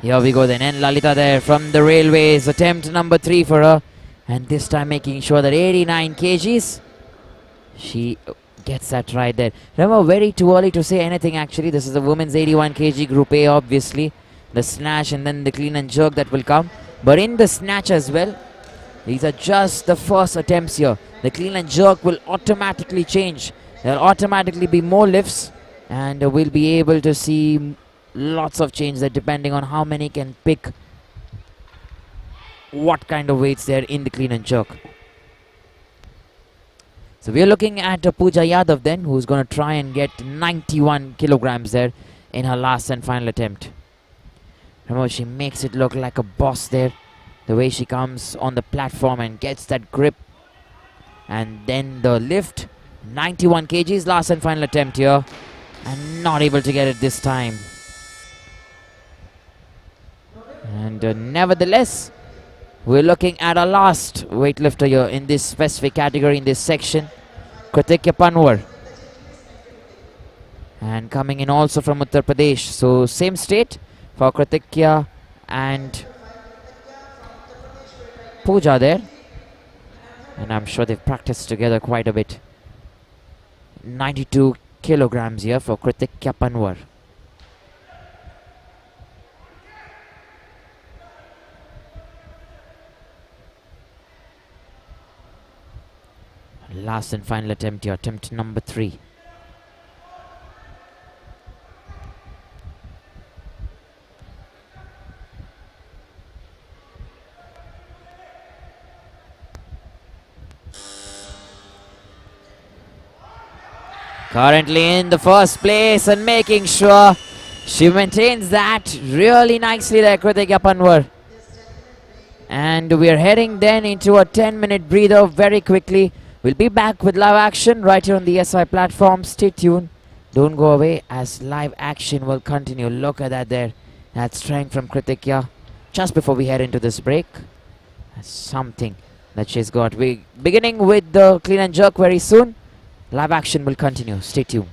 Here we go then, and Lalita there from the Railways. Attempt number 3 for her. And this time making sure that 89 kgs. She gets that right there. Remember, very too early to say anything actually. This is the women's 81 kg group A obviously. The snatch and then the clean and jerk that will come. But in the snatch as well, these are just the first attempts here. The clean and jerk will automatically change. There will automatically be more lifts. And we'll be able to see lots of change there depending on how many can pick what kind of weights there in the clean and jerk. So we are looking at Pooja Yadav then, who's going to try and get 91 kilograms there in her last and final attempt. Remember, she makes it look like a boss there. The way she comes on the platform and gets that grip. And then the lift. 91 kgs, last and final attempt here. And not able to get it this time. And nevertheless, we're looking at our last weightlifter here in this specific category, in this section, Kritikya Panwar. And coming in also from Uttar Pradesh. So same state for Kritikya and Pooja there. And I'm sure they've practiced together quite a bit. 92 kilograms here for Kritikya Panwar. Last and final attempt here, attempt number 3. Currently in the first place and making sure she maintains that really nicely there, Kritikya Panwar. And we are heading then into a 10-minute breather very quickly. We'll be back with live action right here on the ESI platform. Stay tuned. Don't go away as live action will continue. Look at that there. That strength from Kritikya. Just before we head into this break. That's something that she's got. We're beginning with the clean and jerk very soon. Live action will continue. Stay tuned.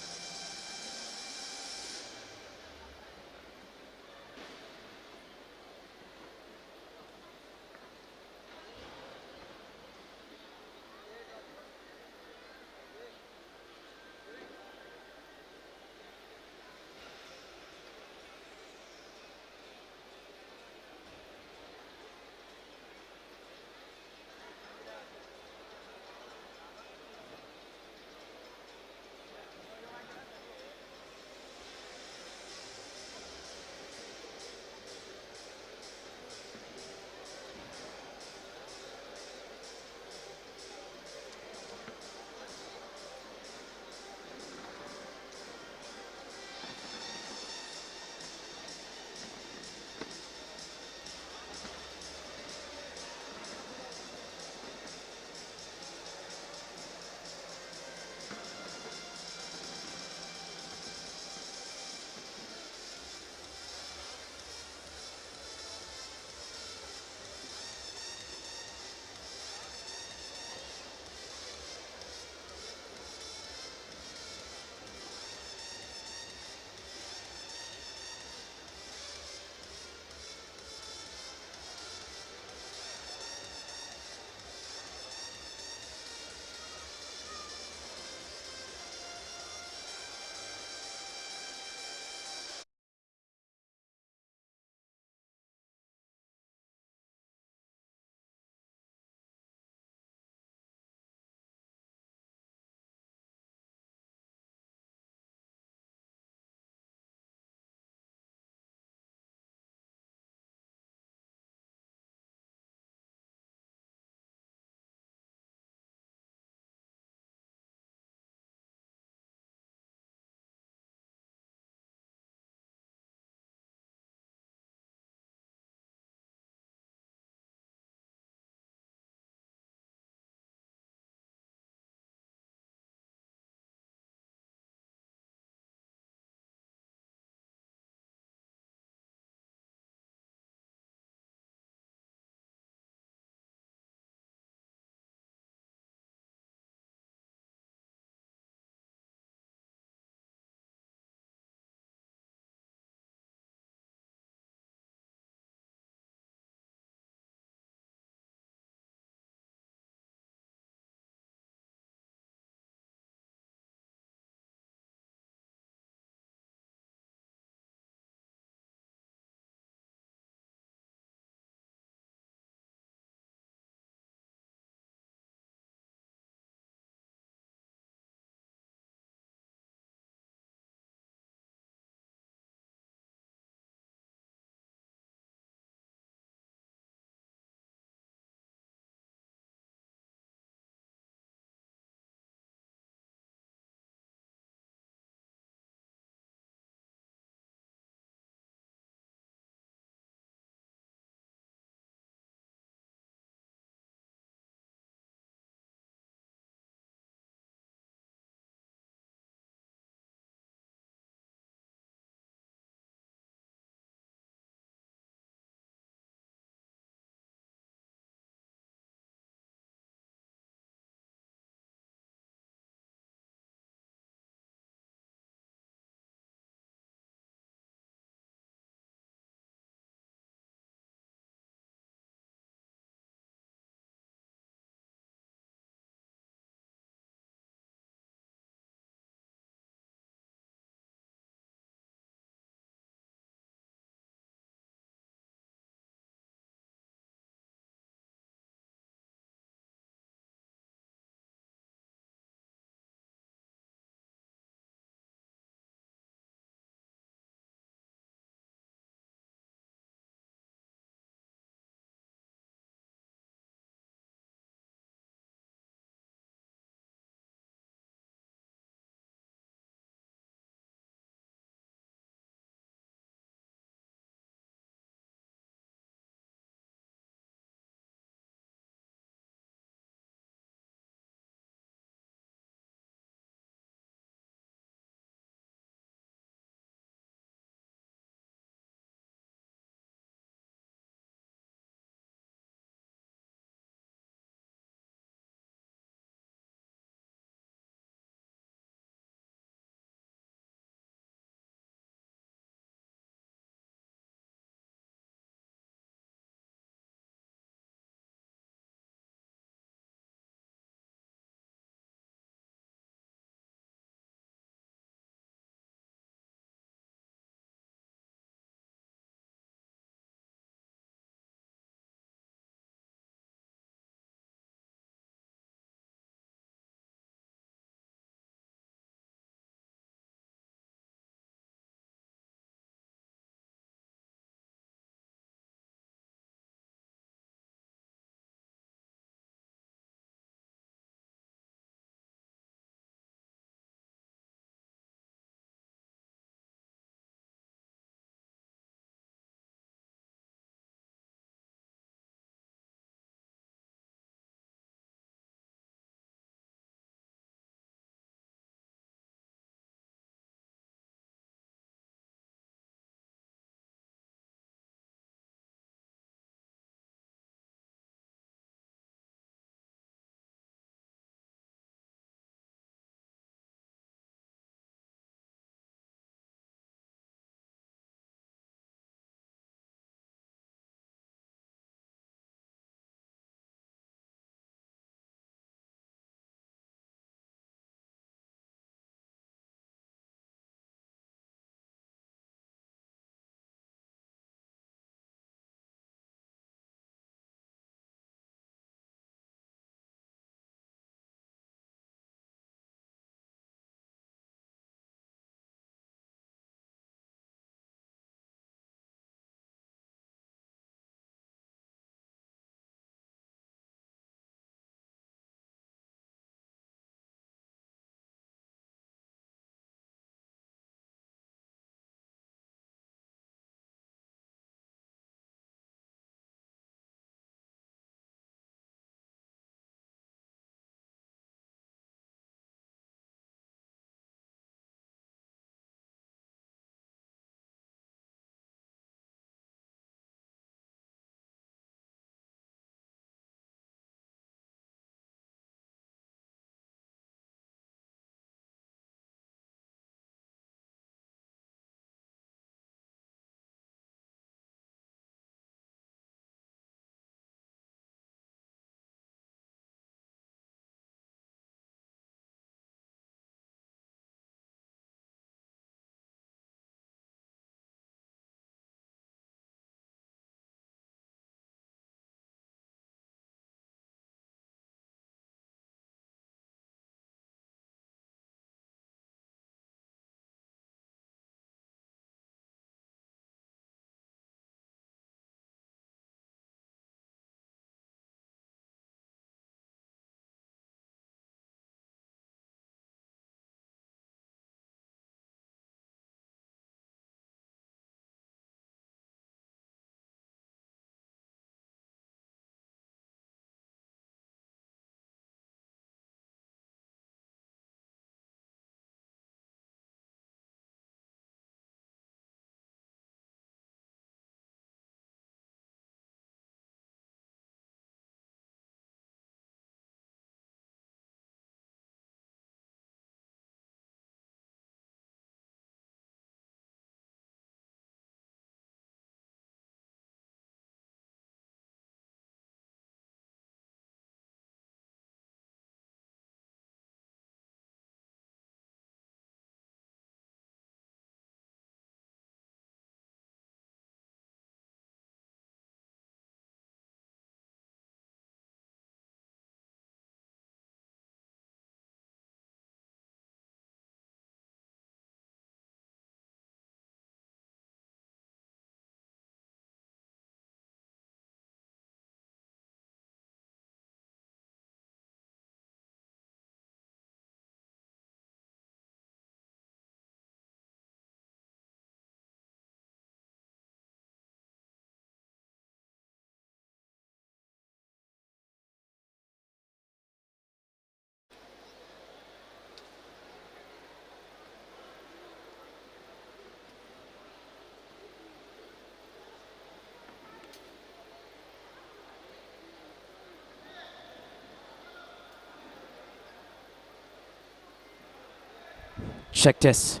Check this.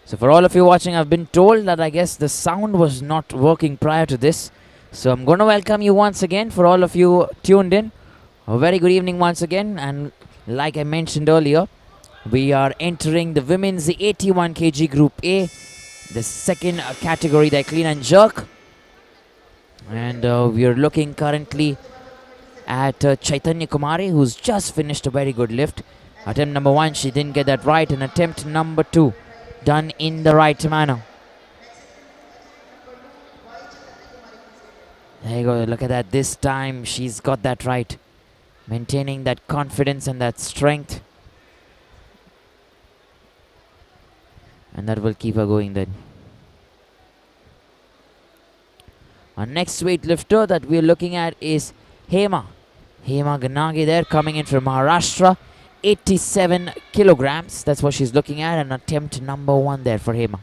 So for all of you watching, I've been told that I guess the sound was not working prior to this. So I'm going to welcome you once again for all of you tuned in. A very good evening once again. And like I mentioned earlier, we are entering the women's 81 kg Group A, the second category, the clean and jerk. And we are looking currently at Chaitanya Kumari, who's just finished a very good lift. Attempt number 1, she didn't get that right. And attempt number 2, done in the right manner. There you go, look at that. This time she's got that right. Maintaining that confidence and that strength. And that will keep her going then. Our next weightlifter that we're looking at is Hema Ganagi there, coming in from Maharashtra. 87 kilograms. That's what she's looking at. And attempt number 1 there for Hema.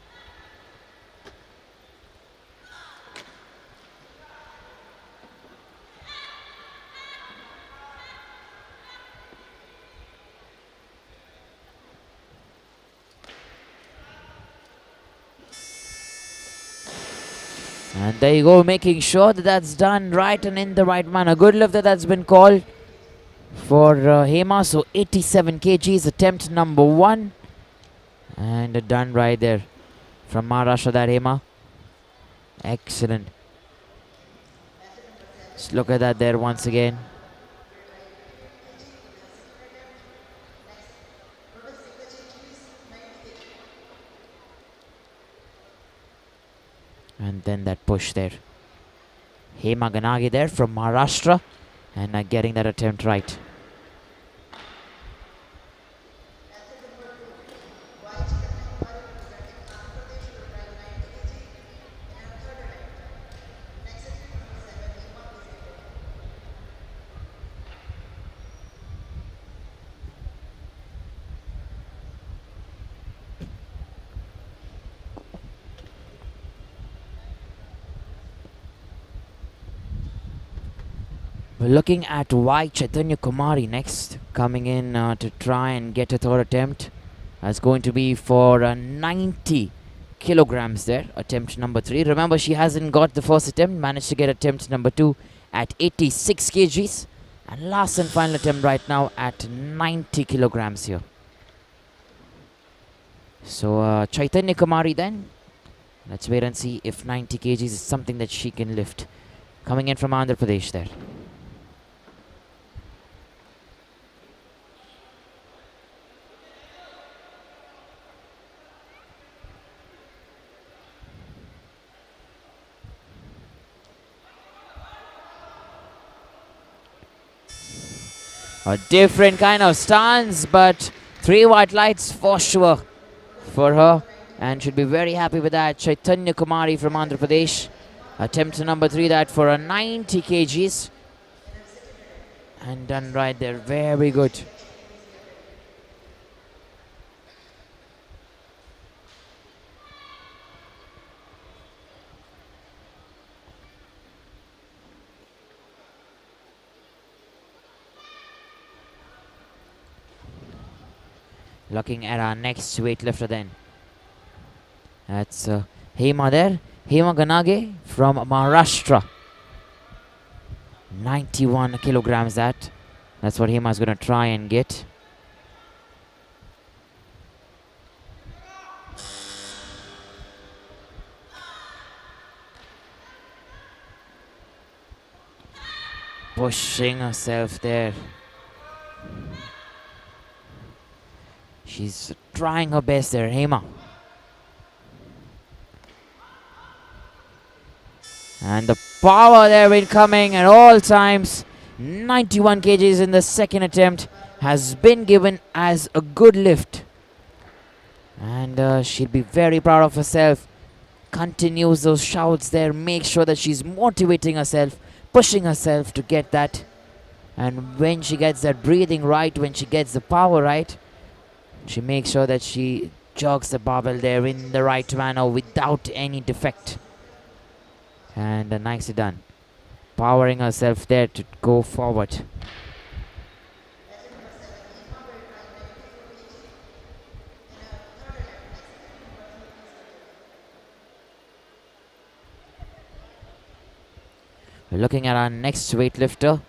And there you go, making sure that that's done right and in the right manner. Good lift that's been called for Hema. So 87 kgs, attempt number 1. And done right there from Maharashtra, that Hema. Excellent. Just look at that there once again. And then that push there. Hema Ganagi there from Maharashtra. And getting that attempt right. We're looking at Y Chaitanya Kumari next, coming in to try and get a third attempt. That's going to be for 90 kilograms there, attempt number 3. Remember, she hasn't got the first attempt, managed to get attempt number 2 at 86 kgs. And last and final attempt right now at 90 kilograms here. So Chaitanya Kumari then, let's wait and see if 90 kgs is something that she can lift. Coming in from Andhra Pradesh there. A different kind of stance, but 3 white lights for sure for her. And should be very happy with that. Chaitanya Kumari from Andhra Pradesh. Attempt number 3, that for a 90 kgs. And done right there. Very good. Looking at our next weightlifter then. That's Hema there. Hema Ganage from Maharashtra. 91 kilograms that. That's what Hema's going to try and get. Pushing herself there. She's trying her best there, Hema. And the power there incoming at all times. 91 kgs in the second attempt has been given as a good lift. And she'll be very proud of herself. Continues those shouts there. Make sure that she's motivating herself, pushing herself to get that. And when she gets that breathing right, when she gets the power right, she makes sure that she jogs the barbell there in the right manner without any defect. And nicely done. Powering herself there to go forward. We're looking at our next weightlifter.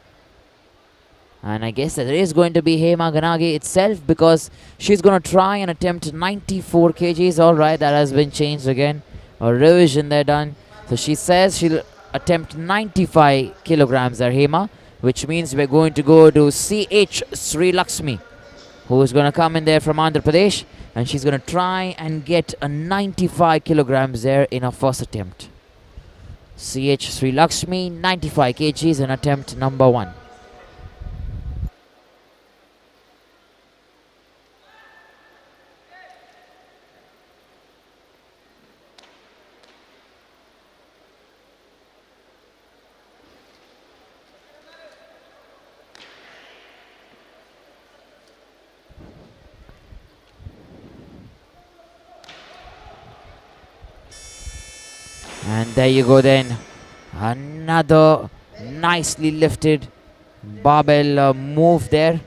And I guess that it is going to be Hema Ganage itself, because she's going to try and attempt 94 kgs. Alright, that has been changed again. A revision there done. So she says she'll attempt 95 kilograms there, Hema, which means we're going to go to CH Sri Lakshmi, who is going to come in there from Andhra Pradesh, and she's going to try and get a 95 kilograms there in her first attempt. CH Sri Lakshmi, 95 kgs in attempt number 1. And there you go then. Another nicely lifted barbell move there.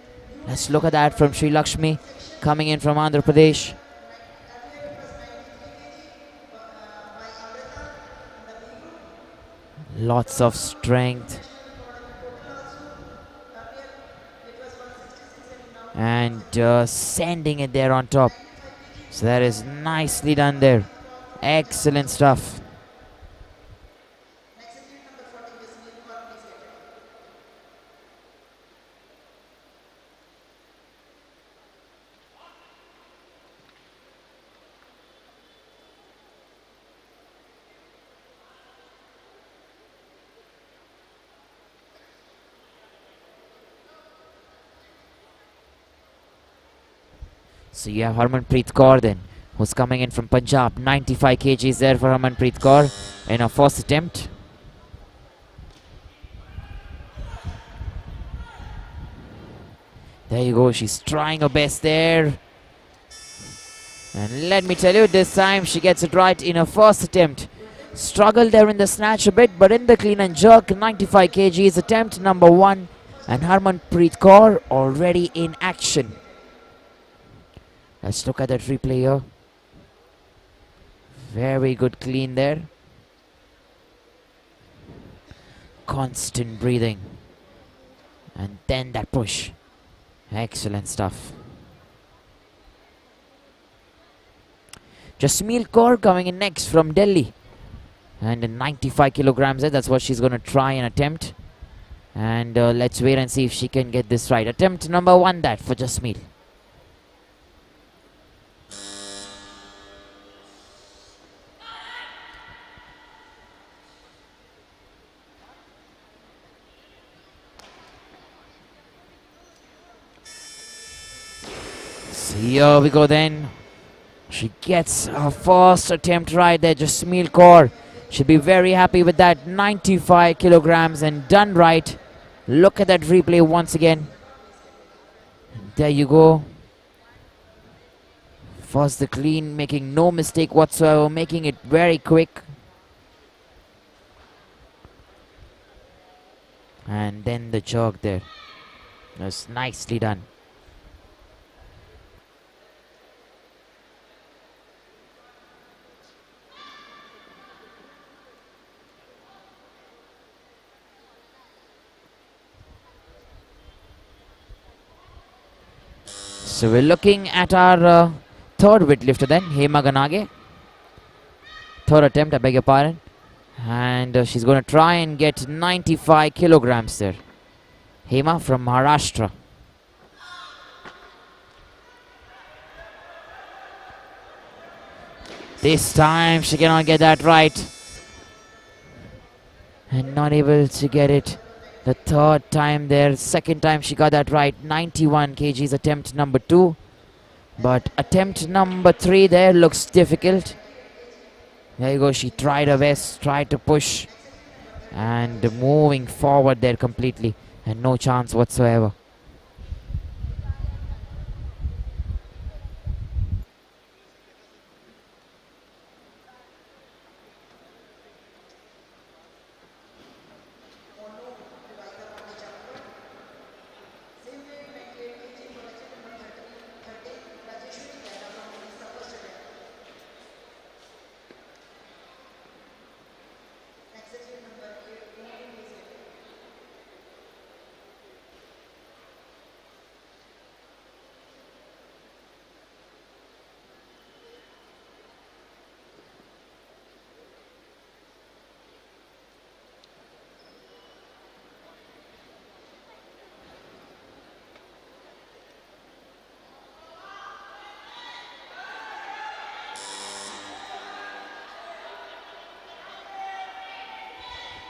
Let's look at that from Sri Lakshmi, coming in from Andhra Pradesh. Lots of strength. And sending it there on top. So that is nicely done there. Excellent stuff. So you have Harmanpreet Kaur then, who's coming in from Punjab. 95 kgs there for Harmanpreet Kaur in her first attempt. There you go, she's trying her best there. And let me tell you, this time she gets it right in her first attempt. Struggled there in the snatch a bit, but in the clean and jerk, 95 kgs attempt number 1. And Harmanpreet Kaur already in action. Let's look at that replay here. Very good clean there. Constant breathing. And then that push. Excellent stuff. Jasweer Kaur coming in next from Delhi. And in 95 kilograms there, that's what she's going to try and attempt. And let's wait and see if she can get this right. Attempt number 1 that for Jasweer. Here we go then. She gets her first attempt right there. Jasweer Kaur should be very happy with that. 95 kilograms and done right. Look at that replay once again. There you go. First the clean, making no mistake whatsoever, making it very quick. And then the jerk there. That's nicely done. So we're looking at our third weightlifter then, Hema Ganage. Third attempt, I beg your pardon. And she's going to try and get 95 kilograms there. Hema from Maharashtra. This time she cannot get that right. And not able to get it. The third time there, second time she got that right. 91 kgs attempt number 2. But attempt number 3 there looks difficult. There you go, she tried her best, tried to push. And moving forward there completely. And no chance whatsoever.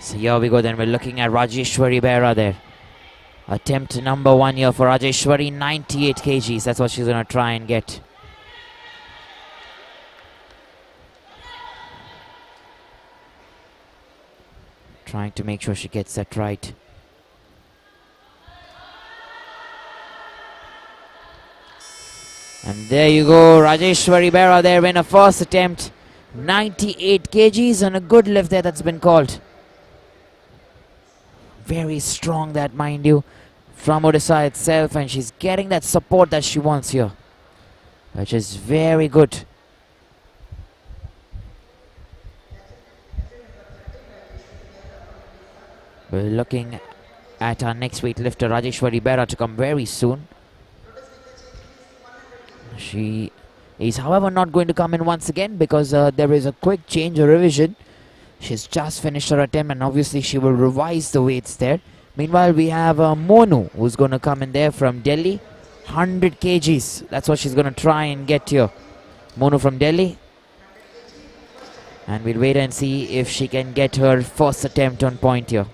So here we go then. We're looking at Rajeshwari Bera there. Attempt number 1 here for Rajeshwari, 98 kgs. That's what she's going to try and get. Trying to make sure she gets that right. And there you go, Rajeshwari Bera there in a first attempt. 98 kgs and a good lift there that's been called. Very strong that, mind you, from Odisha itself, and she's getting that support that she wants here, which is very good. We're looking at our next weightlifter, Rajeshwari Bera, to come very soon. She is, however, not going to come in once again because there is a quick change or revision. She's just finished her attempt and obviously she will revise the weights there. Meanwhile, we have Monu, who's going to come in there from Delhi. 100 kgs. That's what she's going to try and get here. Monu from Delhi. And we'll wait and see if she can get her first attempt on point here.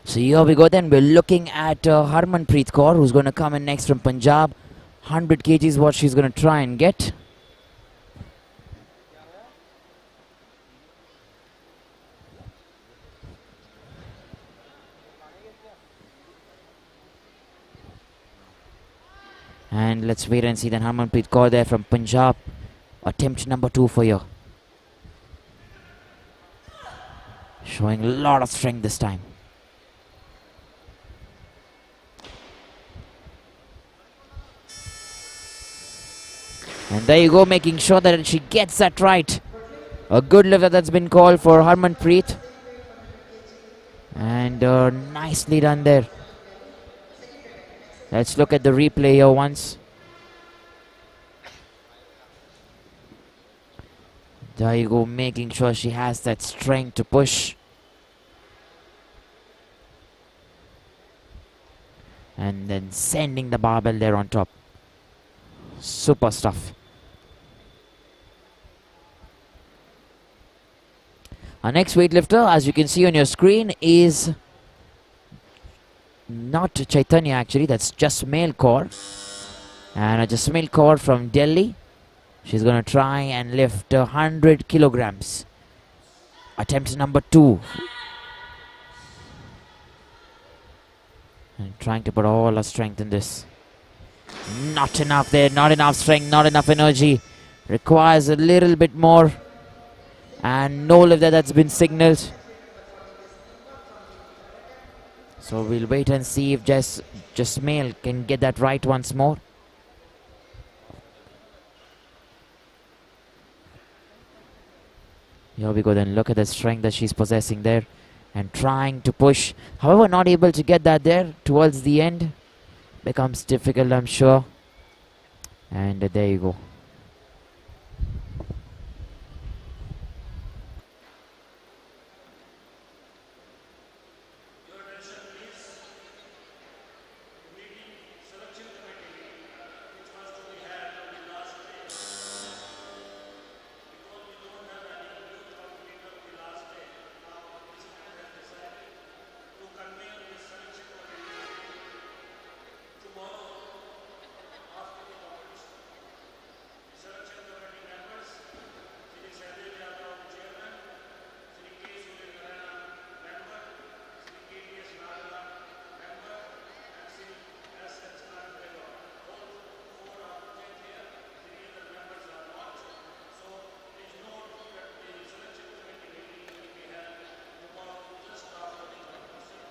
So here we go then. We're looking at Harmanpreet Kaur, who's going to come in next from Punjab. 100 kg is what she's going to try and get. And let's wait and see then. Harmanpreet Kaur there from Punjab. Attempt number 2 for you. Showing a lot of strength this time. And there you go, making sure that she gets that right. A good lift that's been called for Harmanpreet. And nicely done there. Let's look at the replay here once. There you go, making sure she has that strength to push. And then sending the barbell there on top. Super stuff. Our next weightlifter, as you can see on your screen, is not Chaitanya actually, that's Jasweer Kaur. And Jasweer Kaur from Delhi. She's going to try and lift 100 kilograms. Attempt number 2. And trying to put all her strength in this. Not enough there, not enough strength, not enough energy. Requires a little bit more. And no lift there that's been signaled. So we'll wait and see if Jasmeel can get that right once more. Here we go then. Look at the strength that she's possessing there. And trying to push. However, not able to get that there towards the end. Becomes difficult, I'm sure. And there you go. Your attention please. Meeting selection committee which was to be held on the last day. Because we don't have any youth competitor on the last day. Now the president has decided to convene this selection committee tomorrow after the competition. The selection committee members, Shri Sadev Yadav, Chairman, Shri K. Suryanarayana, Member, Shri K.D.S. Nagala, Member, and Shri S.H. Nagala. All four are present here. The other members are not. So please note that the selection committee meeting will be held tomorrow just after the competition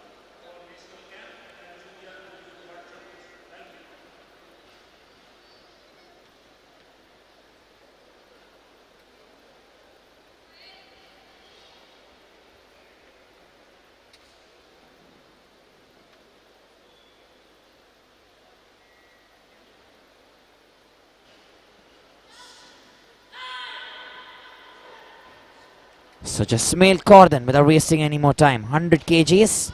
for national camp and junior and youth world championships. Thank you. So Jasmeel Corden without wasting any more time. 100 kgs.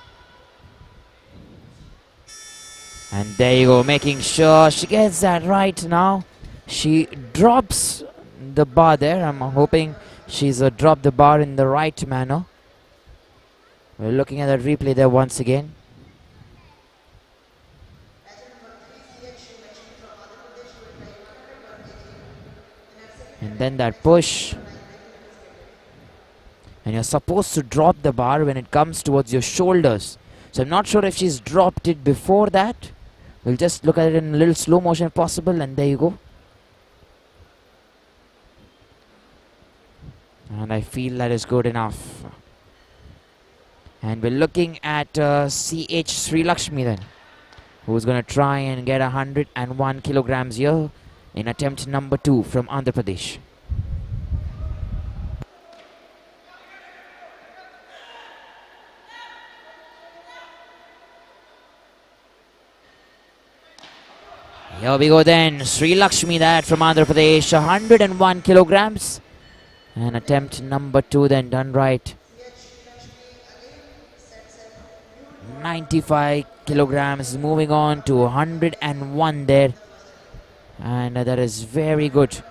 And there you go, making sure she gets that right now. She drops the bar there. I'm hoping she's dropped the bar in the right manner. We're looking at that replay there once again. And then that push. And you're supposed to drop the bar when it comes towards your shoulders. So I'm not sure if she's dropped it before that. We'll just look at it in a little slow motion if possible, and there you go. And I feel that is good enough. And we're looking at CH Sri Lakshmi then, who's going to try and get 101 kilograms here in attempt number 2 from Andhra Pradesh. Here we go then, Sri Lakshmi that from Andhra Pradesh, 101 kilograms. And attempt number 2 then done right. 95 kilograms, moving on to 101 there. And that is very good.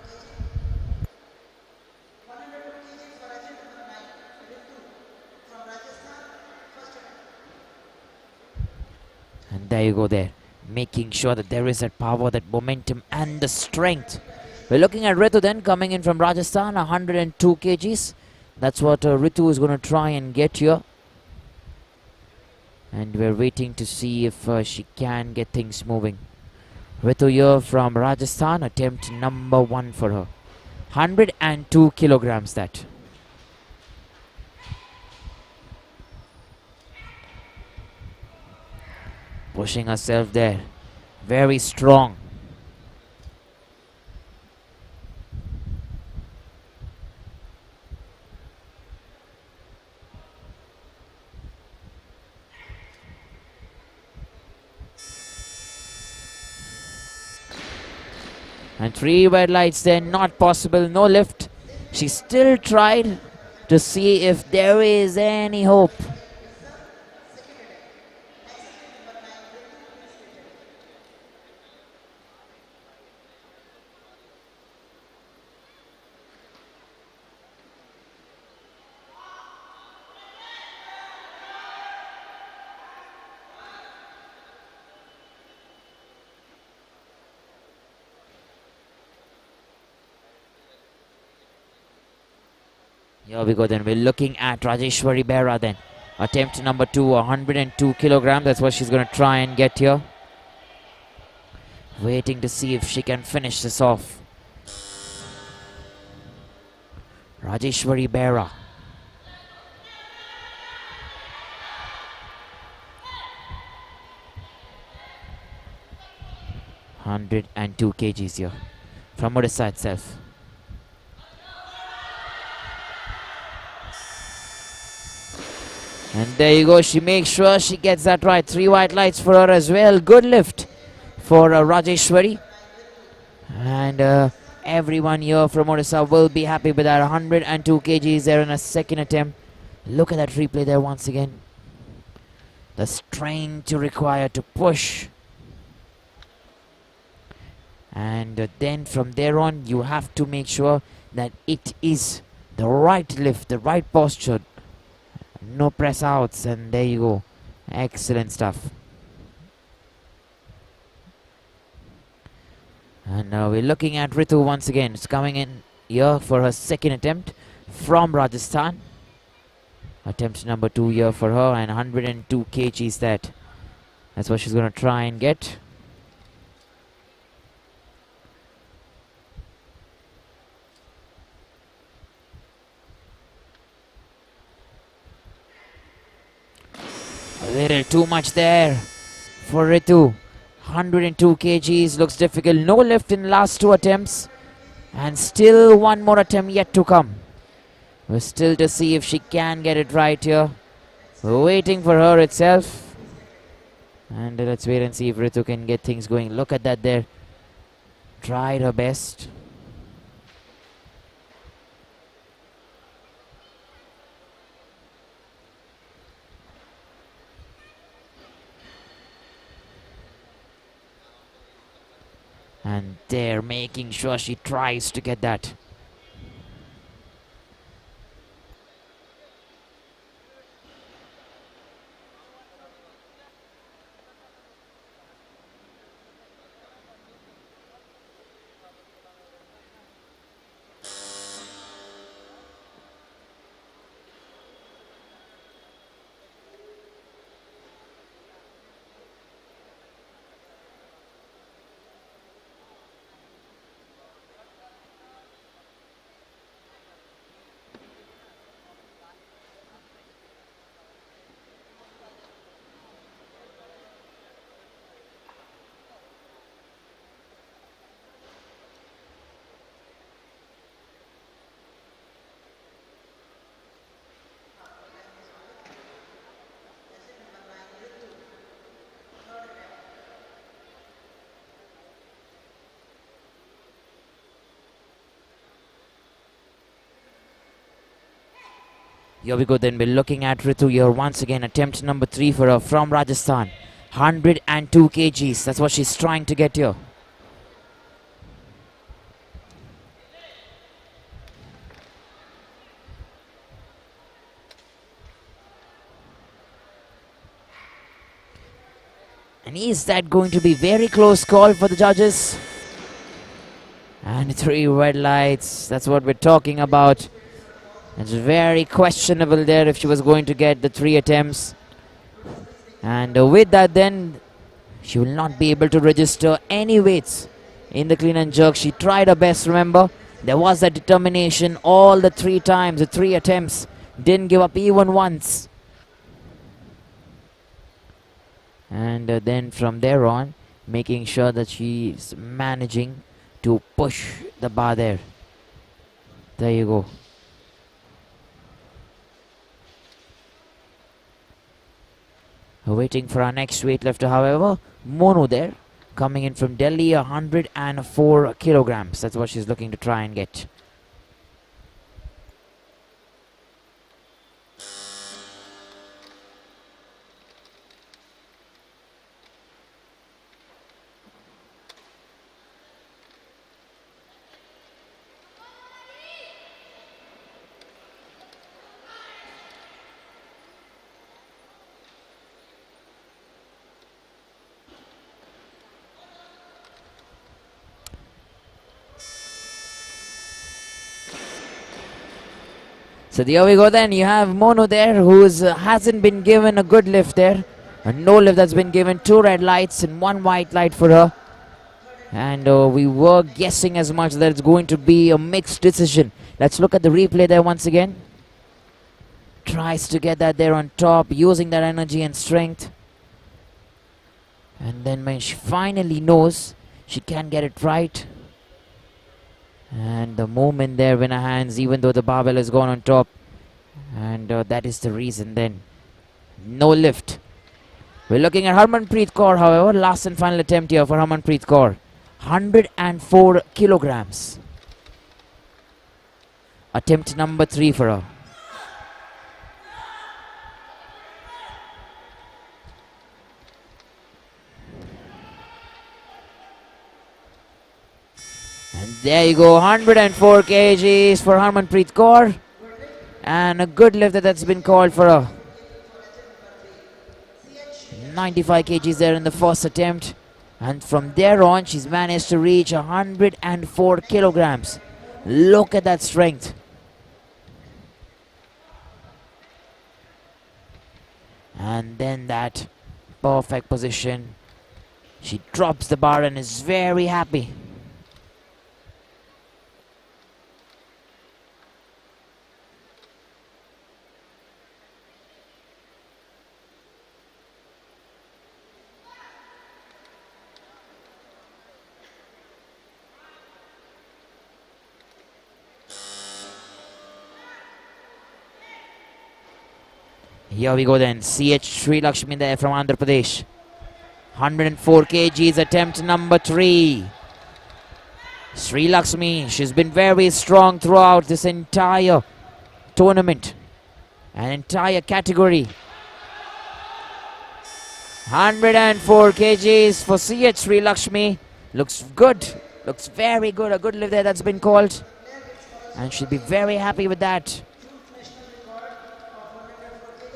And there you go there. Making sure that there is that power, that momentum and the strength. We're looking at Ritu then coming in from Rajasthan, 102 kgs. That's what Ritu is going to try and get here. And we're waiting to see if she can get things moving. Ritu here from Rajasthan, attempt number 1 for her. 102 kilograms that. Pushing herself there. Very strong. And 3 red lights there, not possible, no lift. She still tried to see if there is any hope. Here we go then. We're looking at Rajeshwari Behra then. Attempt number 2, 102 kilograms. That's what she's going to try and get here. Waiting to see if she can finish this off. Rajeshwari Behra. 102 kgs here from Odisha itself. And there you go, she makes sure she gets that right. 3 white lights for her as well. Good lift for Rajeshwari. And everyone here from Odisha will be happy with that. 102 kgs there in a second attempt. Look at that replay there once again. The strength you require to push. And then from there on, you have to make sure that it is the right lift, the right posture. No press outs, and there you go. Excellent stuff. And we're looking at Ritu once again. It's coming in here for her second attempt from Rajasthan. Attempt number 2 here for her, and 102 kgs that. That's what she's going to try and get. A little too much there for Ritu. 102 kgs looks difficult. No lift in last 2 attempts. And still one more attempt yet to come. We're still to see if she can get it right here. We're waiting for her itself. And let's wait and see if Ritu can get things going. Look at that there. Tried her best. And they're making sure she tries to get that. Here we go then, we're looking at Ritu here once again. Attempt number 3 for her from Rajasthan. 102 kgs, that's what she's trying to get here. And is that going to be very close call for the judges? And 3 red lights, that's what we're talking about. It's very questionable there if she was going to get the 3 attempts. And with that then, she will not be able to register any weights in the clean and jerk. She tried her best, remember. There was that determination all the 3 times, the 3 attempts. Didn't give up even once. And then from there on, making sure that she's managing to push the bar there. There you go. Waiting for our next weightlifter, however, Monu there, coming in from Delhi, 104 kilograms. That's what she's looking to try and get. So there we go then, you have Mono there who hasn't been given a good lift there. No lift that's been given, 2 red lights and 1 white light for her. And we were guessing as much that it's going to be a mixed decision. Let's look at the replay there once again. Tries to get that there on top, using that energy and strength. And then when she finally knows she can get it right. And the movement there in her hands, even though the barbell has gone on top. And that is the reason then. No lift. We're looking at Harmanpreet Kaur, however. Last and final attempt here for Harmanpreet Kaur. 104 kilograms. Attempt number 3 for her. And there you go, 104 kgs for Harmanpreet Kaur. And a good lift that's been called for her. 95 kgs there in the first attempt. And from there on, she's managed to reach 104 kilograms. Look at that strength. And then that perfect position. She drops the bar and is very happy. Here we go then, CH Sri Lakshmi there from Andhra Pradesh. 104 kgs, attempt number 3. Sri Lakshmi, she's been very strong throughout this entire tournament. An entire category. 104 kgs for CH Sri Lakshmi. Looks good, looks very good. A good lift there that's been called. And she'll be very happy with that.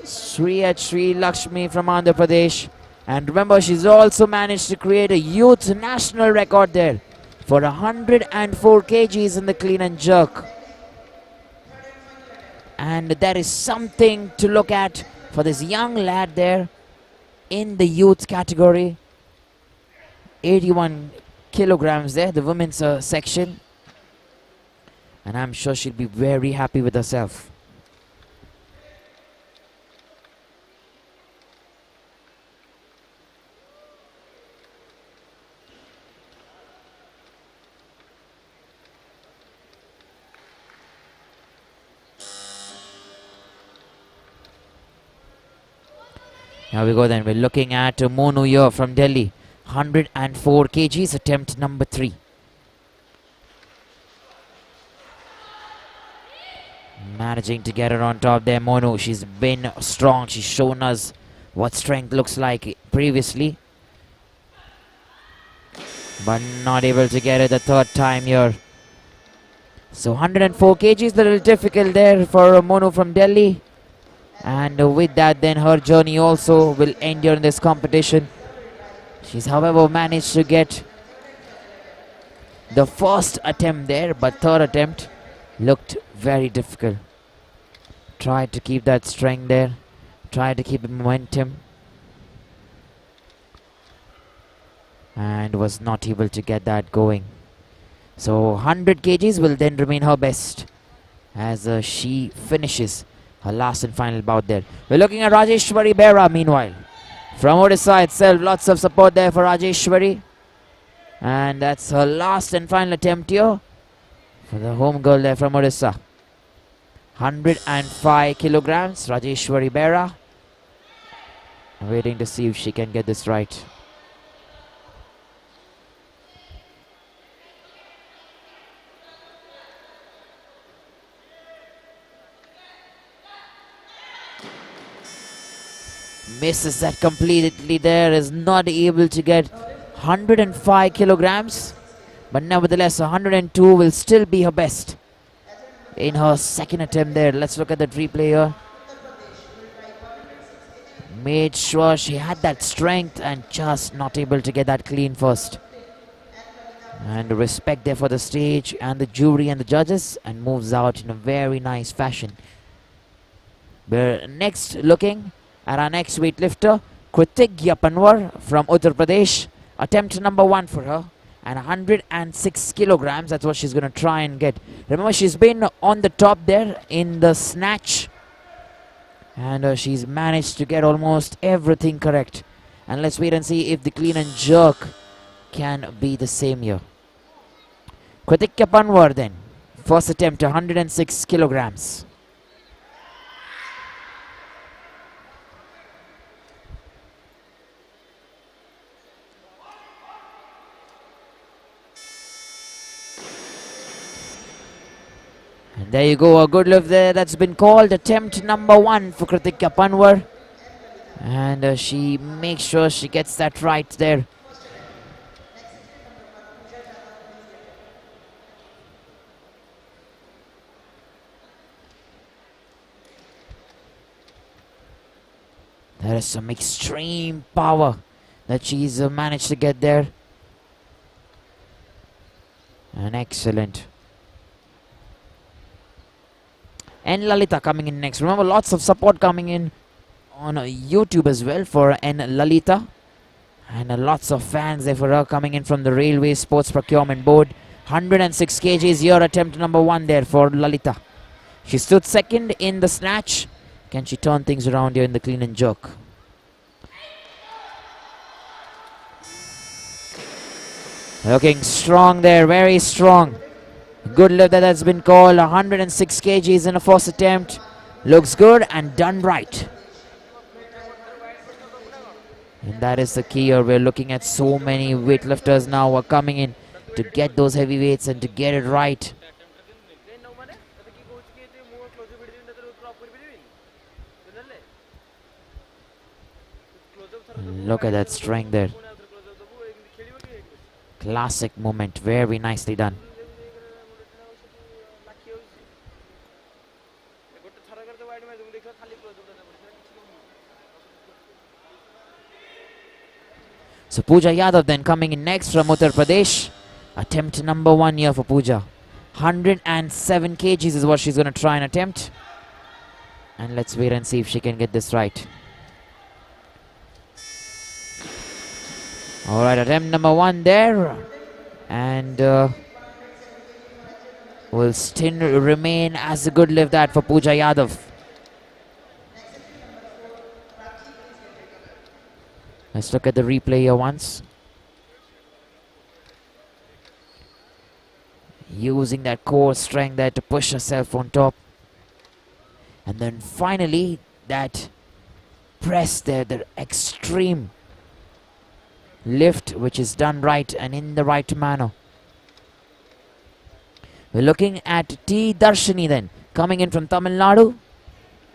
Sri Lakshmi from Andhra Pradesh. And remember, she's also managed to create a youth national record there for 104 kgs in the clean and jerk. And that is something to look at for this young lad there in the youth category. 81 kilograms there, the women's section. And I'm sure she'll be very happy with herself. Here we go then, we're looking at Monu here from Delhi. 104 kgs, attempt number 3. Managing to get her on top there, Monu. She's been strong, she's shown us what strength looks like previously. But not able to get it the third time here. So 104 kgs, a little difficult there for Monu from Delhi. And with that then her journey also will end here in this competition. She's however managed to get the first attempt there, but third attempt looked very difficult. Tried to keep that strength there, tried to keep the momentum, and was not able to get that going. So 100 kgs will then remain her best as she finishes her last and final bout there. We're looking at Rajeshwari Bera meanwhile. From Odisha itself, lots of support there for Rajeshwari. And that's her last and final attempt here for the home girl there from Odisha. 105 kilograms, Rajeshwari Bera. Waiting to see if she can get this right. Misses that completely there, is not able to get 105 kilograms. But nevertheless, 102 will still be her best in her second attempt there. Let's look at the replay here. Made sure she had that strength and just not able to get that clean first. And respect there for the stage and the jury and the judges, and moves out in a very nice fashion. We're next looking at our next weightlifter, Kritigya Panwar from Uttar Pradesh. Attempt number 1 for her. And 106 kilograms, that's what she's going to try and get. Remember, she's been on the top there in the snatch. And she's managed to get almost everything correct. And let's wait and see if the clean and jerk can be the same here. Kritika Panwar then. First attempt, 106 kilograms. And there you go, a good lift there. That's been called attempt number 1 for Kritika Panwar. And she makes sure she gets that right there. There is some extreme power that she's managed to get there. And excellent. And Lalita coming in next. Remember, lots of support coming in on YouTube as well for N Lalita. And lots of fans there for her coming in from the Railway Sports Procurement Board. 106 kgs here, attempt number 1 there for Lalita. She stood second in the snatch. Can she turn things around here in the clean and jerk? Looking strong there, very strong. Good lift that has been called. 106 kgs in a first attempt. Looks good and done right. And that is the key here. We're looking at so many weightlifters now are coming in to get those heavy weights and to get it right. Look at that strength there. Classic moment, very nicely done. So Pooja Yadav then coming in next from Uttar Pradesh. Attempt number 1 here for Pooja. 107 kgs is what she's going to try and attempt. And let's wait and see if she can get this right. Alright, attempt number 1 there. And will still remain as a good lift that for Pooja Yadav. Let's look at the replay here once. Using that core strength there to push herself on top. And then finally that press there, the extreme lift which is done right and in the right manner. We're looking at T. Darshini then, coming in from Tamil Nadu.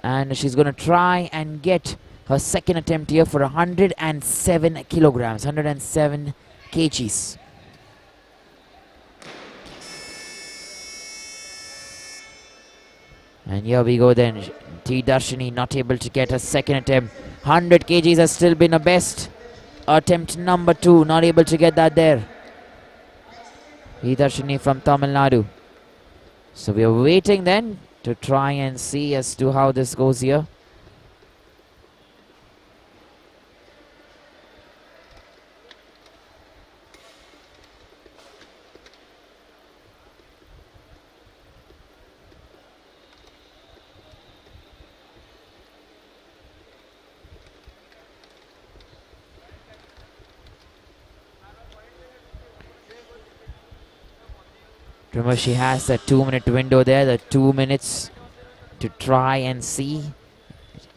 And she's going to try and get her second attempt here for 107 kilograms, 107 kgs. And here we go then. T. Darshini not able to get her second attempt. 100 kgs has still been her best. Attempt number 2, not able to get that there. T. Darshini from Tamil Nadu. So we are waiting then to try and see as to how this goes here. Remember, she has that 2-minute window there, the 2 minutes to try and see,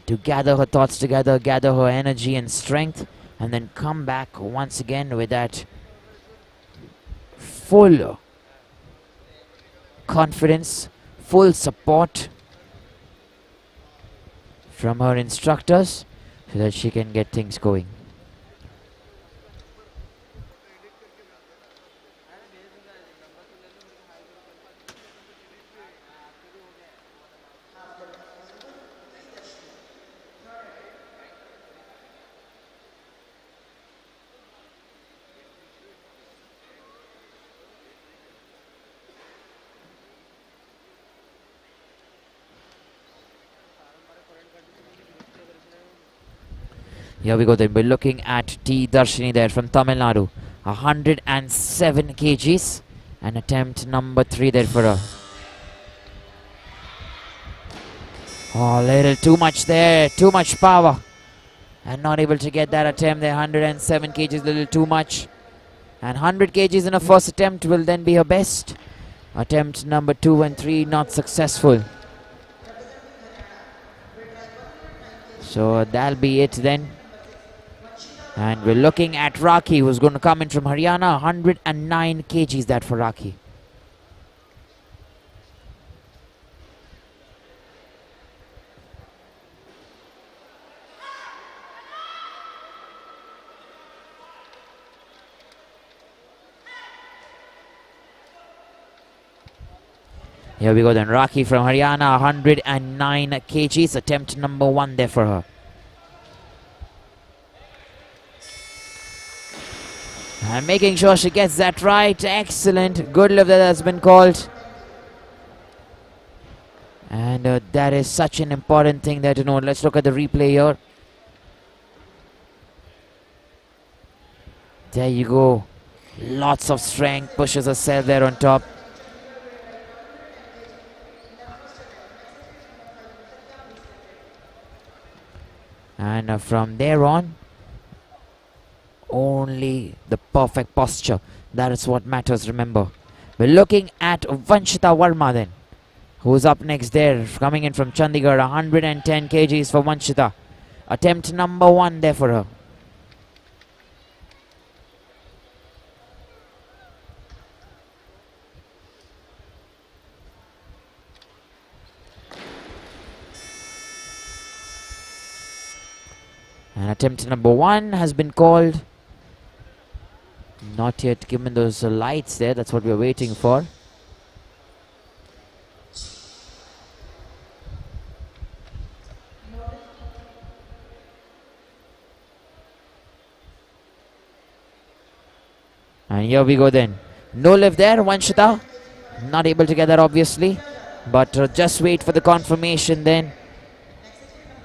to gather her thoughts together, gather her energy and strength, and then come back once again with that full confidence, full support from her instructors so that she can get things going. Here we go then, we're looking at T. Darshini there from Tamil Nadu. 107 kgs and attempt number 3 there for her. Oh, a little too much there, too much power. And not able to get that attempt there, 107 kgs, a little too much. And 100 kgs in her first attempt will then be her best. Attempt number 2 and 3 not successful. So that'll be it then. And we're looking at Rakhi, who's going to come in from Haryana. 109 kgs that for Rakhi. Here we go then, Rakhi from Haryana, 109 kgs, attempt number 1 there for her. And making sure she gets that right, excellent, good lift that has been called. And that is such an important thing there to know. Let's look at the replay here. There you go, lots of strength, pushes herself there on top. And from there on, only the perfect posture. That is what matters, remember. We're looking at Vanshita Verma then, who's up next there, coming in from Chandigarh. 110 kgs for Vanshita. Attempt number 1 there for her. And attempt number 1 has been called. Not yet given those lights there. That's what we're waiting for. And here we go then. No lift there, Vanshita. Not able to get that obviously. But just wait for the confirmation then.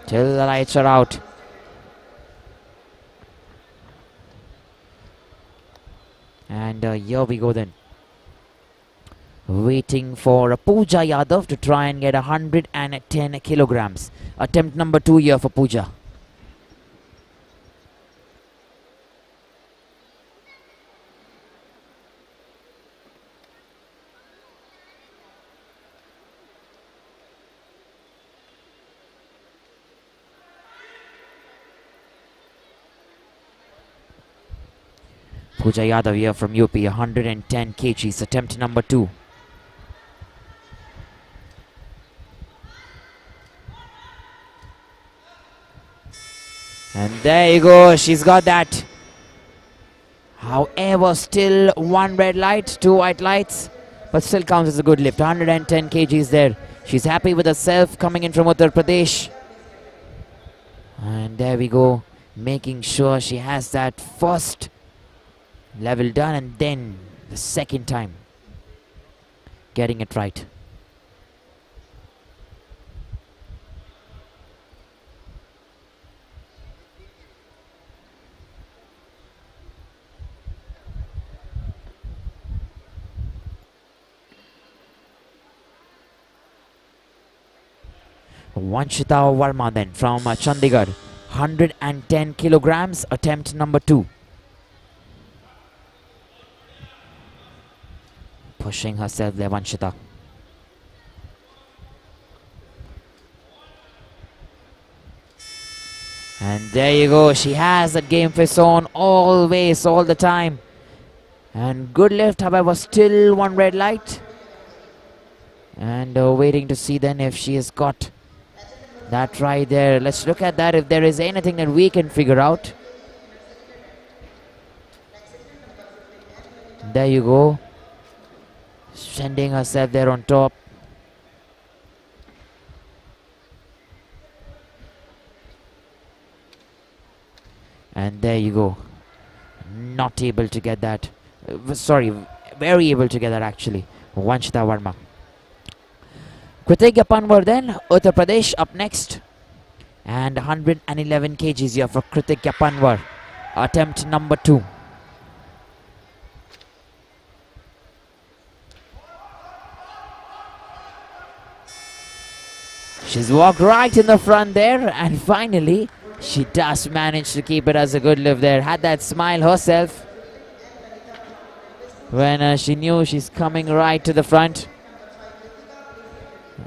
Till the lights are out. And here we go then. Waiting for Pooja Yadav to try and get 110 kilograms. Attempt number 2 here for Pooja. Pooja Yadav here from UP, 110 kgs, attempt number 2. And there you go, she's got that. However, still 1 red light, 2 white lights, but still counts as a good lift. 110 kgs there. She's happy with herself coming in from Uttar Pradesh. And there we go, making sure she has that first level done, and then the second time getting it right. Vanshita Verma then from Chandigarh, 110 kilograms, attempt number 2. Pushing herself there, Vanshita. And there you go, she has that game face on always, all the time. And good lift, however, still 1 red light. And waiting to see then if she has got that right there. Let's look at that, if there is anything that we can figure out. There you go. Sending herself there on top. And there you go. Not able to get that. Sorry, very able to get that actually. Vanshita Verma. Kritik Yapanwar then, Uttar Pradesh up next. And 111 kgs here for Kritik Yapanwar. Attempt number 2. She's walked right in the front there, and finally she does manage to keep it as a good lift there. Had that smile herself. when she knew she's coming right to the front.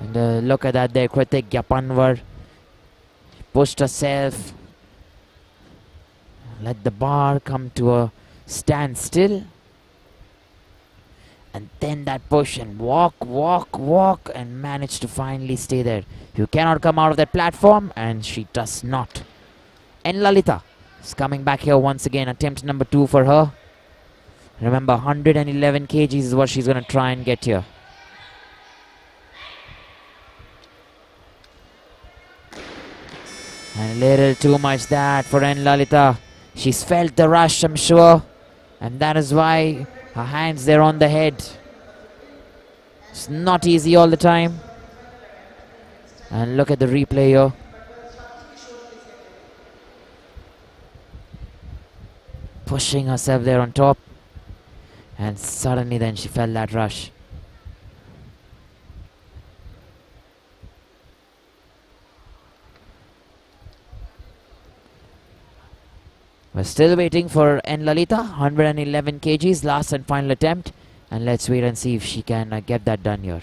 And look at that there, Kritik Gyapanwar pushed herself, let the bar come to a standstill, and then that push and walk, and managed to finally stay there. You cannot come out of that platform, and she does not. And Lalita is coming back here once again, attempt number 2 for her. Remember, 111 kgs is what she's going to try and get here. And a little too much that for N. Lalita. She's felt the rush, I'm sure. And that is why her hands there on the head. It's not easy all the time. And look at the replay here. Pushing herself there on top. And suddenly then she felt that rush. We're still waiting for N. Lalita, 111 kgs, last and final attempt. And let's wait and see if she can get that done here.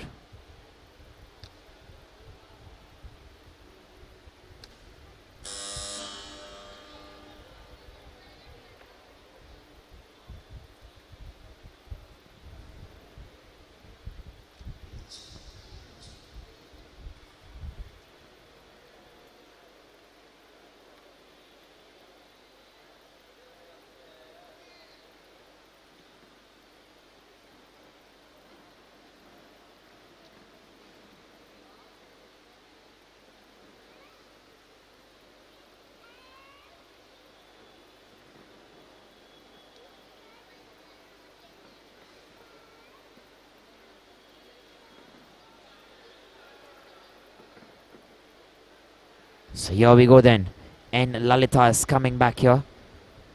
So here we go then. And Lalita is coming back here.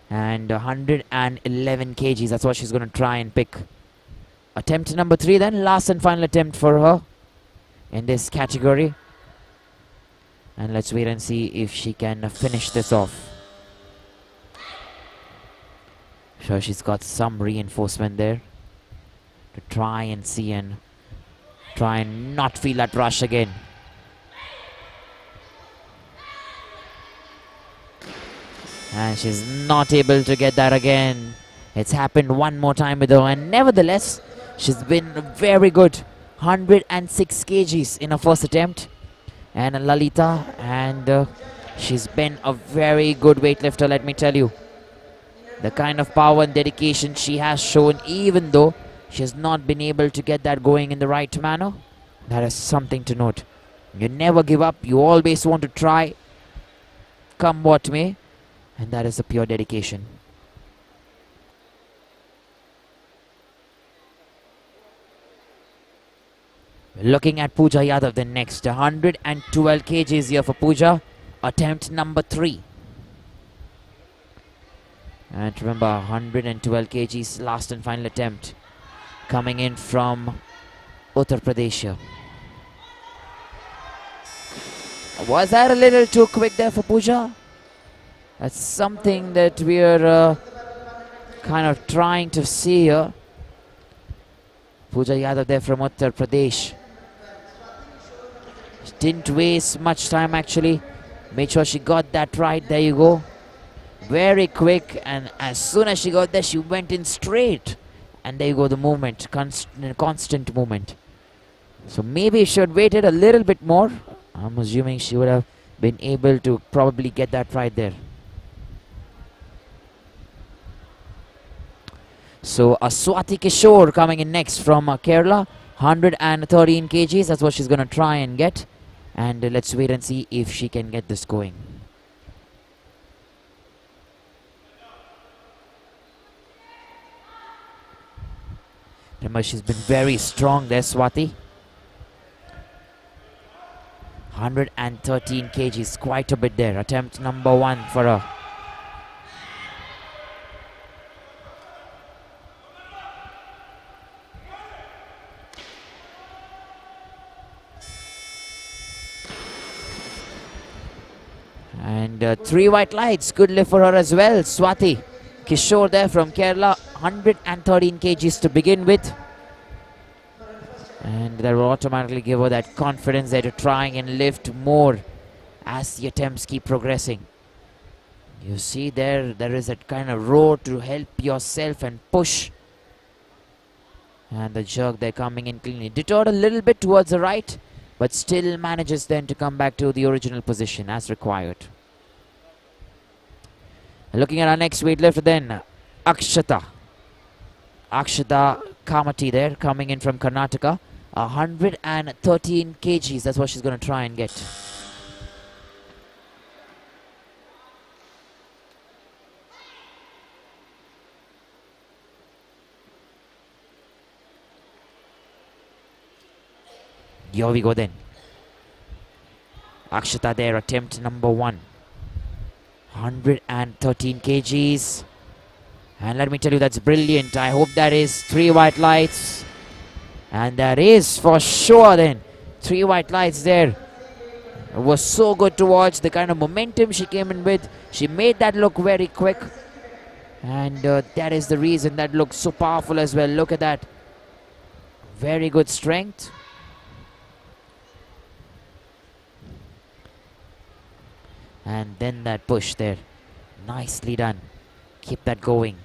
And 111 kgs, that's what she's going to try and pick. Attempt number 3 then, last and final attempt for her in this category. And let's wait and see if she can finish this off. Sure, she's got some reinforcement there to try and see and try and not feel that rush again. And she's not able to get that again. It's happened one more time with her, and nevertheless, she's been very good. 106 kgs in her first attempt. And Lalita, and she's been a very good weightlifter, let me tell you. The kind of power and dedication she has shown, even though she has not been able to get that going in the right manner, that is something to note. You never give up, you always want to try, come what may. And that is a pure dedication. We're looking at Pooja Yadav the next. 112 kgs here for Pooja. Attempt number 3. And remember, 112 kgs, last and final attempt. Coming in from Uttar Pradesh here. Was that a little too quick there for Pooja? That's something that we're kind of trying to see here. Pooja Yadav there from Uttar Pradesh. She didn't waste much time actually. Made sure she got that right. There you go. Very quick, and as soon as she got there, she went in straight. And there you go, the movement, constant movement. So maybe she had waited a little bit more. I'm assuming she would have been able to probably get that right there. So Swati Kishore coming in next from Kerala, 113 kgs. That's what she's going to try and get. And let's wait and see if she can get this going. Remember, she's been very strong there, Swati. 113 kgs, quite a bit there. Attempt number 1 for her. And 3 white lights, good lift for her as well. Swati Kishore there from Kerala, 113 kgs to begin with. And that will automatically give her that confidence there to try and lift more as the attempts keep progressing. You see there is that kind of row to help yourself and push. And the jerk there coming in cleanly. Detoured a little bit towards the right, but still manages then to come back to the original position as required. Looking at our next weightlifter then, Akshata Kamati there, coming in from Karnataka. 113 kgs, that's what she's going to try and get. Here we go then. Akshata there, attempt number 1. 113 kgs. And let me tell you, that's brilliant. I hope that is 3 white lights. And that is for sure then. 3 white lights there. It was so good to watch the kind of momentum she came in with. She made that look very quick. And that is the reason that looks so powerful as well. Look at that. Very good strength. And then that push there. Nicely done. Keep that going.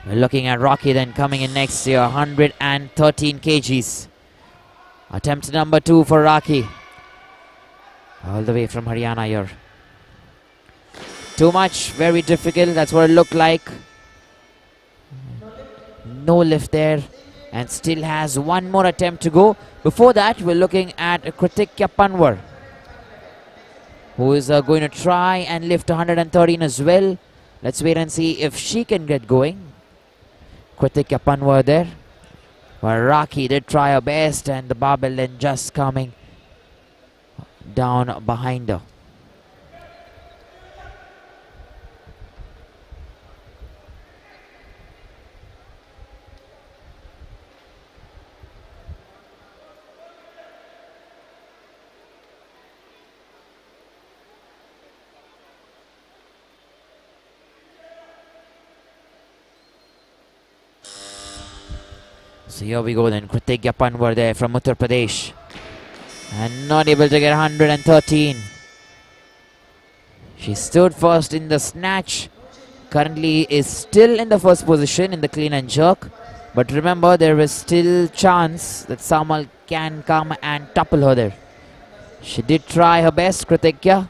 We're looking at Rocky then coming in next here. 113 kgs. Attempt number 2 for Rocky. All the way from Haryana here. Too much, very difficult. That's what it looked like. No lift there. And still has one more attempt to go. Before that, we're looking at Kritikya Panwar, who is going to try and lift 113 as well. Let's wait and see if she can get going. Kritikya Panwar there. Well, Raki did try her best, and the barbell then just coming down behind her. So here we go then, Kritikya Panwar there from Uttar Pradesh. And not able to get 113. She stood first in the snatch. Currently is still in the first position in the clean and jerk. But remember, there is still chance that someone can come and topple her there. She did try her best, Kritikya.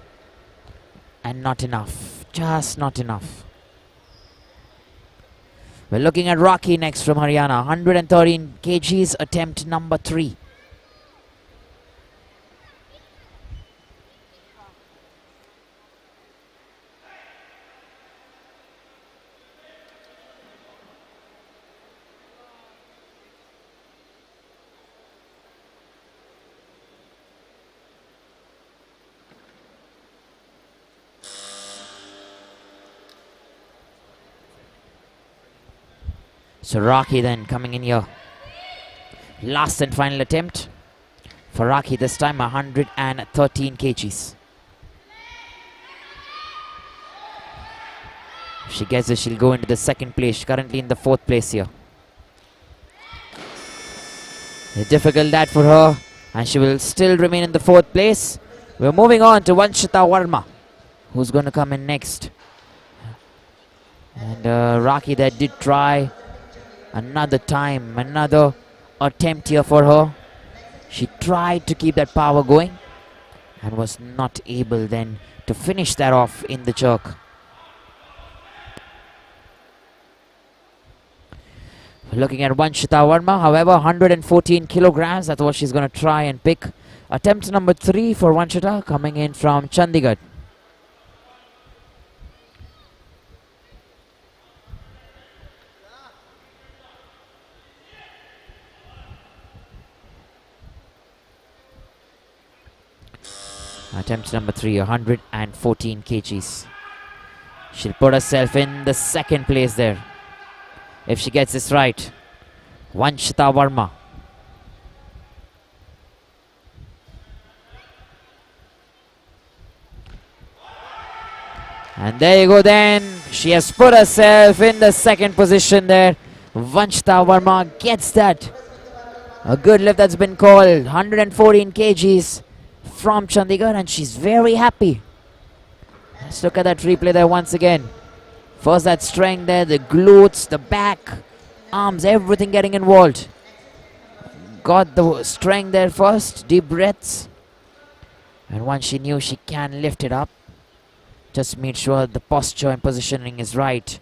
And not enough. Just not enough. We're looking at Rocky next from Haryana. 113 kgs, attempt number 3. So Rocky then coming in here. Last and final attempt for Rocky, this time 113 kgs. If she gets it, she'll go into the second place. Currently in the 4th place here. Difficult that for her, and she will still remain in the 4th place. We're moving on to Vanshita Verma, who's going to come in next. And Rocky that did try another time, another attempt here for her. She tried to keep that power going and was not able then to finish that off in the jerk. Looking at Vanshita Verma, however, 114 kilograms. That's what she's going to try and pick. Attempt number 3 for Vanshita, coming in from Chandigarh. Attempt number 3, 114 kgs. She'll put herself in the second place there if she gets this right. Vanshita Verma. And there you go then. She has put herself in the second position there. Vanshita Verma gets that. A good lift that's been called. 114 kgs from Chandigarh, and she's very happy. Let's look at that replay there once again. First that strength there, the glutes, the back, arms, everything getting involved. Got the strength there first, deep breaths. And once she knew she can lift it up, just made sure the posture and positioning is right.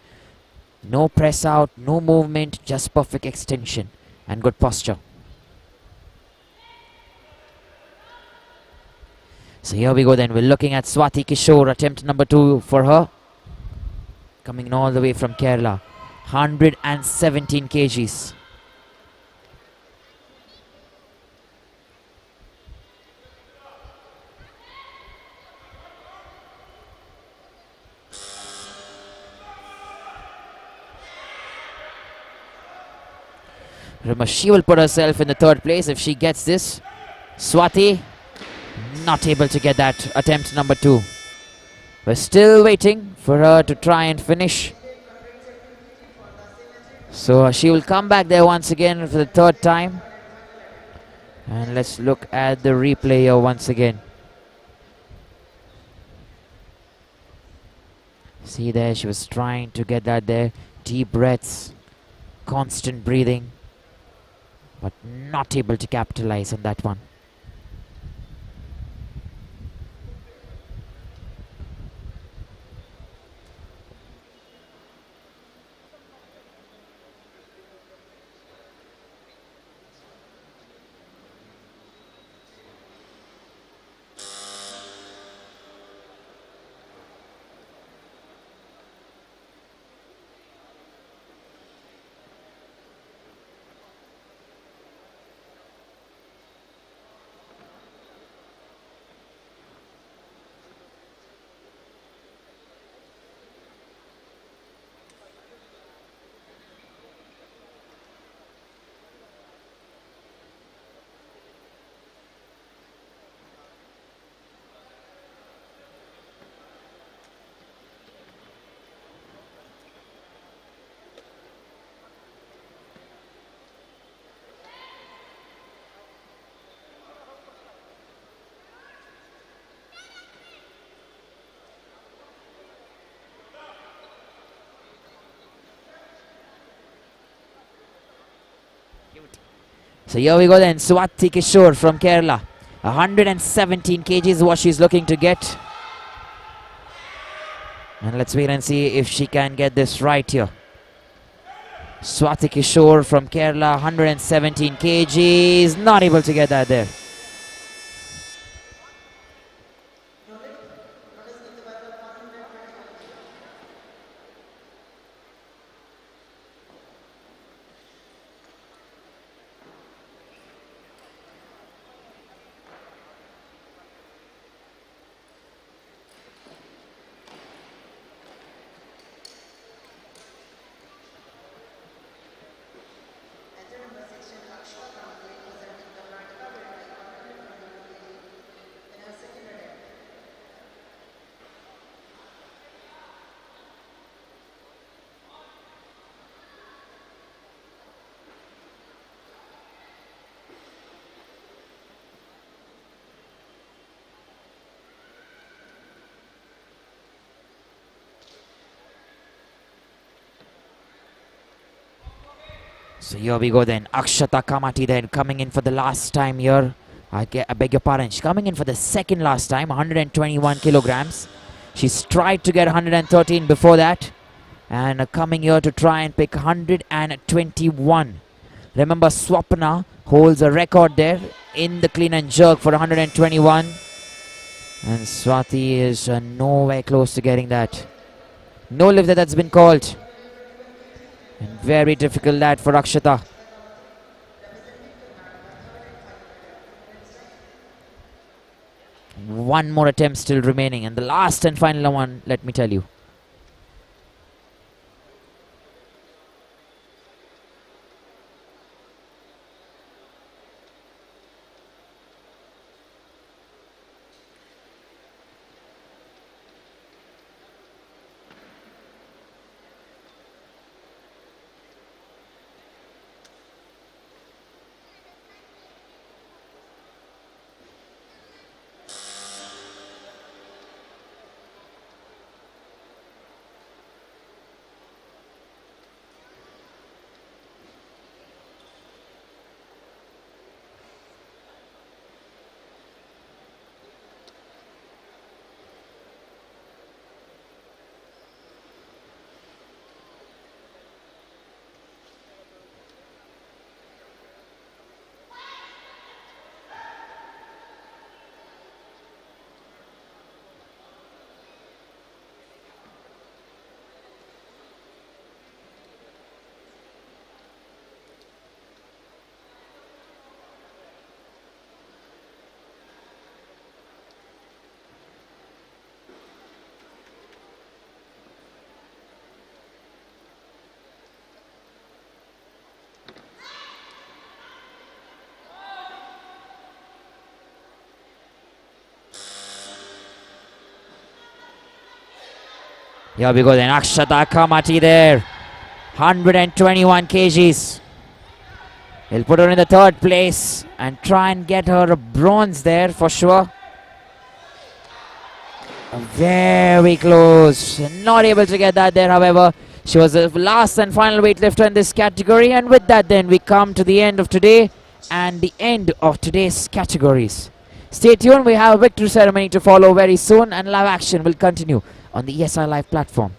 No press out, no movement, just perfect extension and good posture. So here we go then. We're looking at Swati Kishore, attempt number 2 for her. Coming all the way from Kerala. 117 kgs. Remember, she will put herself in the third place if she gets this. Swati, not able to get that attempt number 2. We're still waiting for her to try and finish. So she will come back there once again for the third time. And let's look at the replay here once again. See there, she was trying to get that there. Deep breaths, constant breathing, but not able to capitalize on that one. So here we go then, Swati Kishore from Kerala. 117 kg is what she's looking to get. And let's wait and see if she can get this right here. Swati Kishore from Kerala, 117 kg, not able to get that there. So here we go then, Akshata Kamati then coming in for the last time here. I beg your pardon, she's coming in for the second last time, 121 kilograms. She's tried to get 113 before that. And coming here to try and pick 121. Remember, Swapna holds a record there in the clean and jerk for 121. And Swati is nowhere close to getting that. No lift that's been called. And very difficult that for Akshata. One more attempt still remaining, and the last and final one, let me tell you. Here we go then. Akshata Kamati there. 121 kgs. He'll put her in the third place and try and get her a bronze there for sure. Very close. Not able to get that there, however. She was the last and final weightlifter in this category. And with that then we come to the end of today and the end of today's categories. Stay tuned. We have a victory ceremony to follow very soon and live action will continue on the ESI Live platform.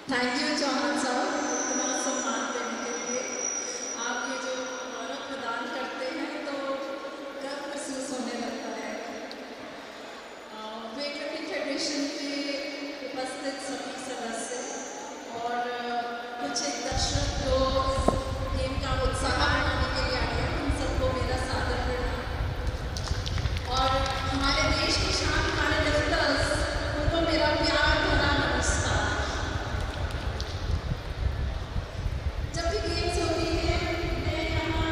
Thank you Chauhan साहब इतना सम्मान देने के लिए। आप ये जो गौरव प्रदान करते हैं तो गर्व महसूस होने लगता है। वेटलिफ्टिंग फेडरेशन के उपस्थित सभी सदस्य और कुछ एक दर्शक जो इस गेम का उत्साह बढ़ाने के लिए आए हैं, उन सबको मेरा सादर प्रणाम। और हमारे देश की शान हमारे लिफ्टर्स, उनको मेरा प्यार भरा नमस्कार। जब भी गेम्स होती है मैं यहाँ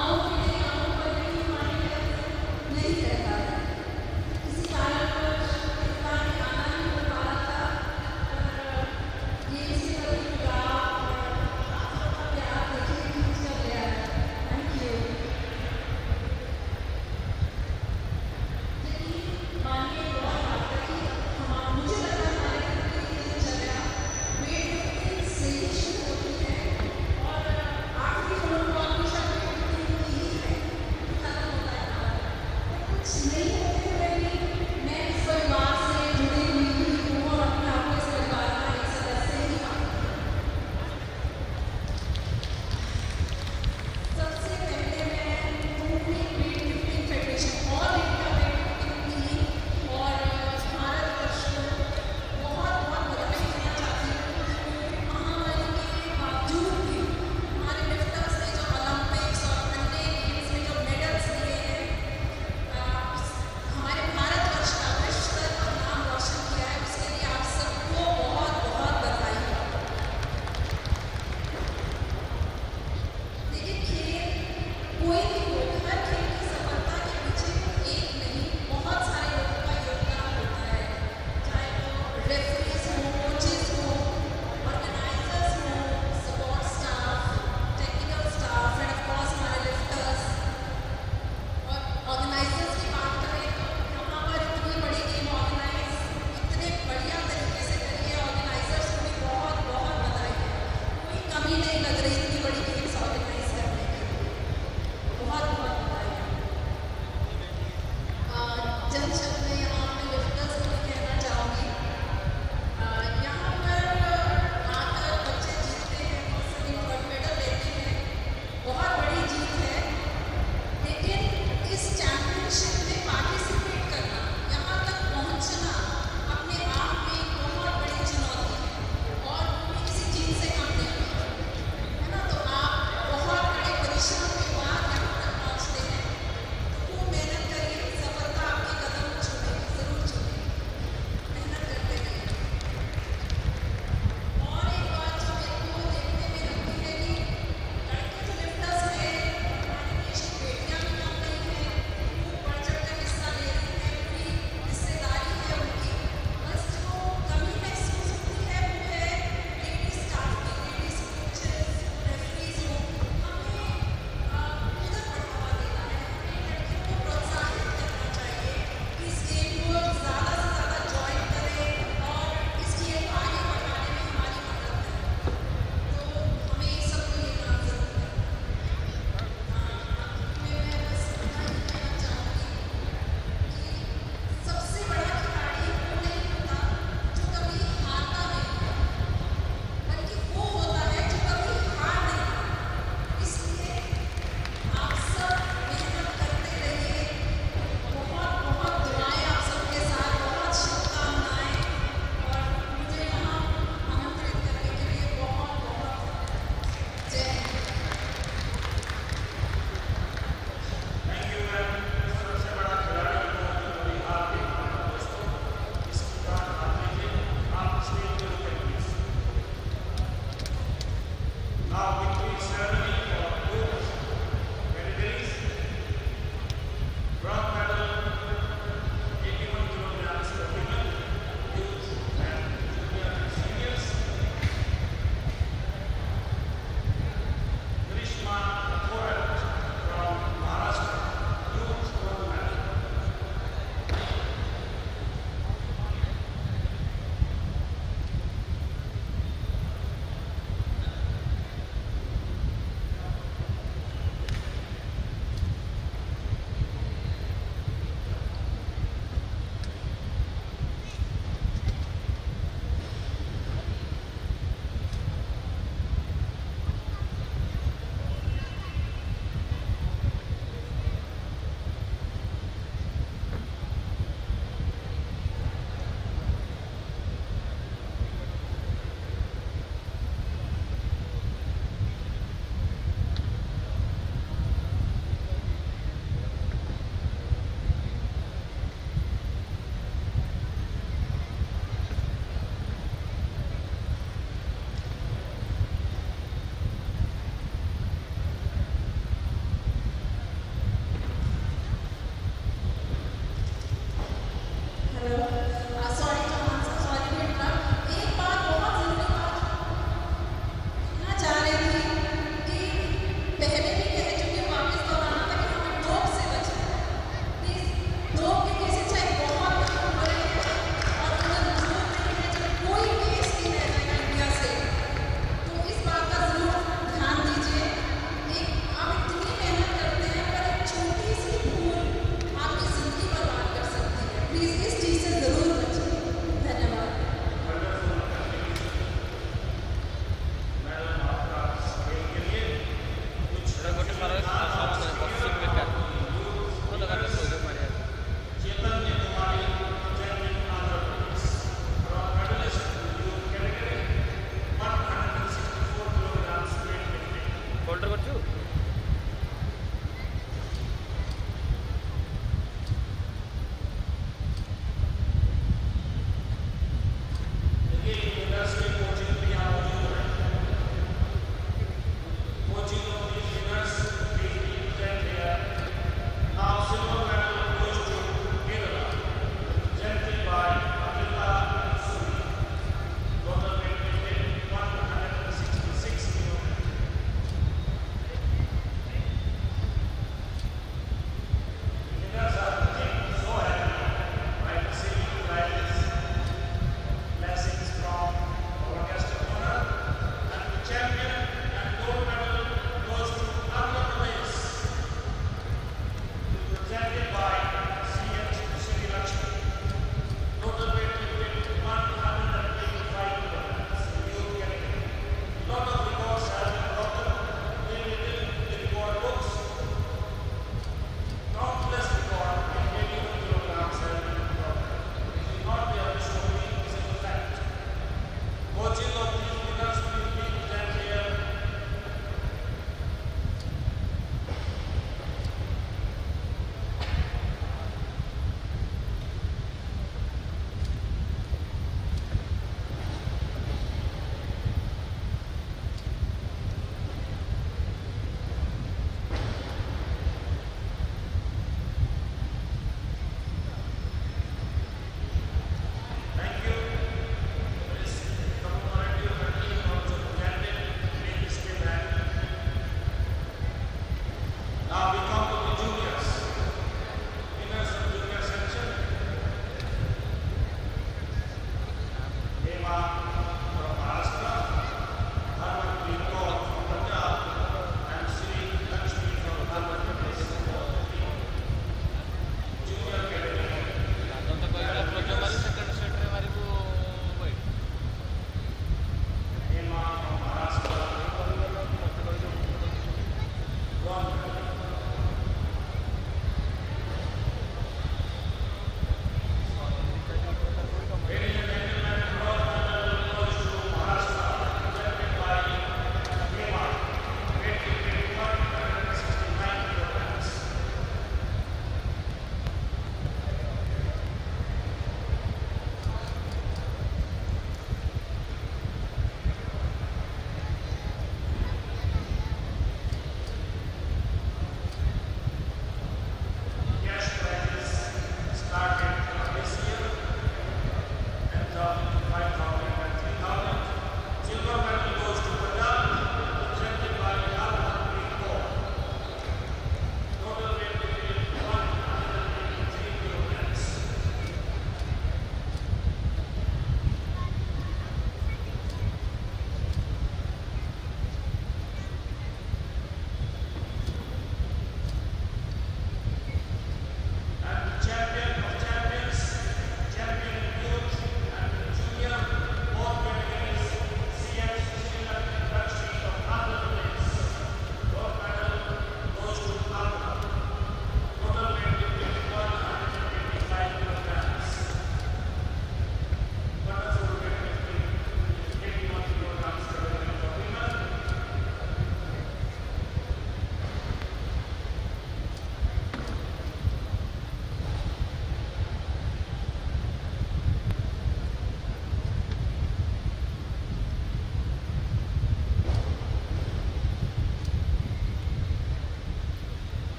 आऊँ कि नहीं आऊँ पर भी हमारे नहीं रहता है। किसी कारणवश इस बार आना नहीं हो पा रहा था।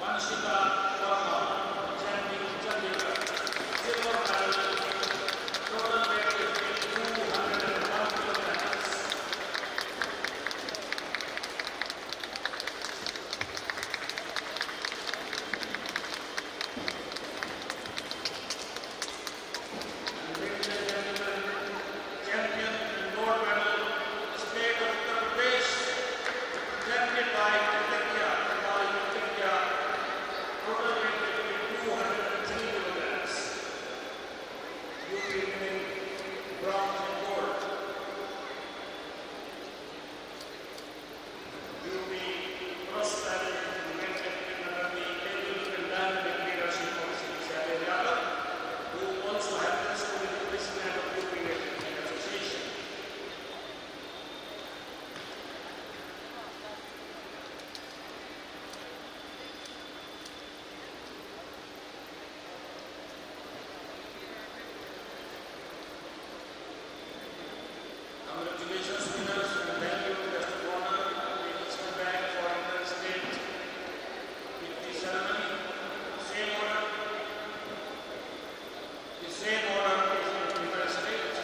Vanshika Verma, chanting Chandigarh, silver medal, total weightlifting 201 kilograms. Ladies and gentlemen, champion in gold medal, state of Uttar Pradesh, represented by India, total weightlifting 203 kilograms. UP winning bronze and gold. UP cross-battle weightlifting under the able and dynamic leadership of Sri Yadav, who also happens to be the president of UP Weightlifting Association. Congratulations, winners, and thank you, guest of honor. Please come back for interstate victory ceremony. Same order. The same order is in interstate.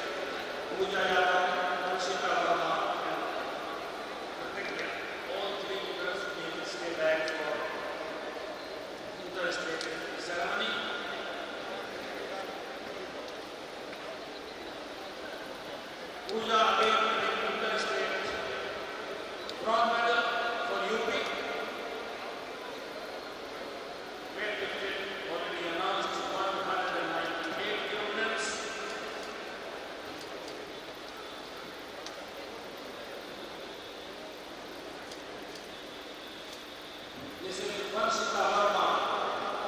Pooja Yadav, Vanshika Verma, and Pratibha. All three winners need to stay back for interstate victory ceremony. Pooja again winning interstate bronze medal for UP. Weightlifting already announced 198 kilograms. This is Vanshika Verma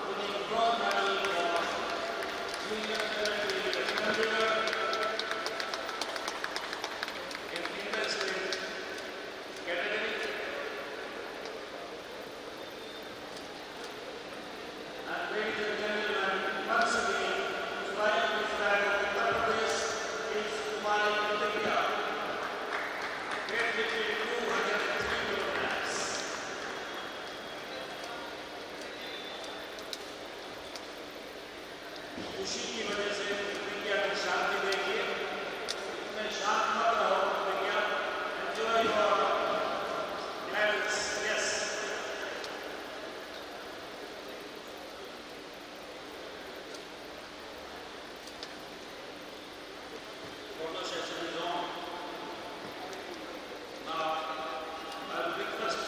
winning bronze medal for junior territory Chandigarh in interstate category. And ladies and gentlemen, once again, flying the flag of Uttar Pradesh is Kumari Pratibha, weightlifting 203 kilograms. खुशी की वजह से प्रतिज्ञा की शांति देखिए, इतने शांत मत रहो प्रतिज्ञा, enjoy your medals, yes. Photo session is on. Now, I will request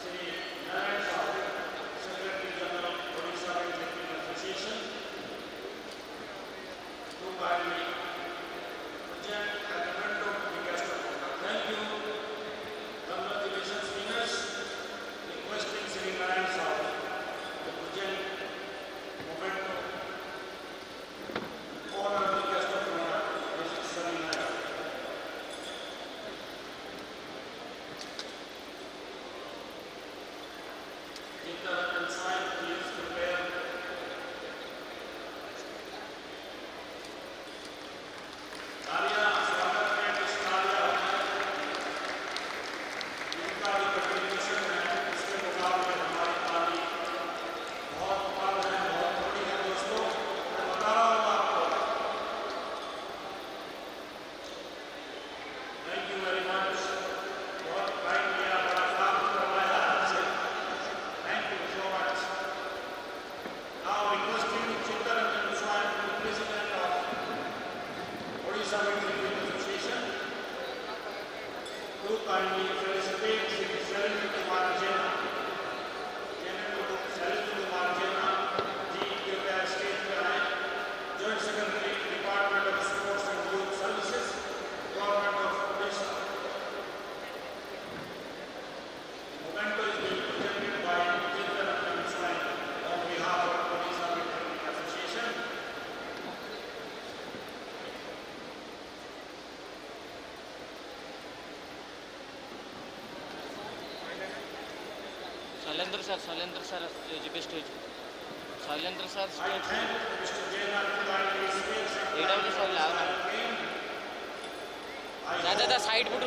Shri Narayan Sahu, Secretary General, Odisha Weightlifting Association, to kindly present a memento to Vikas Tucker. Thank you. Congratulations, winners. Requesting Shri Narayan Sahu to present memento. Honor Vikas Tucker, Mrs. Sarina. Jeet and sign, please prepare. तालियां स्वागत में कुछ तालियां इनका भी contribution है, इसके मुकाबले हमारी ताली बहुत कम है, बहुत थोड़ी है दोस्तों, मैं बता रहा हूँ आपको। थैंक यू वेरी मच, बहुत टाइम लिया, बड़ा काम करवाया आपसे, thank you so much. Now requesting Chittaranjan Swami, president of Odisha Weightlifting Association, to kindly felicitate Shri Shalendra Kumar Jena, Shalendra Kumar Jena, Jeet कृपया स्टेज पर आए, Joint Secretary, Department of Sports and Youth Services, Government of Odisha. Memento is being presented by Chittaranjan Swani on behalf of Odisha Weightlifting Association. Shailendra sir stage पे stage Shailendra sir I stage thank Mr. Jena to kindly speak. AWFL लाओ ना I दादा side पे